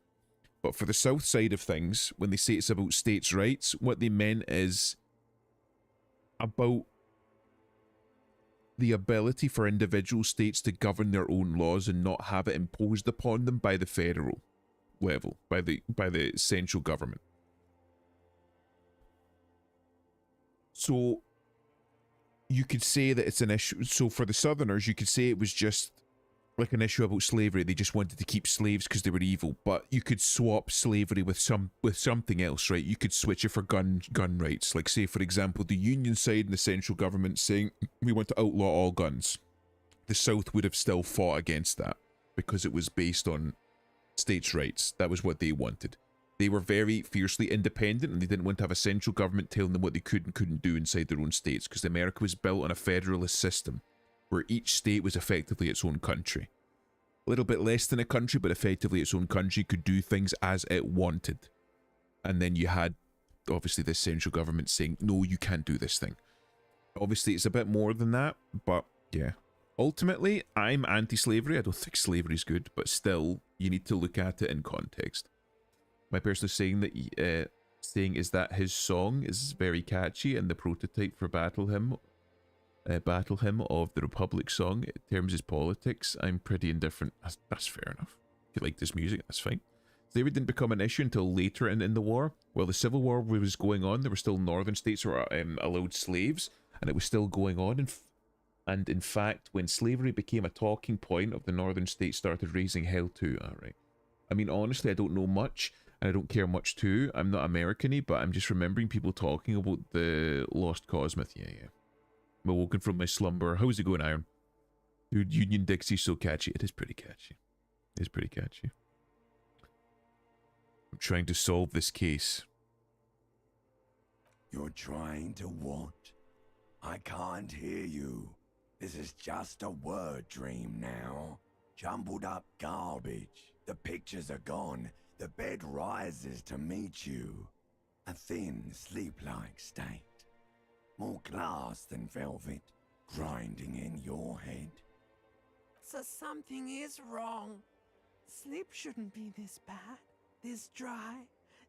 But for the South side of things, when they say it's about states' rights, what they meant is about the ability for individual states to govern their own laws and not have it imposed upon them by the federal level, by the central government. So you could say that it's an issue. So for the Southerners, you could say it was just like an issue about slavery. They just wanted to keep slaves because they were evil. But you could swap slavery with something else, right? You could switch it for gun rights. Like, say, for example, the Union side and the central government saying we want to outlaw all guns. The South would have still fought against that because it was based on states' rights. That was what they wanted. They were very fiercely independent and they didn't want to have a central government telling them what they could and couldn't do inside their own states, because America was built on a federalist system where each state was effectively its own country. A little bit less than a country, but effectively its own country, could do things as it wanted. And then you had, obviously, this central government saying, no, you can't do this thing. Obviously, it's a bit more than that, but yeah. Ultimately, I'm anti-slavery. I don't think slavery is good, but still, you need to look at it in context. My personal saying is that his song is very catchy, and the prototype for Battle Hymn of the Republic song, in terms of politics, I'm pretty indifferent. That's fair enough. If you like this music, that's fine. Slavery didn't become an issue until later in the war. While the Civil War was going on, there were still northern states that were allowed slaves, and it was still going on. And in fact, when slavery became a talking point of the northern states started raising hell too. Alright. I mean, honestly, I don't know much, and I don't care much too. I'm not American-y, but I'm just remembering people talking about the Lost Cause myth. Yeah. I'm awoken from my slumber. How's it going, Iron? Dude, Union Dixie's so catchy. It is pretty catchy. It is pretty catchy. I'm trying to solve this case. You're trying to what? I can't hear you. This is just a word dream now. Jumbled up garbage. The pictures are gone. The bed rises to meet you. A thin, sleep-like state. More glass than velvet, grinding in your head. So something is wrong. Sleep shouldn't be this bad, this dry,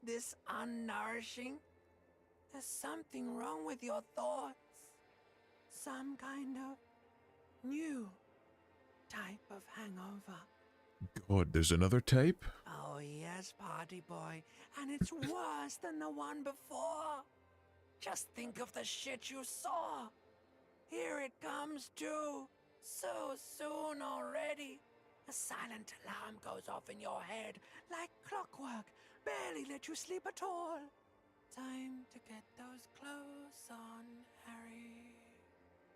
this unnourishing. There's something wrong with your thoughts. Some kind of new type of hangover. God, there's another type? Oh, Oh yes, party boy, and it's worse than the one before. Just think of the shit you saw. Here it comes too. So soon already. A silent alarm goes off in your head like clockwork. Barely let you sleep at all. Time to get those clothes on, Harry.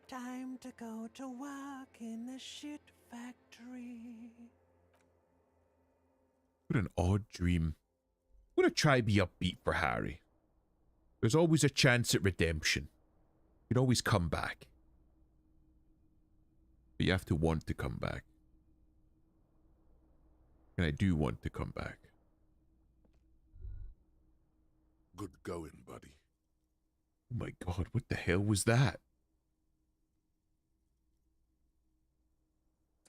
Time to go to work in the shit factory. What an odd dream. I'm gonna try be upbeat for Harry. There's always a chance at redemption. You can always come back. But you have to want to come back. And I do want to come back. Good going, buddy. Oh my god, what the hell was that?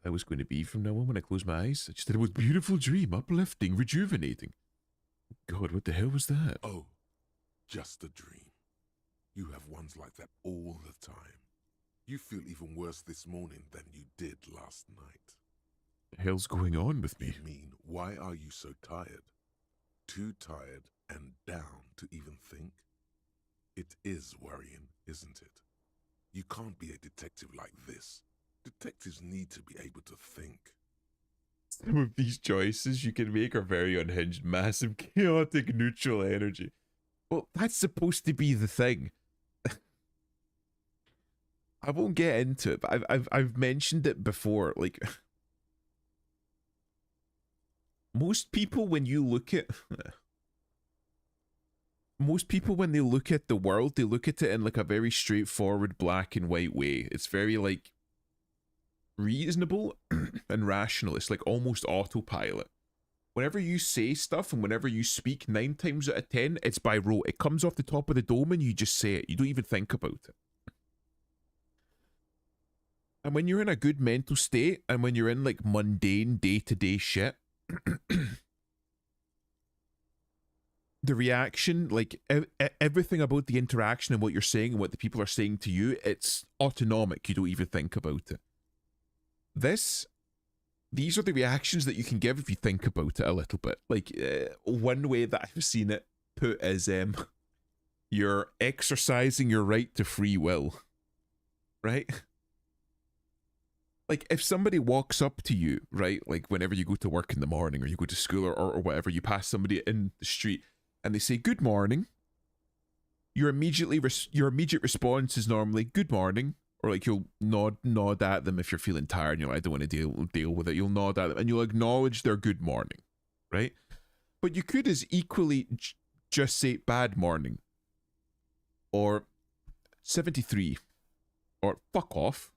I was going to be from now on when I close my eyes. I just had a beautiful dream, uplifting, rejuvenating. God, what the hell was that? Oh, just a dream. You have ones like that all the time. You feel even worse this morning than you did last night. The hell's going on with me? You mean, why are you so tired? Too tired and down to even think? It is worrying, isn't it? You can't be a detective like this. Detectives need to be able to think. Some of these choices you can make are very unhinged, massive, chaotic, neutral energy. Well, that's supposed to be the thing. I won't get into it, but I've mentioned it before. Like, most people when you look at when they look at the world, they look at it in like a very straightforward black and white way. It's very like reasonable and rational. It's like almost autopilot. Whenever you say stuff and whenever you speak, 9 times out of 10, it's by rote. It comes off the top of the dome and you just say it. You don't even think about it. And when you're in a good mental state and when you're in like mundane day-to-day shit, the reaction, like everything about the interaction and what you're saying and what the people are saying to you, it's autonomic. You don't even think about it. These are the reactions that you can give if you think about it a little bit. Like, one way that I've seen it put is, you're exercising your right to free will, right? Like, if somebody walks up to you, right, like whenever you go to work in the morning or you go to school or whatever, you pass somebody in the street and they say, good morning, your immediate response is normally, good morning. Or like you'll nod at them if you're feeling tired and you're like, I don't want to deal with it. You'll nod at them and you'll acknowledge their good morning, right? But you could as equally just say bad morning, or 73, or fuck off,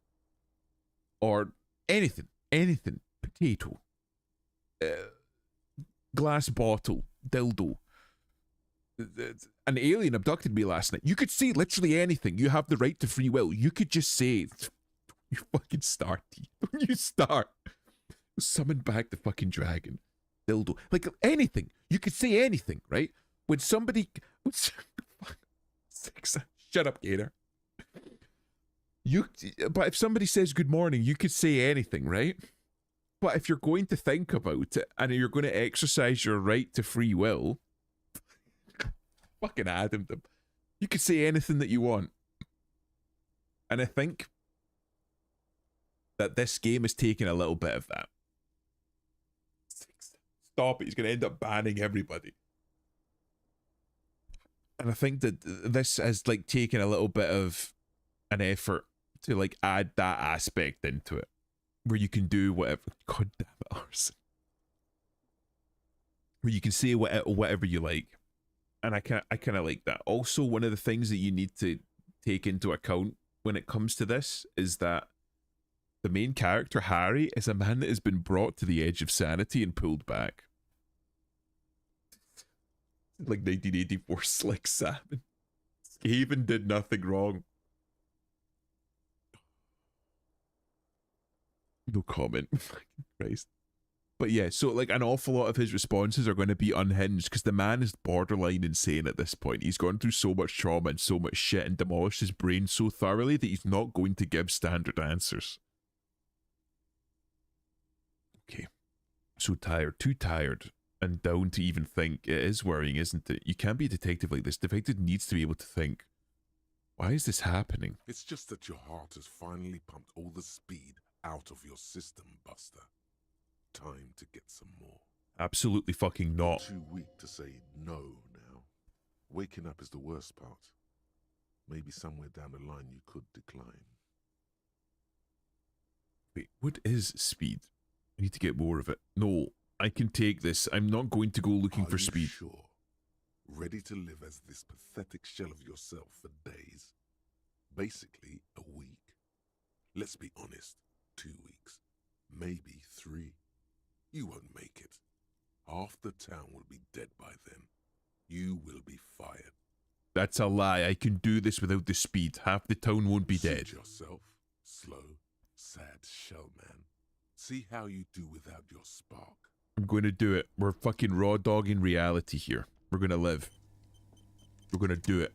or anything, potato, glass bottle, dildo. An alien abducted me last night. You could say literally anything. You have the right to free will. You could just say, you fucking start. Don't you start. Summon back the fucking dragon. Dildo. Like anything. You could say anything, right? When somebody... Shut up, Gator. But if somebody says good morning, you could say anything, right? But if you're going to think about it and you're going to exercise your right to free will... Fucking Adam them. You could say anything that you want. And I think that this game is taking a little bit of that. Stop it, he's going to end up banning everybody. And I think that this has like taken a little bit of an effort to like add that aspect into it. Where you can do whatever. God damn it, Arson. Where you can say whatever you like. And I kind of like that. Also, one of the things that you need to take into account when it comes to this is that the main character, Harry, is a man that has been brought to the edge of sanity and pulled back. Like 1984 Slick Salmon. Skaven did nothing wrong. No comment. Christ. But yeah, so like an awful lot of his responses are going to be unhinged because the man is borderline insane at this point. He's gone through so much trauma and so much shit and demolished his brain so thoroughly that he's not going to give standard answers. Okay. So tired, too tired. and down to even think. It is worrying, isn't it? You can't be a detective like this. Detective needs to be able to think, why is this happening? It's just that your heart has finally pumped all the speed out of your system, Buster. Time to get some more. Absolutely fucking not. You're too weak to say no now. Waking up is the worst part. Maybe somewhere down the line you could decline. Wait, what is speed? I need to get more of it. No, I can take this. I'm not going to go looking for speed. Sure? Ready to live as this pathetic shell of yourself for days? Basically, a week. Let's be honest, 2 weeks. Maybe 3. You won't make it. Half the town will be dead by then. You will be fired. That's a lie. I can do this without the speed. Half the town won't be dead. Suit yourself, slow, sad shell man. See how you do without your spark. I'm going to do it. We're fucking raw dogging reality here. We're going to live. We're going to do it.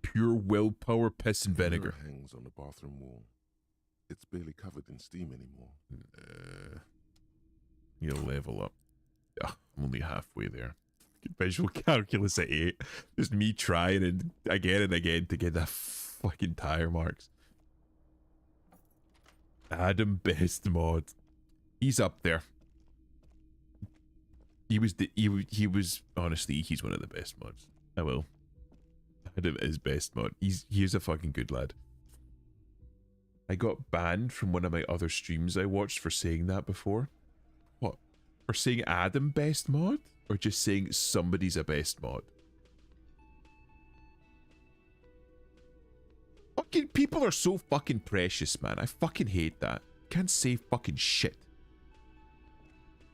Pure willpower, piss and vinegar. Mirror hangs on the bathroom wall. It's barely covered in steam anymore. You'll level up. Ugh, I'm only halfway there. Visual calculus at 8. Just me trying and again to get the fucking tire marks. Adam best mod. He's up there. He was honestly, he's one of the best mods. I will. Adam is best mod. He's a fucking good lad. I got banned from one of my other streams I watched for saying that before. What? For saying Adam best mod? Or just saying somebody's a best mod? Fucking people are so fucking precious, man. I fucking hate that. Can't say fucking shit.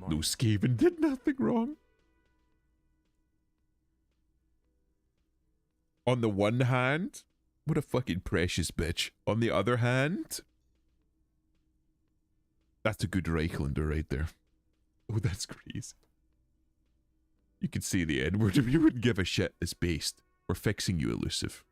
No, Skaven did nothing wrong. On the one hand, what a fucking precious bitch. On the other hand, that's a good Reichlander right there. Oh, that's crazy. You can see the N word. You wouldn't give a shit. It's based. We're fixing you, Elusive.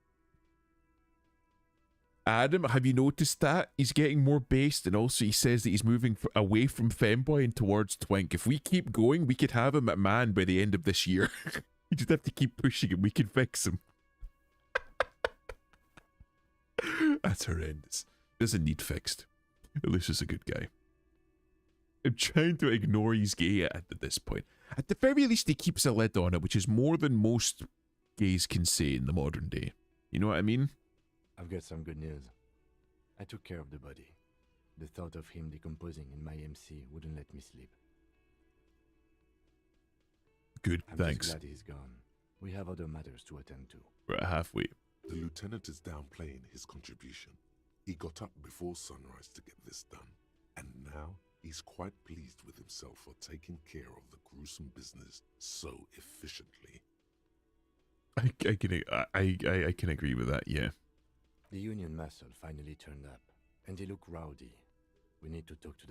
Adam, have you noticed that? He's getting more based, and also he says that he's moving away from femboy and towards twink. If we keep going, we could have him at man by the end of this year. We just have to keep pushing him. We can fix him. That's horrendous. Doesn't need fixed. Elusive's a good guy. I'm trying to ignore he's gay at this point. At the very least, he keeps a lid on it, which is more than most gays can say in the modern day. You know what I mean? I've got some good news. I took care of the body. The thought of him decomposing in my MC wouldn't let me sleep. Good, I'm thanks. just glad he's gone. We have other matters to attend to. We're at halfway. The lieutenant is downplaying his contribution. He got up before sunrise to get this done, and now he's quite pleased with himself for taking care of the gruesome business so efficiently. I can agree with that, yeah. The Union muscle finally turned up, and they look rowdy. We need to talk to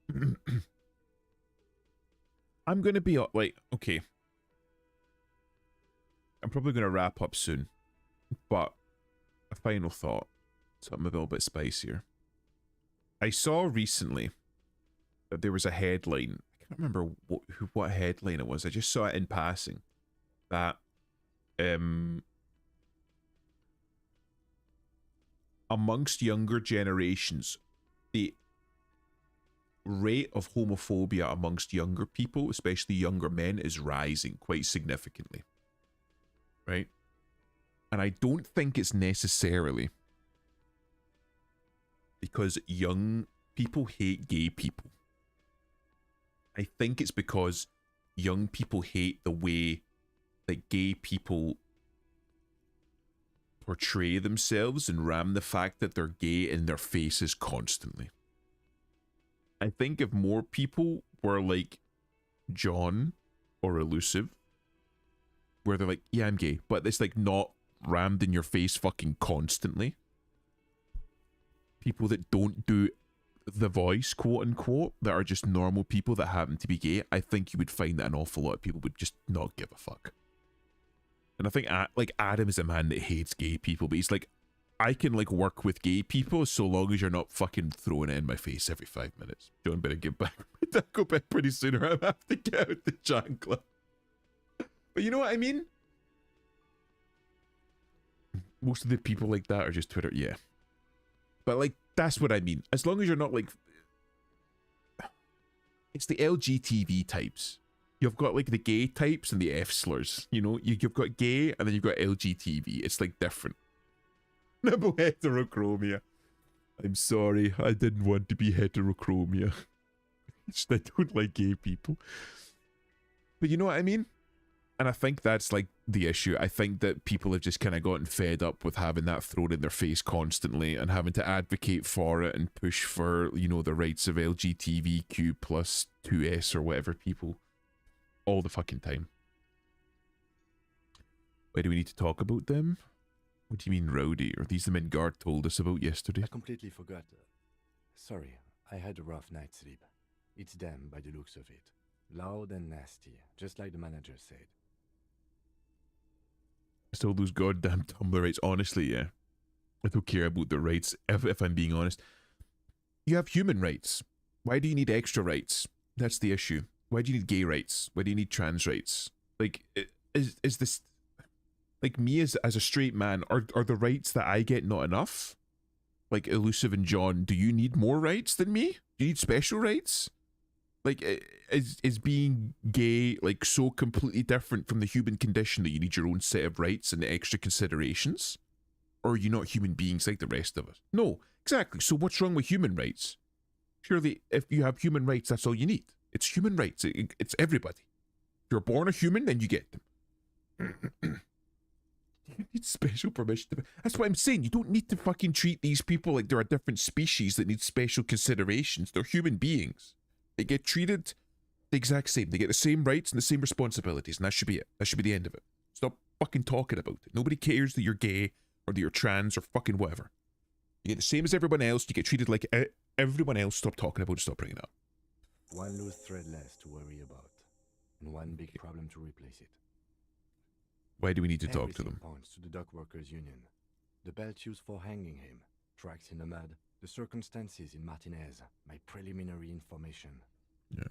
them. I'm going to be like, okay. I'm probably going to wrap up soon, but a final thought, something a little bit spicier. I saw recently that there was a headline. I can't remember what headline it was. I just saw it in passing that amongst younger generations, the rate of homophobia amongst younger people, especially younger men, is rising quite significantly. Right? And I don't think it's necessarily because young people hate gay people. I think it's because young people hate the way that gay people portray themselves and ram the fact that they're gay in their faces constantly. I think if more people were like John or Elusive, where they're like, yeah, I'm gay, but it's like not rammed in your face fucking constantly. People that don't do the voice, quote unquote, that are just normal people that happen to be gay, I think you would find that an awful lot of people would just not give a fuck. And I think like Adam is a man that hates gay people, but he's like, I can like work with gay people so long as you're not fucking throwing it in my face every 5 minutes. John better get back. Taco Bell pretty soon, or I have to get out the chancla. But you know what I mean? Most of the people like that are just Twitter, yeah. But like, that's what I mean. As long as you're not like... It's the LGTV types. You've got like the gay types and the F slurs. You know, you've got gay and then you've got LGTV. It's like different. Nibble heterochromia. I'm sorry, I didn't want to be heterochromia. Just I don't like gay people. But you know what I mean? And I think that's like the issue. I think that people have just kind of gotten fed up with having that thrown in their face constantly and having to advocate for it and push for, you know, the rights of LGBTQ plus 2S or whatever people all the fucking time. Why do we need to talk about them? What do you mean rowdy? Are these the men Guard told us about yesterday? I completely forgot. Sorry, I had a rough night's sleep. It's them by the looks of it. Loud and nasty, just like the manager said. Still those goddamn Tumblr rights. Honestly, yeah. I don't care about the rights, if I'm being honest. You have human rights. Why do you need extra rights? That's the issue. Why do you need gay rights? Why do you need trans rights? Like, is this... Like, me as a straight man, are the rights that I get not enough? Like, Elusive and John, do you need more rights than me? Do you need special rights? Like, is being gay, like, so completely different from the human condition that you need your own set of rights and extra considerations? Or are you not human beings like the rest of us? No, exactly. So what's wrong with human rights? Surely, if you have human rights, that's all you need. It's human rights. It's everybody. If you're born a human, then you get them. You need special permission. That's what I'm saying. You don't need to fucking treat these people like they're a different species that need special considerations. They're human beings. They get treated the exact same. They get the same rights and the same responsibilities, and that should be it. That should be the end of it. Stop fucking talking about it. Nobody cares that you're gay or that you're trans or fucking whatever. You get the same as everyone else. You get treated like everyone else. Stop talking about it. Stop bringing it up. One loose thread less to worry about, and one big problem to replace it. Why do we need to talk to them? Points to the dock workers union. The belt used for hanging him, tracks in the mud, the circumstances in Martinez, my preliminary information. Yeah.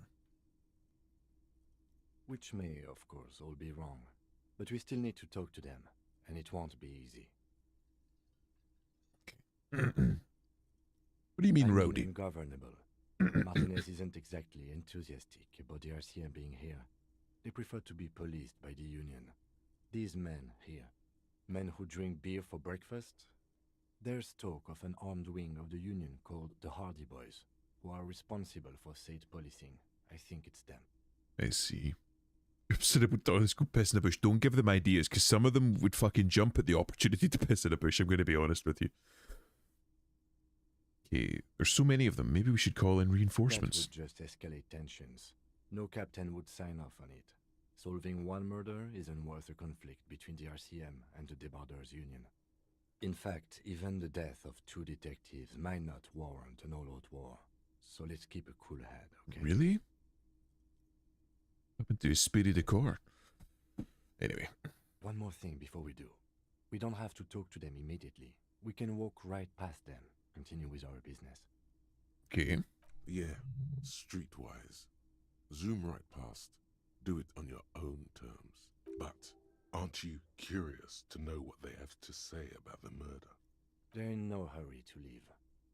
Which may, of course, all be wrong. But we still need to talk to them, and it won't be easy. Okay. What do you mean, Rowdy? Ungovernable. Martinez isn't exactly enthusiastic about the RCM being here. They prefer to be policed by the union. These men here, men who drink beer for breakfast, there's talk of an armed wing of the union called the Hardy Boys, who are responsible for state policing. I think it's them. I see. Let's go piss in the bush. Don't give them ideas, because some of them would fucking jump at the opportunity to piss in the bush. I'm going to be honest with you. Okay, there's so many of them. Maybe we should call in reinforcements. That would just escalate tensions. No captain would sign off on it. Solving one murder isn't worth a conflict between the RCM and the Debarders Union. In fact, even the death of 2 detectives might not warrant an all-out war. So let's keep a cool head, okay? Really? What happened to Speedy Decor? Anyway. One more thing before we do. We don't have to talk to them immediately. We can walk right past them, continue with our business. Okay. Yeah, streetwise. Zoom right past. Do it on your own terms. But aren't you curious to know what they have to say about the murder? They're in no hurry to leave.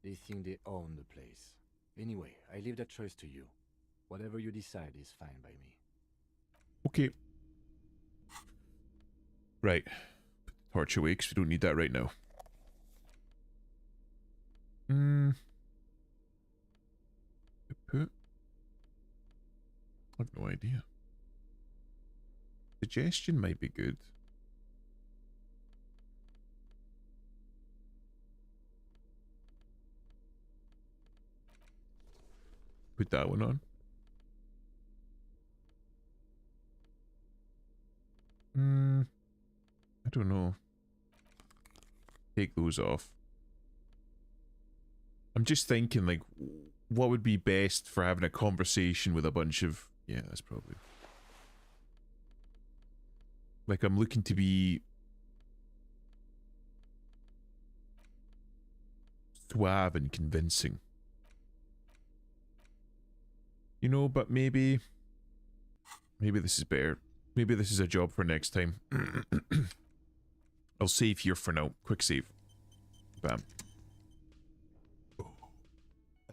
They think they own the place. Anyway, I leave that choice to you. Whatever you decide is fine by me. Okay. Right. Torch away, because we don't need that right now. I have no idea. Suggestion might be good. Put that one on. I don't know. Take those off. I'm just thinking, like, what would be best for having a conversation with a bunch of... Yeah, that's probably... Like, I'm looking to be... suave and convincing. You know, but maybe this is better. Maybe this is a job for next time. I'll save here for now. Quick save. Bam.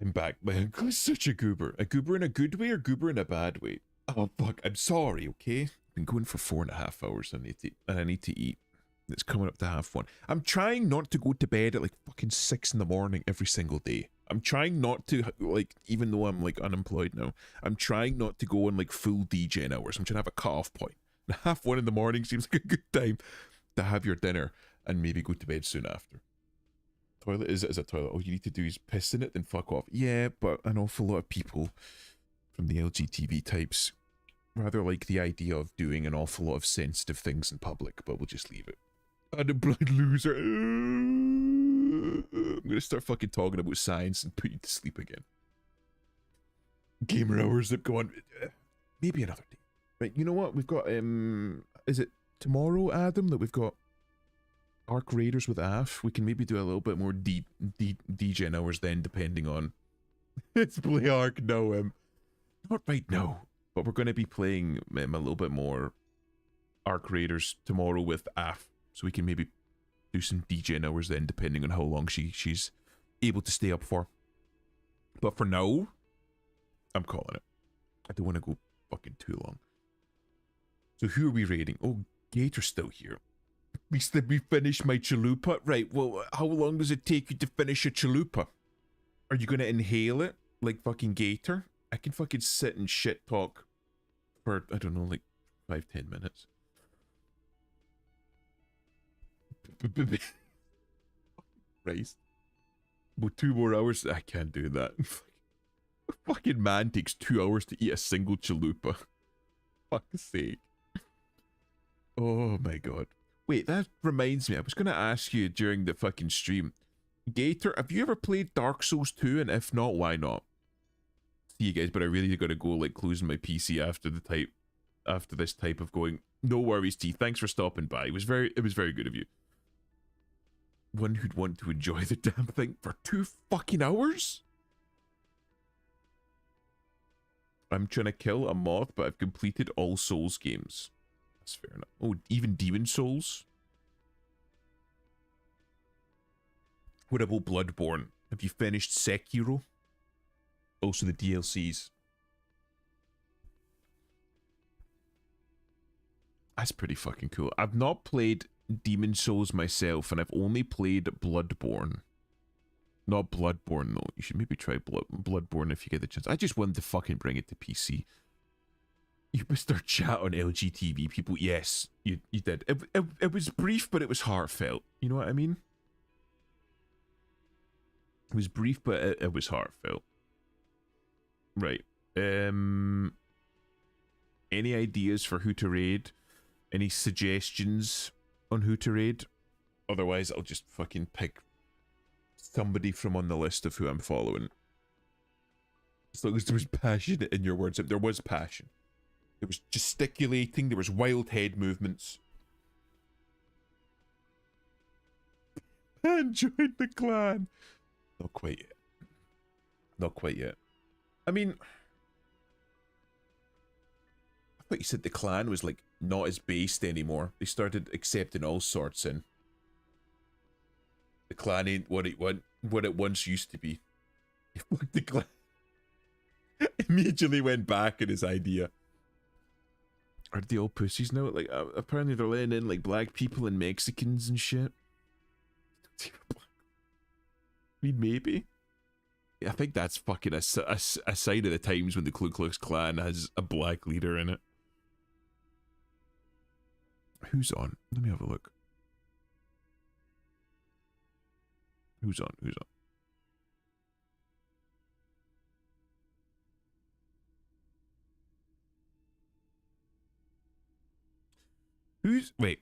I'm back. My uncle is such a goober. A goober in a good way or goober in a bad way? Oh, fuck. I'm sorry, okay? I've been going for 4.5 hours and I need to eat. It's coming up to 1:30. I'm trying not to go to bed at like fucking 6 in the morning every single day. I'm trying not to, like, even though I'm like unemployed now, I'm trying not to go on like full DJing hours. I'm trying to have a cut-off point. 1:30 in the morning seems like a good time to have your dinner and maybe go to bed soon after. Toilet is a toilet. All you need to do is piss in it, then fuck off. Yeah, but an awful lot of people from the LGTB types rather like the idea of doing an awful lot of sensitive things in public, but we'll just leave it. Unemployed loser. I'm gonna start fucking talking about science and put you to sleep again. Gamer hours that go on. Maybe another day. Right, you know what? We've got, is it tomorrow, Adam, that we've got Arc Raiders with AF? We can maybe do a little bit more DJ hours then, depending on... Let's play Arc now, not right now. But we're going to be playing a little bit more Arc Raiders tomorrow with AF. So we can maybe do some DJ hours then, depending on how long she's able to stay up for. But for now, I'm calling it. I don't want to go fucking too long. So who are we raiding? Oh, Gator's still here. At least let me finish my chalupa. Right, well, how long does it take you to finish a chalupa? Are you going to inhale it like fucking Gator? I can fucking sit and shit talk for, I don't know, like 5-10 minutes. Christ. Well, 2 more hours? I can't do that. A fucking man takes 2 hours to eat a single chalupa. Fuck's sake. Oh my god. Wait, that reminds me. I was going to ask you during the fucking stream. Gator, have you ever played Dark Souls 2? And if not, why not? See you guys, but I really got to go like closing my PC after this type of going. No worries, T. Thanks for stopping by. It was very good of you. One who'd want to enjoy the damn thing for 2 fucking hours? I'm trying to kill a moth, but I've completed all Souls games. That's fair enough. Oh, even Demon Souls? What about Bloodborne? Have you finished Sekiro? Also the DLCs. That's pretty fucking cool. I've not played Demon Souls myself, and I've only played Bloodborne. Not Bloodborne, though. You should maybe try Bloodborne if you get the chance. I just wanted to fucking bring it to PC. You missed our chat on LGTB people. Yes, you did. It was brief, but it was heartfelt. You know what I mean? It was brief, but it was heartfelt. Right. Any ideas for who to raid? Any suggestions on who to raid? Otherwise, I'll just fucking pick somebody from on the list of who I'm following. As long as there was passion in your words. There was passion. There was gesticulating. There was wild head movements. And join the clan. Not quite yet. Not quite yet. I mean, I thought you said the clan was like not as based anymore. They started accepting all sorts in. The clan ain't what it once used to be. The clan immediately went back on his idea. Are they all pussies now? Like apparently they're letting in like black people and Mexicans and shit. I mean, maybe. I think that's fucking a sign of the times when the Ku Klux Klan has a black leader in it. Who's on? Let me have a look. Who's on? Who's on? Who's... Wait.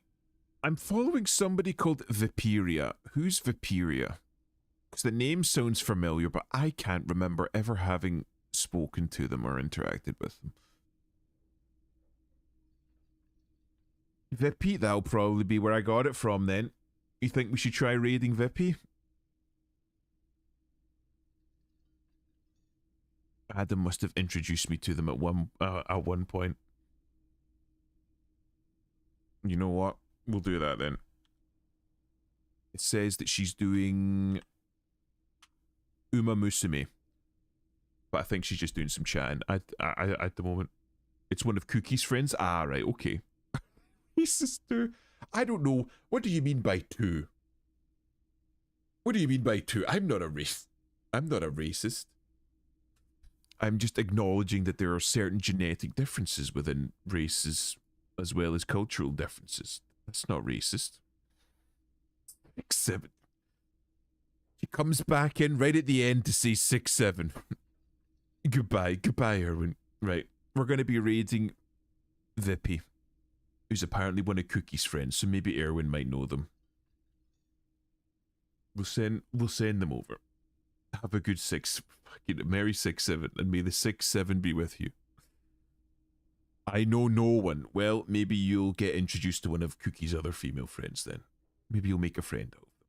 I'm following somebody called Viperia. Who's Viperia? Because the name sounds familiar, but I can't remember ever having spoken to them or interacted with them. Vippy, that'll probably be where I got it from then. You think we should try raiding Vippy? Adam must have introduced me to them at one point. You know what? We'll do that then. It says that she's doing Uma Musume, but I think she's just doing some chatting at the moment. It's one of Cookie's friends. Ah, right, okay. His sister. I don't know. What do you mean by two? What do you mean by two? I'm not a racist. I'm just acknowledging that there are certain genetic differences within races as well as cultural differences. That's not racist. 6-7. She comes back in right at the end to say 6-7. Goodbye, Erwin. Right, we're going to be raiding Vippy, who's apparently one of Cookie's friends, so maybe Erwin might know them. We'll send them over. Have a good merry 6-7, and may the 6-7 be with you. I know no one. Well, maybe you'll get introduced to one of Cookie's other female friends then. Maybe you'll make a friend out of them.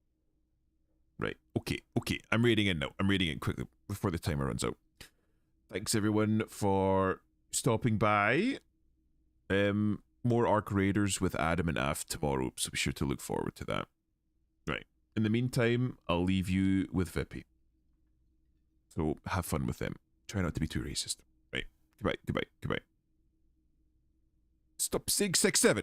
Right, okay. I'm reading it now. I'm reading it quickly before the timer runs out. Thanks everyone for stopping by. More Arc Raiders with Adam and Af tomorrow, so be sure to look forward to that. Right. In the meantime, I'll leave you with Vippy. So have fun with them. Try not to be too racist. Right. Goodbye. Stop saying 6-7.